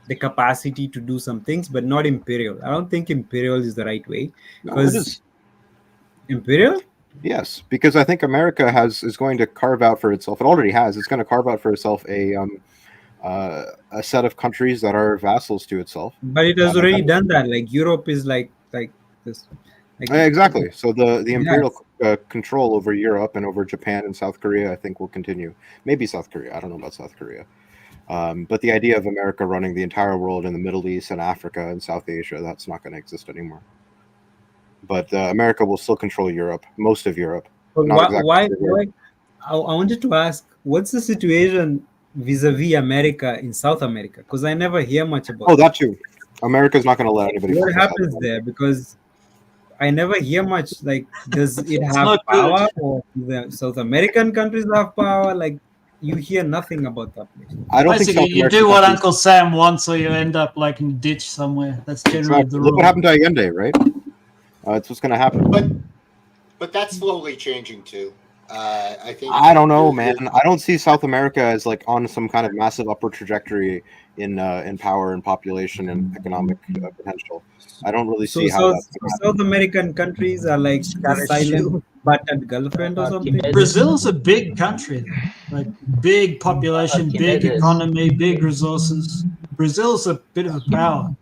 the capacity to do some things, but not imperial. I don't think imperial is the right way. No, it is. Imperial? Yes, because I think America is going to carve out for itself. It already has. It's going to carve out for itself a set of countries that are vassals to itself. But it has already done that. Like Europe is like this. Exactly. So the imperial control over Europe and over Japan and South Korea, I think, will continue. Maybe South Korea. I don't know about South Korea. But the idea of America running the entire world in the Middle East and Africa and South Asia, that's not going to exist anymore. But America will still control Europe, most of Europe. But why? I wanted to ask, what's the situation vis-a-vis America in South America? Because I never hear much about. Oh, that too. America's not going to let anybody. What happens there? Because I never hear much. Like, does it have power, or the South American countries have power? Like, you hear nothing about that place. I don't Basically, think you do what Uncle Sam wants, or you end up like in a ditch somewhere. That's generally the rule. Look what happened to Allende, right? It's what's going to happen. But that's slowly changing too. I think. I don't know, man. I don't see South America as like on some kind of massive upward trajectory in power and population and economic potential. I don't really see how that's South American countries are like the silent button girlfriend or something. Brazil's a big country, like big population, big economy, big resources. Brazil's a bit of a power.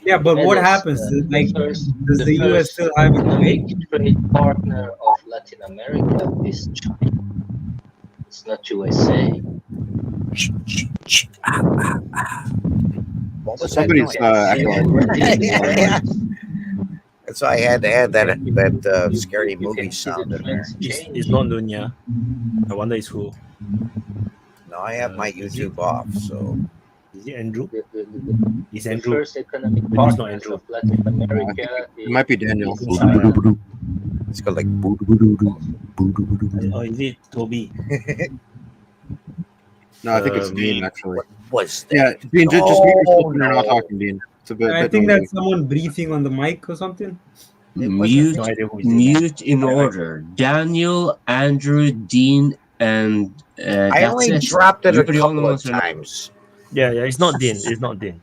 Yeah, but what happens? Like, does the US still have a big trade partner of Latin America is China. It's not USA. What was Somebody's That's why I had to add that scary movie sound in there. It's not Nunya. I wonder it's who. No, I have my YouTube off, so. Is it Andrew? It's The Andrew. first economic But it's not partners Andrew. of Latin America It might be Daniel. It's called like. Oh, is it Toby? No, I think it's Dean actually. Was Yeah, Dean, just mute yourself when you're not talking, Dean. It's a bit. I think that's someone breathing on the mic or something. Mute in order. Daniel, Andrew, Dean, and I only dropped it a couple of times. Yeah, it's not Dean. It's not Dean.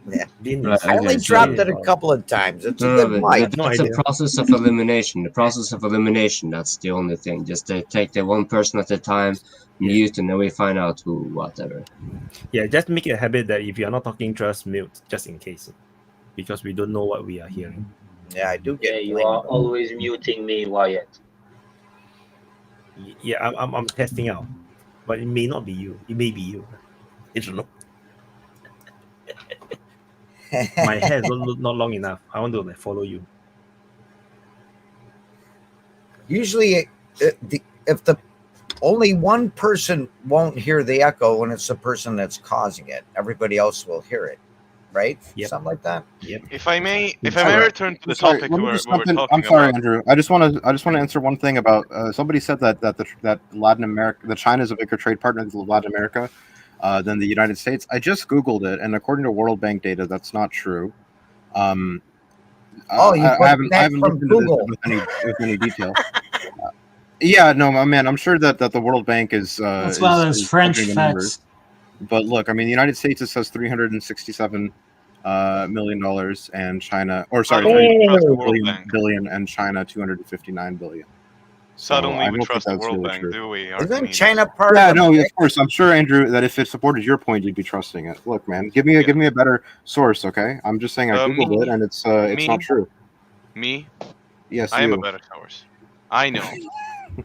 Yeah. Dean Right, is- I only okay, dropped so- it a couple of times. It's a No, good but mic. that's a process of elimination. The process of elimination, that's the only thing. Just take the one person at a time, mute, and then we find out who, whatever. Yeah, just make it a habit that if you're not talking, just mute, just in case. Because we don't know what we are hearing. Yeah, I do get. Yeah, you are always muting me, Wyatt. Yeah, I'm testing out. But it may not be you. It may be you. I don't know. My hair is not long enough. I want to like, follow you. Usually, if the only one person won't hear the echo when it's the person that's causing it, everybody else will hear it, right? Yep. Something like that. Yep. If I may return to the topic Let me we're just jump in. talking I'm sorry, about. Andrew. I just want to answer one thing about somebody said that Latin America, that China is a bigger trade partner than Latin America than the United States. I just Googled it, and according to World Bank data, that's not true. You I got haven't that looked from into Google. this with any detail. Yeah, no, my man. I'm sure that the World Bank is. That's one of those French fudging the facts. numbers. But look, I mean, the United States, it says $367 million, and China, or sorry, billion, and China $259 billion. Suddenly I we don't trust think the that's World really Bank, true. do we? Isn't China part Yeah, of the no, BRICS? of course. I'm sure, Andrew, that if it supported your point, you'd be trusting it. Look, man, give me a better source, okay? I'm just saying I googled it, and it's me? not true. Me? Yes, I am a you. better Taurus. I know.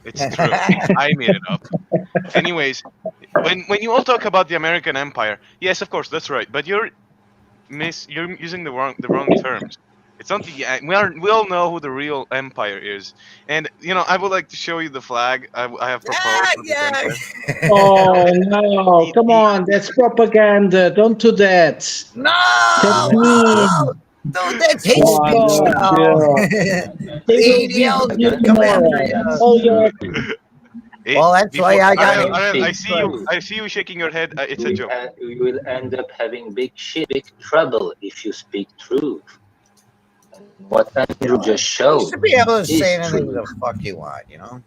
It's true. I made it up. Anyways, when you all talk about the American Empire, yes, of course, that's right. But you're using the wrong terms. It's not the we all know who the real empire is, and I would like to show you the flag I have proposed. Oh no! Come on, that's propaganda. Don't do that. No, That's mean. no, that's hate speech now. They The will ADL visit you could come after tomorrow. you. Oh yeah. Well, that's why I got hate I speech. see you shaking your head. It's a joke. You will end up having big trouble if you speak truth. What Andrew just showed You should be able to is say anything true. the fuck you want, you know?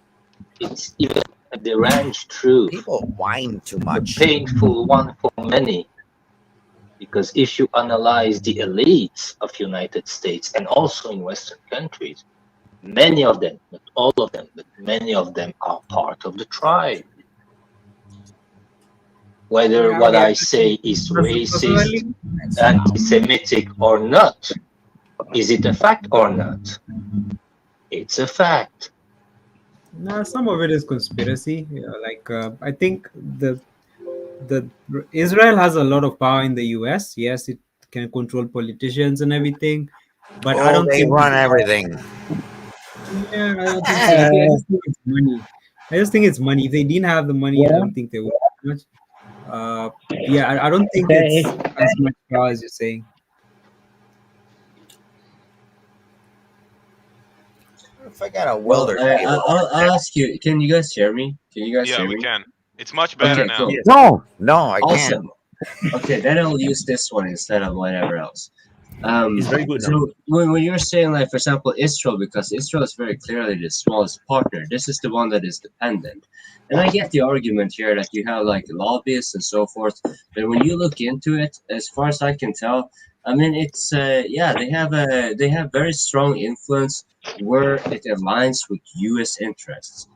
It's even a deranged truth. People whine too much. The painful one for many. Because if you analyze the elites of United States and also in Western countries, many of them, not all of them, but many of them are part of the tribe. Whether what I say is racist, anti-Semitic or not, is it a fact or not? It's a fact. No, some of it is conspiracy. I think the Israel has a lot of power in the US. Yes, it can control politicians and everything, but I don't they think run everything. Yeah, I don't think so. I just think it's money. I just think it's money. If they didn't have the money, I don't think they would much. Yeah, I don't think it's as much power as you're saying. If I got a Well, welder, I'll ask you. Can you guys hear me? Can you guys Yeah, hear we me? can. It's much better Okay, now. cool. No, I Awesome. Okay, then I'll use this one instead of whatever else. It's very good now. So when you're saying, like, for example, Israel, because Israel is very clearly the smallest partner, this is the one that is dependent. And I get the argument here that you have like lobbyists and so forth, but when you look into it, as far as I can tell, I mean, it's they have very strong influence where it aligns with U.S. interests,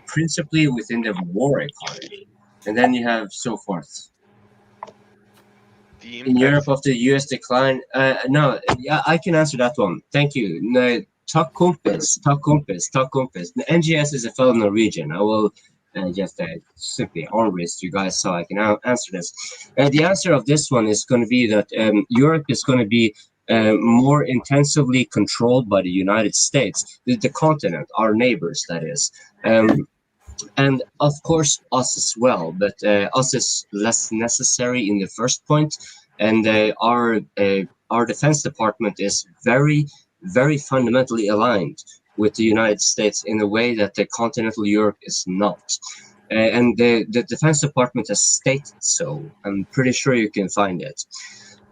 principally within the war economy, and then you have so forth. In Europe, of the U.S. decline, no, yeah, I can answer that one. Thank you. No, Takk kompis. The NGS is a fellow Norwegian. I will just simply armwrist you guys so I can answer this. The answer of this one is going to be that Europe is going to be more intensively controlled by the United States, the continent, our neighbors, that is. And of course us as well, but us is less necessary in the first point, and our defense department is very, very fundamentally aligned with the United States in a way that the continental Europe is not. And the defense department has stated so. I'm pretty sure you can find it.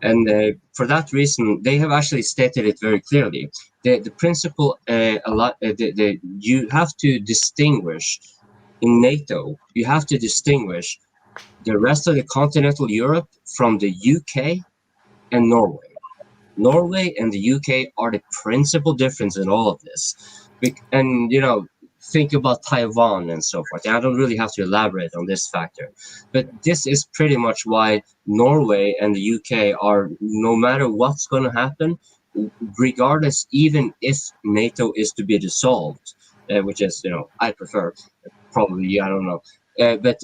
And for that reason, they have actually stated it very clearly. The principle, you have to distinguish. In NATO, you have to distinguish the rest of the continental Europe from the UK and Norway. Norway and the UK are the principal difference in all of this. And, think about Taiwan and so forth. I don't really have to elaborate on this factor. But this is pretty much why Norway and the UK are, no matter what's going to happen, regardless, even if NATO is to be dissolved, which is, I prefer. Probably, I don't know. But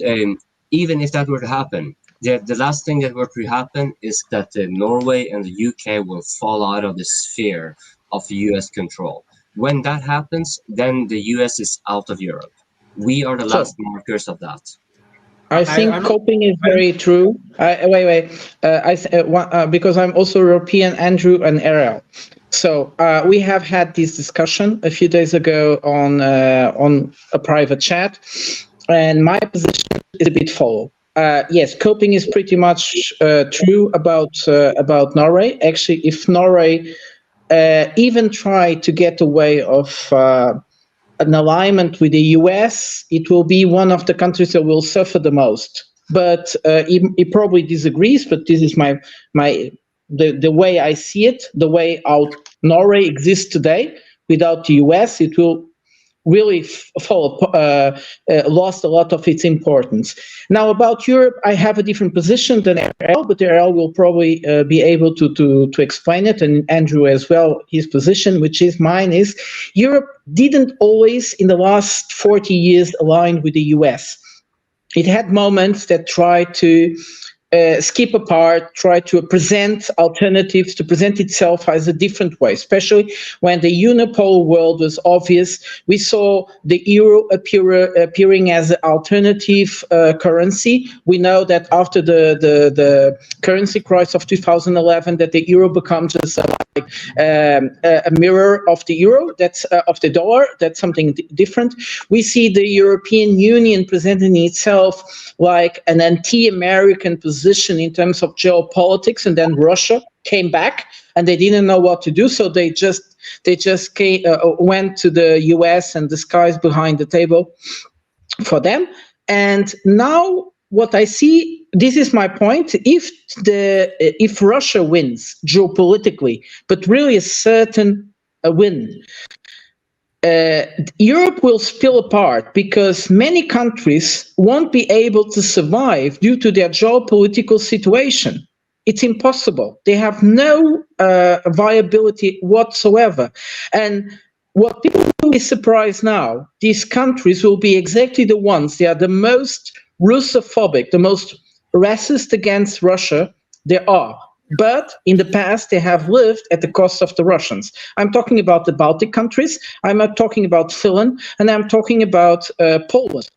even if that were to happen, the last thing that were to happen is that Norway and the UK will fall out of the sphere of US control. When that happens, then the US is out of Europe. We are the last markers of that. I think coping is very true. Because I'm also European, Andrew and Ariel. So we have had this discussion a few days ago on a private chat, and my position is a bit full. Yes, coping is pretty much true about Norway. Actually, if Norway even tried to get away of an alignment with the US, it will be one of the countries that will suffer the most. But he probably disagrees. But this is the way I see it, the way how Norway exists today. Without the US, it will really lost a lot of its importance. Now, about Europe, I have a different position than RL, but RL will probably be able to explain it, and Andrew as well, his position, which is mine, is Europe didn't always, in the last 40 years, align with the US. It had moments that tried to skip apart, try to present alternatives, to present itself as a different way, especially when the unipolar world was obvious. We saw the euro appearing as an alternative currency. We know that after the currency crisis of 2011, that the euro becomes just like a mirror of the euro, that's of the dollar. That's something different. We see the European Union presenting itself like an anti-American position in terms of geopolitics, and then Russia came back and they didn't know what to do, so they just went to the US, and the sky's behind the table for them. And now what I see, this is my point, if Russia wins geopolitically, but really a certain win, Europe will spill apart, because many countries won't be able to survive due to their geopolitical situation. It's impossible. They have no viability whatsoever. And what people will be surprised now, these countries will be exactly the ones, they are the most Russophobic, the most racist against Russia there are. But in the past, they have lived at the cost of the Russians. I'm talking about the Baltic countries, I'm not talking about Finland, and I'm talking about Poland.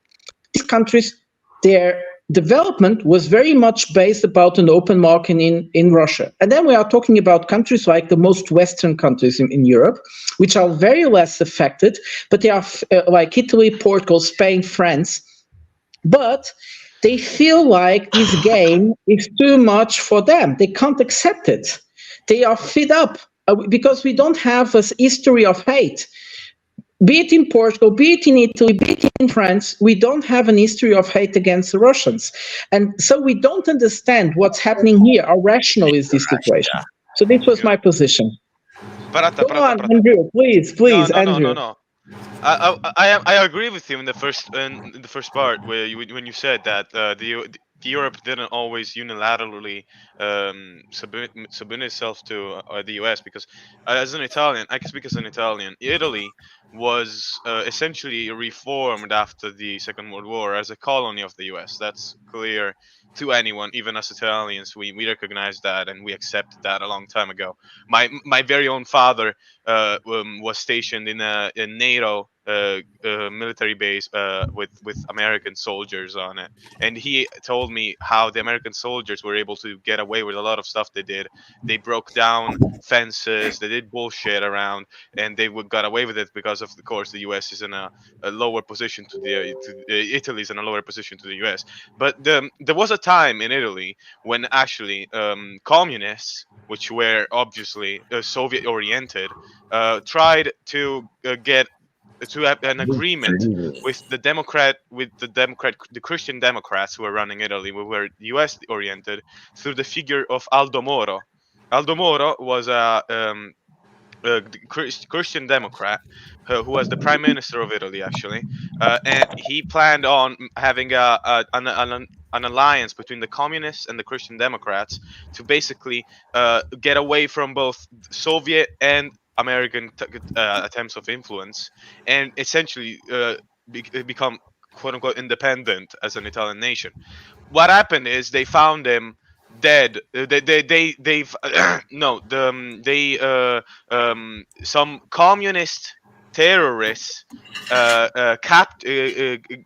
These countries, their development was very much based about an open market in Russia. And then we are talking about countries like the most Western countries in Europe, which are very less affected, but they are like Italy, Portugal, Spain, France. But they feel like this game is too much for them. They can't accept it. They are fed up because we don't have a history of hate. Be it in Portugal, be it in Italy, be it in France, we don't have an history of hate against the Russians. And so we don't understand what's happening here. How rational is this situation? So this was my position. Go on, Andrew, please, Andrew. No. I agree with you in the first part when you said that the Europe didn't always unilaterally submit itself to the US, because as an Italian, I can speak as an Italian. Italy was essentially reformed after the Second World War as a colony of the US. That's clear to anyone, even us Italians. We recognize that, and we accept that a long time ago. My very own father was stationed in a NATO military base with American soldiers on it, and he told me how the American soldiers were able to get away with a lot of stuff they did. They broke down fences, they did bullshit around, and they got away with it because of course the US is in a lower position Italy's in a lower position to the US. But there was a time in Italy when actually communists, which were obviously Soviet oriented, tried to get to have an agreement with the Christian Democrats who were running Italy, who were US oriented, through the figure of Aldomoro. Aldomoro was a Christian Democrat who was the prime minister of Italy, actually, and he planned on having an alliance between the communists and the Christian Democrats to basically get away from both Soviet and American attempts of influence, and essentially become quote unquote independent as an Italian nation. What happened is they found him dead. Some communist terrorists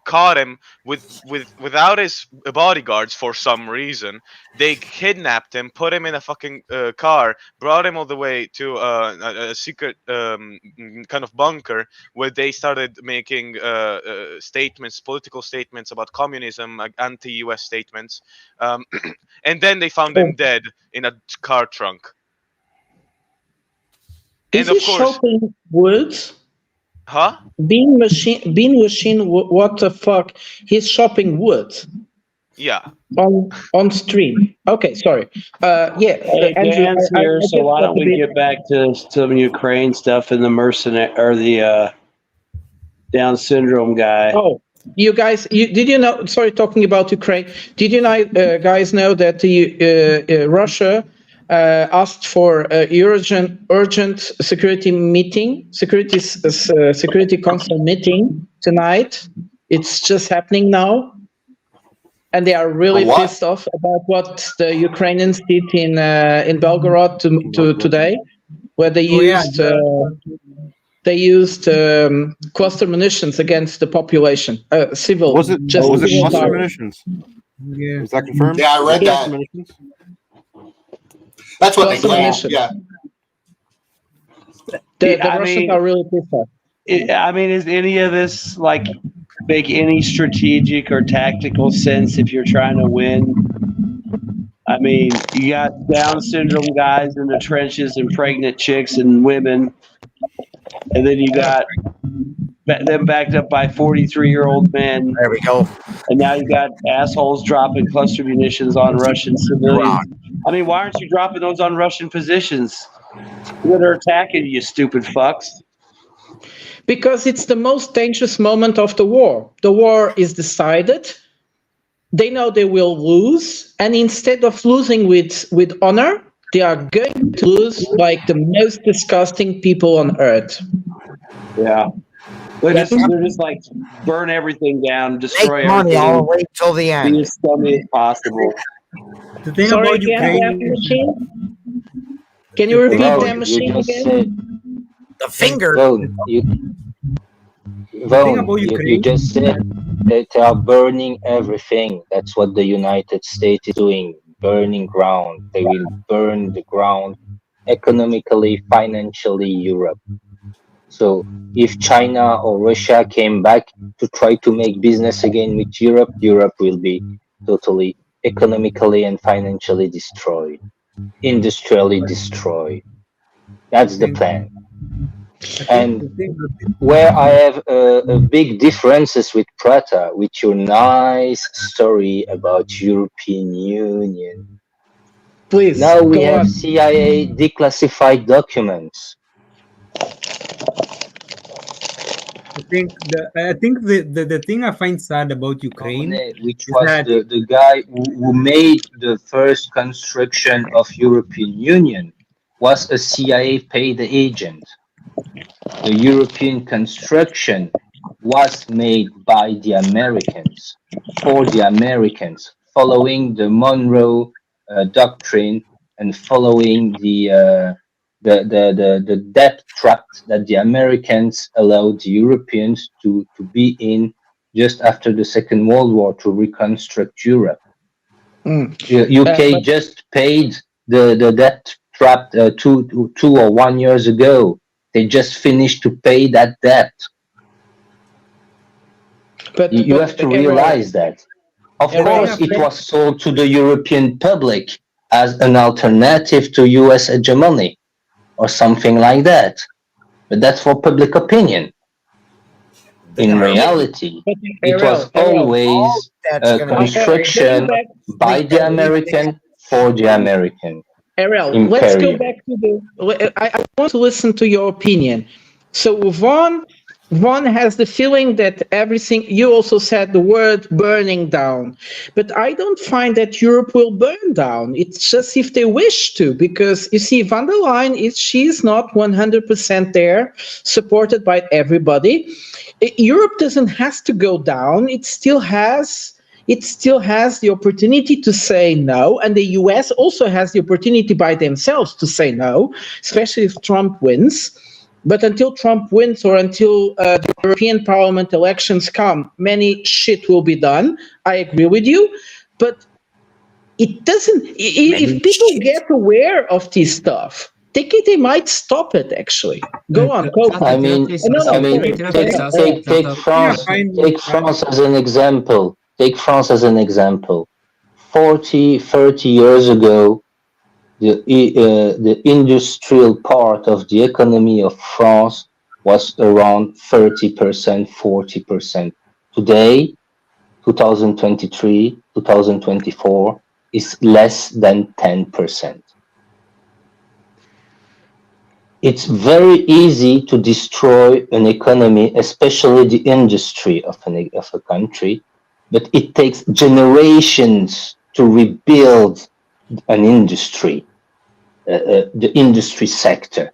caught him without his bodyguards for some reason. They kidnapped him, put him in a fucking car, brought him all the way to a secret kind of bunker where they started making political statements about communism, anti-US statements, and then they found him dead in a car trunk. Is he shopping woods? Huh? Bean machine. What the fuck? He's shopping wood. Yeah. On stream. Okay, sorry. Hey, Andrew, Dan's here, so why don't we get back to some Ukraine stuff and the mercenary or the Down syndrome guy. Oh, you guys, did you know? Sorry, talking about Ukraine. Did you guys know that Russia asked for urgent security meeting, security council meeting tonight? It's just happening now, and they are really pissed off about what the Ukrainians did in Belgorod today, where they used. They used cluster munitions against the population, civil. Was it cluster munitions? Yeah. Was that confirmed? Yeah, I read that. That's what they claim. Yeah. The Russians are really pissed off. I mean, is any of this like make any strategic or tactical sense if you're trying to win? I mean, you got Down syndrome guys in the trenches and pregnant chicks and women. And then you got them backed up by 43-year-old men. There we go. And now you got assholes dropping cluster munitions on Russian civilians. I mean, why aren't you dropping those on Russian positions that are attacking you, stupid fucks? Because it's the most dangerous moment of the war. The war is decided. They know they will lose. And instead of losing with honor, they are going to lose like the most disgusting people on earth. Yeah. They're just like burn everything down, destroy Make money everything. all the way till the end. Be as scummy as possible. The thing Sorry, about Ukraine. Can you repeat Vaughn, that machine you just again? said, The finger. Vaughn, you just said that they are burning everything. That's what the United States is doing. Burning ground. They will burn the ground economically, financially, Europe. So if China or Russia came back to try to make business again with Europe, Europe will be totally economically and financially destroyed, industrially destroyed. That's the plan. And where I have a big differences with Prata, with your nice story about European Union. Please. Now we have CIA declassified documents. I think the thing I find sad about Ukraine, which was the guy who made the first construction of European Union, was a CIA paid agent. The European construction was made by the Americans, for the Americans, following the Monroe Doctrine and following the debt trap that the Americans allowed the Europeans to be in just after the Second World War to reconstruct Europe. UK just paid the debt trap 2 or 1 years ago. They just finished to pay that debt. But you have to realize that. Of course, it was sold to the European public as an alternative to US hegemony or something like that. But that's for public opinion. In reality, it was always a construction by the American for the American. Ariel, let's go back to the. I want to listen to your opinion. So Vaughn has the feeling that everything. You also said the word burning down, but I don't find that Europe will burn down. It's just if they wish to, because you see, von der Leyen she's not 100% there, supported by everybody. Europe doesn't have to go down. It still has the opportunity to say no, and the US also has the opportunity by themselves to say no, especially if Trump wins. But until Trump wins or until the European Parliament elections come, many shit will be done. I agree with you, but it doesn't. If people get aware of this stuff, they might stop it. Actually, go on. I mean, take France. Take France as an example. Take France as an example. 30 years ago, the industrial part of the economy of France was around 30%, 40%. Today, 2023, 2024, is less than 10%. it's very easy to destroy an economy, especially the industry of a country, but it takes generations to rebuild an industry, the industry sector.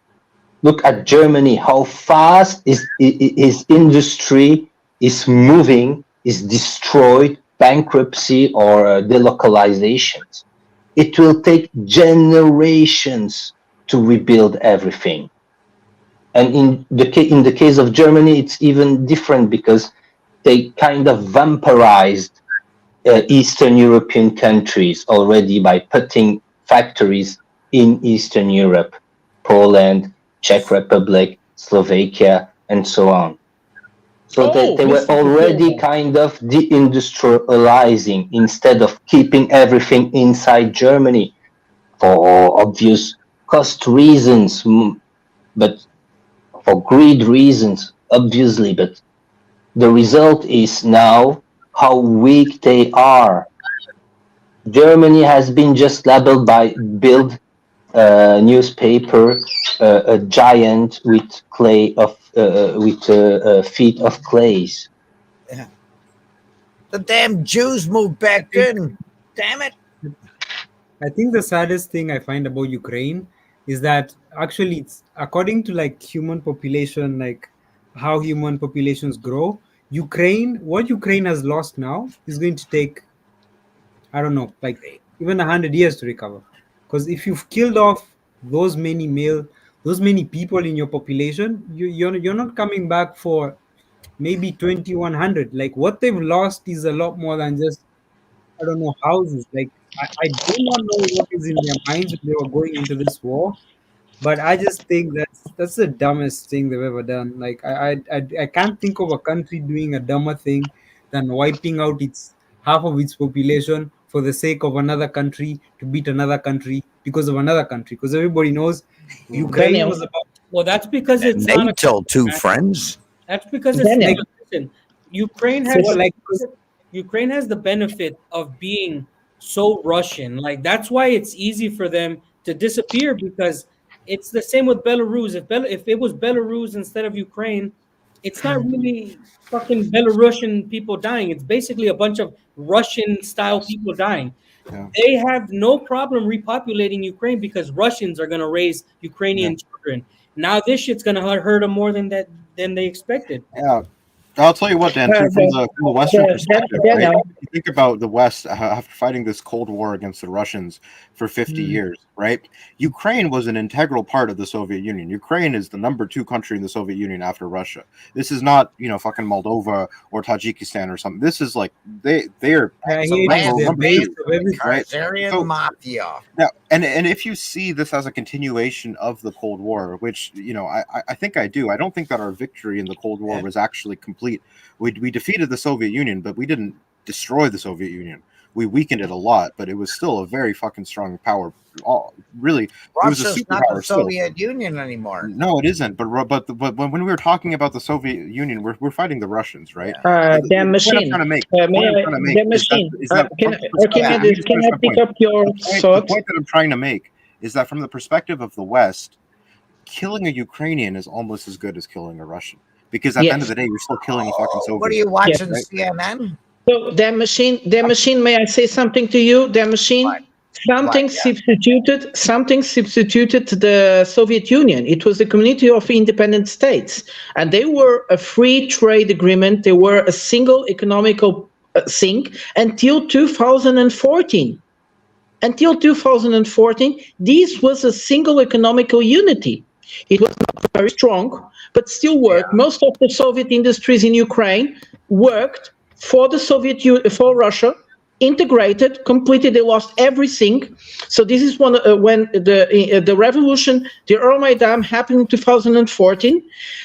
Look at Germany, how fast is industry is moving, is destroyed, bankruptcy or delocalizations. It will take generations to rebuild everything. And in the case of Germany, it's even different because they kind of vampirized Eastern European countries already by putting factories in Eastern Europe, Poland, Czech Republic, Slovakia, and so on. So they were already kind of deindustrializing instead of keeping everything inside Germany for obvious cost reasons, but for greed reasons, obviously. But the result is now how weak they are. Germany has been just labeled by Bild newspaper a giant with clay of feet of clays. Yeah. The damn Jews moved back in. Damn it. I think the saddest thing I find about Ukraine is that actually it's according to like human population, like how human populations grow, what Ukraine has lost now is going to take, I don't know, like even 100 years to recover. Because if you've killed off those many people in your population, you're not coming back for maybe 2100. Like what they've lost is a lot more than just, I don't know, houses. Like I do not know what is in their minds when they were going into this war, but I just think that's the dumbest thing they've ever done. Like I can't think of a country doing a dumber thing than wiping out its half of its population for the sake of another country to beat another country because of another country. Because everybody knows Ukraine was about. Well, that's because it's They not a told two man. friends. That's because it's Daniel. like, listen, Ukraine has the benefit of being so Russian. Like that's why it's easy for them to disappear, because it's the same with Belarus. If it was Belarus instead of Ukraine, it's not really fucking Belarusian people dying. It's basically a bunch of Russian style people dying. Yeah. They have no problem repopulating Ukraine because Russians are gonna raise Ukrainian children. Now this shit's gonna hurt them more than they expected. Yeah. I'll tell you what, Dan, too, from the Western perspective, right? If you think about the West after fighting this Cold War against the Russians for 50 years, right? Ukraine was an integral part of the Soviet Union. Ukraine is the #2 country in the Soviet Union after Russia. This is not, fucking Moldova or Tajikistan or something. This is like they're right? So, mafia. now, and if you see this as a continuation of the Cold War, which I think I do. I don't think that our victory in the Cold War was actually complete. We defeated the Soviet Union, but we didn't destroy the Soviet Union. We weakened it a lot, but it was still a very fucking strong power. Really, Russia's it was a not superpower the still. Soviet Union anymore. No, it isn't. But when we were talking about the Soviet Union, we're fighting the Russians, right? Damn machine. Damn machine. Can I pick up your thought? The point that I'm trying to make is that from the perspective of the West, killing a Ukrainian is almost as good as killing a Russian. Because at the end of the day, you're still killing a fucking Soviet. What are you watching, CNN? So, damn machine, may I say something to you? Damn machine, something substituted the Soviet Union. It was the Community of Independent States, and they were a free trade agreement. They were a single economical thing until 2014. Until 2014, this was a single economical unity. It was not very strong, but still worked. Most of the Soviet industries in Ukraine worked for the for Russia, integrated completely. They lost everything. So this is when the revolution, the Euromaidan happened in 2014.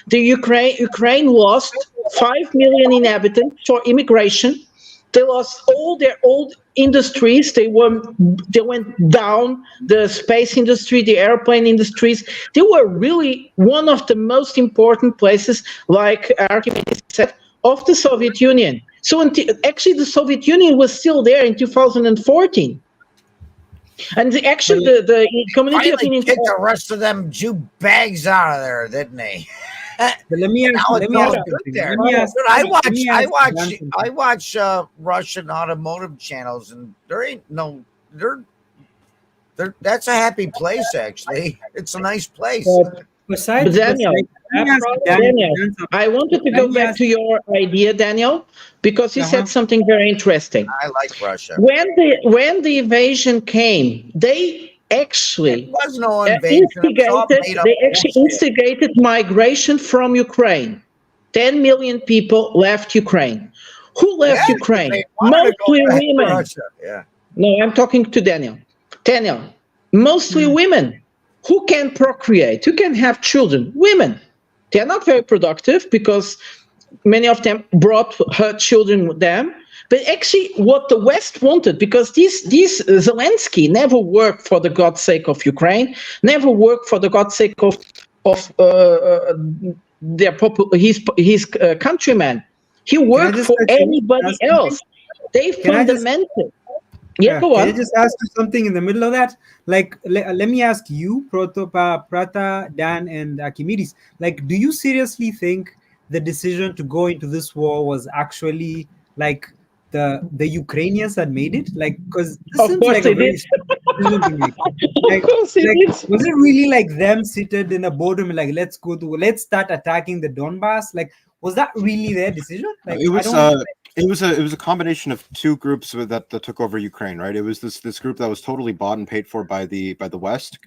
The Ukraine lost 5 million inhabitants for immigration. They lost all their old industries. They went down. The space industry, the airplane industries. They were really one of the most important places, like Archimedes said, of the Soviet Union. So actually, the Soviet Union was still there in 2014. And actually, the community of finally kicked the rest of them Jew bags out of there, didn't they? But let me ask I watch Russian automotive channels, and there ain't no that's a happy place. Actually, it's a nice place. Besides, Daniel, I wanted to go back to your idea, Daniel, because you said something very interesting. I like Russia. When the invasion came, they actually was no invasion. instigated migration from Ukraine. 10 million people left Ukraine. Who left Ukraine? Mostly women. Yeah. No, I'm talking to Daniel. Daniel, mostly women. Who can procreate? Who can have children? Women. They're not very productive because many of them brought her children with them. But actually, what the West wanted, because this Zelensky never worked for the God's sake of Ukraine, never worked for the God's sake of his countrymen. He worked for anybody else. They fundamented. Yeah, go on. Can I just ask you something in the middle of that? Like, let me ask you, Prata, Dan, and Archimedes. Like, do you seriously think the decision to go into this war was actually like the Ukrainians that made it? Like, because this seems like a very decision to make. Like, was it really like them seated in a boardroom, like, let's start attacking the Donbass? Like, was that really their decision? Like, it was a combination of two groups that took over Ukraine, right? It was this group that was totally bought and paid for by the West,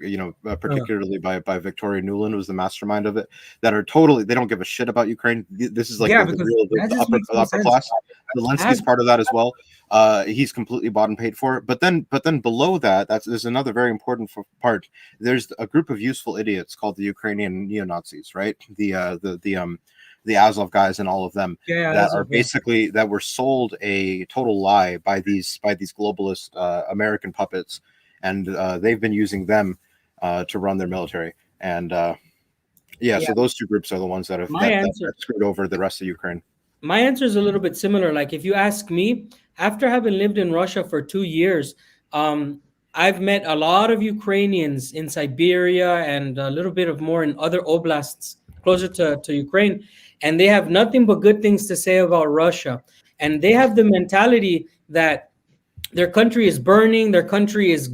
particularly by Victoria Nuland, was the mastermind of it. That are totally, they don't give a shit about Ukraine. This is like the upper class. Zelensky's part of that as well. He's completely bought and paid for. But then below that, there's another very important part. There's a group of useful idiots called the Ukrainian neo-Nazis, right? The Azov guys and all of them that were sold a total lie by these globalist American puppets, and they've been using them to run their military. And so those two groups are the ones that have screwed over the rest of Ukraine. My answer is a little bit similar. Like, if you ask me, after having lived in Russia for 2 years, I've met a lot of Ukrainians in Siberia and a little bit of more in other oblasts closer to Ukraine. And they have nothing but good things to say about Russia. And they have the mentality that their country is burning, their country is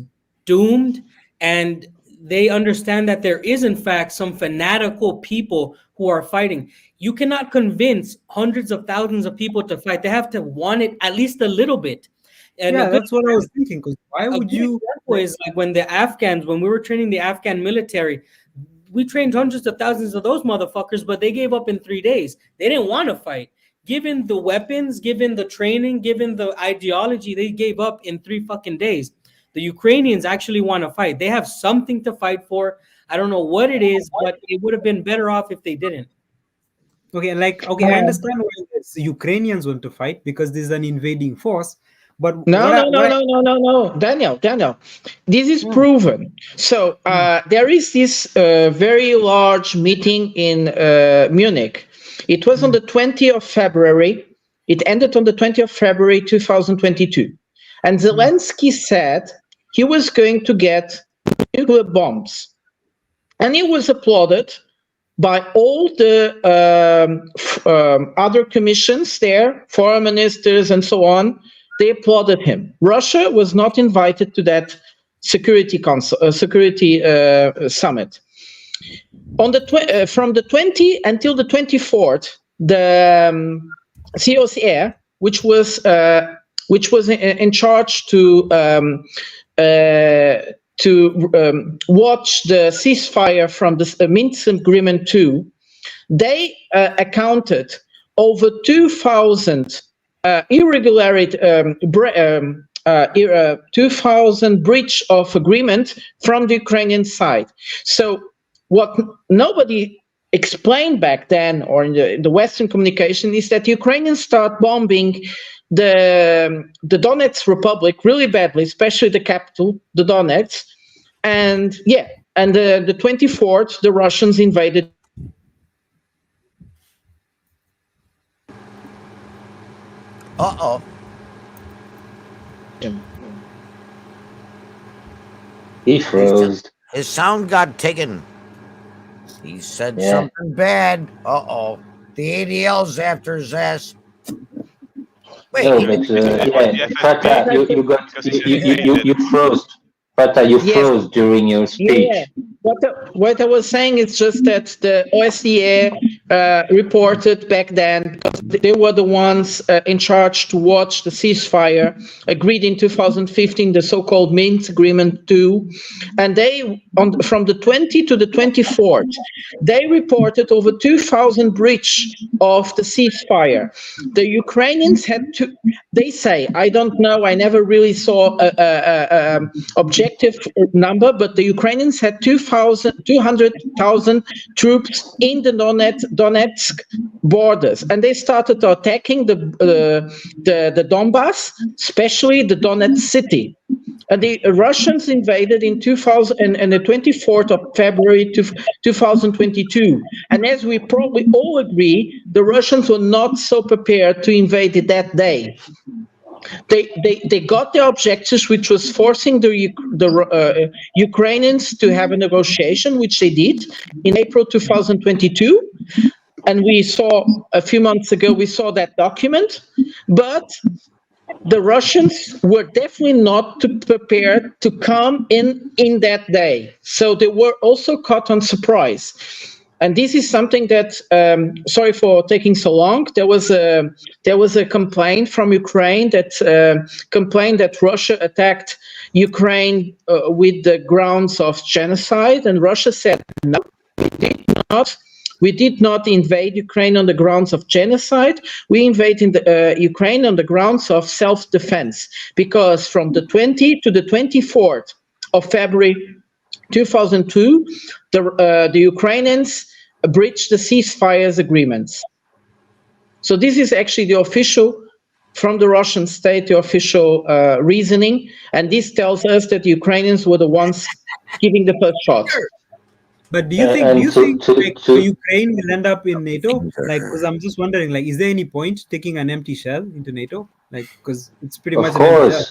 doomed, and they understand that there is, in fact, some fanatical people who are fighting. You cannot convince hundreds of thousands of people to fight. They have to want it at least a little bit. And that's what I was thinking. Because why would you? Is like when we were training the Afghan military, we trained hundreds of thousands of those motherfuckers, but they gave up in 3 days. They didn't want to fight. Given the weapons, given the training, given the ideology, they gave up in 3 fucking days. The Ukrainians actually want to fight. They have something to fight for. I don't know what it is, but it would have been better off if they didn't. I understand why the Ukrainians want to fight, because there's an invading force. But no, Daniel. This is proven. So there is this very large meeting in Munich. It was on the 20th of February. It ended on the 20th of February 2022. And Zelensky said he was going to get nuclear bombs. And he was applauded by all the other commissions there, foreign ministers and so on. They applauded him. Russia was not invited to that security summit. From the 20th until the 24th, the COCR, which was in charge to watch the ceasefire from the Minsk Agreement 2, they accounted over 2,000 irregularity, 2,000 breach of agreement from the Ukrainian side. So what nobody explained back then, or in the Western communication, is that the Ukrainians start bombing the Donetsk Republic really badly, especially the capital, the Donetsk. And the 24th, the Russians invaded. He froze. His sound got taken. He said Yeah. something bad. Uh-oh. The ADL's after his ass. Wait, No, but yeah, Fata, you froze. Fata, you froze during your speech. Yeah. What I was saying is just that the OSCE reported back then, because they were the ones in charge to watch the ceasefire agreed in 2015, the so-called Minsk Agreement 2, and they, from the 20 to the 24th, they reported over 2,000 breach of the ceasefire. The Ukrainians had to, they say, I don't know, I never really saw a objective number, but the Ukrainians had 200,000 troops in the Donetsk borders, and they started attacking the Donbass, especially the Donetsk city. And the Russians invaded in the 24th of February 2022. And as we probably all agree, the Russians were not so prepared to invade it that day. They got their objectives, which was forcing the Ukrainians to have a negotiation, which they did in April 2022. And we saw a few months ago, we saw that document. But the Russians were definitely not prepared to come in that day. So they were also caught on surprise. And this is something that, sorry for taking so long, there was a complaint from Ukraine that complained that Russia attacked Ukraine with the grounds of genocide. And Russia said, no, we did not. We did not invade Ukraine on the grounds of genocide. We invaded Ukraine on the grounds of self-defense, because from the 20 to the 24th of February 2002, the Ukrainians breached the ceasefire agreements. So this is actually the official, from the Russian state, the official reasoning, and this tells us that the Ukrainians were the ones giving the first shot. But do you think Ukraine will end up in NATO? Like, because I'm just wondering, like, is there any point taking an empty shell into NATO? Like, because it's pretty much an empty shell.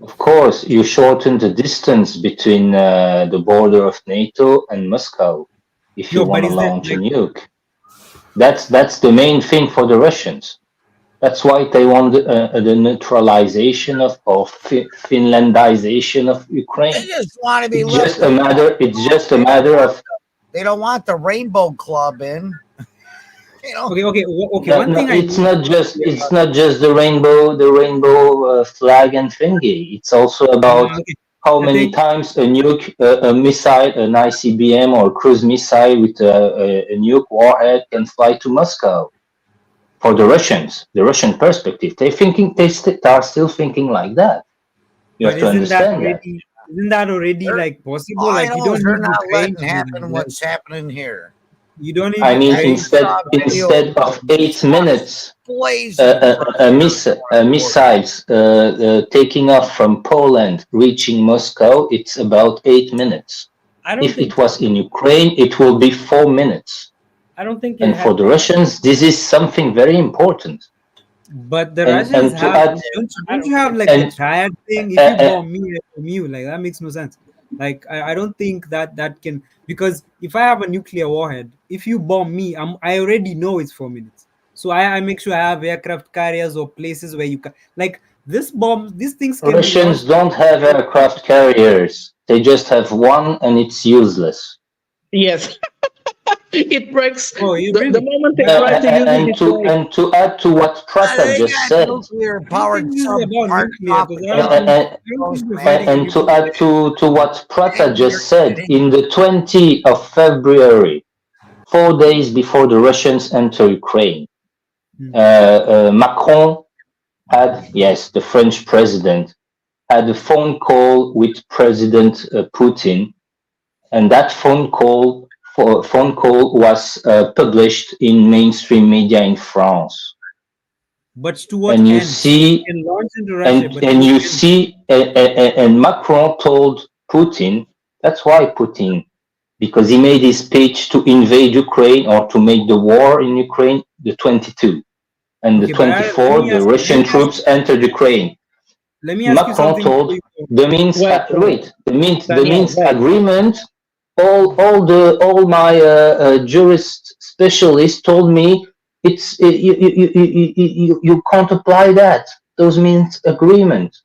Of course, you shorten the distance between the border of NATO and Moscow if you want to launch a nuke. That's the main thing for the Russians. That's why they want the neutralization or Finlandization of Ukraine. They just want to be It's just a matter of. They don't want the Rainbow Club in. You know. Okay. It's not just the rainbow flag and thingy. It's also about how many times a nuke, a missile, an ICBM or cruise missile with a nuke warhead can fly to Moscow. For the Russians, the Russian perspective, they are still thinking like that. You have to understand that. Isn't that already like possible? Like, you don't they're not letting happen what's happening here. You don't need. I mean, instead of 8 minutes, missiles taking off from Poland reaching Moscow, it's about 8 minutes. If it was in Ukraine, it will be 4 minutes. I don't think. And for the Russians, this is something very important. But the Russians have. Don't you have like a triad thing? If you bomb me, I bomb you. Like, that makes no sense. Like, I don't think that can, because if I have a nuclear warhead, if you bomb me, I already know it's 4 minutes. So I make sure I have aircraft carriers or places where you can, like, these things can. Russians don't have aircraft carriers. They just have one, and it's useless. Yes. It breaks the moment they try to use it. And to add to what Prata just said, and to add to what Prata just said, in the 20th of February, 4 days before the Russians enter Ukraine, Macron had, the French president, had a phone call with President Putin, and that phone call was published in mainstream media in France. But to what and you end? see, and Macron told Putin, that's why Putin, because he made his speech to invade Ukraine or to make the war in Ukraine, the 22, and the 24, the Russian troops entered Ukraine. Let me ask you something. The Minsk Daniel, agreement. All my jurist specialists told me you can't apply that. Those Minsk agreement.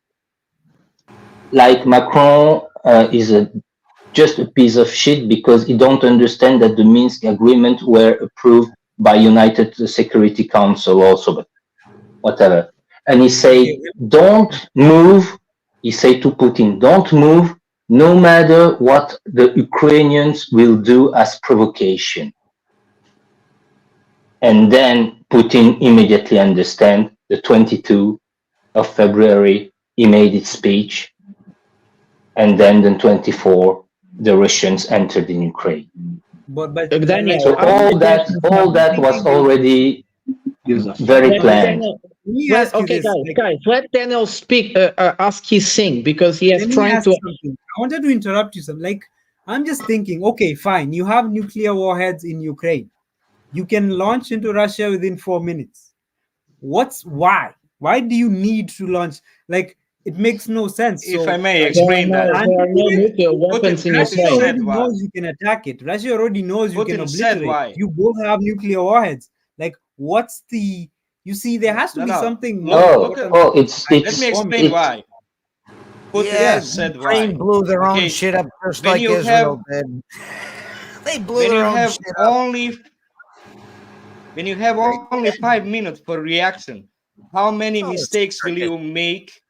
Like Macron is just a piece of shit because he don't understand that the Minsk agreement were approved by United Security Council also, but whatever. And he say, don't move. He say to Putin, don't move, no matter what the Ukrainians will do as provocation. And then Putin immediately understand. The 22 of February, he made his speech. And then the 24, the Russians entered in Ukraine. But Daniel, so all that was already very planned. Guys, let Daniel speak, ask his thing, because he is trying to. Something. I wanted to interrupt you. Like, I'm just thinking, okay, fine, you have nuclear warheads in Ukraine. You can launch into Russia within 4 minutes. Why? Why do you need to launch? Like, it makes no sense. If I may explain that. There are no nuclear weapons in Russia Ukraine. already knows you can attack it. Russia already knows you can obliterate. You both have nuclear warheads. Like, what's the... You see, there has to be something more. Let me explain why. Yeah, said Ukraine why. blew their own shit up just like Israel did. They blew their own shit up. When you have only 5 minutes for reaction, how many mistakes will you make?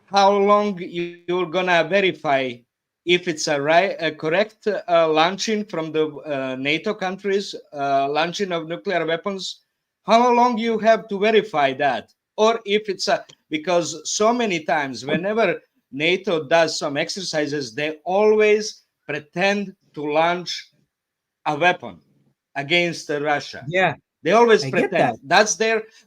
How long you're gonna verify if it's a correct launching from the NATO countries, launching of nuclear weapons? How long you have to verify that? Or if it's because so many times whenever NATO does some exercises, they always pretend to launch a weapon against Russia. Yeah, they always I pretend. get that.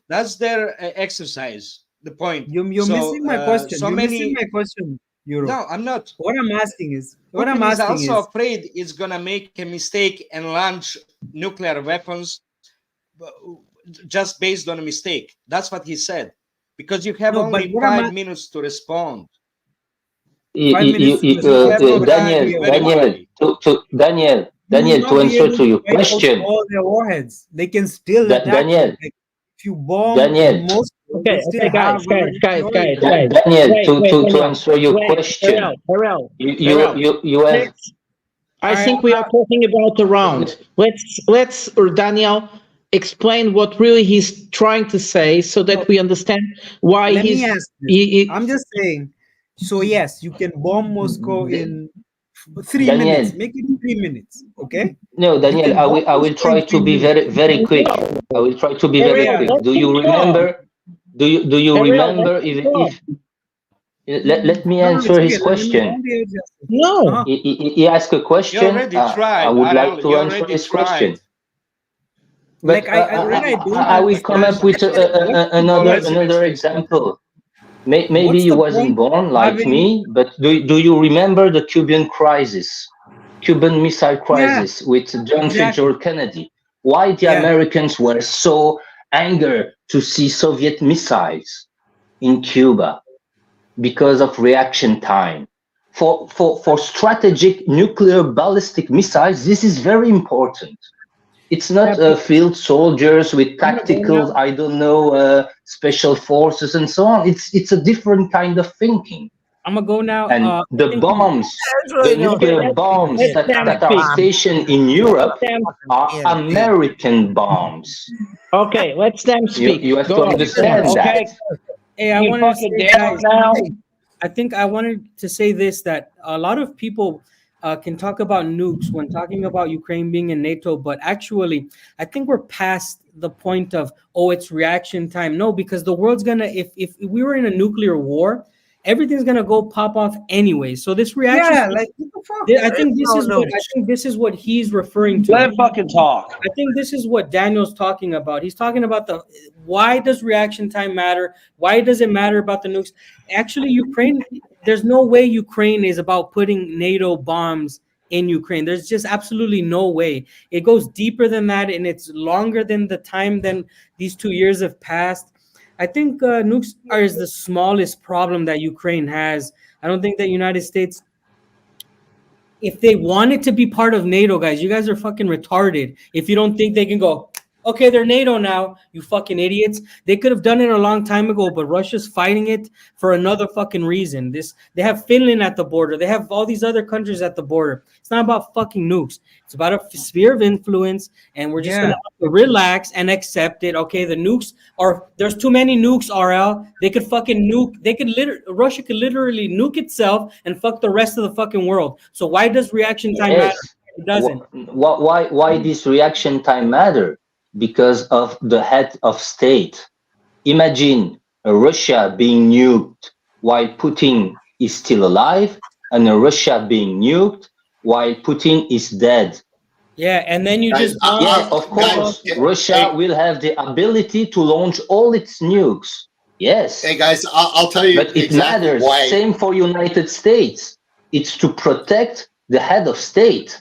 That's their exercise. The point. You're missing my question. Missing my question, Euro. No, I'm not. What I'm asking is, Putin is also afraid it's gonna make a mistake and launch nuclear weapons just based on a mistake. That's what he said. Because you have only 5 minutes to respond. Daniel, to answer to your question. All their warheads, they can still attack. Daniel, like, if you bomb most, guys, Daniel, to answer your question. You have. I think we are talking about the round. Let's Daniel explain what really he's trying to say so that we understand why he's. I'm just saying. So yes, you can bomb Moscow in 3 minutes. Make it 3 minutes, okay? No, Daniel, I will try to be very quick. I will try to be very quick. Do you remember? Do you remember if let me answer his question. No, he asked a question. I would like to answer his question. But I will come up with another example. Maybe you wasn't born like me, but do you remember the Cuban Missile Crisis with John Fitzgerald Kennedy? Why the Americans were so angry to see Soviet missiles in Cuba? Because of reaction time. For strategic nuclear ballistic missiles, this is very important. It's not field soldiers with tactical, I don't know, special forces and so on. It's a different kind of thinking. I'm gonna go now. And the bombs, the nuclear bombs that are stationed in Europe are American bombs. Okay, let's them speak. You have to understand that. Hey, I want to say, guys, I think I wanted to say this, that a lot of people can talk about nukes when talking about Ukraine being in NATO, but actually, I think we're past the point of, oh, it's reaction time. No, because the world's gonna, if we were in a nuclear war, everything's gonna go pop off anyway. So this reaction, I think this is what he's referring to. Let him fucking talk. I think this is what Daniel's talking about. He's talking about why does reaction time matter? Why does it matter about the nukes? Actually, Ukraine, there's no way Ukraine is about putting NATO bombs in Ukraine. There's just absolutely no way. It goes deeper than that, and it's longer than the time than these 2 years have passed. I think nukes is the smallest problem that Ukraine has. I don't think that United States, if they wanted to be part of NATO, guys, you guys are fucking retarded. If you don't think they can go, okay, they're NATO now, you fucking idiots. They could have done it a long time ago, but Russia's fighting it for another fucking reason. They have Finland at the border. They have all these other countries at the border. It's not about fucking nukes. It's about a sphere of influence, and we're just gonna have to relax and accept it. Okay, the nukes there's too many nukes, RL. They could fucking nuke. Russia could literally nuke itself and fuck the rest of the fucking world. So why does reaction time matter? It doesn't. Why this reaction time matter? Because of the head of state. Imagine Russia being nuked while Putin is still alive, and Russia being nuked while Putin is dead. Yeah, and then you just... Yes, of course, Russia will have the ability to launch all its nukes. Yes. Hey guys, I'll tell you. But it matters. Why. Same for United States. It's to protect the head of state,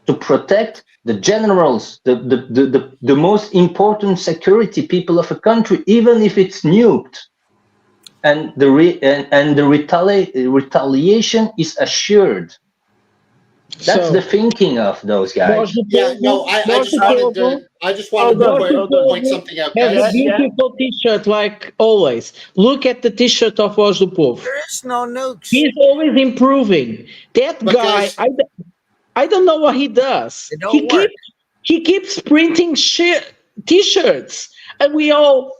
to protect the generals, the most important security people of a country, even if it's nuked, and the retaliation is assured. That's the thinking of those guys. Yeah, no, I just wanted to point something out. Have a beautiful T-shirt like always. Look at the T-shirt of Vozdupov. There is no nukes. He's always improving. That guy, I don't know what he does. He keeps printing T-shirts, and we all,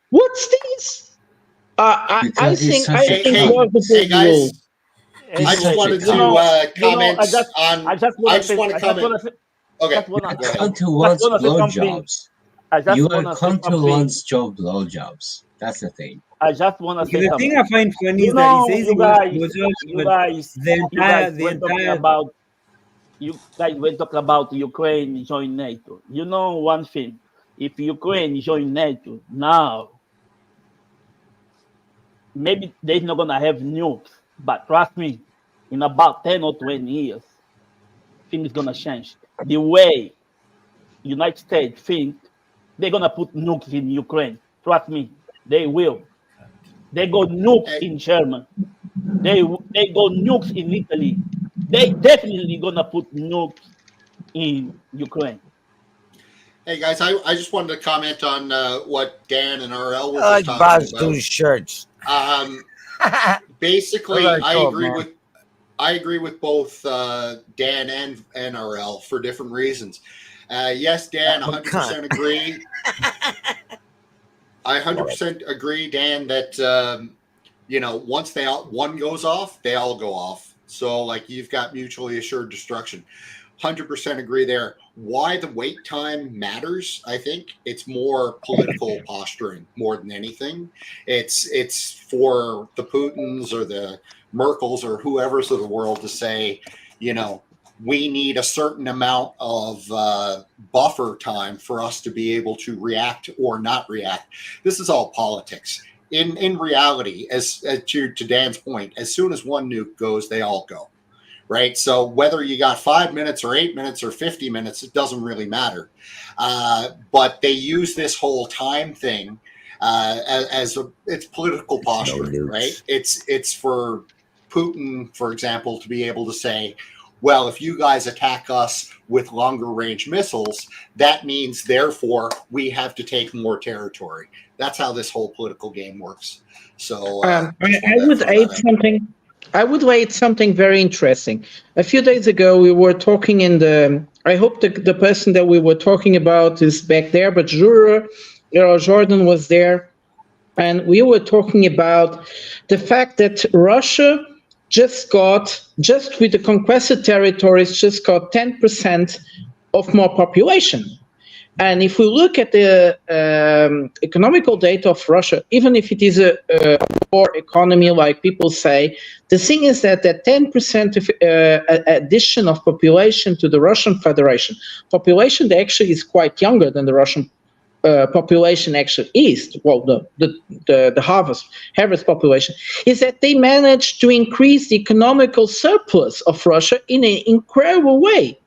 what's this? I think hey guys, I just wanted to comment on. I just want to comment. Okay. Country wants blowjobs. You are country wants blowjobs. That's the thing. I just want to say something. The thing I find funny is that he says you guys were talking about Ukraine join NATO. You know one thing: if Ukraine join NATO now, maybe they're not gonna have nukes. But trust me, in about 10 or 20 years, things gonna change. The way United States think they're gonna put nukes in Ukraine. Trust me, they will. They go nukes in Germany. They go nukes in Italy. They definitely gonna put nukes in Ukraine. Hey guys, I just wanted to comment on what Dan and RL were like talking about. Those shirts. Basically, I agree with both Dan and RL for different reasons. Yes, Dan, 100% agree. I 100% agree, Dan, that once one goes off, they all go off. So like you've got mutually assured destruction. 100% agree there. Why the wait time matters, I think it's more political posturing more than anything. It's for the Putins or the Merkels or whoever's of the world to say, we need a certain amount of buffer time for us to be able to react or not react. This is all politics. In reality, as to Dan's point, as soon as one nuke goes, they all go. Right. So whether you got 5 minutes or 8 minutes or 50 minutes, it doesn't really matter. But they use this whole time thing it's political posturing, right? It's for Putin, for example, to be able to say, well, if you guys attack us with longer range missiles, that means therefore we have to take more territory. That's how this whole political game works. So I would add something. I would add something very interesting. A few days ago, we were talking I hope the person that we were talking about is back there, but Jordan was there. And we were talking about the fact that Russia just with the conquested territories, just got 10% of more population. And if we look at the economical data of Russia, even if it is a poor economy, like people say, the thing is that 10% of addition of population to the Russian Federation, population that actually is quite younger than the Russian population actually is, well, the harvest population, is that they managed to increase the economical surplus of Russia in an incredible way.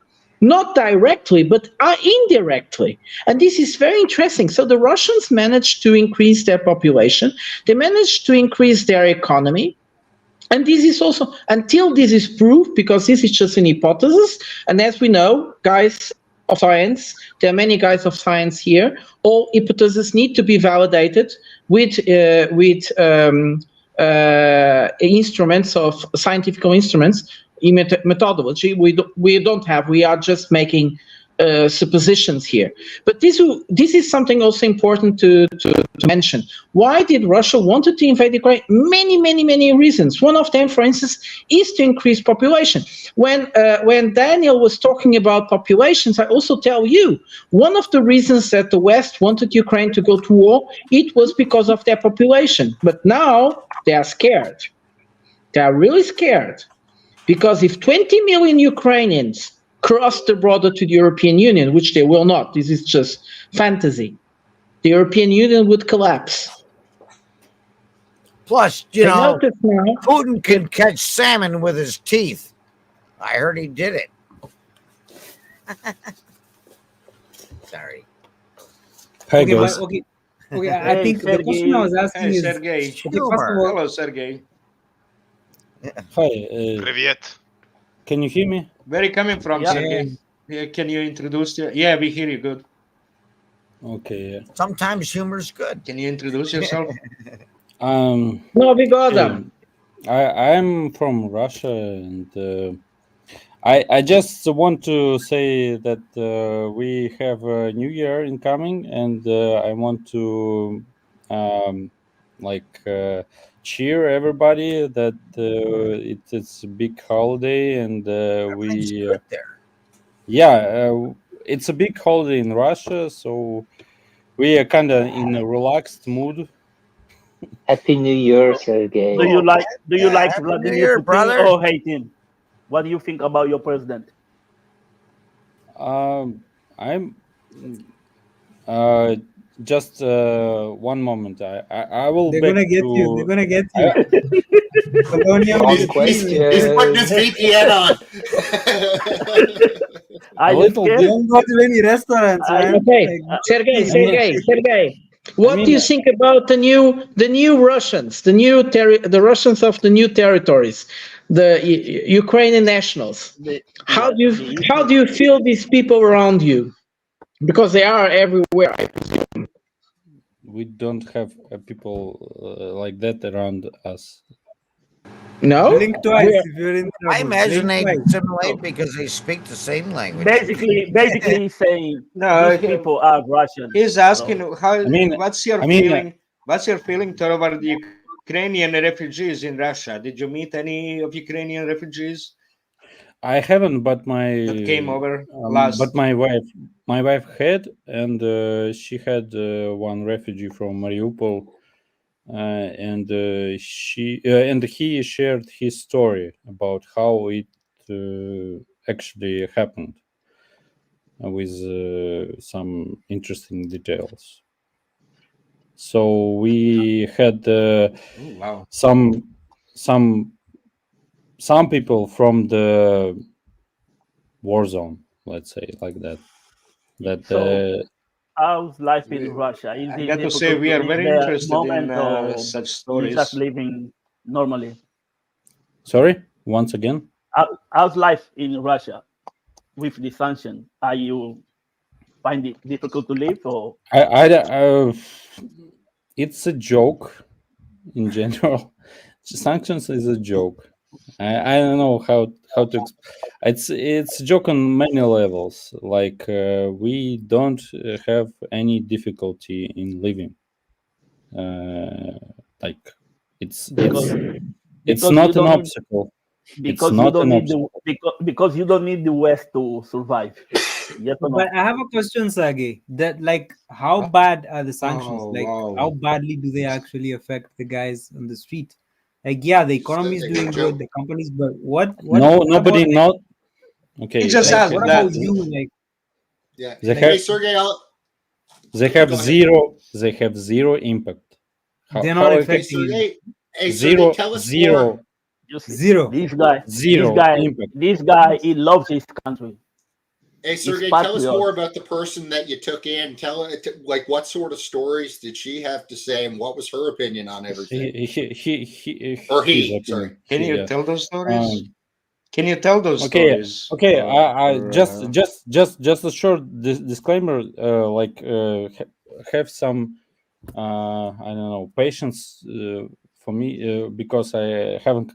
Not directly, but indirectly. And this is very interesting. So the Russians managed to increase their population. They managed to increase their economy. And this is also, until this is proved, because this is just an hypothesis, and as we know, guys of science, there are many guys of science here, all hypotheses need to be validated with instruments of scientific instruments, methodology. We don't have, we are just making suppositions here. But this is something also important to mention. Why did Russia wanted to invade Ukraine? Many reasons. One of them, for instance, is to increase population. When Daniel was talking about populations, I also tell you, one of the reasons that the West wanted Ukraine to go to war, it was because of their population. But now they are scared. They are really scared. Because if 20 million Ukrainians cross the border to the European Union, which they will not, this is just fantasy, the European Union would collapse. Plus, Putin can catch salmon with his teeth. I heard he did it. Sorry. Okay, I think the question I was asking is... Sergey. Hello, Sergey. Hi. Привет. Can you hear me? Where are you coming from, Sergey? Yeah, can you introduce you? Yeah, we hear you good. Okay. Sometimes humor's good. Can you introduce yourself? No, we got them. I'm from Russia, and I just want to say that we have a new year incoming, and I want to cheer everybody that it's a big holiday, and it's a big holiday in Russia, so we are kind of in a relaxed mood. Happy New Year, Sergey. Do you like Happy Vladimir New Year, Putin brother. or hate him? What do you think about your president? I'm just one moment. I will. They're gonna get you. They're gonna get you. He's putting his VPN on. Don't go to any restaurants, man. Okay, Sergey. What do you think about the new Russians, the Russians of the new territories, the Ukrainian nationals? How do you feel these people around you? Because they are everywhere, I presume. We don't have people like that around us. No? Blink twice if you're in trouble. I imagine Blink they twice. assimilate because they speak the same language. Basically, he's saying these people are Russian. He's asking what's your feeling? What's your feeling toward the Ukrainian refugees in Russia? Did you meet any of Ukrainian refugees? I haven't, but that came over last. But my wife had, and she had one refugee from Mariupol, and he shared his story about how it actually happened, with some interesting details. So we had some people from the war zone, let's say, like that. How's life in Russia? Is I it got to say, we are very interested in such stories. Just living normally. Sorry, once again. How's life in Russia with the sanction? Are you find it difficult to live, or? It's a joke in general. Sanctions is a joke. I don't know how to. It's a joke on many levels. Like we don't have any difficulty in living. Like it's not an obstacle. Because you don't need the West to survive. Yes or no? But I have a question, Sergey. That how bad are the sanctions? How badly do they actually affect the guys on the street? The economy is doing good, the companies, but what nobody not okay. He just asked what that. about you? They have zero impact. They're not affecting you. Zero. This guy, he loves his country. Hey, Sergey, tell us more about the person that you took in. Tell it, like, what sort of stories did she have to say, and what was her opinion on everything? Sorry. Can you tell those stories? Can you tell those stories? Okay. I just a short disclaimer. Have some I don't know, patience for me because I haven't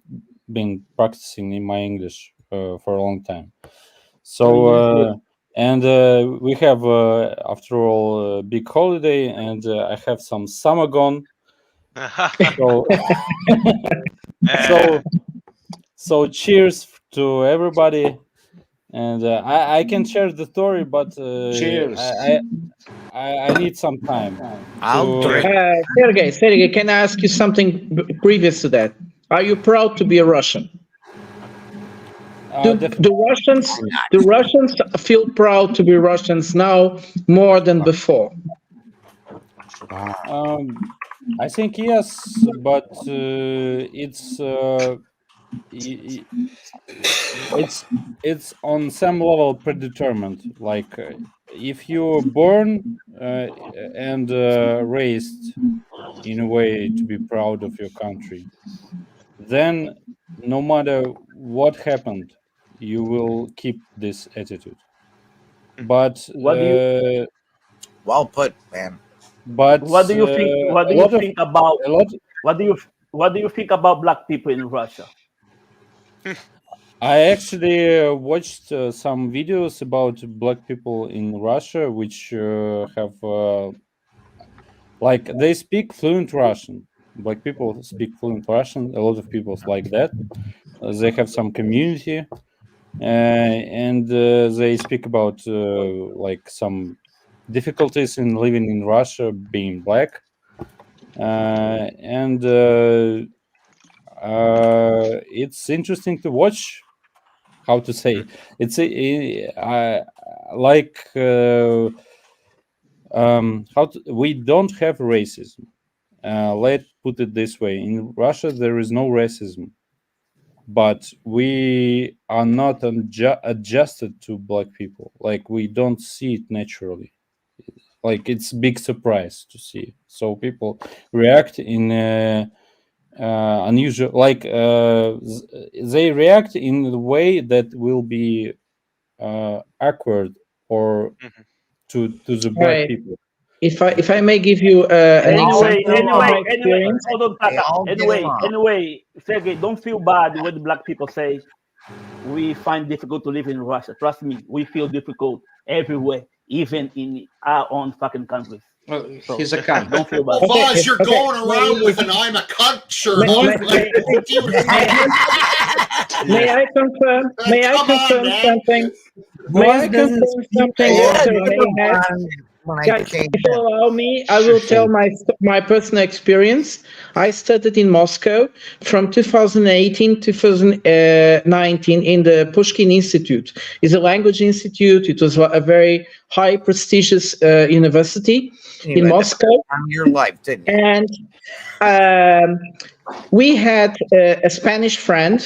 been practicing in my English for a long time. So and we have after all a big holiday, and I have some summer gone. So cheers to everybody, and I can share the story, but cheers. I need some time. Sergey, can I ask you something previous to that? Are you proud to be a Russian? The Russians feel proud to be Russians now more than before. I think yes, but it's on some level predetermined. Like if you're born and raised in a way to be proud of your country, then no matter what happened, you will keep this attitude. But well put, man. But what do you think? What do you think about? What do you think about black people in Russia? I actually watched some videos about black people in Russia, which have like they speak fluent Russian. Black people speak fluent Russian. A lot of people like that. They have some community, and they speak about like some difficulties in living in Russia, being black, and it's interesting to watch. How to say it's like we don't have racism. Let's put it this way: in Russia, there is no racism, but we are not adjusted to black people. Like we don't see it naturally. Like it's a big surprise to see. So people react in unusual, like they react in the way that will be awkward or to the black people. If I may give you an example. Anyway, Sergey, don't feel bad when black people say we find difficult to live in Russia. Trust me, we feel difficult everywhere, even in our own fucking countries. So, he's a cunt. Don't feel bad. Well, Voz, you're going around with an "I'm a cunt" shirt on. May I confirm? May I confirm something? May I confirm something? Guys, if you allow me, I will tell my personal experience. I studied in Moscow from 2018 to 2019 in the Pushkin Institute. It's a language institute. It was a very high prestigious university in Moscow. On your life, didn't you? And we had a Spanish friend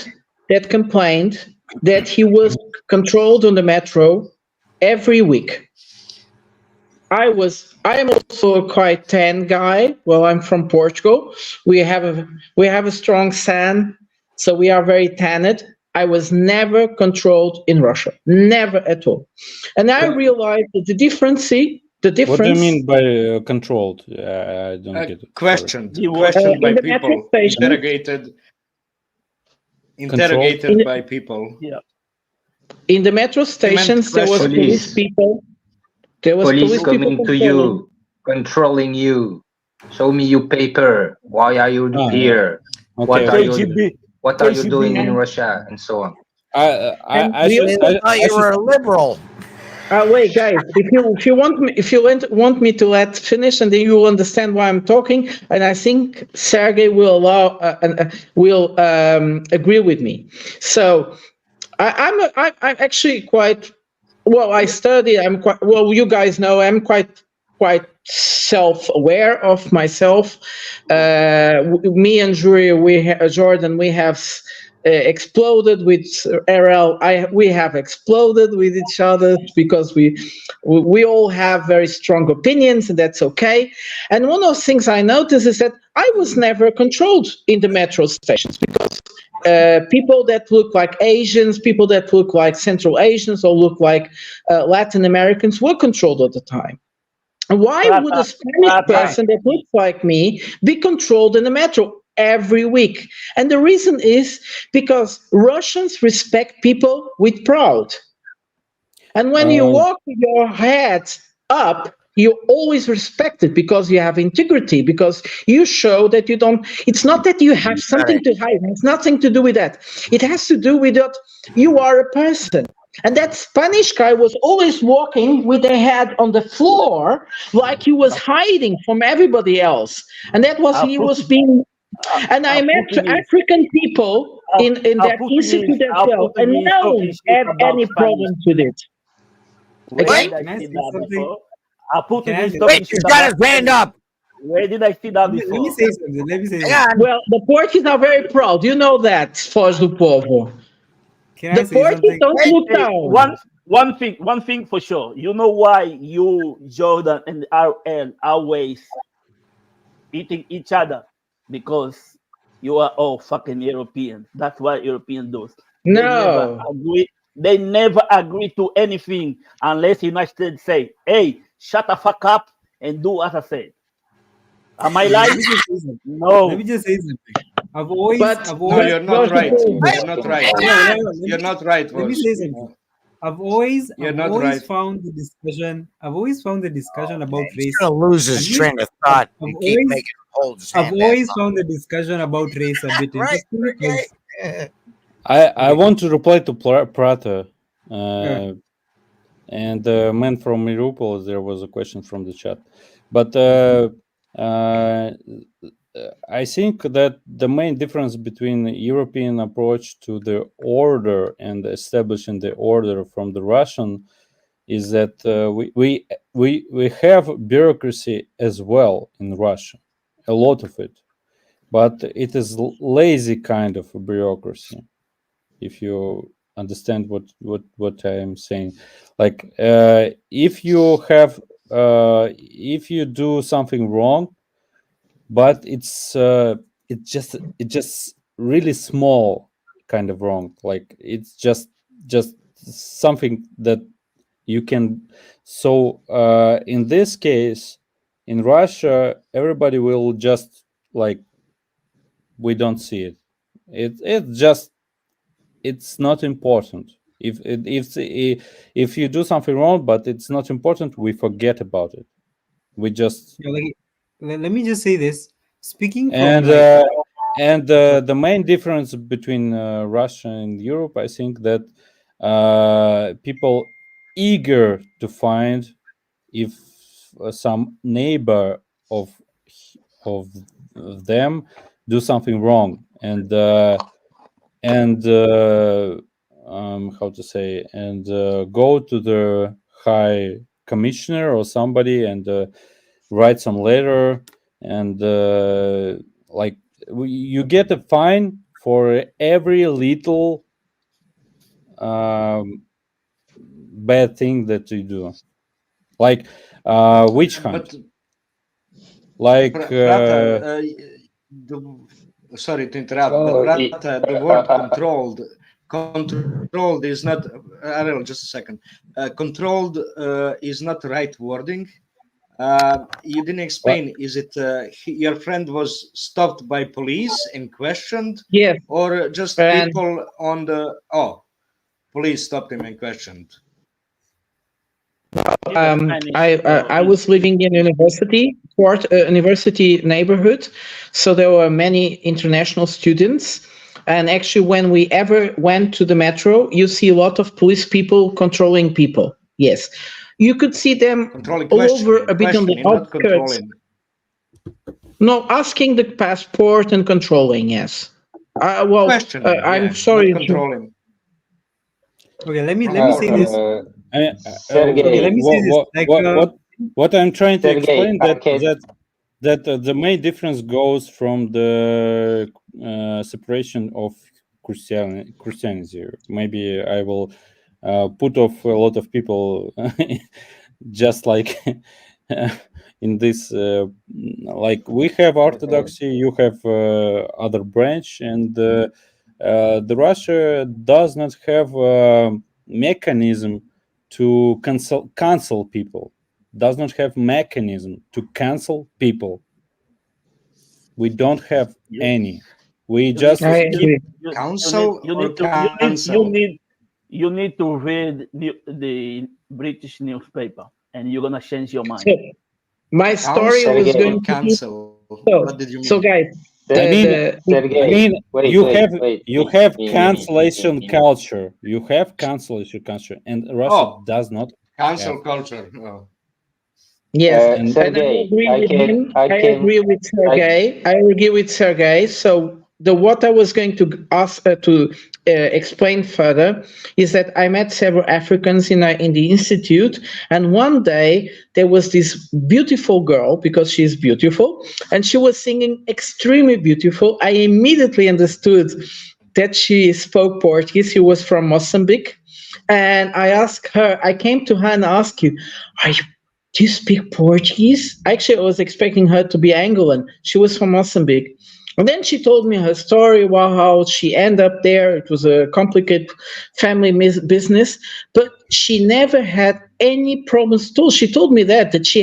that complained that he was controlled on the metro every week. I am also a quite tan guy. Well, I'm from Portugal. We have a strong sun, so we are very tanned. I was never controlled in Russia, never at all. And I realized that the difference. What do you mean by controlled? I don't get it. Questioned by people, interrogated by people. Yeah. In the metro stations, there was police people. There was police coming to you, controlling you. Show me your paper. Why are you here? What are you doing in Russia, and so on. You were a liberal. Wait, guys. If you want me to let finish, and then you will understand why I'm talking. And I think Sergey will agree with me. So I'm actually quite. Well, I study. I'm quite well. You guys know I'm quite self-aware of myself. Me and Jordan, we have exploded with RL. We have exploded with each other because we all have very strong opinions, and that's okay. And one of the things I noticed is that I was never controlled in the metro stations because people that look like Asians, people that look like Central Asians or look like Latin Americans were controlled at the time. Why would a Spanish person that looks like me be controlled in the metro every week? And the reason is because Russians respect people with pride. And when you walk with your head up, you're always respected because you have integrity, because you show that you don't, it's not that you have something to hide. It has nothing to do with that. It has to do with that you are a person. And that Spanish guy was always walking with a head on the floor like he was hiding from everybody else. And that was, he was being, and I met African people in that institute as well, and no one had any problems with it. Wait, He's got his hand up. Where did I see that before? Let me say something. Well, the Portuguese are very proud. You know that, Foz do Povo. The Portuguese don't look down. One thing for sure. You know why you, Jordan, and RL always eating each other? Because you are all fucking Europeans. That's why Europeans do. No. They never agree to anything unless the United States say, hey, shut the fuck up and do as I said. Am I lying? No. Let me just say something. I've always, no, you're not right. You're not right. You're not right. Let me say something. I've always right. found the discussion. I've always found the discussion about race. He's gonna lose his train of thought. I've always found the discussion about race a bit interesting because I want to reply to Prater. And the man from Mariupol, there was a question from the chat. But I think that the main difference between the European approach to the order and establishing the order from the Russian is that we have bureaucracy as well in Russia, a lot of it, but it is lazy kind of a bureaucracy. If you understand what I am saying, like if you have if you do something wrong, but it's just really small kind of wrong, like it's just something that you can. So in this case, in Russia, everybody will just like, we don't see it. It's just, it's not important. If you do something wrong, but it's not important, we forget about it. We just let me just say this. Speaking from and the main difference between Russia and Europe, I think that people eager to find if some neighbor of them do something wrong, and how to say, and go to the high commissioner or somebody and write some letter, and like you get a fine for every little bad thing that you do, like witch hunt. Like sorry to interrupt, but the word controlled is not, I don't know, just a second. Controlled is not the right wording. You didn't explain. Is it your friend was stopped by police and questioned? Yes. Or just people on the police stopped him and questioned? I was living in university neighborhood, so there were many international students. And actually, when we ever went to the metro, you see a lot of police people controlling people. Yes, you could see them all over a bit on the outskirts. No, asking the passport and controlling. Yes. I'm sorry. Controlling. Okay, let me say this. Sergey, okay, let me say this. Like, what I'm trying to explain that the main difference goes from the separation of Christianity. Maybe I will put off a lot of people, just like in this. Like we have Orthodoxy, you have other branch, and the Russia does not have a mechanism to cancel people. Does not have mechanism to cancel people. We don't have any. We just keep council you or need cancel. you need to read the British newspaper, and you're gonna change your mind. So, my story Council was or going to be cancel. so. What did you mean? So, guys, you have cancellation culture. You have cancellation culture, and Russia does not. Cancel culture. Oh. Yes, and Sergey, I agree I with can- him. I I can- agree with Sergey. I agree with Sergey. So what I was going to ask to explain further is that I met several Africans in the institute, and one day there was this beautiful girl, because she's beautiful, and she was singing extremely beautiful. I immediately understood that she spoke Portuguese. She was from Mozambique, and I came to her and asked you, do you speak Portuguese? Actually, I was expecting her to be Angolan. She was from Mozambique. And then she told me her story about how she ended up there. It was a complicated family business, but she never had any problems at all. She told me that she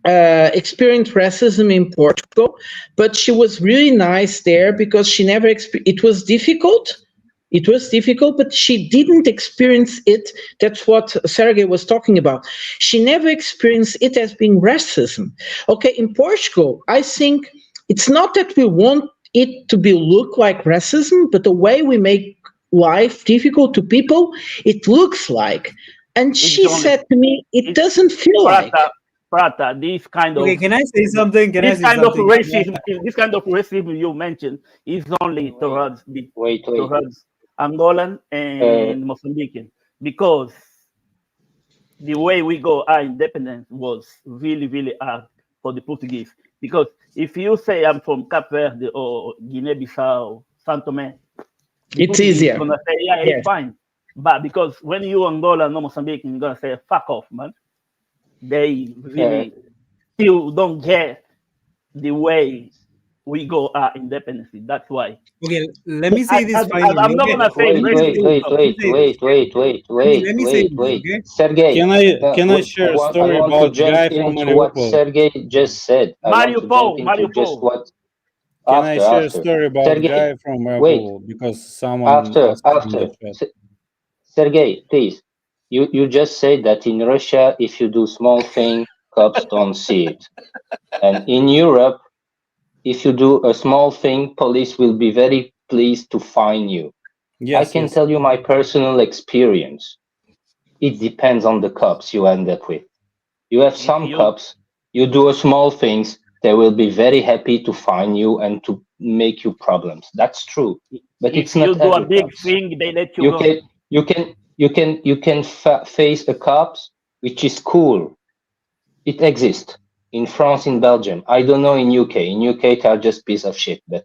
experienced racism in Portugal, but she was really nice there because she never it was difficult. It was difficult, but she didn't experience it. That's what Sergey was talking about. She never experienced it as being racism. Okay, in Portugal, I think it's not that we want it to look like racism, but the way we make life difficult to people, it looks like. And she said to me, it doesn't feel like. Prata, this kind of. Okay, can I say something? This kind of racism you mentioned is only towards Angolan and Mozambican, because the way we got our independence was really, really hard for the Portuguese. Because if you say I'm from Cape Verde or Guinea-Bissau, São Tomé, it's easier. Gonna say, it's fine. But because when you Angola, no Mozambican, you're gonna say fuck off, man. They really still don't get the way we go our independence. That's why. Okay, let me say this finally. I'm not gonna say wait. Sergey, can I share a story about the guy from what Mariupol? Sergey just said. Mariupol. Can I share a story about the guy from Mariupol? Because someone after. Sergey, please. You just said that in Russia, if you do small thing, cops don't see it, and in Europe, if you do a small thing, police will be very pleased to fine you. I can tell you my personal experience. It depends on the cops you end up with. You have some cops, you do a small things, they will be very happy to fine you and to make you problems. That's true. But if it's not you do every a big cops. thing, they let you go. You can face a cops, which is cool. It exists in France, in Belgium. I don't know in UK. In UK, they are just piece of shit. But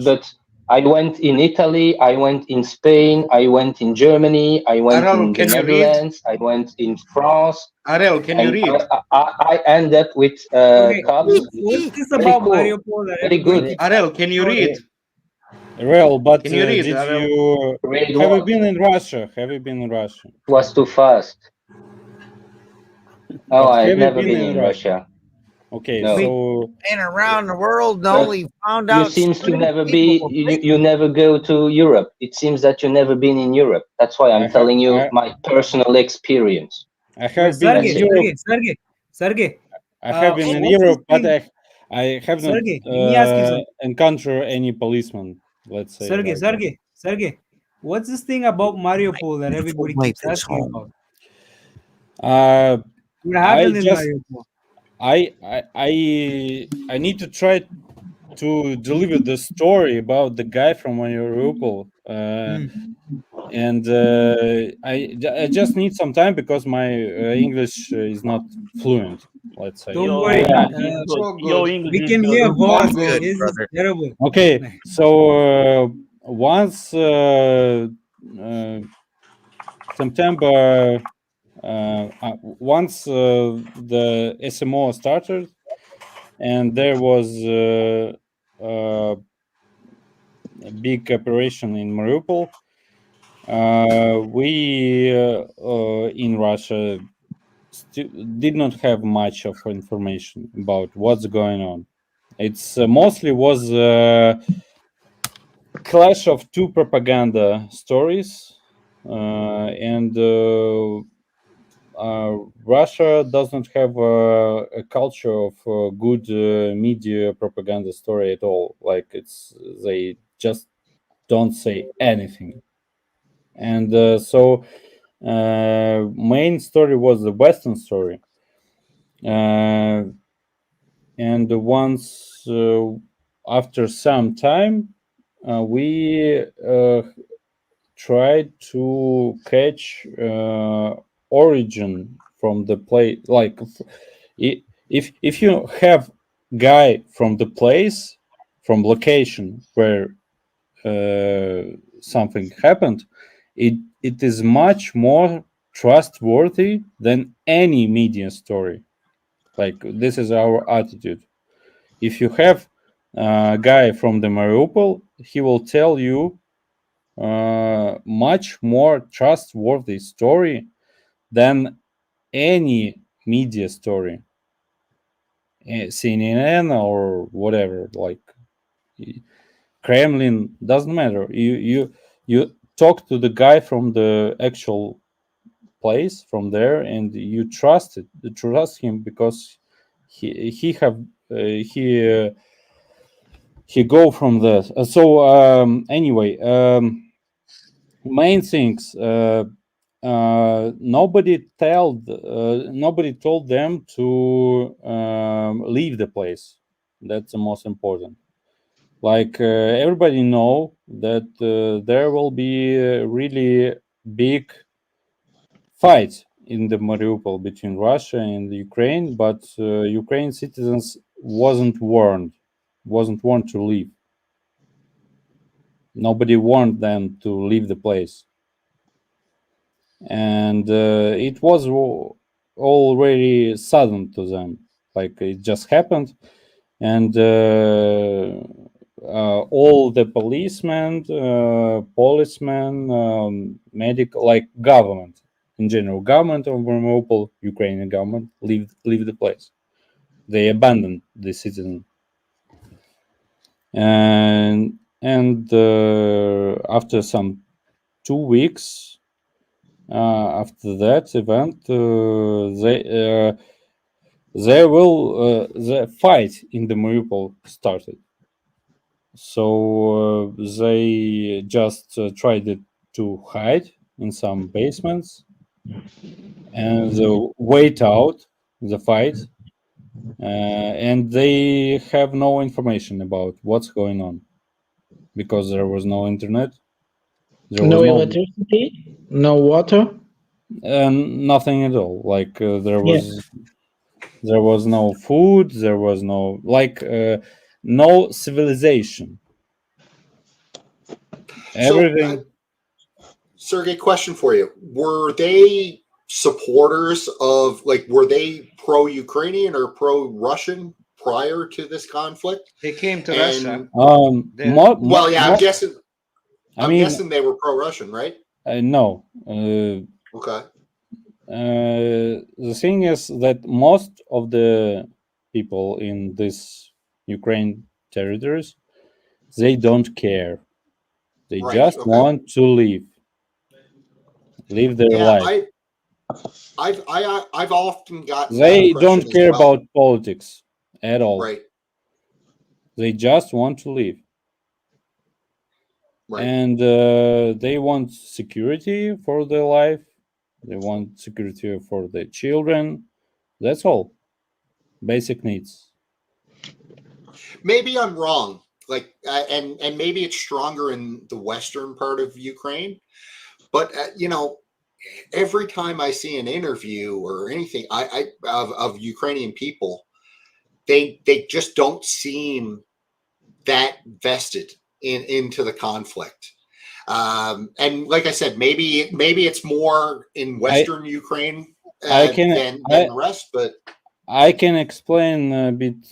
but I went in Italy. I went in Spain. I went in Germany. I went in the Netherlands. I went in France. Ariel, can you read? I end up with cops. What's this about Mariupol? Very good. Ariel, can you read? Well, but can you read? Have you been in Russia? Have you been in Russia? It was too fast. Oh, I've never been in Russia. Okay, no. So been around the world and only found out. You seems to never be. You never go to Europe. It seems that you never been in Europe. That's why I'm telling you my personal experience. I have been in Europe. Sergey. I have been in Europe, but I haven't encountered any policeman. Let's say. Sergey. What's this thing about Mariupol that everybody keeps asking about? What happened in Mariupol? I need to try to deliver the story about the guy from Mariupol, and I just need some time because my English is not fluent. let's say. Don't worry. We can hear Vaughn. His is terrible. Okay, so once September, once the SMO started, and there was a big operation in Mariupol, we in Russia did not have much of information about what's going on. It's mostly was a clash of two propaganda stories, and Russia doesn't have a culture of good media propaganda story at all. Like they just don't say anything, and so main story was the Western story, and once after some time we tried to catch origin from the place. Like if you have guy from the place, from location where something happened, it is much more trustworthy than any media story. Like this is our attitude. If you have a guy from the Mariupol, he will tell you much more trustworthy story than any media story, CNN or whatever, like Kremlin, doesn't matter. You talk to the guy from the actual place from there, and you trust him because he go from there. So anyway, main things. Nobody told them to leave the place. That's the most important. Like everybody know that there will be a really big fight in the Mariupol between Russia and Ukraine, but Ukraine citizens wasn't warned to leave. Nobody warned them to leave the place, and it was already sudden to them. Like it just happened, and all the policemen, medical, like government in general, government of Mariupol, Ukrainian government, leave the place. They abandoned the citizen, and after some 2 weeks after that event, the fight in the Mariupol started. So they just tried to hide in some basements and wait out the fight, and they have no information about what's going on because there was no internet, no electricity, no water, nothing at all. Like there was no food, there was no no civilization. Everything. So, Sergey, question for you: were they supporters of, like, were they pro-Ukrainian or pro-Russian prior to this conflict? They came to Russia. Well, yeah, I'm guessing. I'm guessing they were pro-Russian, right? No. Okay. The thing is that most of the people in this Ukraine territories, they don't care. They just want to live their life. I've often gotten. They don't care about politics at all. Right. They just want to live. Right. And they want security for their life. They want security for their children. That's all. Basic needs. Maybe I'm wrong. Like, and maybe it's stronger in the western part of Ukraine, but every time I see an interview or anything of Ukrainian people, they just don't seem that vested into the conflict. And like I said, maybe it's more in Western Ukraine than the rest, but I can explain a bit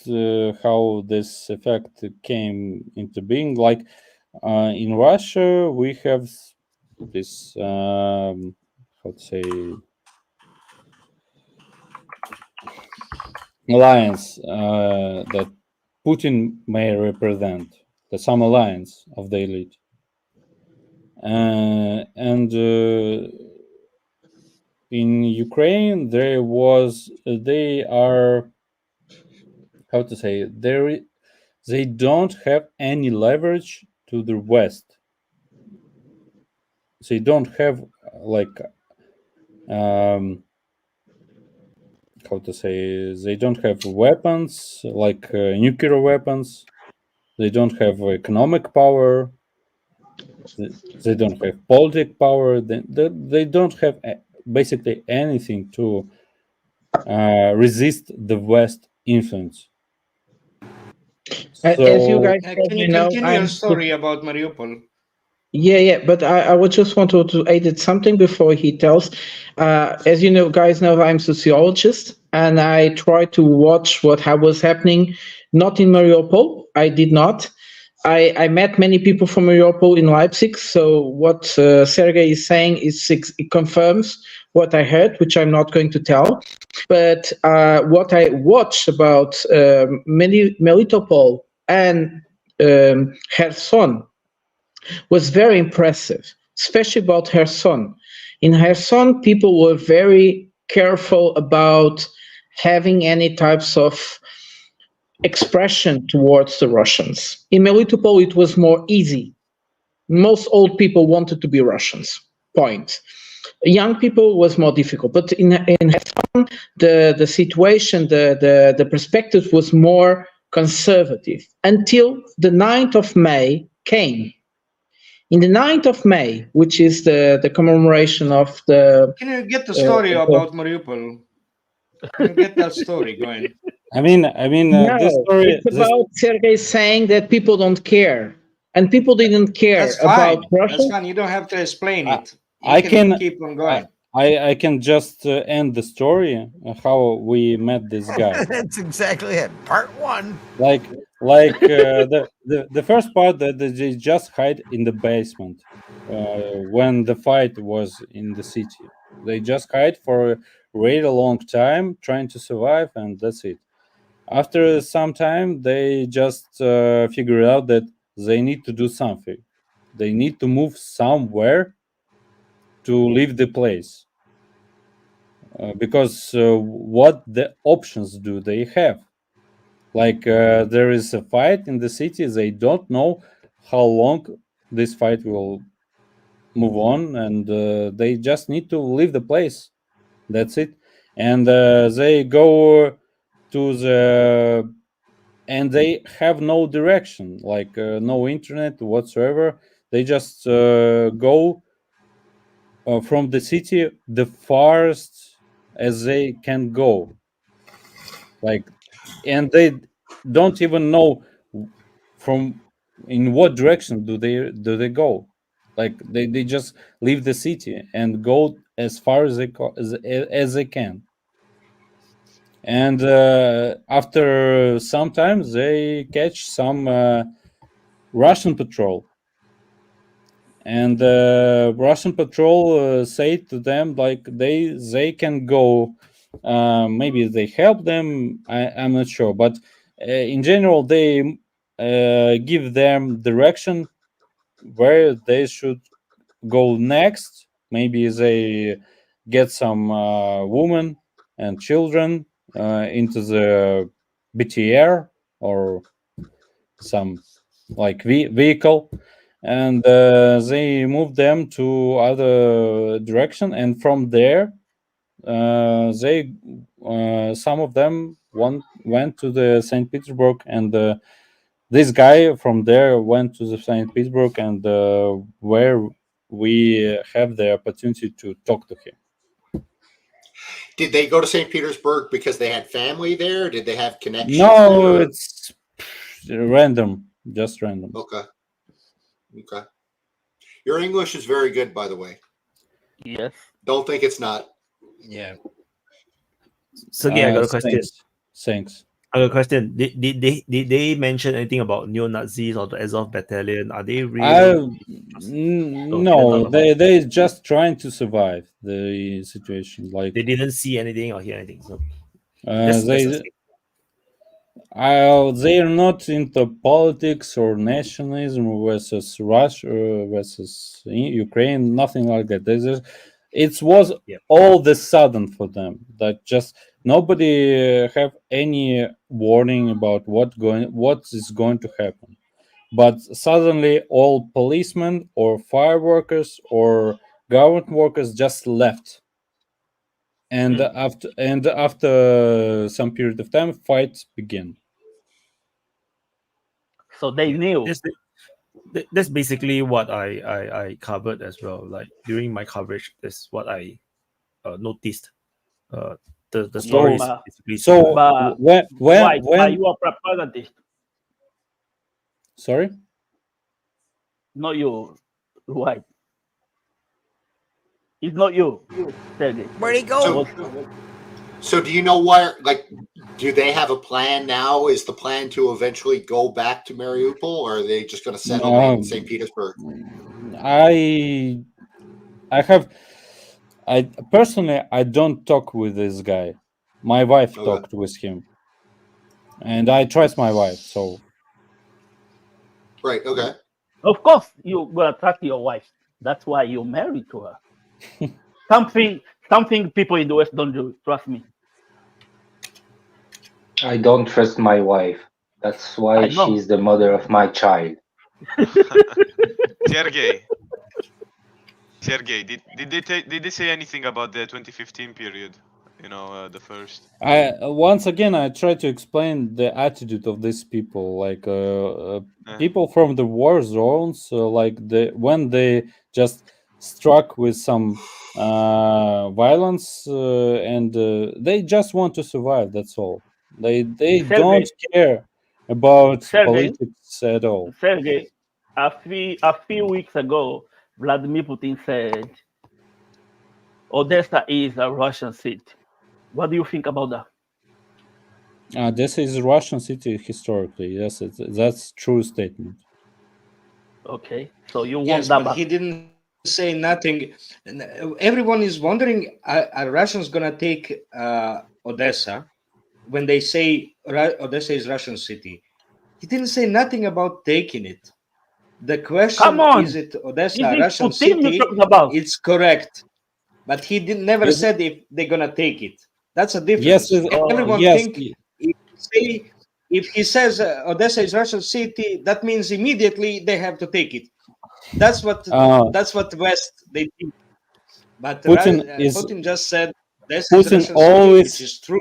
how this effect came into being. Like in Russia, we have this how to say alliance that Putin may represent, some alliance of the elite, and in Ukraine they are, how to say, they don't have any leverage to the West. They don't have like how to say, they don't have weapons like nuclear weapons. They don't have economic power. They don't have political power. They don't have basically anything to resist the West influence. As you guys can you continue your story about Mariupol? Yeah, but I would just want to add something before he tells. As you know, guys know, I'm sociologist, and I try to watch what was happening, not in Mariupol. I did not. I met many people from Mariupol in Leipzig, so what Sergey is saying it confirms what I heard, which I'm not going to tell. But what I watched about Melitopol and Kherson was very impressive, especially about Kherson. In Kherson, people were very careful about having any types of expression towards the Russians. In Melitopol, it was more easy. Most old people wanted to be Russians, point. Young people was more difficult, but in Kherson, the situation, the perspective was more conservative until the 9th of May came. In the 9th of May, which is the commemoration of the... Can you get the story about Mariupol? Can you get that story going? I mean, no, this story... It's about Sergey saying that people don't care. And people didn't care about Russia. That's fine. You don't have to explain it. I can keep on going. I can just end the story how we met this guy. That's exactly it. Part one. Like the first part that they just hide in the basement when the fight was in the city. They just hide for a really long time trying to survive, and that's it. After some time, they just figure out that they need to do something. They need to move somewhere to leave the place. Because what the options do they have? Like there is a fight in the city. They don't know how long this fight will move on, and they just need to leave the place. That's it. And they go to the... and they have no direction, like no internet whatsoever. They just go from the city the farthest as they can go. Like, and they don't even know from in what direction do they go. Like they just leave the city and go as far as they can. And after some time, they catch some Russian patrol. And Russian patrol say to them like they can go. Maybe they help them. I'm not sure, but in general, they give them direction where they should go next. Maybe they get some women and children into the BTR or some like vehicle, and they move them to other direction, and from there they some of them went to the St. Petersburg, and this guy from there went to the St. Petersburg, and where we have the opportunity to talk to him. Did they go to St. Petersburg because they had family there? Did they have connections? No, there? it's random, just random. Okay. Okay. Your English is very good, by the way. Yes. Don't think it's not. Yeah. Sergey, I got a question. Thanks. I got a question. Did they mention anything about neo-Nazis or the Azov battalion? Are they really? No, they just trying to survive the situation. Like they didn't see anything or hear anything. So they're not into politics or nationalism versus Russia versus Ukraine, nothing like that. It was all the sudden for them that just nobody have any warning about what is going to happen. But suddenly all policemen or fire workers or government workers just left. And after some period of time, fights begin. So they knew. That's basically what I covered as well. Like during my coverage, that's what I noticed. The story is basically when you are propagandist. Sorry? Not you, White. It's not you, Sergey. Where'd he go? So do you know why? Like, do they have a plan now? Is the plan to eventually go back to Mariupol, or are they just going to settle in St. Petersburg? I personally I don't talk with this guy. My wife talked with him, and I trust my wife. So right, okay. Of course, you will attract your wife. That's why you're married to her. Something people in the West don't do. Trust me. I don't trust my wife. That's why she's the mother of my child. Sergey, did they say anything about the 2015 period? You know, the first. Once again I try to explain the attitude of these people, like people from the war zones, when they just struck with some violence and they just want to survive. That's all. They don't care about politics at all. Sergey, a few weeks ago, Vladimir Putin said Odessa is a Russian city. What do you think about that? This is a Russian city historically. Yes, that's true statement. Okay, so you want yes, that but back. He didn't say nothing. Everyone is wondering, are Russians going to take Odessa when they say Odessa is Russian city? He didn't say nothing about taking it. The question is it Odessa Russian city? It's correct. But he never said if they're going to take it. That's a difference. Everyone thinks if he says Odessa is Russian city, that means immediately they have to take it. That's what West they think. But Putin just said this is Russian city, which is true.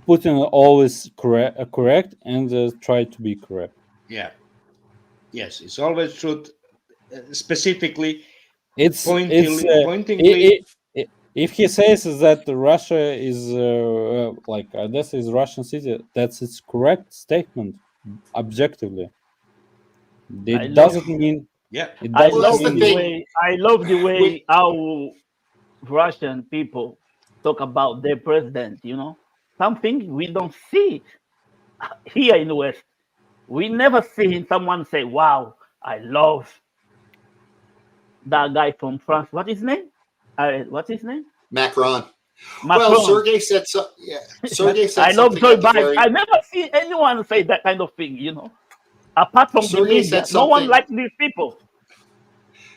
Putin always correct and try to be correct. Yeah. Yes, it's always truth. Specifically, pointingly. If he says that Russia is this is Russian city, that's its correct statement, objectively. It doesn't mean. Yeah, I love the way how Russian people talk about their president. You know, something we don't see here in the West. We never see someone say, "Wow, I love that guy from France." What's his name? Macron. Well, Sergey said so. Yeah, Sergey said I love Joe Biden. very... I never see anyone say that kind of thing. You know, apart from the media, no one likes these people.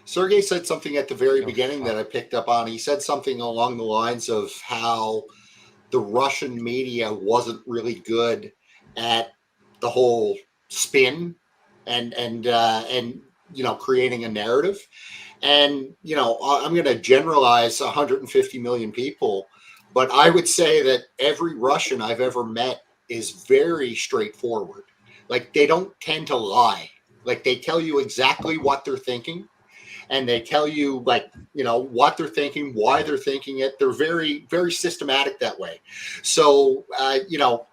Sergey said something at the very beginning that I picked up on. He said something along the lines of how the Russian media wasn't really good at the whole spin and creating a narrative. And, I'm going to generalize 150 million people, but I would say that every Russian I've ever met is very straightforward. Like, they don't tend to lie. Like, they tell you exactly what they're thinking. and they tell you, like, you know, what they're thinking, why they're thinking it. They're very, very systematic that way. So, you know,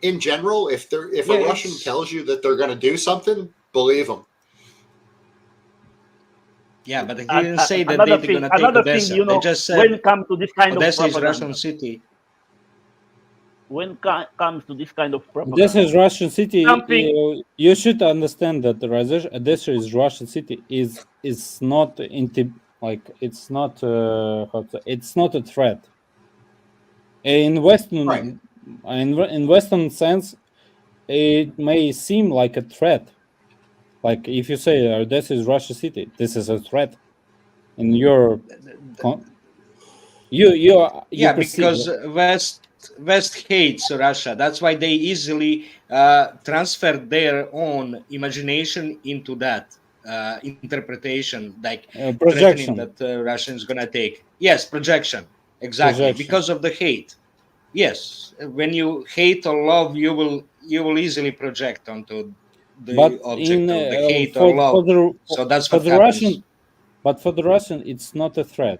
in general, if a Russian tells you that they're going to do something, believe them. Yeah, but he didn't say that they're going to take Odessa. They just said when it comes to this kind Odessa of is Russian city. When it comes to this kind of propaganda, This is Russian city. Something- You should understand that the Odessa is Russian city. Is not it's not it's not a threat. In Western in Western sense, it may seem like a threat. Like if you say Odessa is Russian city, this is a threat. In your you because West hates Russia. That's why they easily transfer their own imagination into that interpretation, like projection. threatening that Russia is going to take. Yes, projection. Exactly. Projection. Because of the hate. Yes, when you hate or love, you will easily project onto the object of the hate or love. So that's what happens. Russian, but for the Russian, it's not a threat.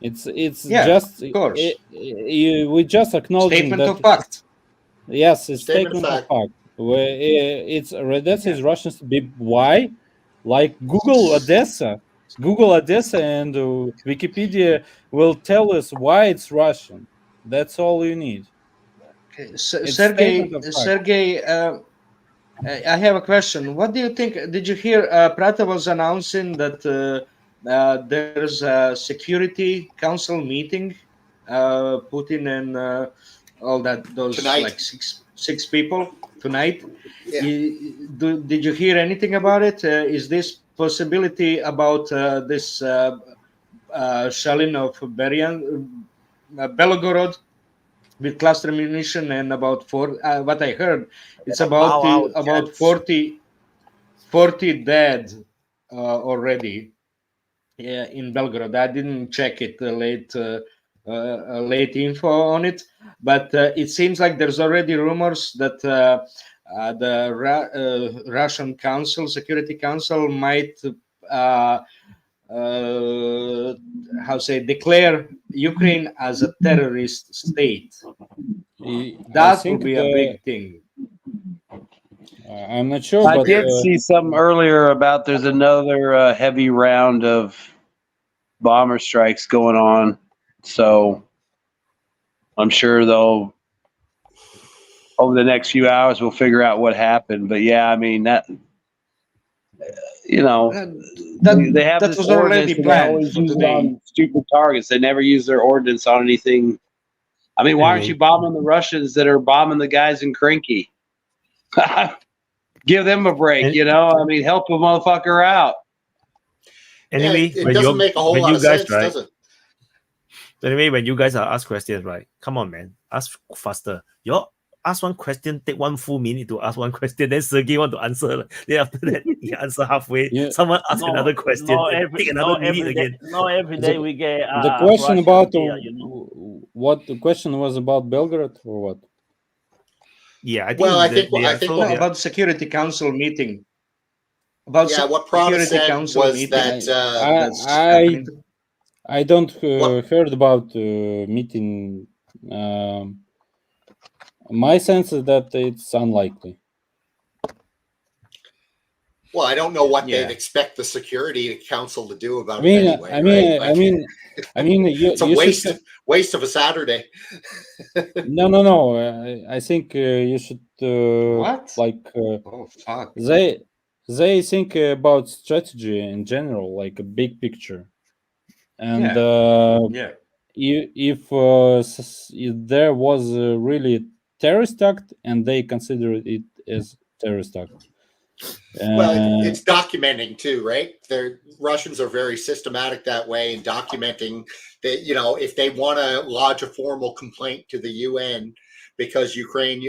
It's just of course. We just acknowledging Statement that of fact. Yes, it's statement of fact. It's Odessa is Russian. Why? Like Google Odessa, and Wikipedia will tell us why it's Russian. That's all you need. Okay. Sergey, I have a question. What do you think? Did you hear Prata was announcing that there's a Security Council meeting, Putin and all those tonight. Like six people tonight? Yeah. Did you hear anything about it? Is this possibility about this shelling of Belgorod with cluster munition and about what I heard, it's about 40 dead already. Yeah, in Belgrade. I didn't check it late info on it, but it seems like there's already rumors that the Russian Security Council might declare Ukraine as a terrorist state. That would be a big thing. I'm not sure. I but, did see something earlier about there's another heavy round of bomber strikes going on. So I'm sure they'll, over the next few hours, we'll figure out what happened. But yeah, I mean, that, you know, they have that this was already ordinance and they planned always for use it today. on stupid targets. They never use their ordinance on anything. I mean, why aren't you bombing the Russians that are bombing the guys in Krinky? Give them a break, you know? I mean, help a motherfucker out. Anyway, it doesn't make a whole lot of sense, does it? Anyway, when you guys are asked questions, right? Come on, man. Ask faster. You ask one question, take 1 full minute to ask one question, then Sergey want to answer. Then after that, he answer halfway. Yeah. Someone ask another question, take another minute again. Every day we get the question about what the question was about Belgrade or what? Yeah, I think. Well, I think about the Security Council meeting. What Prada said was that I don't heard about meeting. My sense is that it's unlikely. Well, I don't know what they'd expect the Security Council to do about it anyway. I mean, it's a waste of a Saturday. No. I think you should they think about strategy in general, like a big picture, and if there was really terrorist act and they consider it as terrorist act. Well, it's documenting too, right? The Russians are very systematic that way in documenting that, you know, if they want to lodge a formal complaint to the UN because Ukraine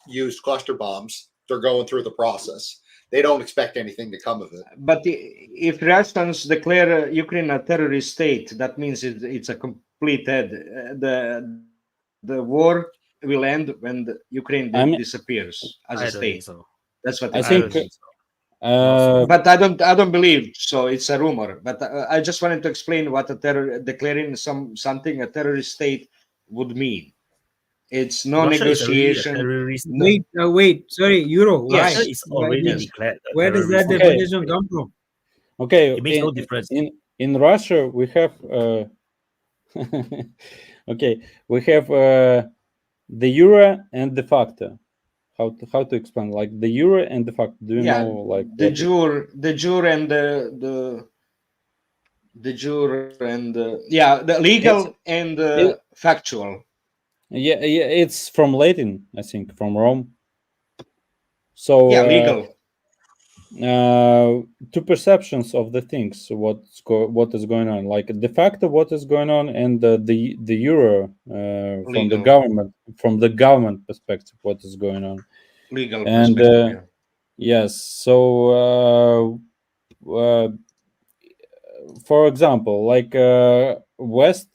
used cluster bombs, they're going through the process. They don't expect anything to come of it. But if Russians declare Ukraine a terrorist state, that means it's a complete head. The war will end when Ukraine disappears as a state. So. That's what I think. But I don't believe so. It's a rumor. But I just wanted to explain what declaring something a terrorist state would mean. It's no Russia negotiation. Is terrorist. Wait. Sorry, Euro. Why? Russia is already declared. Where does that Okay. definition come from? Okay, it makes no difference. In Russia, we have okay, we have de jure and de facto. How to explain, like de jure and de facto? Do you know, like de jure and the jure and the legal and factual. Yeah, it's from Latin, I think, from Rome. So legal. Two perceptions of the things, what is going on, like de facto what is going on, and the euro from the government perspective, what is going on, legal and perspective. yes. So for example, like West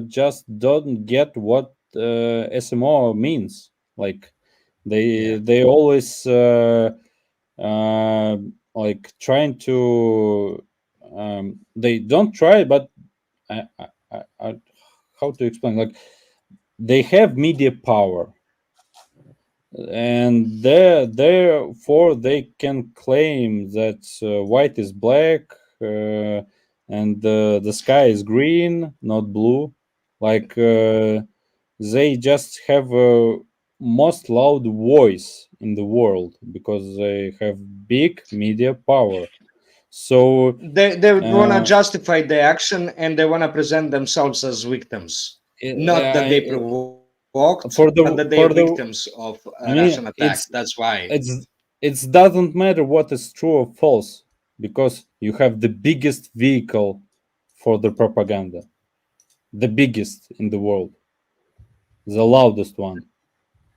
just don't get what SMO means. Like they always like trying to they don't try, but I how to explain, like they have media power, and therefore they can claim that white is black and the sky is green, not blue. Like they just have a most loud voice in the world because they have big media power. So they want to justify the action, and they want to present themselves as victims, not that they provoked, but that they are victims of a Russian attack. That's why it doesn't matter what is true or false, because you have the biggest vehicle for the propaganda, the biggest in the world, the loudest one.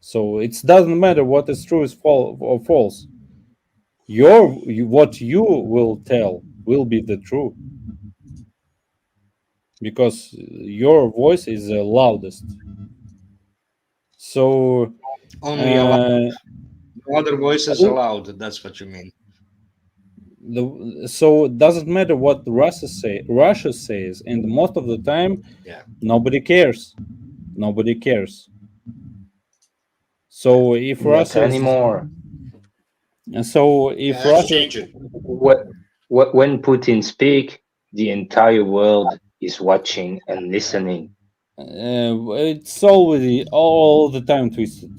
So it doesn't matter what is true or false. What you will tell will be the truth, because your voice is the loudest. So only allowed. No other voices allowed. That's what you mean. So it doesn't matter what Russia says, and most of the time, nobody cares. Nobody cares. So if Russia anymore. And so if Russia, when Putin speak, the entire world is watching and listening. It's already all the time twisted,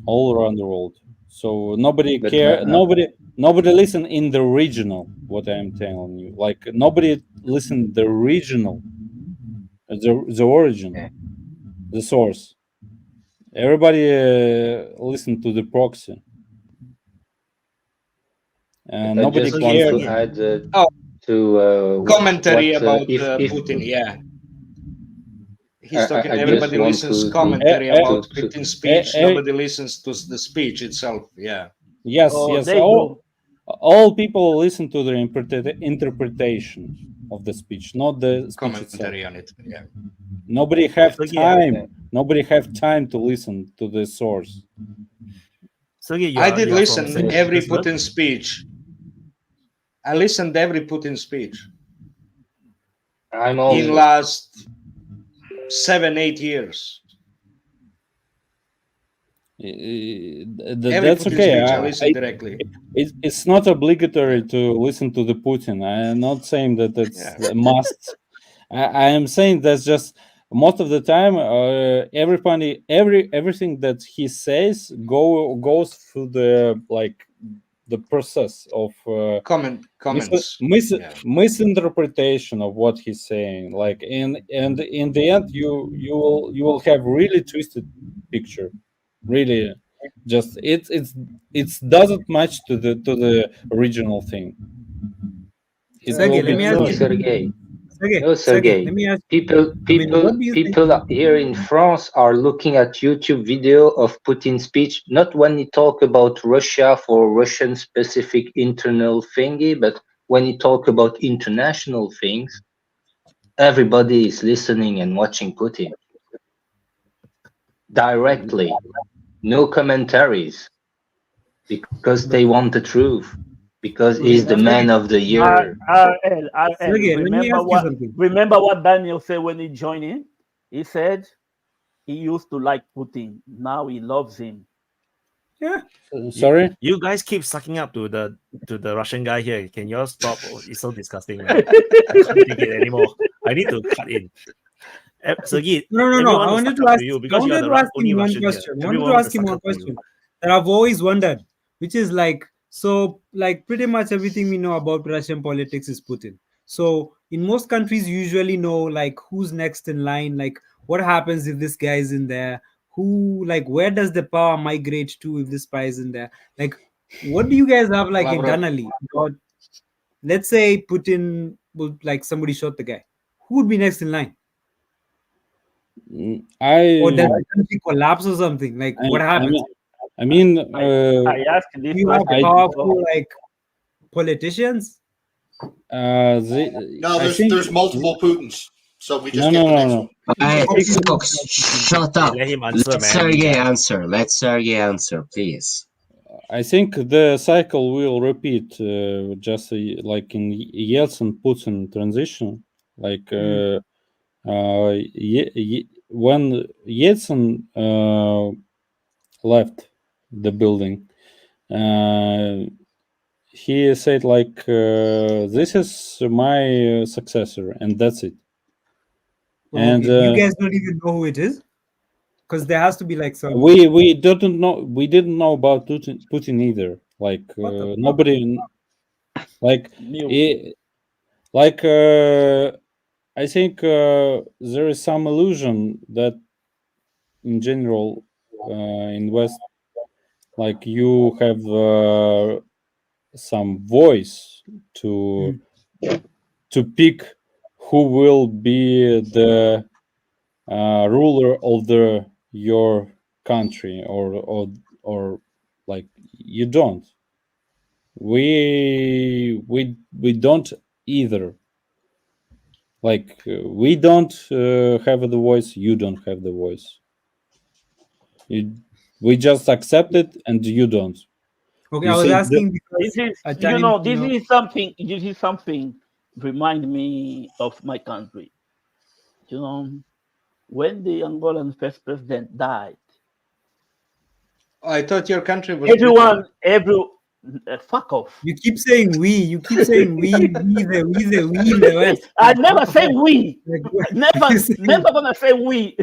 all around the world. So nobody care. Nobody listen in the regional. What I'm telling you, like nobody listen the regional, the origin, the source. Everybody listen to the proxy. I nobody just want to add to commentary about Putin. He's talking. Everybody listens commentary about Putin's speech. Nobody listens to the speech itself. Yes. All people listen to the interpretation of the speech, not the speech commentary itself. on it. Nobody have time. Nobody have time to listen to the source. Sergey, I did listen every Putin speech. I listened every Putin speech. I'm also in last 7-8 years. That's okay. I listen directly. It's not obligatory to listen to the Putin. I am not saying that it's a must. I am saying that's just most of the time. Everything that he says goes through the process of comments, misinterpretation of what he's saying. Like and in the end, you will have really twisted picture. Really, just it doesn't match to the original thing. Sergey, let me ask you. Sergey, let me ask people here in France are looking at YouTube video of Putin's speech, not when he talk about Russia for Russian specific internal thingy, but when he talk about international things, everybody is listening and watching Putin directly. No commentaries, because they want the truth. because he's the man of the year. Sergey, let me ask you something. Remember what Daniel said when he joined in? He said he used to like Putin. Now he loves him. Yeah. Sorry? You guys keep sucking up to the Russian guy here. Can you all stop? Oh, it's so disgusting, man. I can't take it anymore. I need to cut in. Sergey, No. I wanted to ask you because you are the only Russian Russian here. I wanted to ask him one question that I've always wondered, which is like, so like pretty much everything we know about Russian politics is Putin. So in most countries, you usually know like who's next in line, like what happens if this guy is in there, who, like, where does the power migrate to if this spy is in there? Like, what do you guys have like internally? Or let's say Putin would, like, somebody shot the guy. Who would be next in line? Or does the country collapse or something? Like, what happens? I asked this. You have powerful like politicians. There's multiple Putins, so we just no. Folks, shut up. Let him answer, Let Sergey answer. Let Sergey answer, please. I think the cycle will repeat, just like in Yeltsin-Putin transition. Like when Yeltsin left the building, he said like, "This is my successor, and that's it." And you guys don't even know who it is, because there has to be like some. We didn't know about Putin either. Like nobody, like I think there is some illusion that in general in West, like you have some voice to pick who will be the ruler of your country, or like you don't. We don't either. Like we don't have the voice. You don't have the voice. We just accept it, and you don't. Okay, I was asking because this is something. This is something. Remind me of my country. You know, when the Angolan first president died, I thought your country was fuck off. You keep saying we. You keep saying we the West. I never say we. Never gonna say we.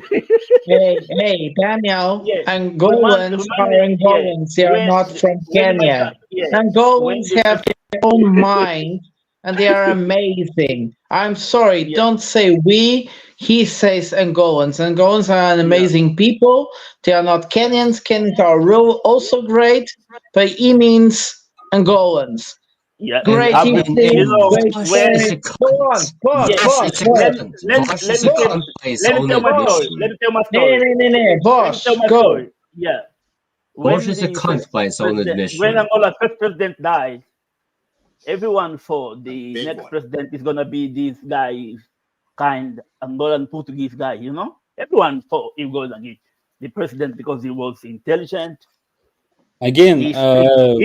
Hey, Daniel. Yes. Angolans are Angolans. They are not from Kenya. Angolans have their own mind, and they are amazing. I'm sorry, don't say we. He says Angolans. Angolans are an amazing people. They are not Kenyans. Kenyans are also great, but he means Angolans. Yeah, great. Let me tell you my story. Yeah. Bosch is a cunt by his own admission. When Angola first president died, everyone thought the next president is gonna be this guy, kind Angolan Portuguese guy, you know? Everyone thought he was gonna be the president because he was intelligent. Again, he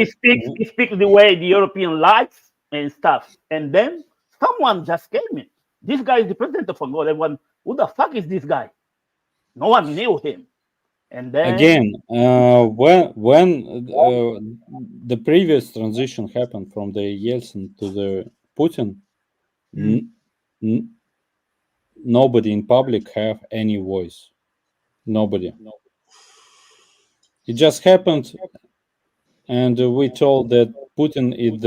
speaks the way the European likes and stuff. And then someone just came in. This guy is the president of Angola. Everyone, who the fuck is this guy? No one knew him. And then again, when the previous transition happened from the Yeltsin to the Putin, nobody in public have any voice. Nobody. It just happened, and we told that Putin is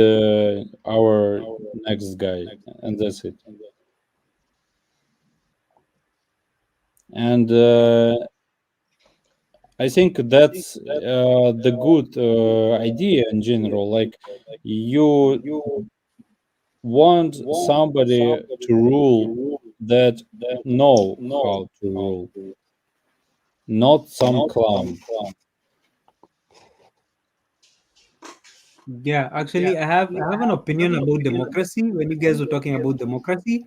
our next guy, and that's it. And I think that's the good idea in general. Like you want somebody to rule that know how to rule, not some clown. Yeah, actually, I have an opinion about democracy. When you guys were talking about democracy,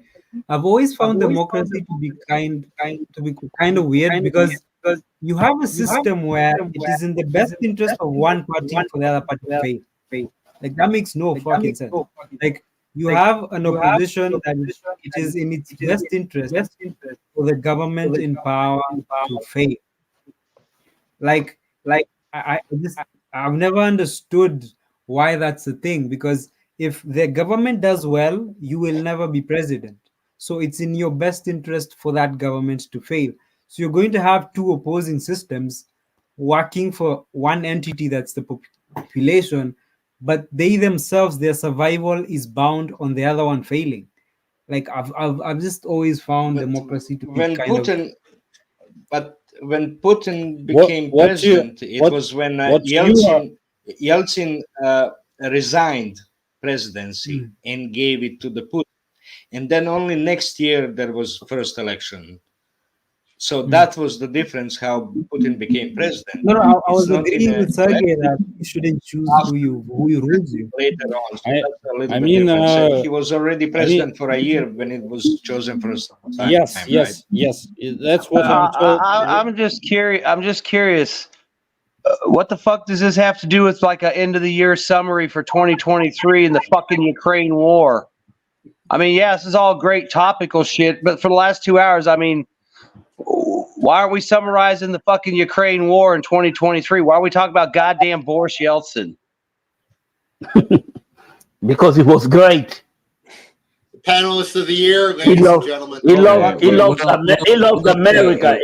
I've always found democracy to be kind of weird because you have a system where it is in the best interest of one party for the other party to fail. Like that makes no fucking sense. Like you have an opposition that it is in its best interest for the government in power to fail. Like I've never understood why that's a thing, because if the government does well, you will never be president. So it's in your best interest for that government to fail. So you're going to have two opposing systems working for one entity, that's the population, but they themselves, their survival is bound on the other one failing. Like I've just always found democracy to be kind of. But when Putin became president, it was when Yeltsin resigned presidency and gave it to the Putin, and then only next year there was first election. So that was the difference how Putin became president. No, I was agreeing with Sergey that you shouldn't choose who rules you. Later on, so that's a little bit different. So he was already president for a year when it was chosen first time. Yes. That's what I'm told. I'm just curious. What the fuck does this have to do with like an end of the year summary for 2023 and the fucking Ukraine war? I mean, yeah, this is all great topical shit, but for the last 2 hours, I mean, why are we summarizing the fucking Ukraine war in 2023? Why are we talking about goddamn Boris Yeltsin? Because it was great. Panelist of the year, ladies and gentlemen. He loves America.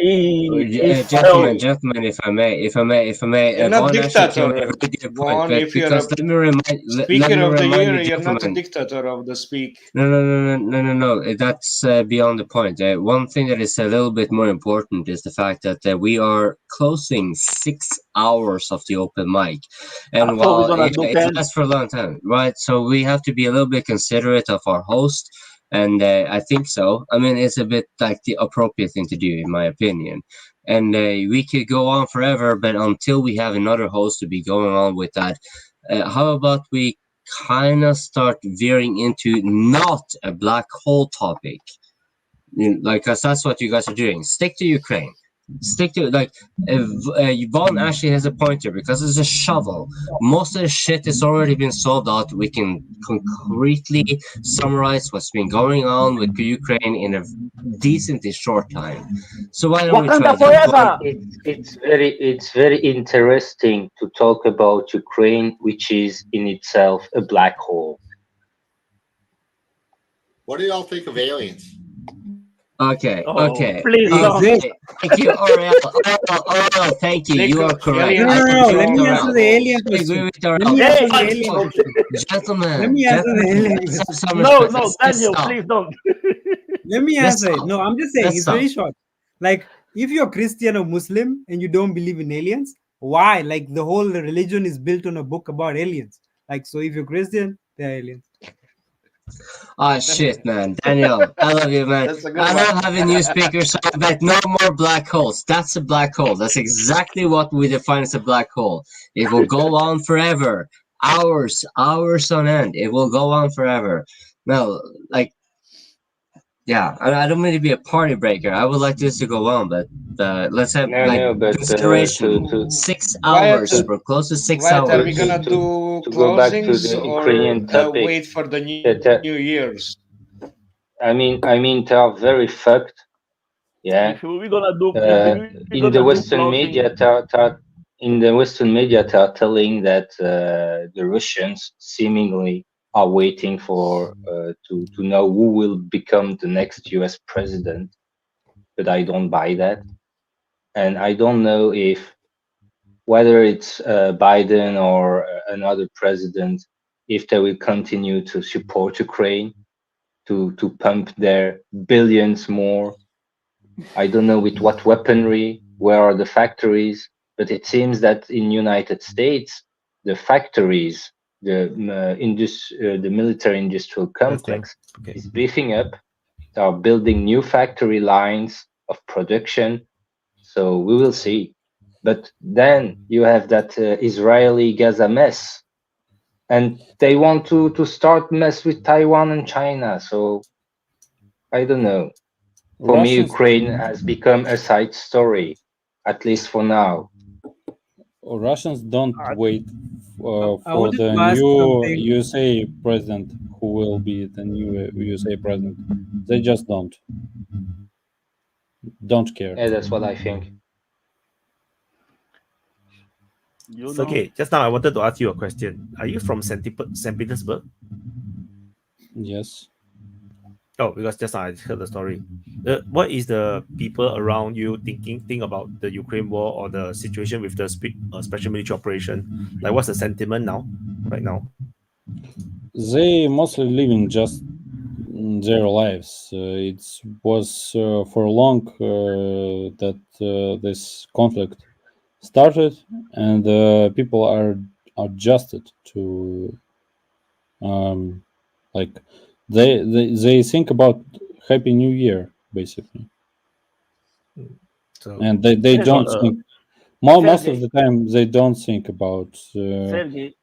Gentlemen, if I may, you're not dictator. Because let me remind, speaker of the year, you're not a dictator of the speak. No. That's beyond the point. One thing that is a little bit more important is the fact that we are closing 6 hours of the open mic, and while it lasts for a long time, right? So we have to be a little bit considerate of our host. And I think so. I mean, it's a bit like the appropriate thing to do, in my opinion. And we could go on forever, but until we have another host to be going on with that, how about we kind of start veering into not a black hole topic? Like, because that's what you guys are doing. Stick to Ukraine. Stick to, like, Yvonne actually has a pointer because it's a shovel. Most of the shit has already been solved out. We can concretely summarize what's been going on with Ukraine in a decently short time. So why don't we try It's very interesting to talk about Ukraine, which is in itself a black hole. What do y'all think of aliens? Okay. Please don't. Thank you, Oriel. Thank you. You are correct. No. Let me answer the alien question. Gentlemen. Let me answer the alien question. No, Daniel, please don't. Let me answer it. No, I'm just saying it's very short. Like, if you're Christian or Muslim and you don't believe in aliens, why? Like, the whole religion is built on a book about aliens. Like, so if you're Christian, they're aliens. Oh shit, man. Daniel, I love you, man. I don't have a new speaker, so I bet no more black holes. That's a black hole. That's exactly what we define as a black hole. It will go on forever. Hours on end. It will go on forever. No, like, yeah, I don't mean to be a party breaker. I would like this to go on, but let's have consideration. 6 hours. We're close to 6 hours. Are we gonna do closings or wait for the new years? I mean, they are very fucked. Yeah. We're gonna do in the Western media. In the Western media, they are telling that the Russians seemingly are waiting for to know who will become the next US president, but I don't buy that, and I don't know if whether it's Biden or another president, if they will continue to support Ukraine, to pump their billions more. I don't know with what weaponry, where are the factories, but it seems that in United States, the factories, the military industrial complex is beefing up. They are building new factory lines of production. So we will see. But then you have that Israeli Gaza mess, and they want to start mess with Taiwan and China. So I don't know. For me, Ukraine has become a side story, at least for now. Russians don't wait for wanted the to ask new something. USA president who will be the new USA president. They just don't care. Yeah, that's what I think. Okay, just now I wanted to ask you a question. Are you from St. Petersburg? Yes. Oh, because just now I heard the story. What is the people around you think about the Ukraine war or the situation with the special military operation? Like, what's the sentiment now, right now? They mostly living just their lives. It was for long that this conflict started, and people are adjusted to like they think about Happy New Year basically, so, and they don't think most of the time they don't think about Sergey,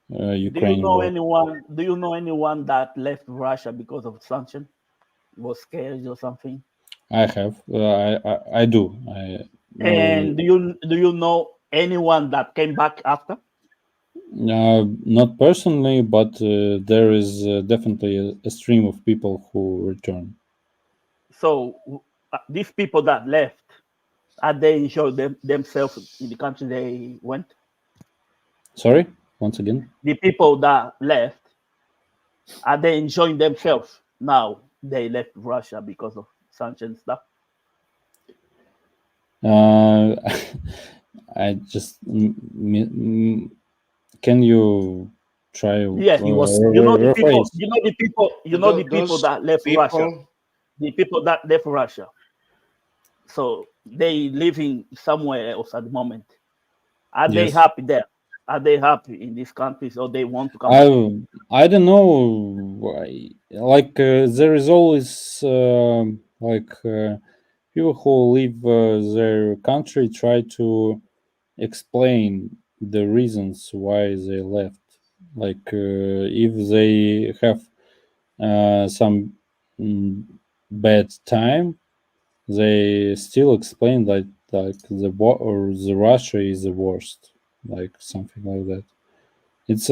Ukraine war. Do you know anyone that left Russia because of sanction? Was scared or something? I have. I do. And do you know anyone that came back after? Not personally, but there is definitely a stream of people who return. So these people that left, are they enjoying themselves in the country they went? Sorry, once again. The people that left, are they enjoying themselves now? They left Russia because of sanctions stuff. I just can you try? Yes, you know the people. You know the people that left Russia. The people that left Russia. So they living somewhere else at the moment. Are they happy there? Are they happy in these countries, or they want to come back? I don't know. Like there is always people who leave their country try to explain the reasons why they left. Like if they have some bad time, they still explain that like the war or the Russia is the worst, like something like that. It's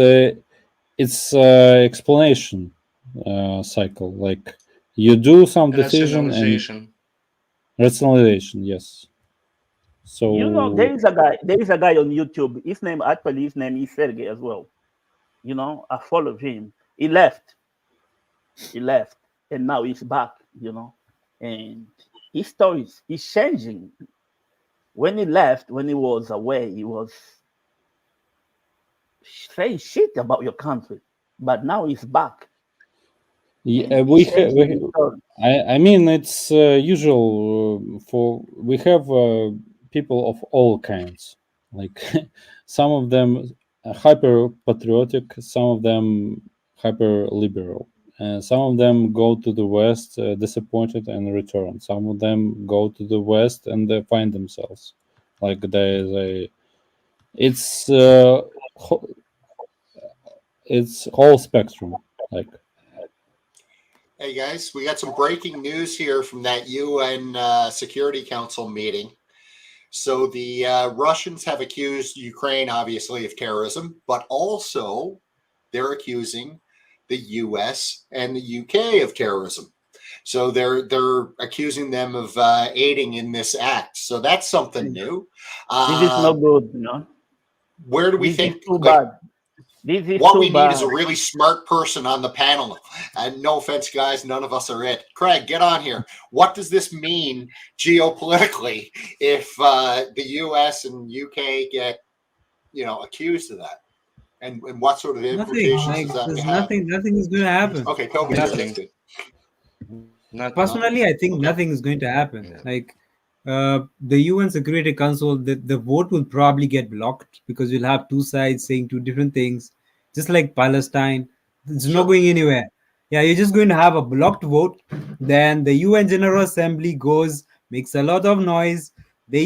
a explanation cycle. Like you do some decision and rationalization. Yes. So you know, there is a guy on YouTube. His name is Sergey as well. You know, I followed him. He left, and now he's back. You know, and his stories is changing. When he left, when he was away, he was saying shit about your country, but now he's back. Yeah, I mean, it's usual for we have people of all kinds. Like some of them hyper patriotic, some of them hyper liberal, and some of them go to the West disappointed and return. Some of them go to the West and they find themselves. Like it's whole spectrum. Like. Hey guys, we got some breaking news here from that UN Security Council meeting. So the Russians have accused Ukraine, obviously, of terrorism, but also they're accusing the US and the UK of terrorism. So they're accusing them of aiding in this act. So that's something new. This is not good, you know. Where do we think? Is too bad. What we need is a really smart person on the panel. And no offense, guys, none of us are it. Craig, get on here. What does this mean geopolitically if the US and UK get, accused of that? And what sort of implications does that have? Nothing is going to happen. Okay, Toby, nothing. Personally, I think nothing is going to happen. Yeah. Like the UN Security Council, the vote will probably get blocked because you'll have two sides saying two different things. Just like Palestine, it's not going anywhere. Yeah, you're just going to have a blocked vote. Then the UN General Assembly makes a lot of noise. The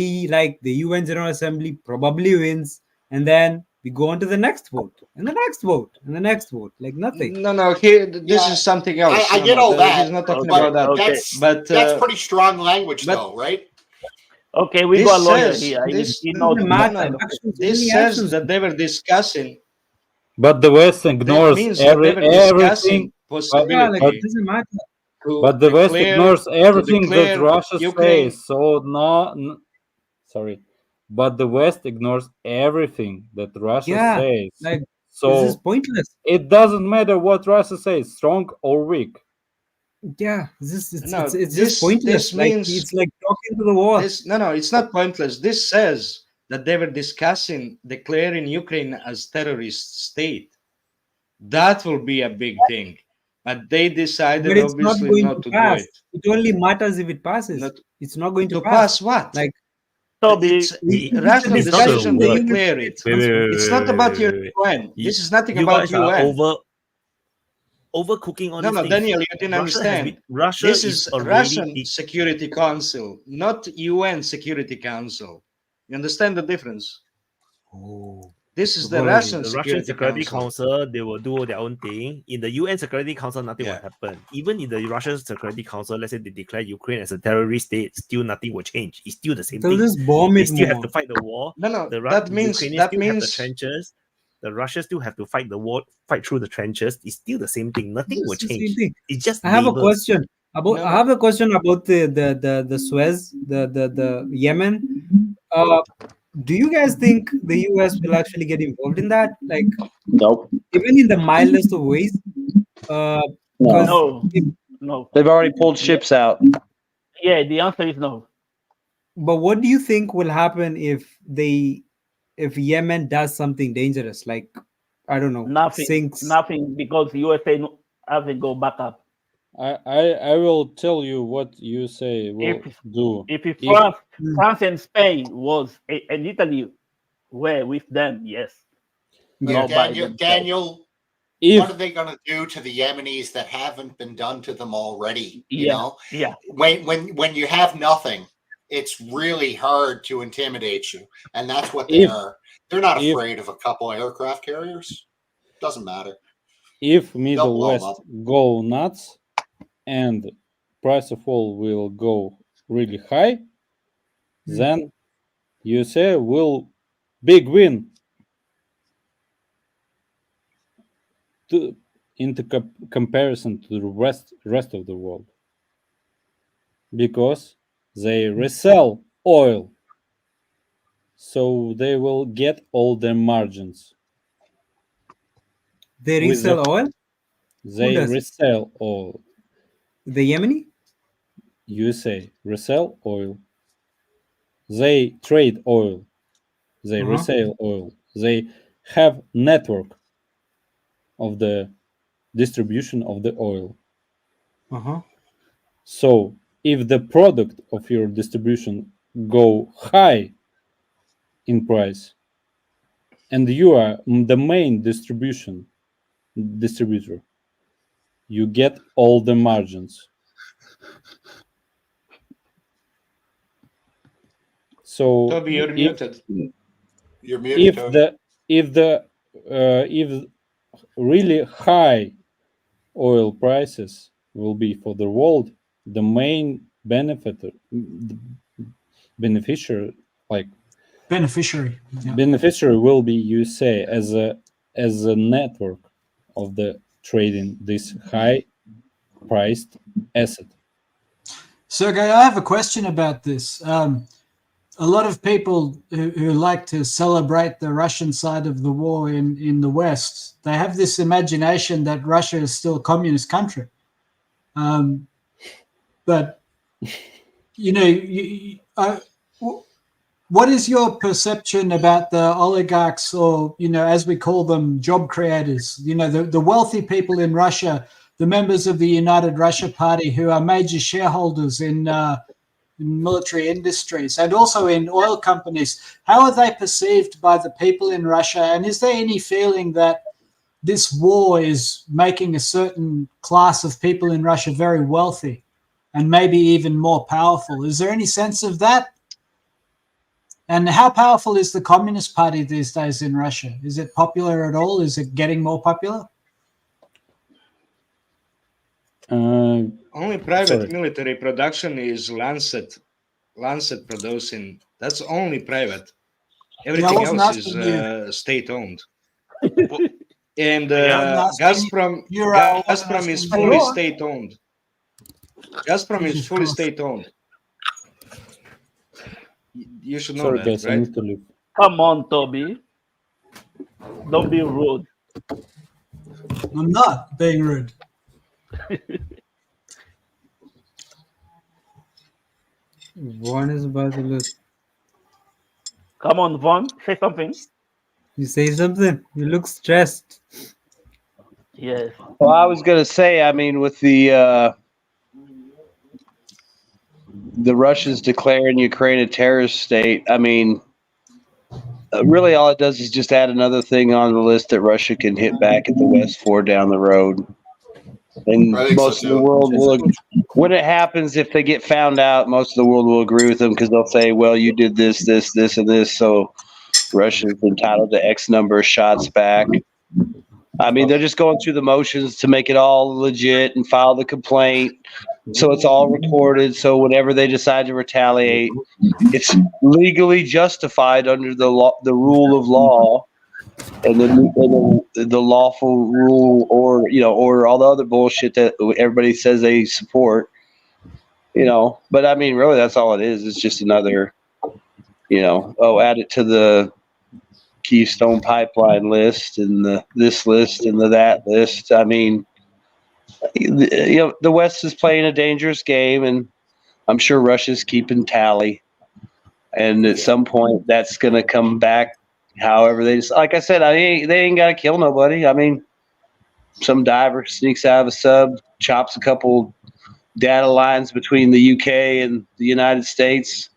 UN General Assembly probably wins, and then we go on to the next vote, and the next vote, and the next vote, like nothing. No, this is something else. I get all that. He's not talking about that. That's pretty strong language, though, right? Okay, we got a lawyer here. He knows. This says that they were discussing. But the West ignores means that they were everything. discussing possibility. But, but the West ignores everything that Russia says. So sorry. But the West ignores everything that Russia says. Like, so this is pointless. It doesn't matter what Russia says, strong or weak. Yeah, it's just pointless. This means it's like talking to the wall. It's not pointless. This says that they were discussing declaring Ukraine as terrorist state. That will be a big thing. But they decided But it's obviously not to do pass. it. It only matters if it passes. It's not going to pass what? Like, it's rational decision to declare it. It's not about your UN. This is nothing about UN. Overcooking on No, Daniel, you didn't understand. Russia this is already Russian Security Council, not UN Security Council. You understand the difference? Oh. This is the Russian Security Council. They will do their own thing. In the UN Security Council, nothing will happen. Even in the Russian Security Council, let's say they declare Ukraine as a terrorist state, still nothing will change. It's still the same thing. Just bomb they it still more. have to fight the war. That means have the trenches. The Russians still have to fight the war, fight through the trenches. It's still the same thing. Nothing will change. It's just. I have a question about. I have a question about the Suez, the Yemen. Do you guys think the US will actually get involved in that? Like, nope. Even in the mildest of ways? No. They've already pulled ships out. Yeah, the answer is no. But what do you think will happen if Yemen does something dangerous? Like, I don't know, nothing, because the USA hasn't go back up. I will tell you what USA will do. If France and Spain and Italy were with them, yes. Daniel, what are they going to do to the Yemenis that haven't been done to them already? You know, when you have nothing, it's really hard to intimidate you, and that's what they are. They're not afraid of a couple aircraft carriers. Doesn't matter. If Middle West go nuts and price of oil will go really high, then USA will big win into comparison to the rest of the world, because they resell oil, so they will get all their margins. They resell oil? They resell oil. The Yemeni? USA resell oil. They trade oil. They resell oil. They have network of the distribution of the oil. So if the product of your distribution go high in price, and you are the main distributor, you get all the margins. So Toby, you're muted. You're muted. If really high oil prices will be for the world, the main beneficiary will be USA as a network of the trading this high priced asset. Sergey, I have a question about this. A lot of people who like to celebrate the Russian side of the war in the West, they have this imagination that Russia is still a communist country. But, you know, what is your perception about the oligarchs, or, you know, as we call them, job creators, you know, the wealthy people in Russia, the members of the United Russia Party who are major shareholders in military industries and also in oil companies? How are they perceived by the people in Russia? And is there any feeling that this war is making a certain class of people in Russia very wealthy and maybe even more powerful? Is there any sense of that? And how powerful is the Communist Party these days in Russia? Is it popular at all? Is it getting more popular? Only private military production is Lancet. Lancet producing, that's only private. Yeah, I Everything wasn't else is asking you. state-owned. And Yeah. Gazprom is fully state-owned. Gazprom is fully state-owned. You should know Sorry, that, guys, I right? need to leave. Come on, Toby. Don't be rude. I'm not being rude. Vaughn is about to look. Come on, Vaughn, say something. You say something. You look stressed. Yes. Well, I was gonna say, I mean, with the Russians declaring Ukraine a terrorist state, I mean, really all it does is just add another thing on the list that Russia can hit back at the West for down the road. And most of the world will, when it happens, if they get found out, most of the world will agree with them because they'll say, well, you did this, this, this, and this, so Russia's entitled to X number of shots back. I mean, they're just going through the motions to make it all legit and file the complaint. So it's all recorded. So whenever they decide to retaliate, it's legally justified under the law, the rule of law, and the lawful rule, or or all the other bullshit that everybody says they support. But I mean, really, that's all it is. It's just another, add it to the Keystone Pipeline list and this list and that list. I mean, the West is playing a dangerous game, and I'm sure Russia's keeping tally. And at some point, that's going to come back. However, like I said, they ain't got to kill nobody. I mean, some diver sneaks out of a sub, chops a couple data lines between the UK and the United States.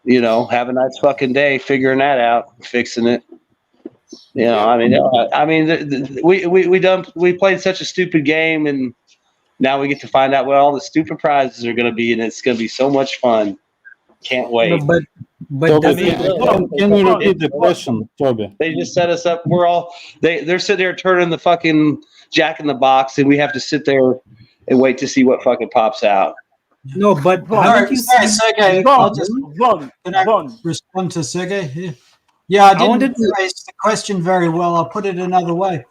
Have a nice fucking day figuring that out, fixing it. I mean, we played such a stupid game, and now we get to find out what all the stupid prizes are going to be, and it's going to be so much fun. Can't wait. No, but Toby, can you repeat the question, Toby? They just set us up. They're sitting there turning the fucking Jack in the Box, and we have to sit there and wait to see what fucking pops out. No, but Sorry, Sergey, I'll just respond to Sergey here. Yeah, I didn't raise the question very well. I'll put it another way.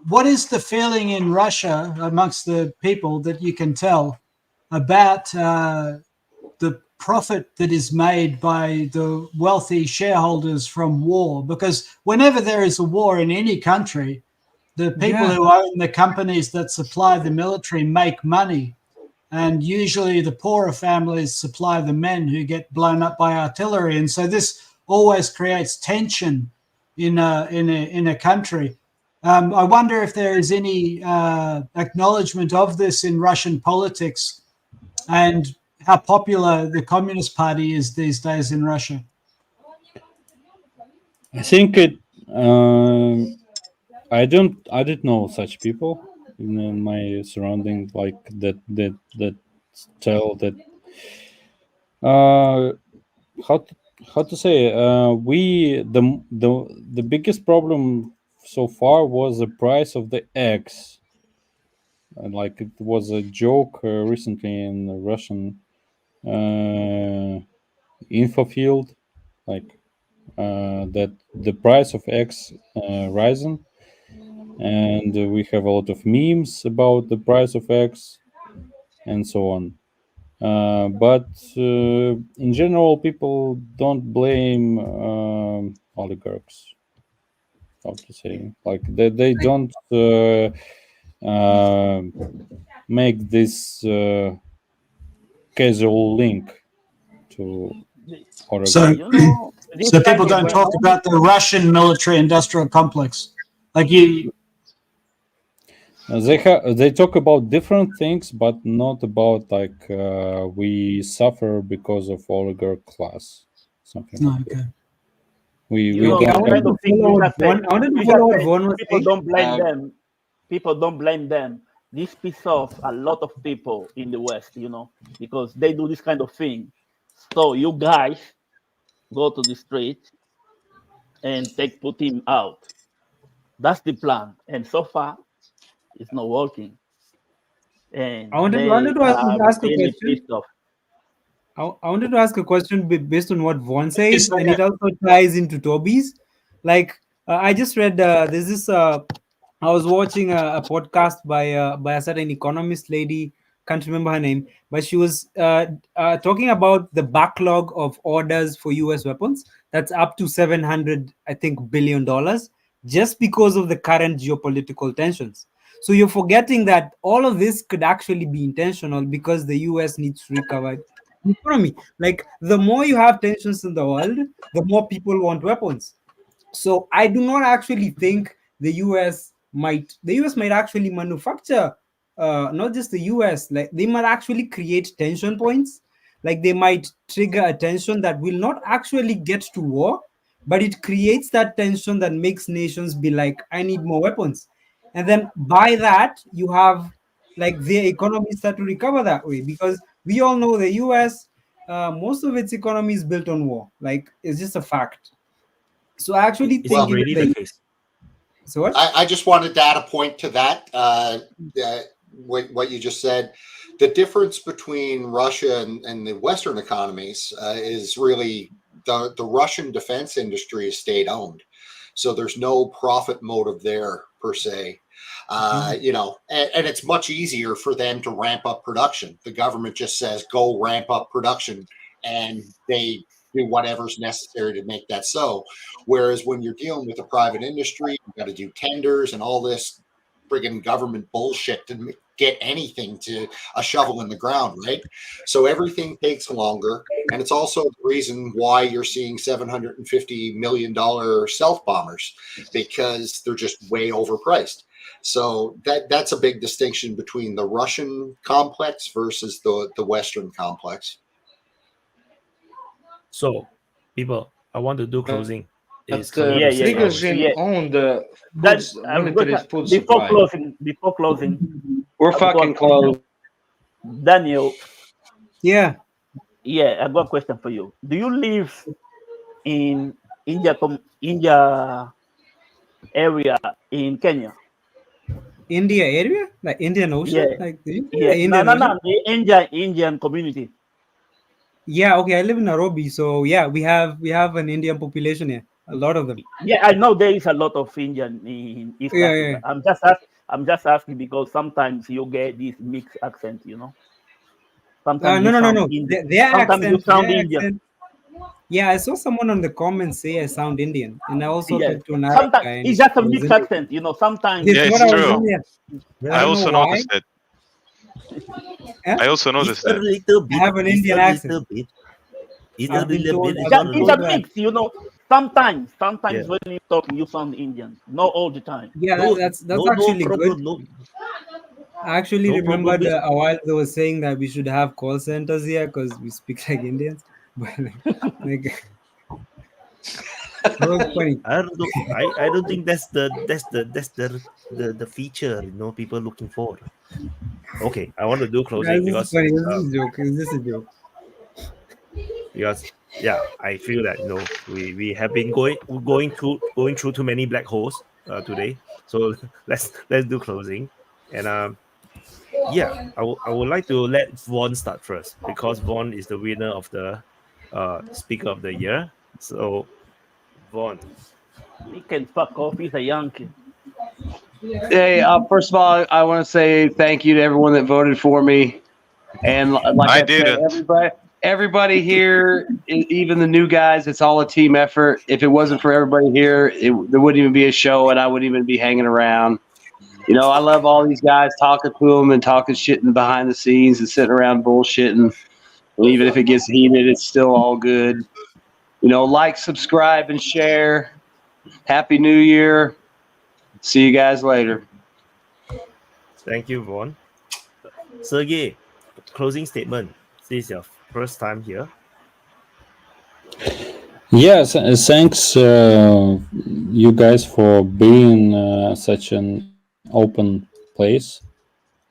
What is the feeling in Russia amongst the people that you can tell about the profit that is made by the wealthy shareholders from war? Because whenever there is a war in any country, the people who own the companies that supply the military make money. And usually the poorer families supply the men who get blown up by artillery. And so this always creates tension in a country. I wonder if there is any acknowledgement of this in Russian politics and how popular the Communist Party is these days in Russia. I think I didn't know such people in my surrounding like that tell that how to say the biggest problem so far was the price of the eggs. And like it was a joke recently in the Russian info field, like that the price of eggs rising, and we have a lot of memes about the price of eggs and so on. But in general, people don't blame oligarchs. How to say, like they don't make this casual link to oligarchs. So people don't talk about the Russian military-industrial complex, like you. They talk about different things, but not about like we suffer because of oligarch class. Something like that. We don't. People don't blame them. People don't blame them. This piss off a lot of people in the West, because they do this kind of thing. So you guys go to the street and take Putin out. That's the plan, and so far, it's not working. And I wanted to ask a question. I wanted to ask a question based on what Vaughn says, and it also ties into Toby's. Like, I just read there's this. I was watching a podcast by a certain economist lady. Can't remember her name, but she was talking about the backlog of orders for U.S. weapons. That's up to $700, I think, $billion, just because of the current geopolitical tensions. So you're forgetting that all of this could actually be intentional because the US needs to recover the economy. Like, the more you have tensions in the world, the more people want weapons. So I do not actually think the US might actually manufacture not just the US, like they might actually create tension points. Like, they might trigger a tension that will not actually get to war, but it creates that tension that makes nations be like, I need more weapons. And then by that, you have like their economy start to recover that way, because we all know the US, most of its economy is built on war. Like, it's just a fact. So I actually Is think it really the case? So what? I just want to data point to that. What you just said. The difference between Russia and the Western economies is really the Russian defense industry is state-owned. So there's no profit motive there per se. You know, and it's much easier for them to ramp up production. The government just says, go ramp up production, and they do whatever's necessary to make that so. Whereas when you're dealing with the private industry, you've got to do tenders and all this friggin' government bullshit to get anything to a shovel in the ground, right? So everything takes longer. And it's also the reason why you're seeing $750 million stealth bombers, because they're just way overpriced. So that's a big distinction between the Russian complex versus the Western complex. So, people, I want to do closing. Own the military food before supply. closing, We're fucking close. Daniel. Yeah. Yeah, I got a question for you. Do you live in India area in Kenya? India area? Like Indian Ocean? Yeah. Like No, the Indian community. Yeah, okay. I live in Nairobi, so yeah, we have an Indian population here. A lot of them. Yeah, I know there is a lot of Indian in East Africa. Yeah. I'm just asking because sometimes you get this mixed accent, you know. Sometimes No. Indian. Their Sometimes accent, you sound Indian. accent. Yeah, I saw someone on the comments say I sound Indian, and I also talked to an Arab Sometimes guy. it's just a mixed accent, you know. Sometimes it's true. I don't also know why. noticed it. I also noticed that. I have an Indian accent. It's a mix, you know. Sometimes when you talk, you sound Indian. Not all the time. Yeah, that's actually good. I actually remembered a while they were saying that we should have call centers here because we speak like Indians. But like, funny. I don't think that's the feature, you know, people looking for. Okay, I want to do closing because funny. This is a joke. Is this a joke? Because I feel that, you know, we have been going through too many black holes today. So let's do closing. And I would like to let Vaughn start first, because Vaughn is the winner of the Speaker of the Year. So Vaughn, he can fuck off. He's a Yankee. Hey, first of all, I want to say thank you to everyone that voted for me. And like I said, everybody here, even the new guys, it's all a team effort. If it wasn't for everybody here, there wouldn't even be a show, and I wouldn't even be hanging around. You know, I love all these guys, talking to them and talking shit behind the scenes and sitting around bullshitting. And even if it gets heated, it's still all good. You know, like, subscribe, and share. Happy New Year. See you guys later. Thank you, Vaughn. Sergey, closing statement. This is your first time here. Yes, thanks you guys for being such an open place.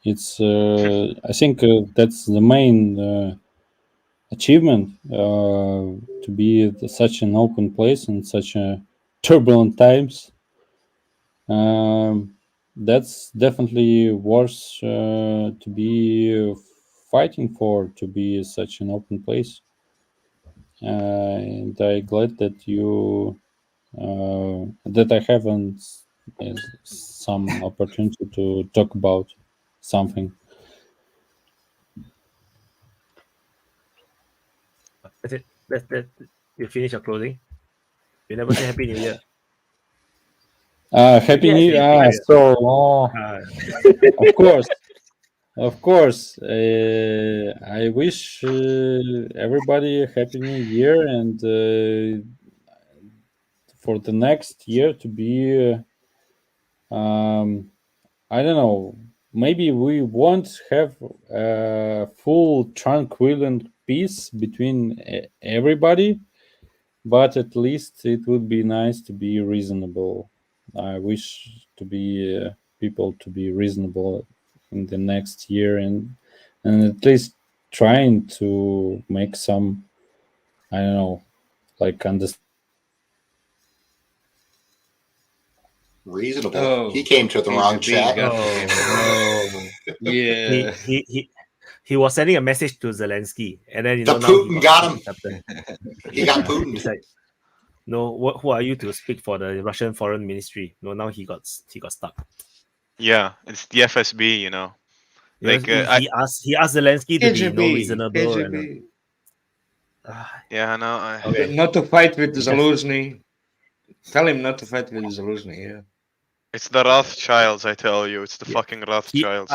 It's I think that's the main achievement, to be such an open place in such a turbulent times. That's definitely worth to be fighting for to be such an open place. And I'm glad that you that I haven't some opportunity to talk about something. That's it. That you finish your closing. You never say Happy New Year. Happy New Year! So of course. I wish everybody a Happy New Year, and for the next year to be, I don't know. Maybe we won't have full tranquil and peace between everybody, but at least it would be nice to be reasonable. I wish to be people to be reasonable in the next year, and at least trying to make some, I don't know, like understand. Reasonable. Oh, he came to the he's wrong a big chat. Oh, no. Yeah. He was sending a message to Zelensky, and then The now Putin got him. accepted. He got Putin. He's like, no, who are you to speak for the Russian Foreign Ministry? No, now he got stuck. Yeah, it's the FSB, you know. Like he asked Zelensky to be reasonable. KGB. Yeah, no. Okay. Not to fight with Zaluzny. Tell him not to fight with Zaluzny. Yeah. It's the Rothschilds, I tell you. It's the fucking Rothschilds.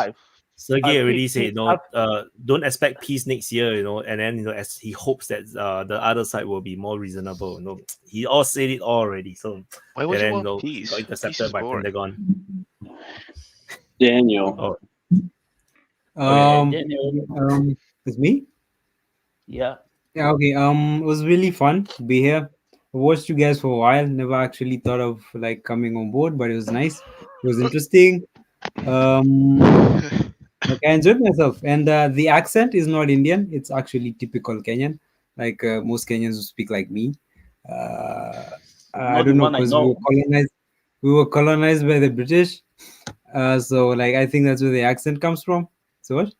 Sergey already said, don't expect peace next year, and then, as he hopes that the other side will be more reasonable. He all said it already. So why would you want peace? Got intercepted by Pentagon. Daniel. It's me. Yeah. Yeah. Okay. It was really fun to be here. I watched you guys for a while. Never actually thought of like coming on board, but it was nice. It was interesting. Like, I enjoyed myself, and the accent is not Indian; it's actually typical Kenyan. Like most Kenyans who speak like me. I don't know, because we were colonized by the British. So like I think that's where the accent comes from. So what?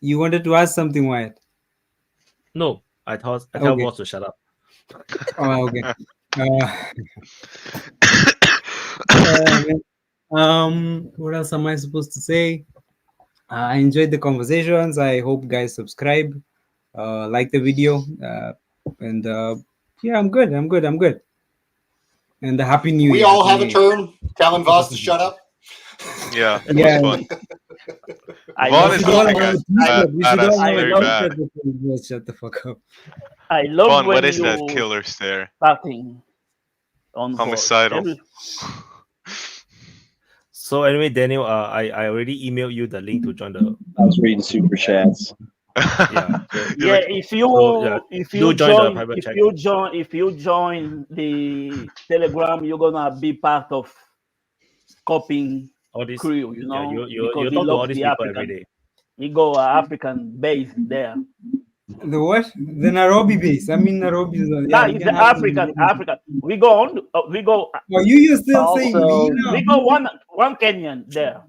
You wanted to ask something, Wyatt? No, I tell boss to shut up. Oh, okay. What else am I supposed to say? I enjoyed the conversations. I hope guys subscribe, like the video, and yeah, I'm good. And the Happy New Year. We all have a term telling Voss to shut up. Yeah, yeah. Vaughn is looking at us very bad. Shut the fuck up. I love Vaughn, when what is you that killer stare? starting on Homicidal. So anyway, Daniel, I already emailed you the link to join the. I was reading super chats. Yeah. Yeah, if you join the Telegram, you're gonna be part of copying all this crew. You know, you because talk he to all loves these the people African. every day. He go African base there. The what? The Nairobi base. I mean Nairobi. Yeah, it's the African. We go on. We go. Oh, you still saying me now? We go one Kenyan there.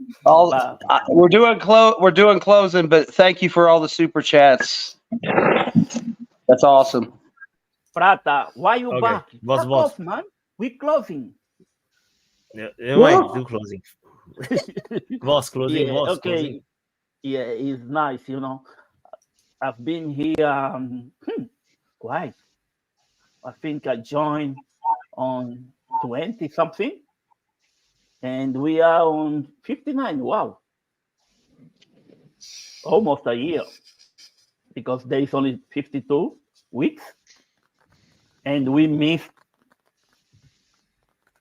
We're doing closing, but thank you for all the super chats. That's awesome. Prata, why you back? Boss. Off, man. We closing. Yeah, do closing. Boss closing. Yeah, Boss okay. closing. Yeah, it's nice. I've been here. Why? I think I joined on 20 something, and we are on 59. Wow, almost a year, because there is only 52 weeks, and we missed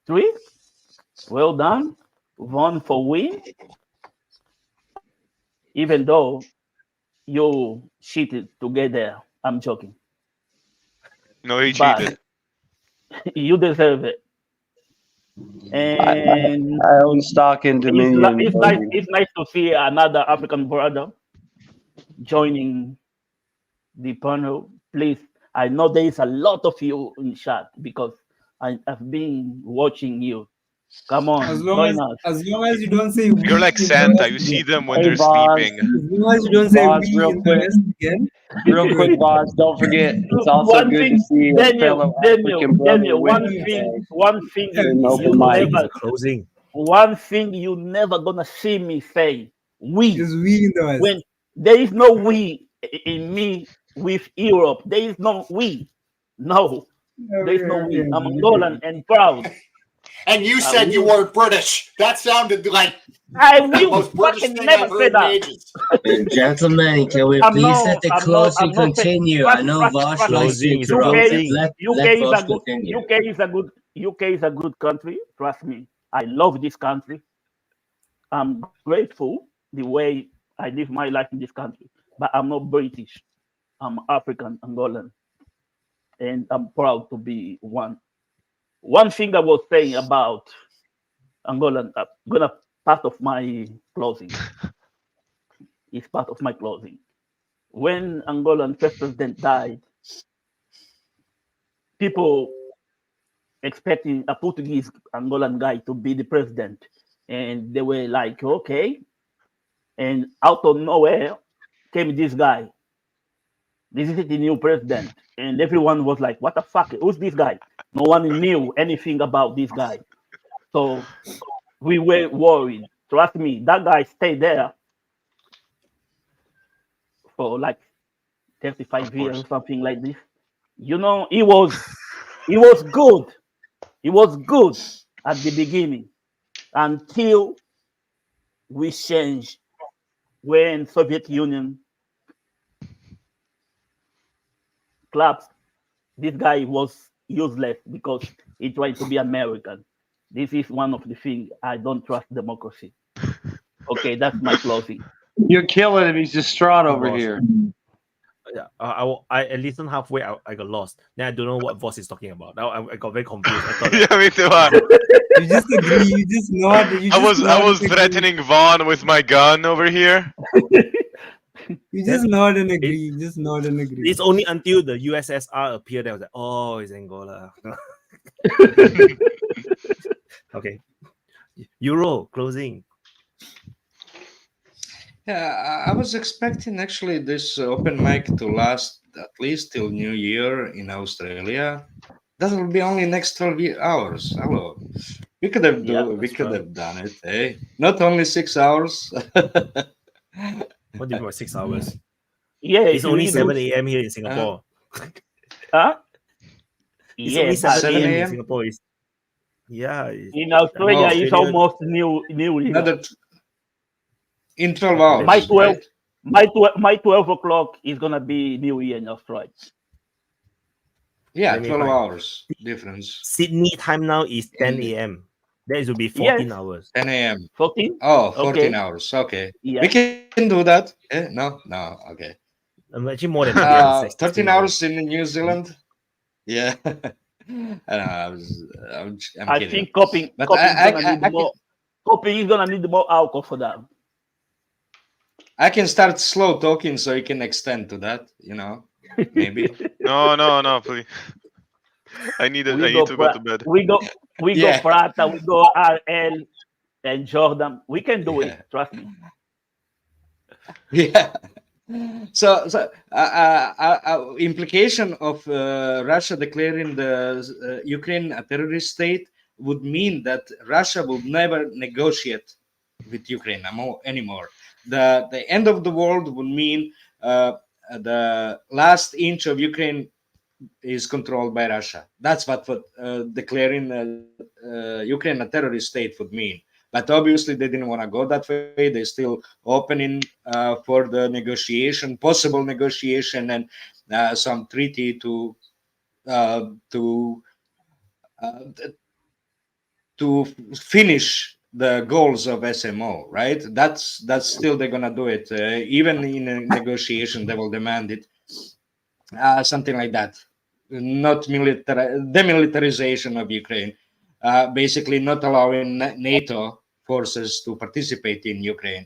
3. Well done, one for win. Even though you cheated to get there, I'm joking. No, he cheated. You deserve it. And I own stock in Dominion. It's nice to see another African brother joining the panel. Please, I know there is a lot of you in chat because I've been watching you. Come on, As long join us. as you don't say You're like Santa. You see them when they're sleeping. As long as you don't say Vaz, we real in the quick. West again. Real quick, Vaz, don't forget, it's also One good thing, to see a Daniel, fellow African brother with one you, thing, man. one thing In you open mic. never, closing. one thing you never gonna see me say. We. Is we in the West. When there is no we in me with Europe, there is no we. No, there is no we. I'm Angolan and proud. And you said you weren't British. That sounded like I the will most British fucking thing never I've say heard in that. ages. Gentlemen, can we I'm please not- let the I'm not- closing I'm not saying- continue? I know Vosh likes to interrupt. Let UK Vosh continue. UK is a good country. Trust me. I love this country. I'm grateful the way I live my life in this country. But I'm not British. I'm African, Angolan. And I'm proud to be one. One thing I was saying about Angolan, gonna part of my closing. It's part of my closing. When Angolan first president died, people expecting a Portuguese Angolan guy to be the president. And they were like, okay. And out of nowhere came this guy. This is the new president. And everyone was like, what the fuck? Who's this guy? No one knew anything about this guy. So we were worried. Trust me, that guy stayed there for like 35 years or something like this. You know, he was good. He was good at the beginning until we changed when Soviet Union collapsed. This guy was useless because he tried to be American. This is one of the things I don't trust democracy. Okay, that's my closing. You're killing him. He's distraught over here. Yeah, I listened halfway. I got lost. Then I don't know what Voss is talking about. Now I got very confused. I thought, Yeah, me too. You just agree. You just nod. I was threatening Vaughn with my gun over here. You just nod and agree. You just nod and agree. It's only until the USSR appeared that I was like, oh, it's Angola. Okay. Euro closing. Yeah, I was expecting actually this open mic to last at least till New Year in Australia. That will be only next 12 hours. Hello, we could have have done it. Eh? Not only 6 hours. What do you mean by 6 hours? Yeah, It's only 7 a.m. here in Singapore. Huh? It's Yeah, only 7 a.m. in a.m. Singapore. Yeah. In Australia, it's almost new year. In 12 hours. My 12 o'clock is gonna be New Year in Australia. Yeah, Let me 12 find. hours difference. Sydney time now is 10 a.m. That will be 14 hours. 10 a.m. 14? Oh, 14 Okay. hours. Okay. Yeah. We can do that. Eh? No. Okay. Actually, more than that. 13 hours in New Zealand. Yeah. I know, I'm kidding. think Coping is gonna need more alcohol for that. I can start slow talking so you can extend to that, maybe. No, please. I need to go to bed. We go Prata, we go RL and Jordan. We can do it, trust me. Yeah. So implication of Russia declaring the Ukraine a terrorist state would mean that Russia will never negotiate with Ukraine anymore. The end of the world would mean the last inch of Ukraine is controlled by Russia. That's what declaring Ukraine a terrorist state would mean. But obviously, they didn't want to go that way. They're still opening for the possible negotiation, and some treaty to finish the goals of SMO. Right? That's still they're gonna do it. Even in a negotiation, they will demand it. Something like that. Not demilitarization of Ukraine. Basically, not allowing NATO forces to participate in Ukraine.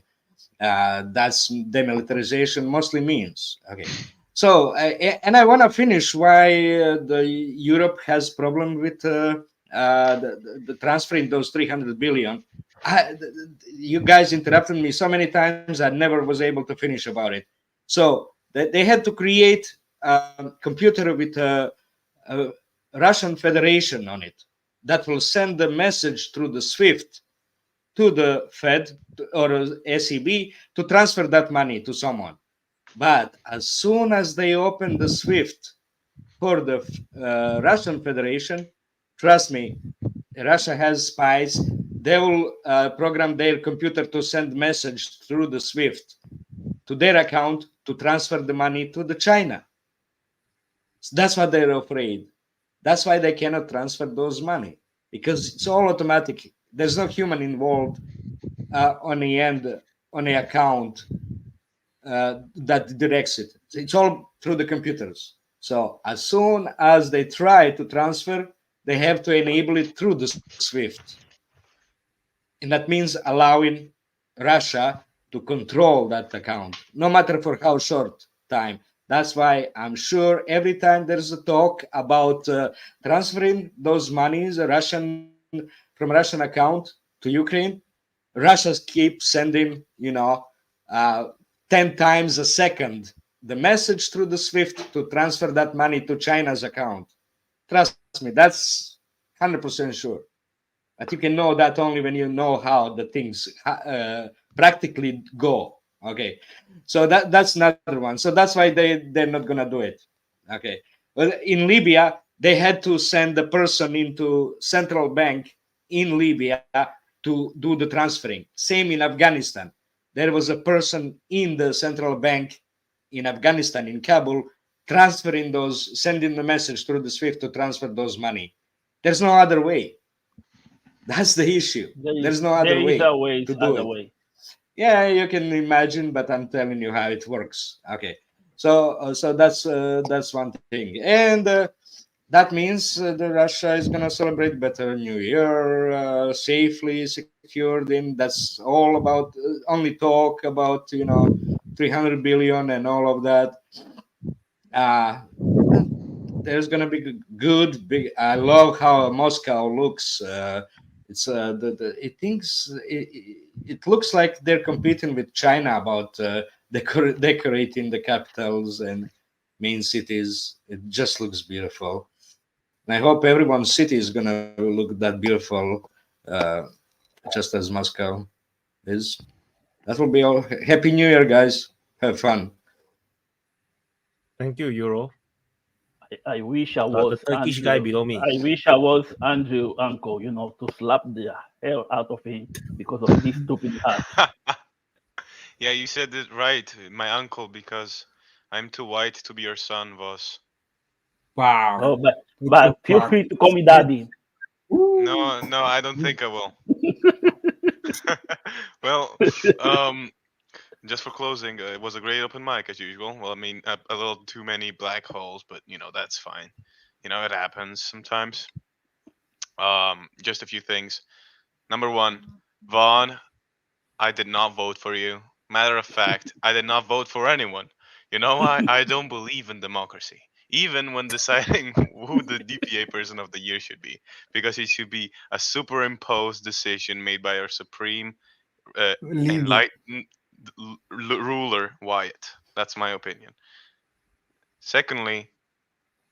That's demilitarization mostly means. Okay. So, and I want to finish why the Europe has problem with the transferring those 300 billion. You guys interrupted me so many times I never was able to finish about it. So they had to create a computer with a Russian Federation on it that will send the message through the SWIFT to the Fed or SEB to transfer that money to someone. But as soon as they open the SWIFT for the Russian Federation, trust me, Russia has spies. They will program their computer to send message through the SWIFT to their account to transfer the money to the China. So that's what they're afraid. That's why they cannot transfer those money, because it's all automatic. There's no human involved on the end, on the account that directs it. It's all through the computers. So as soon as they try to transfer, they have to enable it through the SWIFT. And that means allowing Russia to control that account, no matter for how short time. That's why I'm sure every time there's a talk about transferring those monies from Russian account to Ukraine, Russia keeps sending, 10 times a second the message through the SWIFT to transfer that money to China's account. Trust me, that's 100% sure. But you can know that only when you know how the things practically go. Okay, so that's another one. So that's why they're not gonna do it. Okay, well, in Libya they had to send the person into central bank in Libya to do the transferring. Same in Afghanistan. There was a person in the central bank in Afghanistan, in Kabul, transferring those, sending the message through the SWIFT to transfer those money. There's no other way. That's the issue. There's no other way to do it. Yeah, you can imagine, but I'm telling you how it works. Okay, so that's one thing, and that means that Russia is gonna celebrate better New Year, safely, secured. In that's all about only talk about 300 billion and all of that. There's gonna be good big. I love how Moscow looks. It's it looks like they're competing with China about decorating the capitals and main cities. It just looks beautiful. And I hope everyone's city is gonna look that beautiful, just as Moscow is. That will be all. Happy New Year, guys. Have fun. Thank you, Euro. I wish I was the Turkish Andrew. guy below me. I wish I was Andrew uncle, to slap the hell out of him because of this stupid hat. Yeah, you said it right, my uncle, because I'm too white to be your son, boss. Wow. Oh, but feel free to call me daddy. No, I don't think I will. Well, just for closing, it was a great open mic as usual. Well, I mean, a little too many black holes, but that's fine. It happens sometimes. Just a few things. Number one, Vaughn, I did not vote for you. Matter of fact, I did not vote for anyone. You know why? I don't believe in democracy, even when deciding who the DPA person of the year should be, because it should be a superimposed decision made by our supreme enlightened ruler, Wyatt. That's my opinion. Secondly,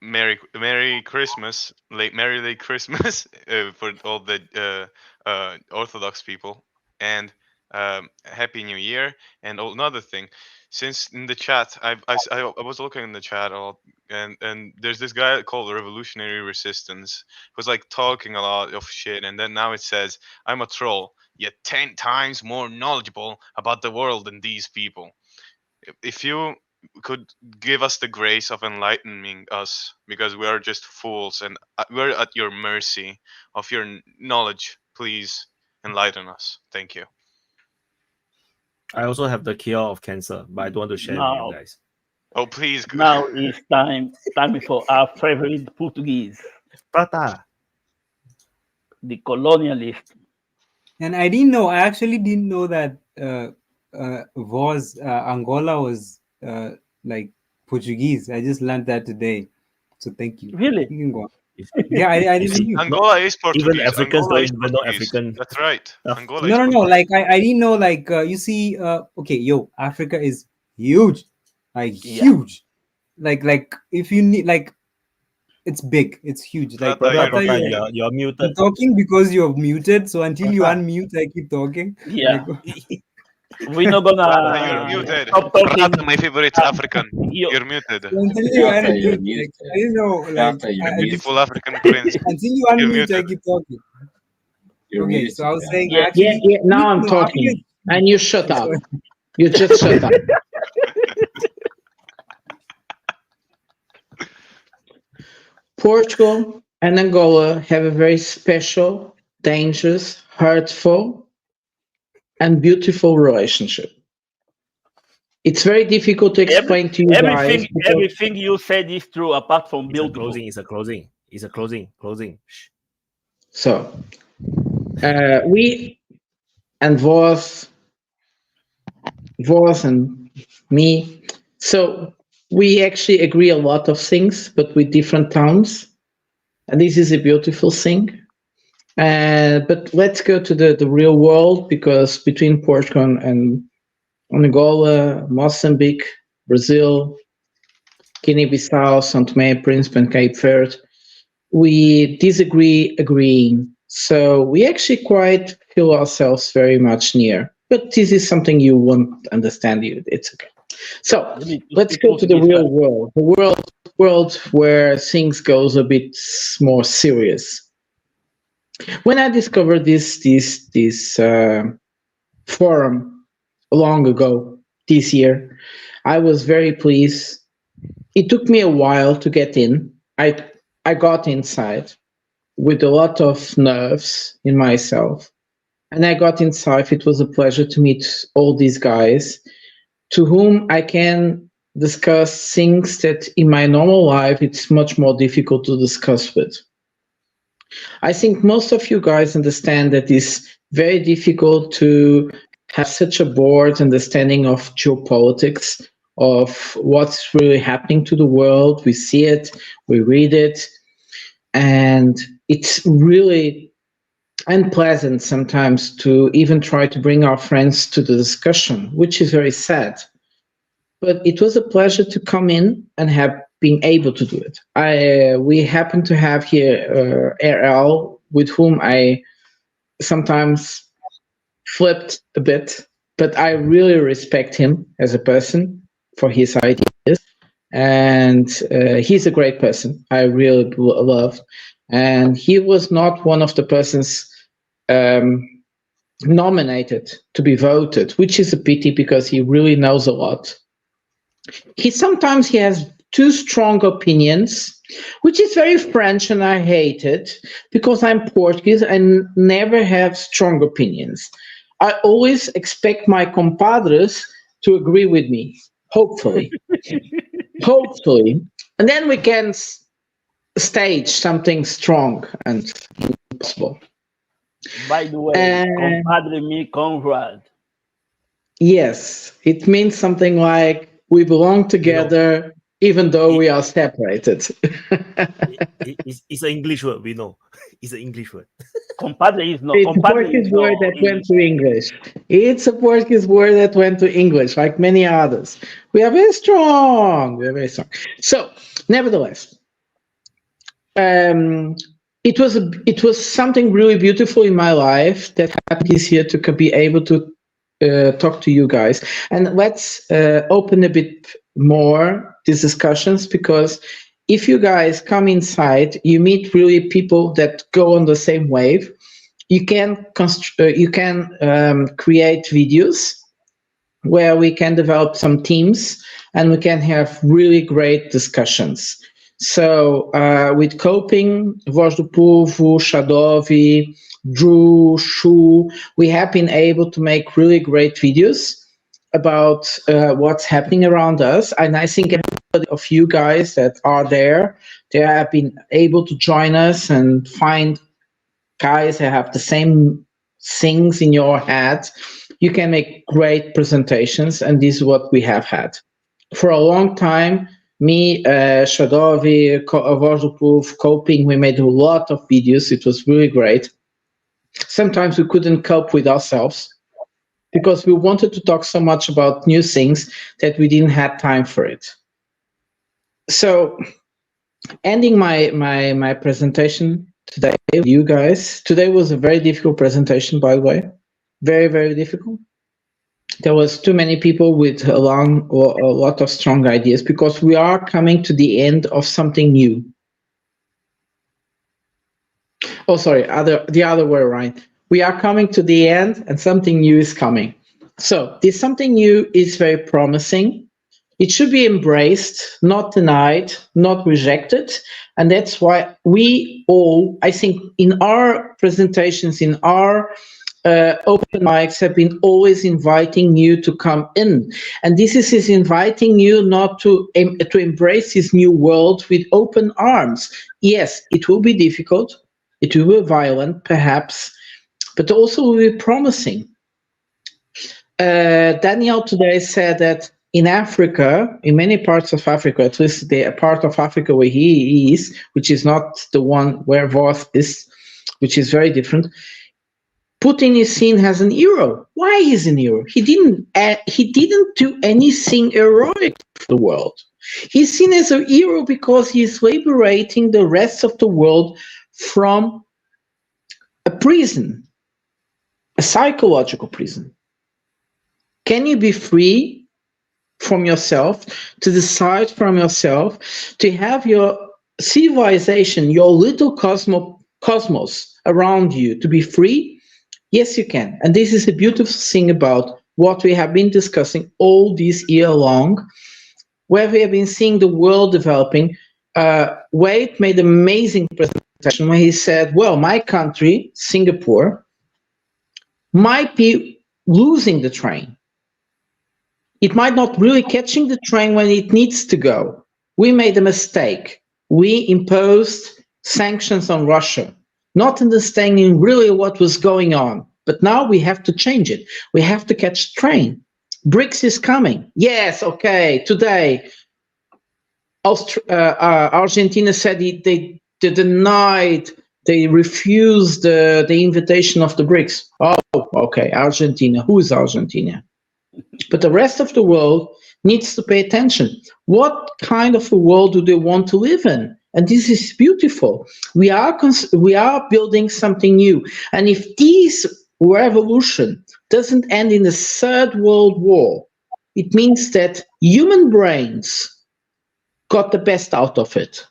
Merry Christmas, Merry late Christmas for all the Orthodox people, and Happy New Year. And another thing, since in the chat, I was looking in the chat a lot, and there's this guy called Revolutionary Resistance who's like talking a lot of shit, and then now it says I'm a troll, yet 10 times more knowledgeable about the world than these people. If you could give us the grace of enlightening us, because we are just fools and we're at your mercy of your knowledge, please enlighten us. Thank you. I also have the cure of cancer, but I don't want to share with you guys. Oh, please. Now it's time for our favorite Portuguese. Prata. The colonialist. And I didn't know. I actually didn't know that Angola was like Portuguese. I just learned that today. So thank you. Really? You can go on. Yeah, I didn't know. Angola is Portuguese. Even Africans Angola don't is even know Portuguese. African. That's right. Angola No, is no, no. Like I didn't know. Like you see, okay, yo, Africa is huge, like huge. Like if you need, like, it's big, it's huge. Like Prata, you're muted. I'm talking because you're muted. So until you unmute, I keep talking. Yeah. Like, We're not gonna you're muted. stop talking. Prata, my favorite African. You're muted. until you unmute, like, I don't know, like Beautiful African prince. until you You're unmute, I muted. keep talking. Okay, so I was saying Yeah, actually. yeah, now I'm talking, and you shut up. You just shut up. Portugal and Angola have a very special, dangerous, hurtful, and beautiful relationship. It's very difficult to explain to you guys. Everything you said is true, apart from beautiful. It's a closing. Shh. So, we and Voss and me, so we actually agree a lot of things, but with different tones. And this is a beautiful thing. But let's go to the real world, because between Portugal and Angola, Mozambique, Brazil, Guinea-Bissau, São Tomé and Príncipe, and Cape Verde, we disagree agreeing. So we actually quite feel ourselves very much near. But this is something you won't understand. It's okay. So let's go to the real world, the world where things goes a bit more serious. When I discovered this forum long ago, this year, I was very pleased. It took me a while to get in. I got inside with a lot of nerves in myself, and I got inside. It was a pleasure to meet all these guys, to whom I can discuss things that in my normal life it's much more difficult to discuss with. I think most of you guys understand that it's very difficult to have such a broad understanding of geopolitics, of what's really happening to the world. We see it, we read it, and it's really unpleasant sometimes to even try to bring our friends to the discussion, which is very sad. But it was a pleasure to come in and have been able to do it. We happen to have here RL, with whom I sometimes flipped a bit, but I really respect him as a person for his ideas, and he's a great person. I really love, and he was not one of the persons nominated to be voted, which is a pity because he really knows a lot. Sometimes he has too strong opinions, which is very French, and I hate it because I'm Portuguese and never have strong opinions. I always expect my compadres to agree with me, hopefully. Hopefully. And then we can stage something strong and possible. By the way, compadre me Conrad. Yes, it means something like we belong together, even though we are separated. It's an English word, we know. It's an English word. Compadre is not. It's a Portuguese word that went to English. It's a Portuguese word that went to English, like many others. We are very strong. We are very strong. So, nevertheless, it was something really beautiful in my life that happened this year to be able to talk to you guys. And let's open a bit more these discussions, because if you guys come inside, you meet really people that go on the same wave. You can create videos where we can develop some teams and we can have really great discussions. So with Coping, Voz do Povo, Shadovi, Drew, Shu, we have been able to make really great videos about what's happening around us. And I think everybody of you guys that are there, they have been able to join us and find guys that have the same things in your head. You can make great presentations, and this is what we have had. For a long time, Me, Shadovi, Waterproof, Coping, we made a lot of videos. It was really great. Sometimes we couldn't cope with ourselves because we wanted to talk so much about new things that we didn't have time for it. So, ending my presentation today with you guys. Today was a very difficult presentation, by the way. Very, very difficult. There was too many people with a lot of strong ideas because we are coming to the end of something new. Oh, sorry, the other way around. We are coming to the end and something new is coming. So this something new is very promising. It should be embraced, not denied, not rejected. And that's why we all, I think, in our presentations, in our open mics have been always inviting you to come in. And this is inviting you not to embrace this new world with open arms. Yes, it will be difficult. It will be violent, perhaps, but also will be promising. Daniel today said that in Africa, in many parts of Africa, at least the part of Africa where he is, which is not the one where Voth is, which is very different, Putin is seen as an hero. Why is an hero? He didn't do anything heroic for the world. He's seen as a hero because he's liberating the rest of the world from a prison, a psychological prison. Can you be free from yourself, to decide from yourself, to have your civilization, your little cosmos around you, to be free? Yes, you can. And this is a beautiful thing about what we have been discussing all this year long, where we have been seeing the world developing. Wade made an amazing presentation where he said, well, my country, Singapore, might be losing the train. It might not really catching the train when it needs to go. We made a mistake. We imposed sanctions on Russia, not understanding really what was going on. But now we have to change it. We have to catch the train. BRICS is coming. Yes, okay, today, Argentina said they denied, they refused the invitation of the BRICS. Oh, okay, Argentina. Who is Argentina? But the rest of the world needs to pay attention. What kind of a world do they want to live in? And this is beautiful. We are building something new. And if this revolution doesn't end in the Third World War, it means that human brains got the best out of it.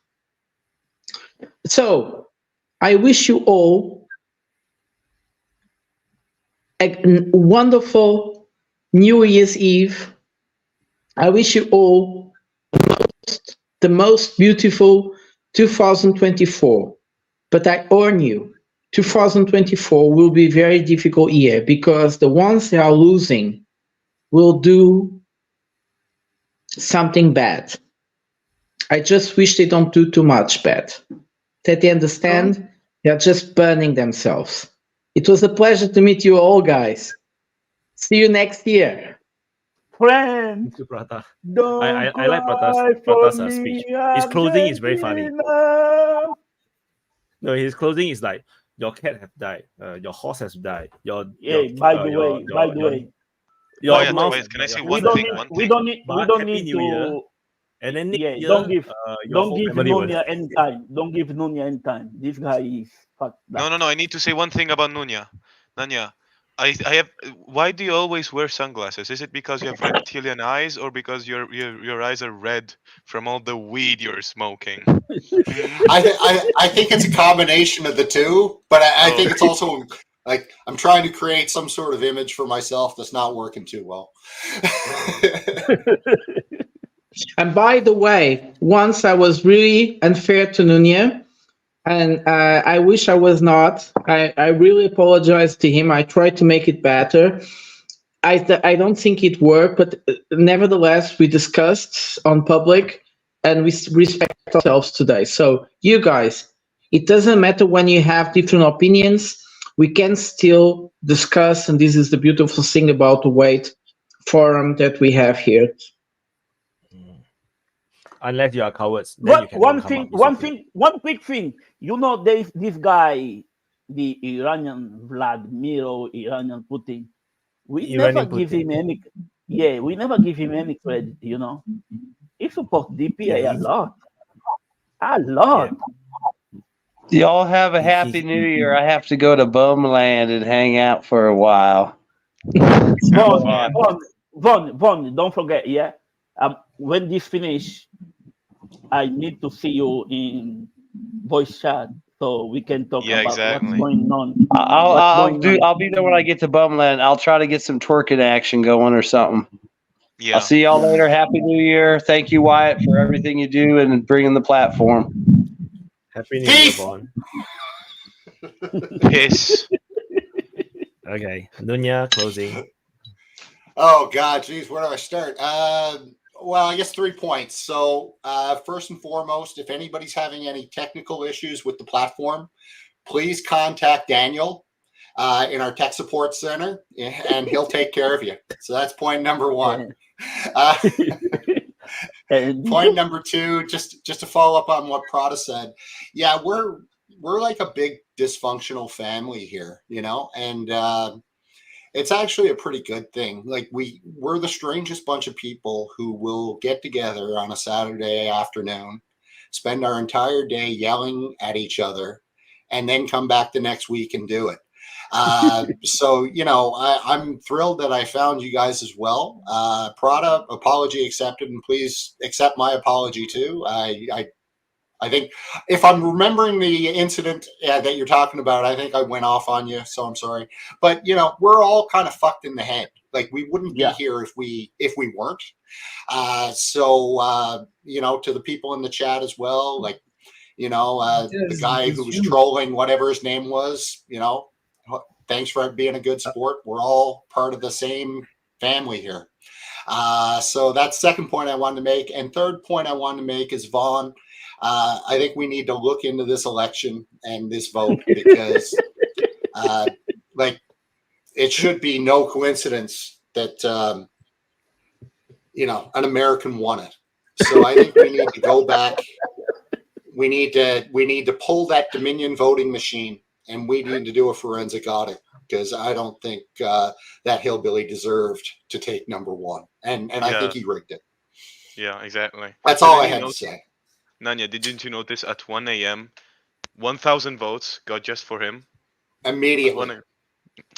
So I wish you all a wonderful New Year's Eve. I wish you all the most beautiful 2024. But I warn you, 2024 will be a very difficult year because the ones that are losing will do something bad. I just wish they don't do too much bad. That they understand they're just burning themselves. It was a pleasure to meet you all, guys. See you next year. Friend. Thank you, Prata. I like Prata's speech. His closing is very funny. No, his closing is like, your cat have died, your horse has died, by the way, can I say one thing? We don't need to. And then don't give Nunya any time. Don't give Nunya any time. This guy is fucked up. No. I need to say one thing about Nunya. Nanya, I have. Why do you always wear sunglasses? Is it because you have reptilian eyes, or because your eyes are red from all the weed you're smoking? I think it's a combination of the two, but I think it's also like I'm trying to create some sort of image for myself that's not working too well. And by the way, once I was really unfair to Nunya, and I wish I was not. I really apologize to him. I tried to make it better. I don't think it worked, but nevertheless, we discussed on public, and we respect ourselves today. So you guys, it doesn't matter when you have different opinions, we can still discuss, and this is the beautiful thing about the Wade forum that we have here. unless you are cowards. Then you can one come thing, up with one quick thing. You know, there's this guy, the Iranian Vladimir, Iranian Putin. We never give him any. Yeah, we never give him any credit. You know, he supports DPA a lot, a lot. Y'all have a happy new year. I have to go to Bumland and hang out for a while. Von, don't forget, yeah. When this finish, I need to see you in voice chat so we can talk about what's going on. I'll be there when I get to Bumland. I'll try to get some twerking action going or something. Yeah. I'll see y'all later. Happy New Year. Thank you, Wyatt, for everything you do and bringing the platform. Happy New Year, Vaughn. Peace. Okay, Nunya, closing. Oh God, geez, where do I start? Well, I guess 3 points. So first and foremost, if anybody's having any technical issues with the platform, please contact Daniel in our tech support center, and he'll take care of you. So that's point number one. Point number two, just to follow up on what Prada said. Yeah, we're like a big dysfunctional family here, you know, and it's actually a pretty good thing. Like we're the strangest bunch of people who will get together on a Saturday afternoon, spend our entire day yelling at each other, and then come back the next week and do it. So, you know, I'm thrilled that I found you guys as well. Prada, apology accepted, and please accept my apology too. I think if I'm remembering the incident that you're talking about, I think I went off on you, so I'm sorry. But you know, we're all kind of fucked in the head. Like we wouldn't be here if we weren't. So you know, to the people in the chat as well, like you know, the guy who was trolling, whatever his name was, you know, thanks for being a good sport. We're all part of the same family here. So that's second point I wanted to make, and third point I wanted to make is Vaughn. I think we need to look into this election and this vote because, like, it should be no coincidence that you know, an American won it. So I think we need to go back. We need to pull that Dominion voting machine, and we need to do a forensic audit because I don't think that hillbilly deserved to take number one, and I think he rigged it. Yeah, exactly. That's all I had to say. Nanya, didn't you notice at 1 a.m., 1,000 votes got just for him? Immediately.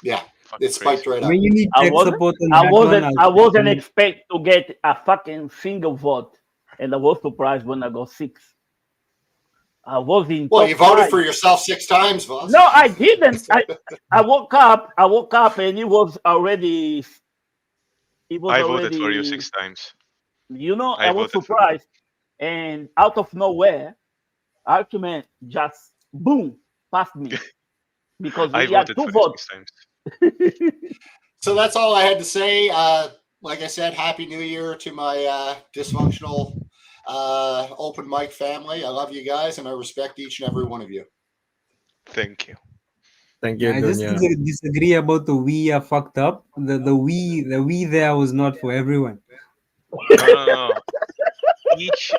Yeah, it spiked right up. When you need I wasn't expect to get a fucking single vote, and I was surprised when I got 6. I was in. Well, you voted for yourself 6 times, boss. No, I didn't. I woke up, and it was already. I voted for you 6 times. You know, I was surprised. And out of nowhere, argument just boom past me because we had 2 votes. So that's all I had to say. Like I said, Happy New Year to my dysfunctional open mic family. I love you guys, and I respect each and every one of you. Thank you. Thank you. I just disagree about the we are fucked up. The we there was not for everyone. No. Each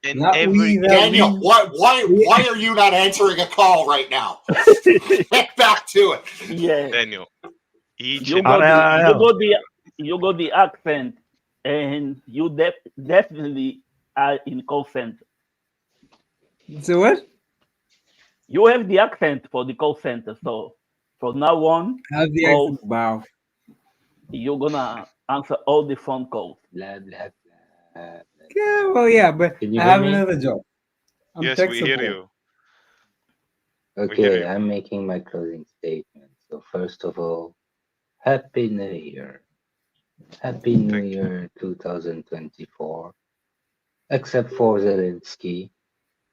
and every Daniel, why are you not answering a call right now? Get back to it. Yeah, Daniel. You got the accent, and you definitely are in call center. So what? You have the accent for the call center, so from now on, wow, you're gonna answer all the phone calls. Blah blah blah. Yeah, well, yeah, but I have another job. Yes, we hear you. Okay, I'm making my closing statement. So first of all, Happy New Year. Happy New Year 2024. Except for Zelensky,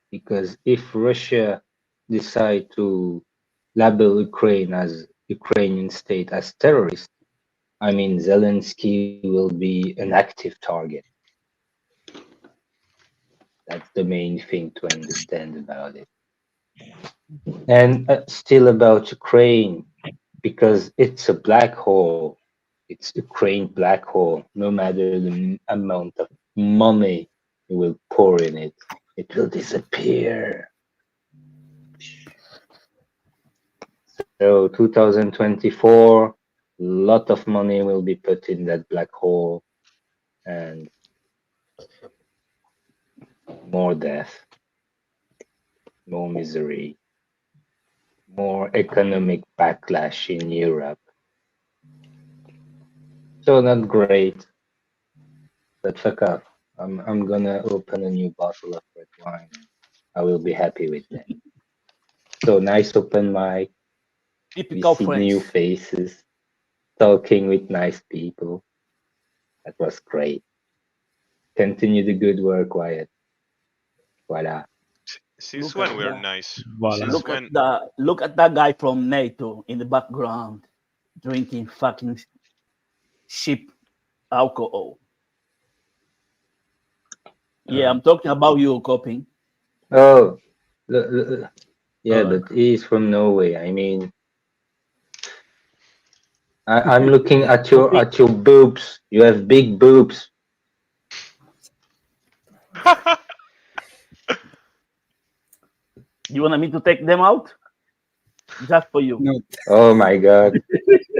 because if Russia decide to label Ukraine as Ukrainian state as terrorist, I mean Zelensky will be an active target. That's the main thing to understand about it. And still about Ukraine, because it's a black hole. It's Ukraine black hole. No matter the amount of money You will pour in it. It will disappear. So 2024, a lot of money will be put in that black hole, and more death, more misery, more economic backlash in Europe. So not great, but fuck off. I'm gonna open a new bottle of red wine. I will be happy with that. So nice open mic. We see new faces, talking with nice people. That was great. Continue the good work, Wyatt. Voila. Since when we're nice? Look at that guy from NATO in the background, drinking fucking cheap alcohol. Yeah, I'm talking about you, coping. Oh, yeah, but he's from Norway. I mean, I'm looking at your boobs. You have big boobs. You want me to take them out? Just for you. No. Oh my God.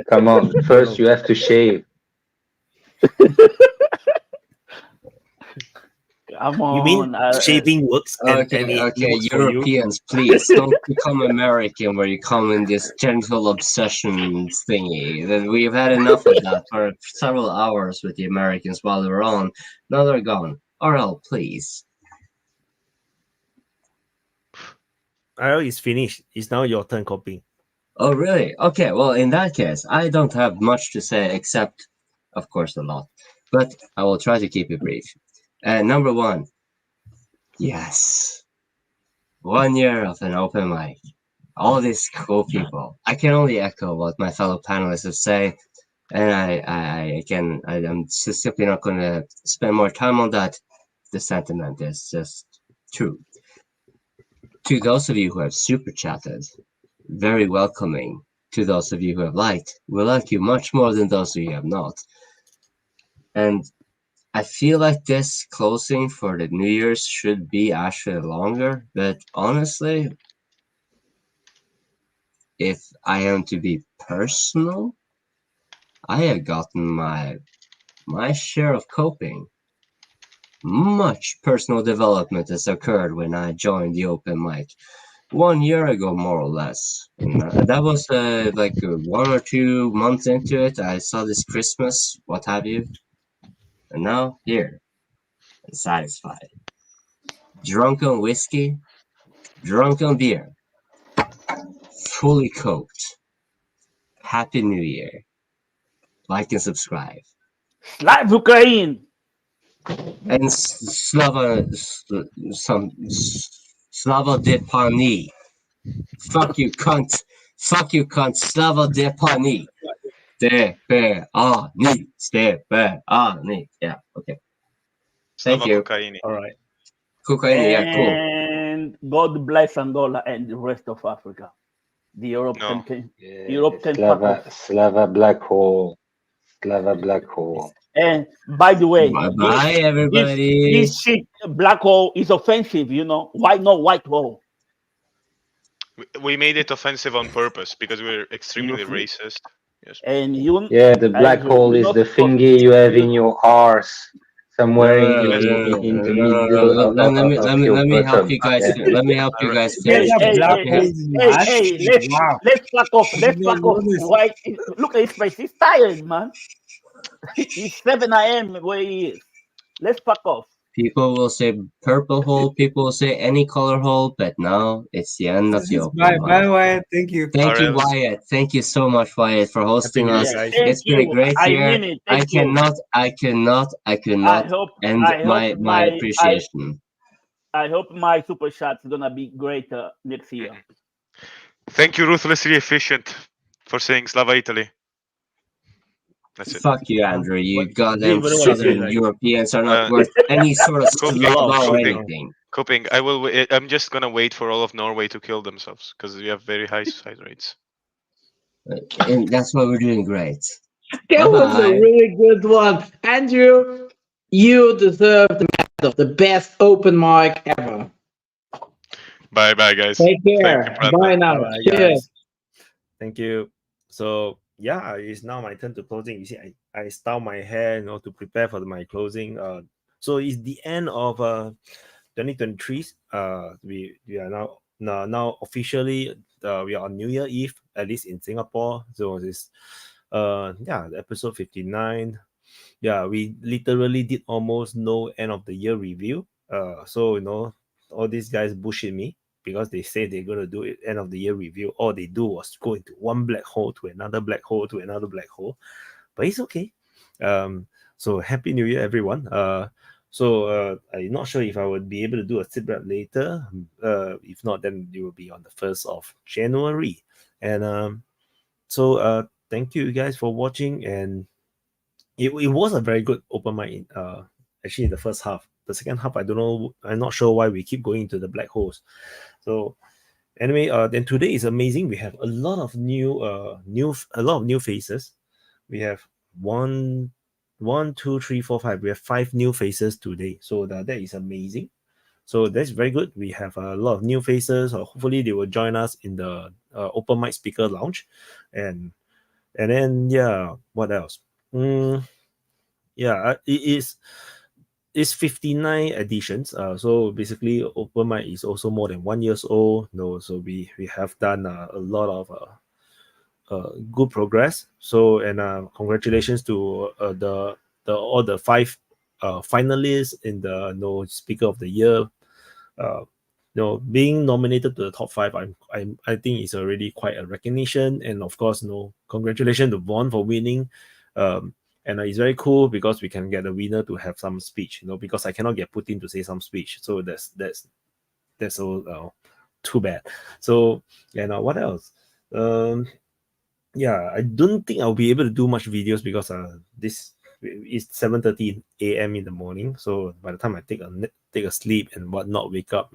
Come on. First, you have to shave. Come on. You mean shaving works? Okay, Europeans, please don't become American where you come in this gentle obsession thingy. That we've had enough of that for several hours with the Americans while they were on. Now they're gone. RL, please. RL is finished. It's now your turn, copying. Oh, really? Okay, well, in that case, I don't have much to say except, of course, a lot. But I will try to keep it brief. Number one, yes. 1 year of an open mic. All these cool people. I can only echo what my fellow panelists have said, and I'm simply not going to spend more time on that. The sentiment is just true. To those of you who have super chatted, very welcoming. To those of you who have liked, we like you much more than those of you who have not. And I feel like this closing for the New Year's should be actually longer, but honestly, if I am to be personal, I have gotten my share of coping. Much personal development has occurred when I joined the open mic 1 year ago, more or less. And that was like 1 or 2 months into it. I saw this Christmas, what have you, and now here. Satisfied. Drunk on whiskey, drunk on beer, fully coked. Happy New Year. Like and subscribe. Slava Ukraine! And Slava de Pani. Fuck you, cunt. Fuck you, cunt. Slava de Pani. DPA. DPA. Yeah, okay. Thank you. All right. Cocaine, yeah, cool. And God bless Angola and the rest of Africa. The European Slava black hole. Slava black hole. And by the way, bye everybody. This shit, black hole is offensive, you know. Why not white hole? We made it offensive on purpose because we're extremely racist. Yes. And you. Yeah, the black hole is the thingy you have in your arse. Somewhere in the middle. Let me help you guys. Let me help you guys finish. Hey, let's fuck off. Let's fuck off. Why? Look at his face. He's tired, man. It's 7 a.m. where he is. Let's fuck off. People will say purple hole. People will say any color hole. But now it's the end of the open mic. Bye, Wyatt. Thank you. Thank you, Wyatt. Thank you so much, Wyatt, for hosting us. It's been a great year. I cannot end my appreciation. I hope my super chat is gonna be greater next year. Thank you, Ruthlessly Efficient, for saying Slava Italy. That's it. Fuck you, Andrew. You goddamn Southern Europeans are not worth any sort of Slava or anything. Coping. I'm just gonna wait for all of Norway to kill themselves because we have very high suicide rates. And that's why we're doing great. That was a really good one, Andrew. You deserve the the best open mic ever. Bye, guys. Take care. Bye now. Cheers. Thank you. So yeah, it's now my turn to closing. You see, I style my hair, to prepare for my closing. So it's the end of 2023. We are now officially we are on New Year Eve, at least in Singapore. So this episode 59. Yeah, we literally did almost no end of the year review. So all these guys bullshit me, because they say they're going to do it end of the year review. All they do was go into one black hole to another black hole to another black hole. But it's okay. So happy New Year, everyone. So I'm not sure if I would be able to do a sit rep later. If not, then it will be on the 1st of January. And so thank you guys for watching. And it was a very good open mic, actually, in the first half. The second half, I don't know. I'm not sure why we keep going into the black holes. So anyway, then today is amazing. We have a lot of new faces. We have 1, 2, 3, 4, 5. We have 5 new faces today. So that is amazing. So that's very good. We have a lot of new faces. Hopefully they will join us in the open mic speaker lounge. And then what else? It's 59 editions. So basically, open mic is also more than 1 year old. So we have done a lot of good progress. So congratulations to all the 5 finalists in the Speaker of the Year. Being nominated to the top 5, I think is already quite a recognition. And of course, congratulations to Vaughn for winning. And it's very cool because we can get the winner to have some speech, because I cannot get Putin to say some speech. So that's so too bad. So what else? I don't think I'll be able to do much videos because this is 7:30 a.m. in the morning. So by the time I take a sleep and whatnot, wake up,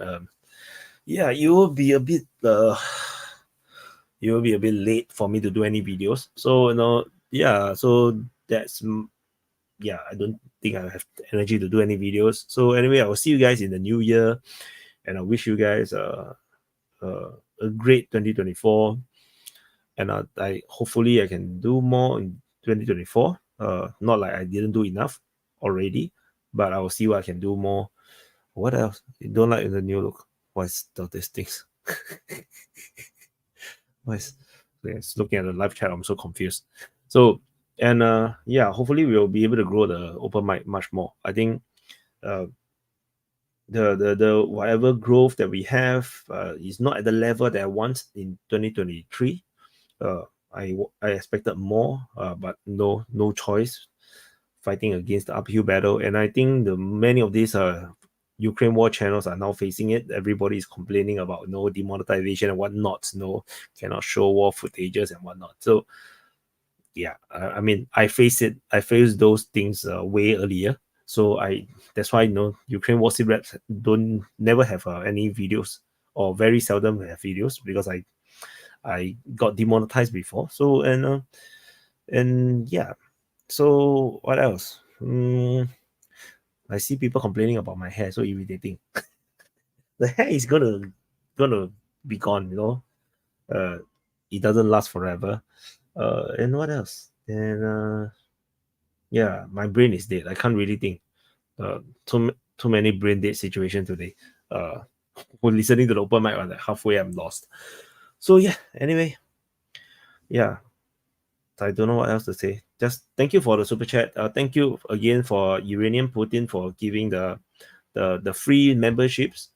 it will be a bit late for me to do any videos. So so that's I don't think I have the energy to do any videos. So anyway, I will see you guys in the new year, and I wish you guys a great 2024. And hopefully I can do more in 2024. Not like I didn't do enough already, but I will see what I can do more. What else? You don't like the new look? What's all these things? Looking at the live chat, I'm so confused. So hopefully we'll be able to grow the open mic much more. I think the whatever growth that we have is not at the level that I want in 2023. I expected more, but no choice, fighting against the uphill battle. And I think many of these Ukraine war channels are now facing it. Everybody is complaining about demonetization and whatnot. Cannot show war footages and whatnot. So I mean, I faced those things way earlier. So that's why Ukraine war reps never have any videos, or very seldom have videos, because I got demonetized before. So so what else? I see people complaining about my hair, so irritating. The hair is gonna be gone, it doesn't last forever. And what else? And my brain is dead. I can't really think. Too many brain dead situations today. When listening to the open mic, like halfway I'm lost. So anyway, I don't know what else to say. Just thank you for the super chat. Thank you again for Iranian Putin for giving the free memberships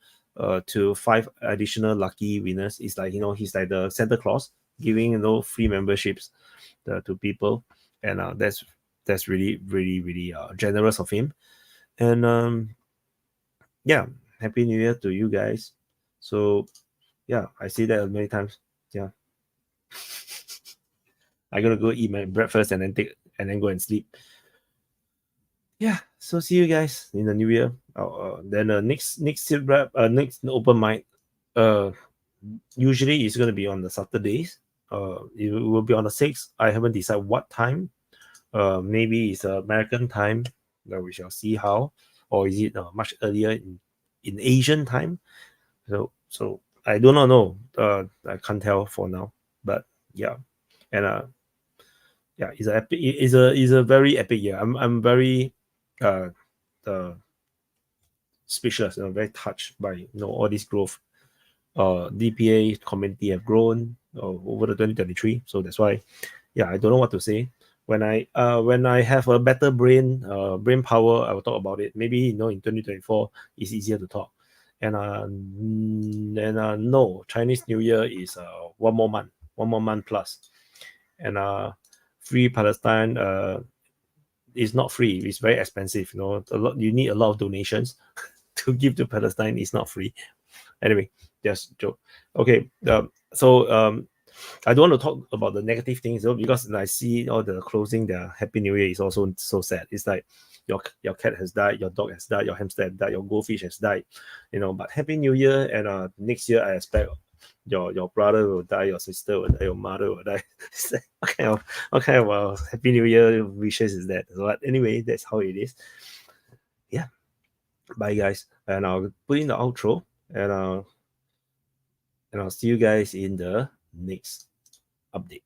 to 5 additional lucky winners. It's like he's like the Santa Claus giving free memberships to people, and that's really really really generous of him. And happy New Year to you guys. So I see that many times. I'm gonna go eat my breakfast and then go and sleep. So see you guys in the new year. Then next open mic usually it's gonna be on the Saturdays. It will be on the 6th. I haven't decided what time. Maybe it's American time. We shall see how. or is it much earlier in Asian time? So I do not know. I can't tell for now. But yeah, and yeah, it's a epic. It's a very epic year. I'm very speechless. Very touched by all this growth. DPA community have grown over the 2023. So that's why, yeah, I don't know what to say. When I have a better brain power, I will talk about it. Maybe in 2024 it's easier to talk. And no, Chinese New Year is 1 more month plus. And free Palestine is not free. It's very expensive. You need a lot of donations to give to Palestine. It's not free. Anyway, just joke. Okay, so I don't want to talk about the negative things though, because I see all the closing. The Happy New Year is also so sad. It's like your cat has died, your dog has died, your hamster has died, your goldfish has died. But Happy New Year, and next year I expect your brother will die, your sister will die, your mother will die. what kind of Happy New Year wishes is that? But anyway, that's how it is. Yeah. Bye guys, and I'll put in the outro, and I'll see you guys in the next update.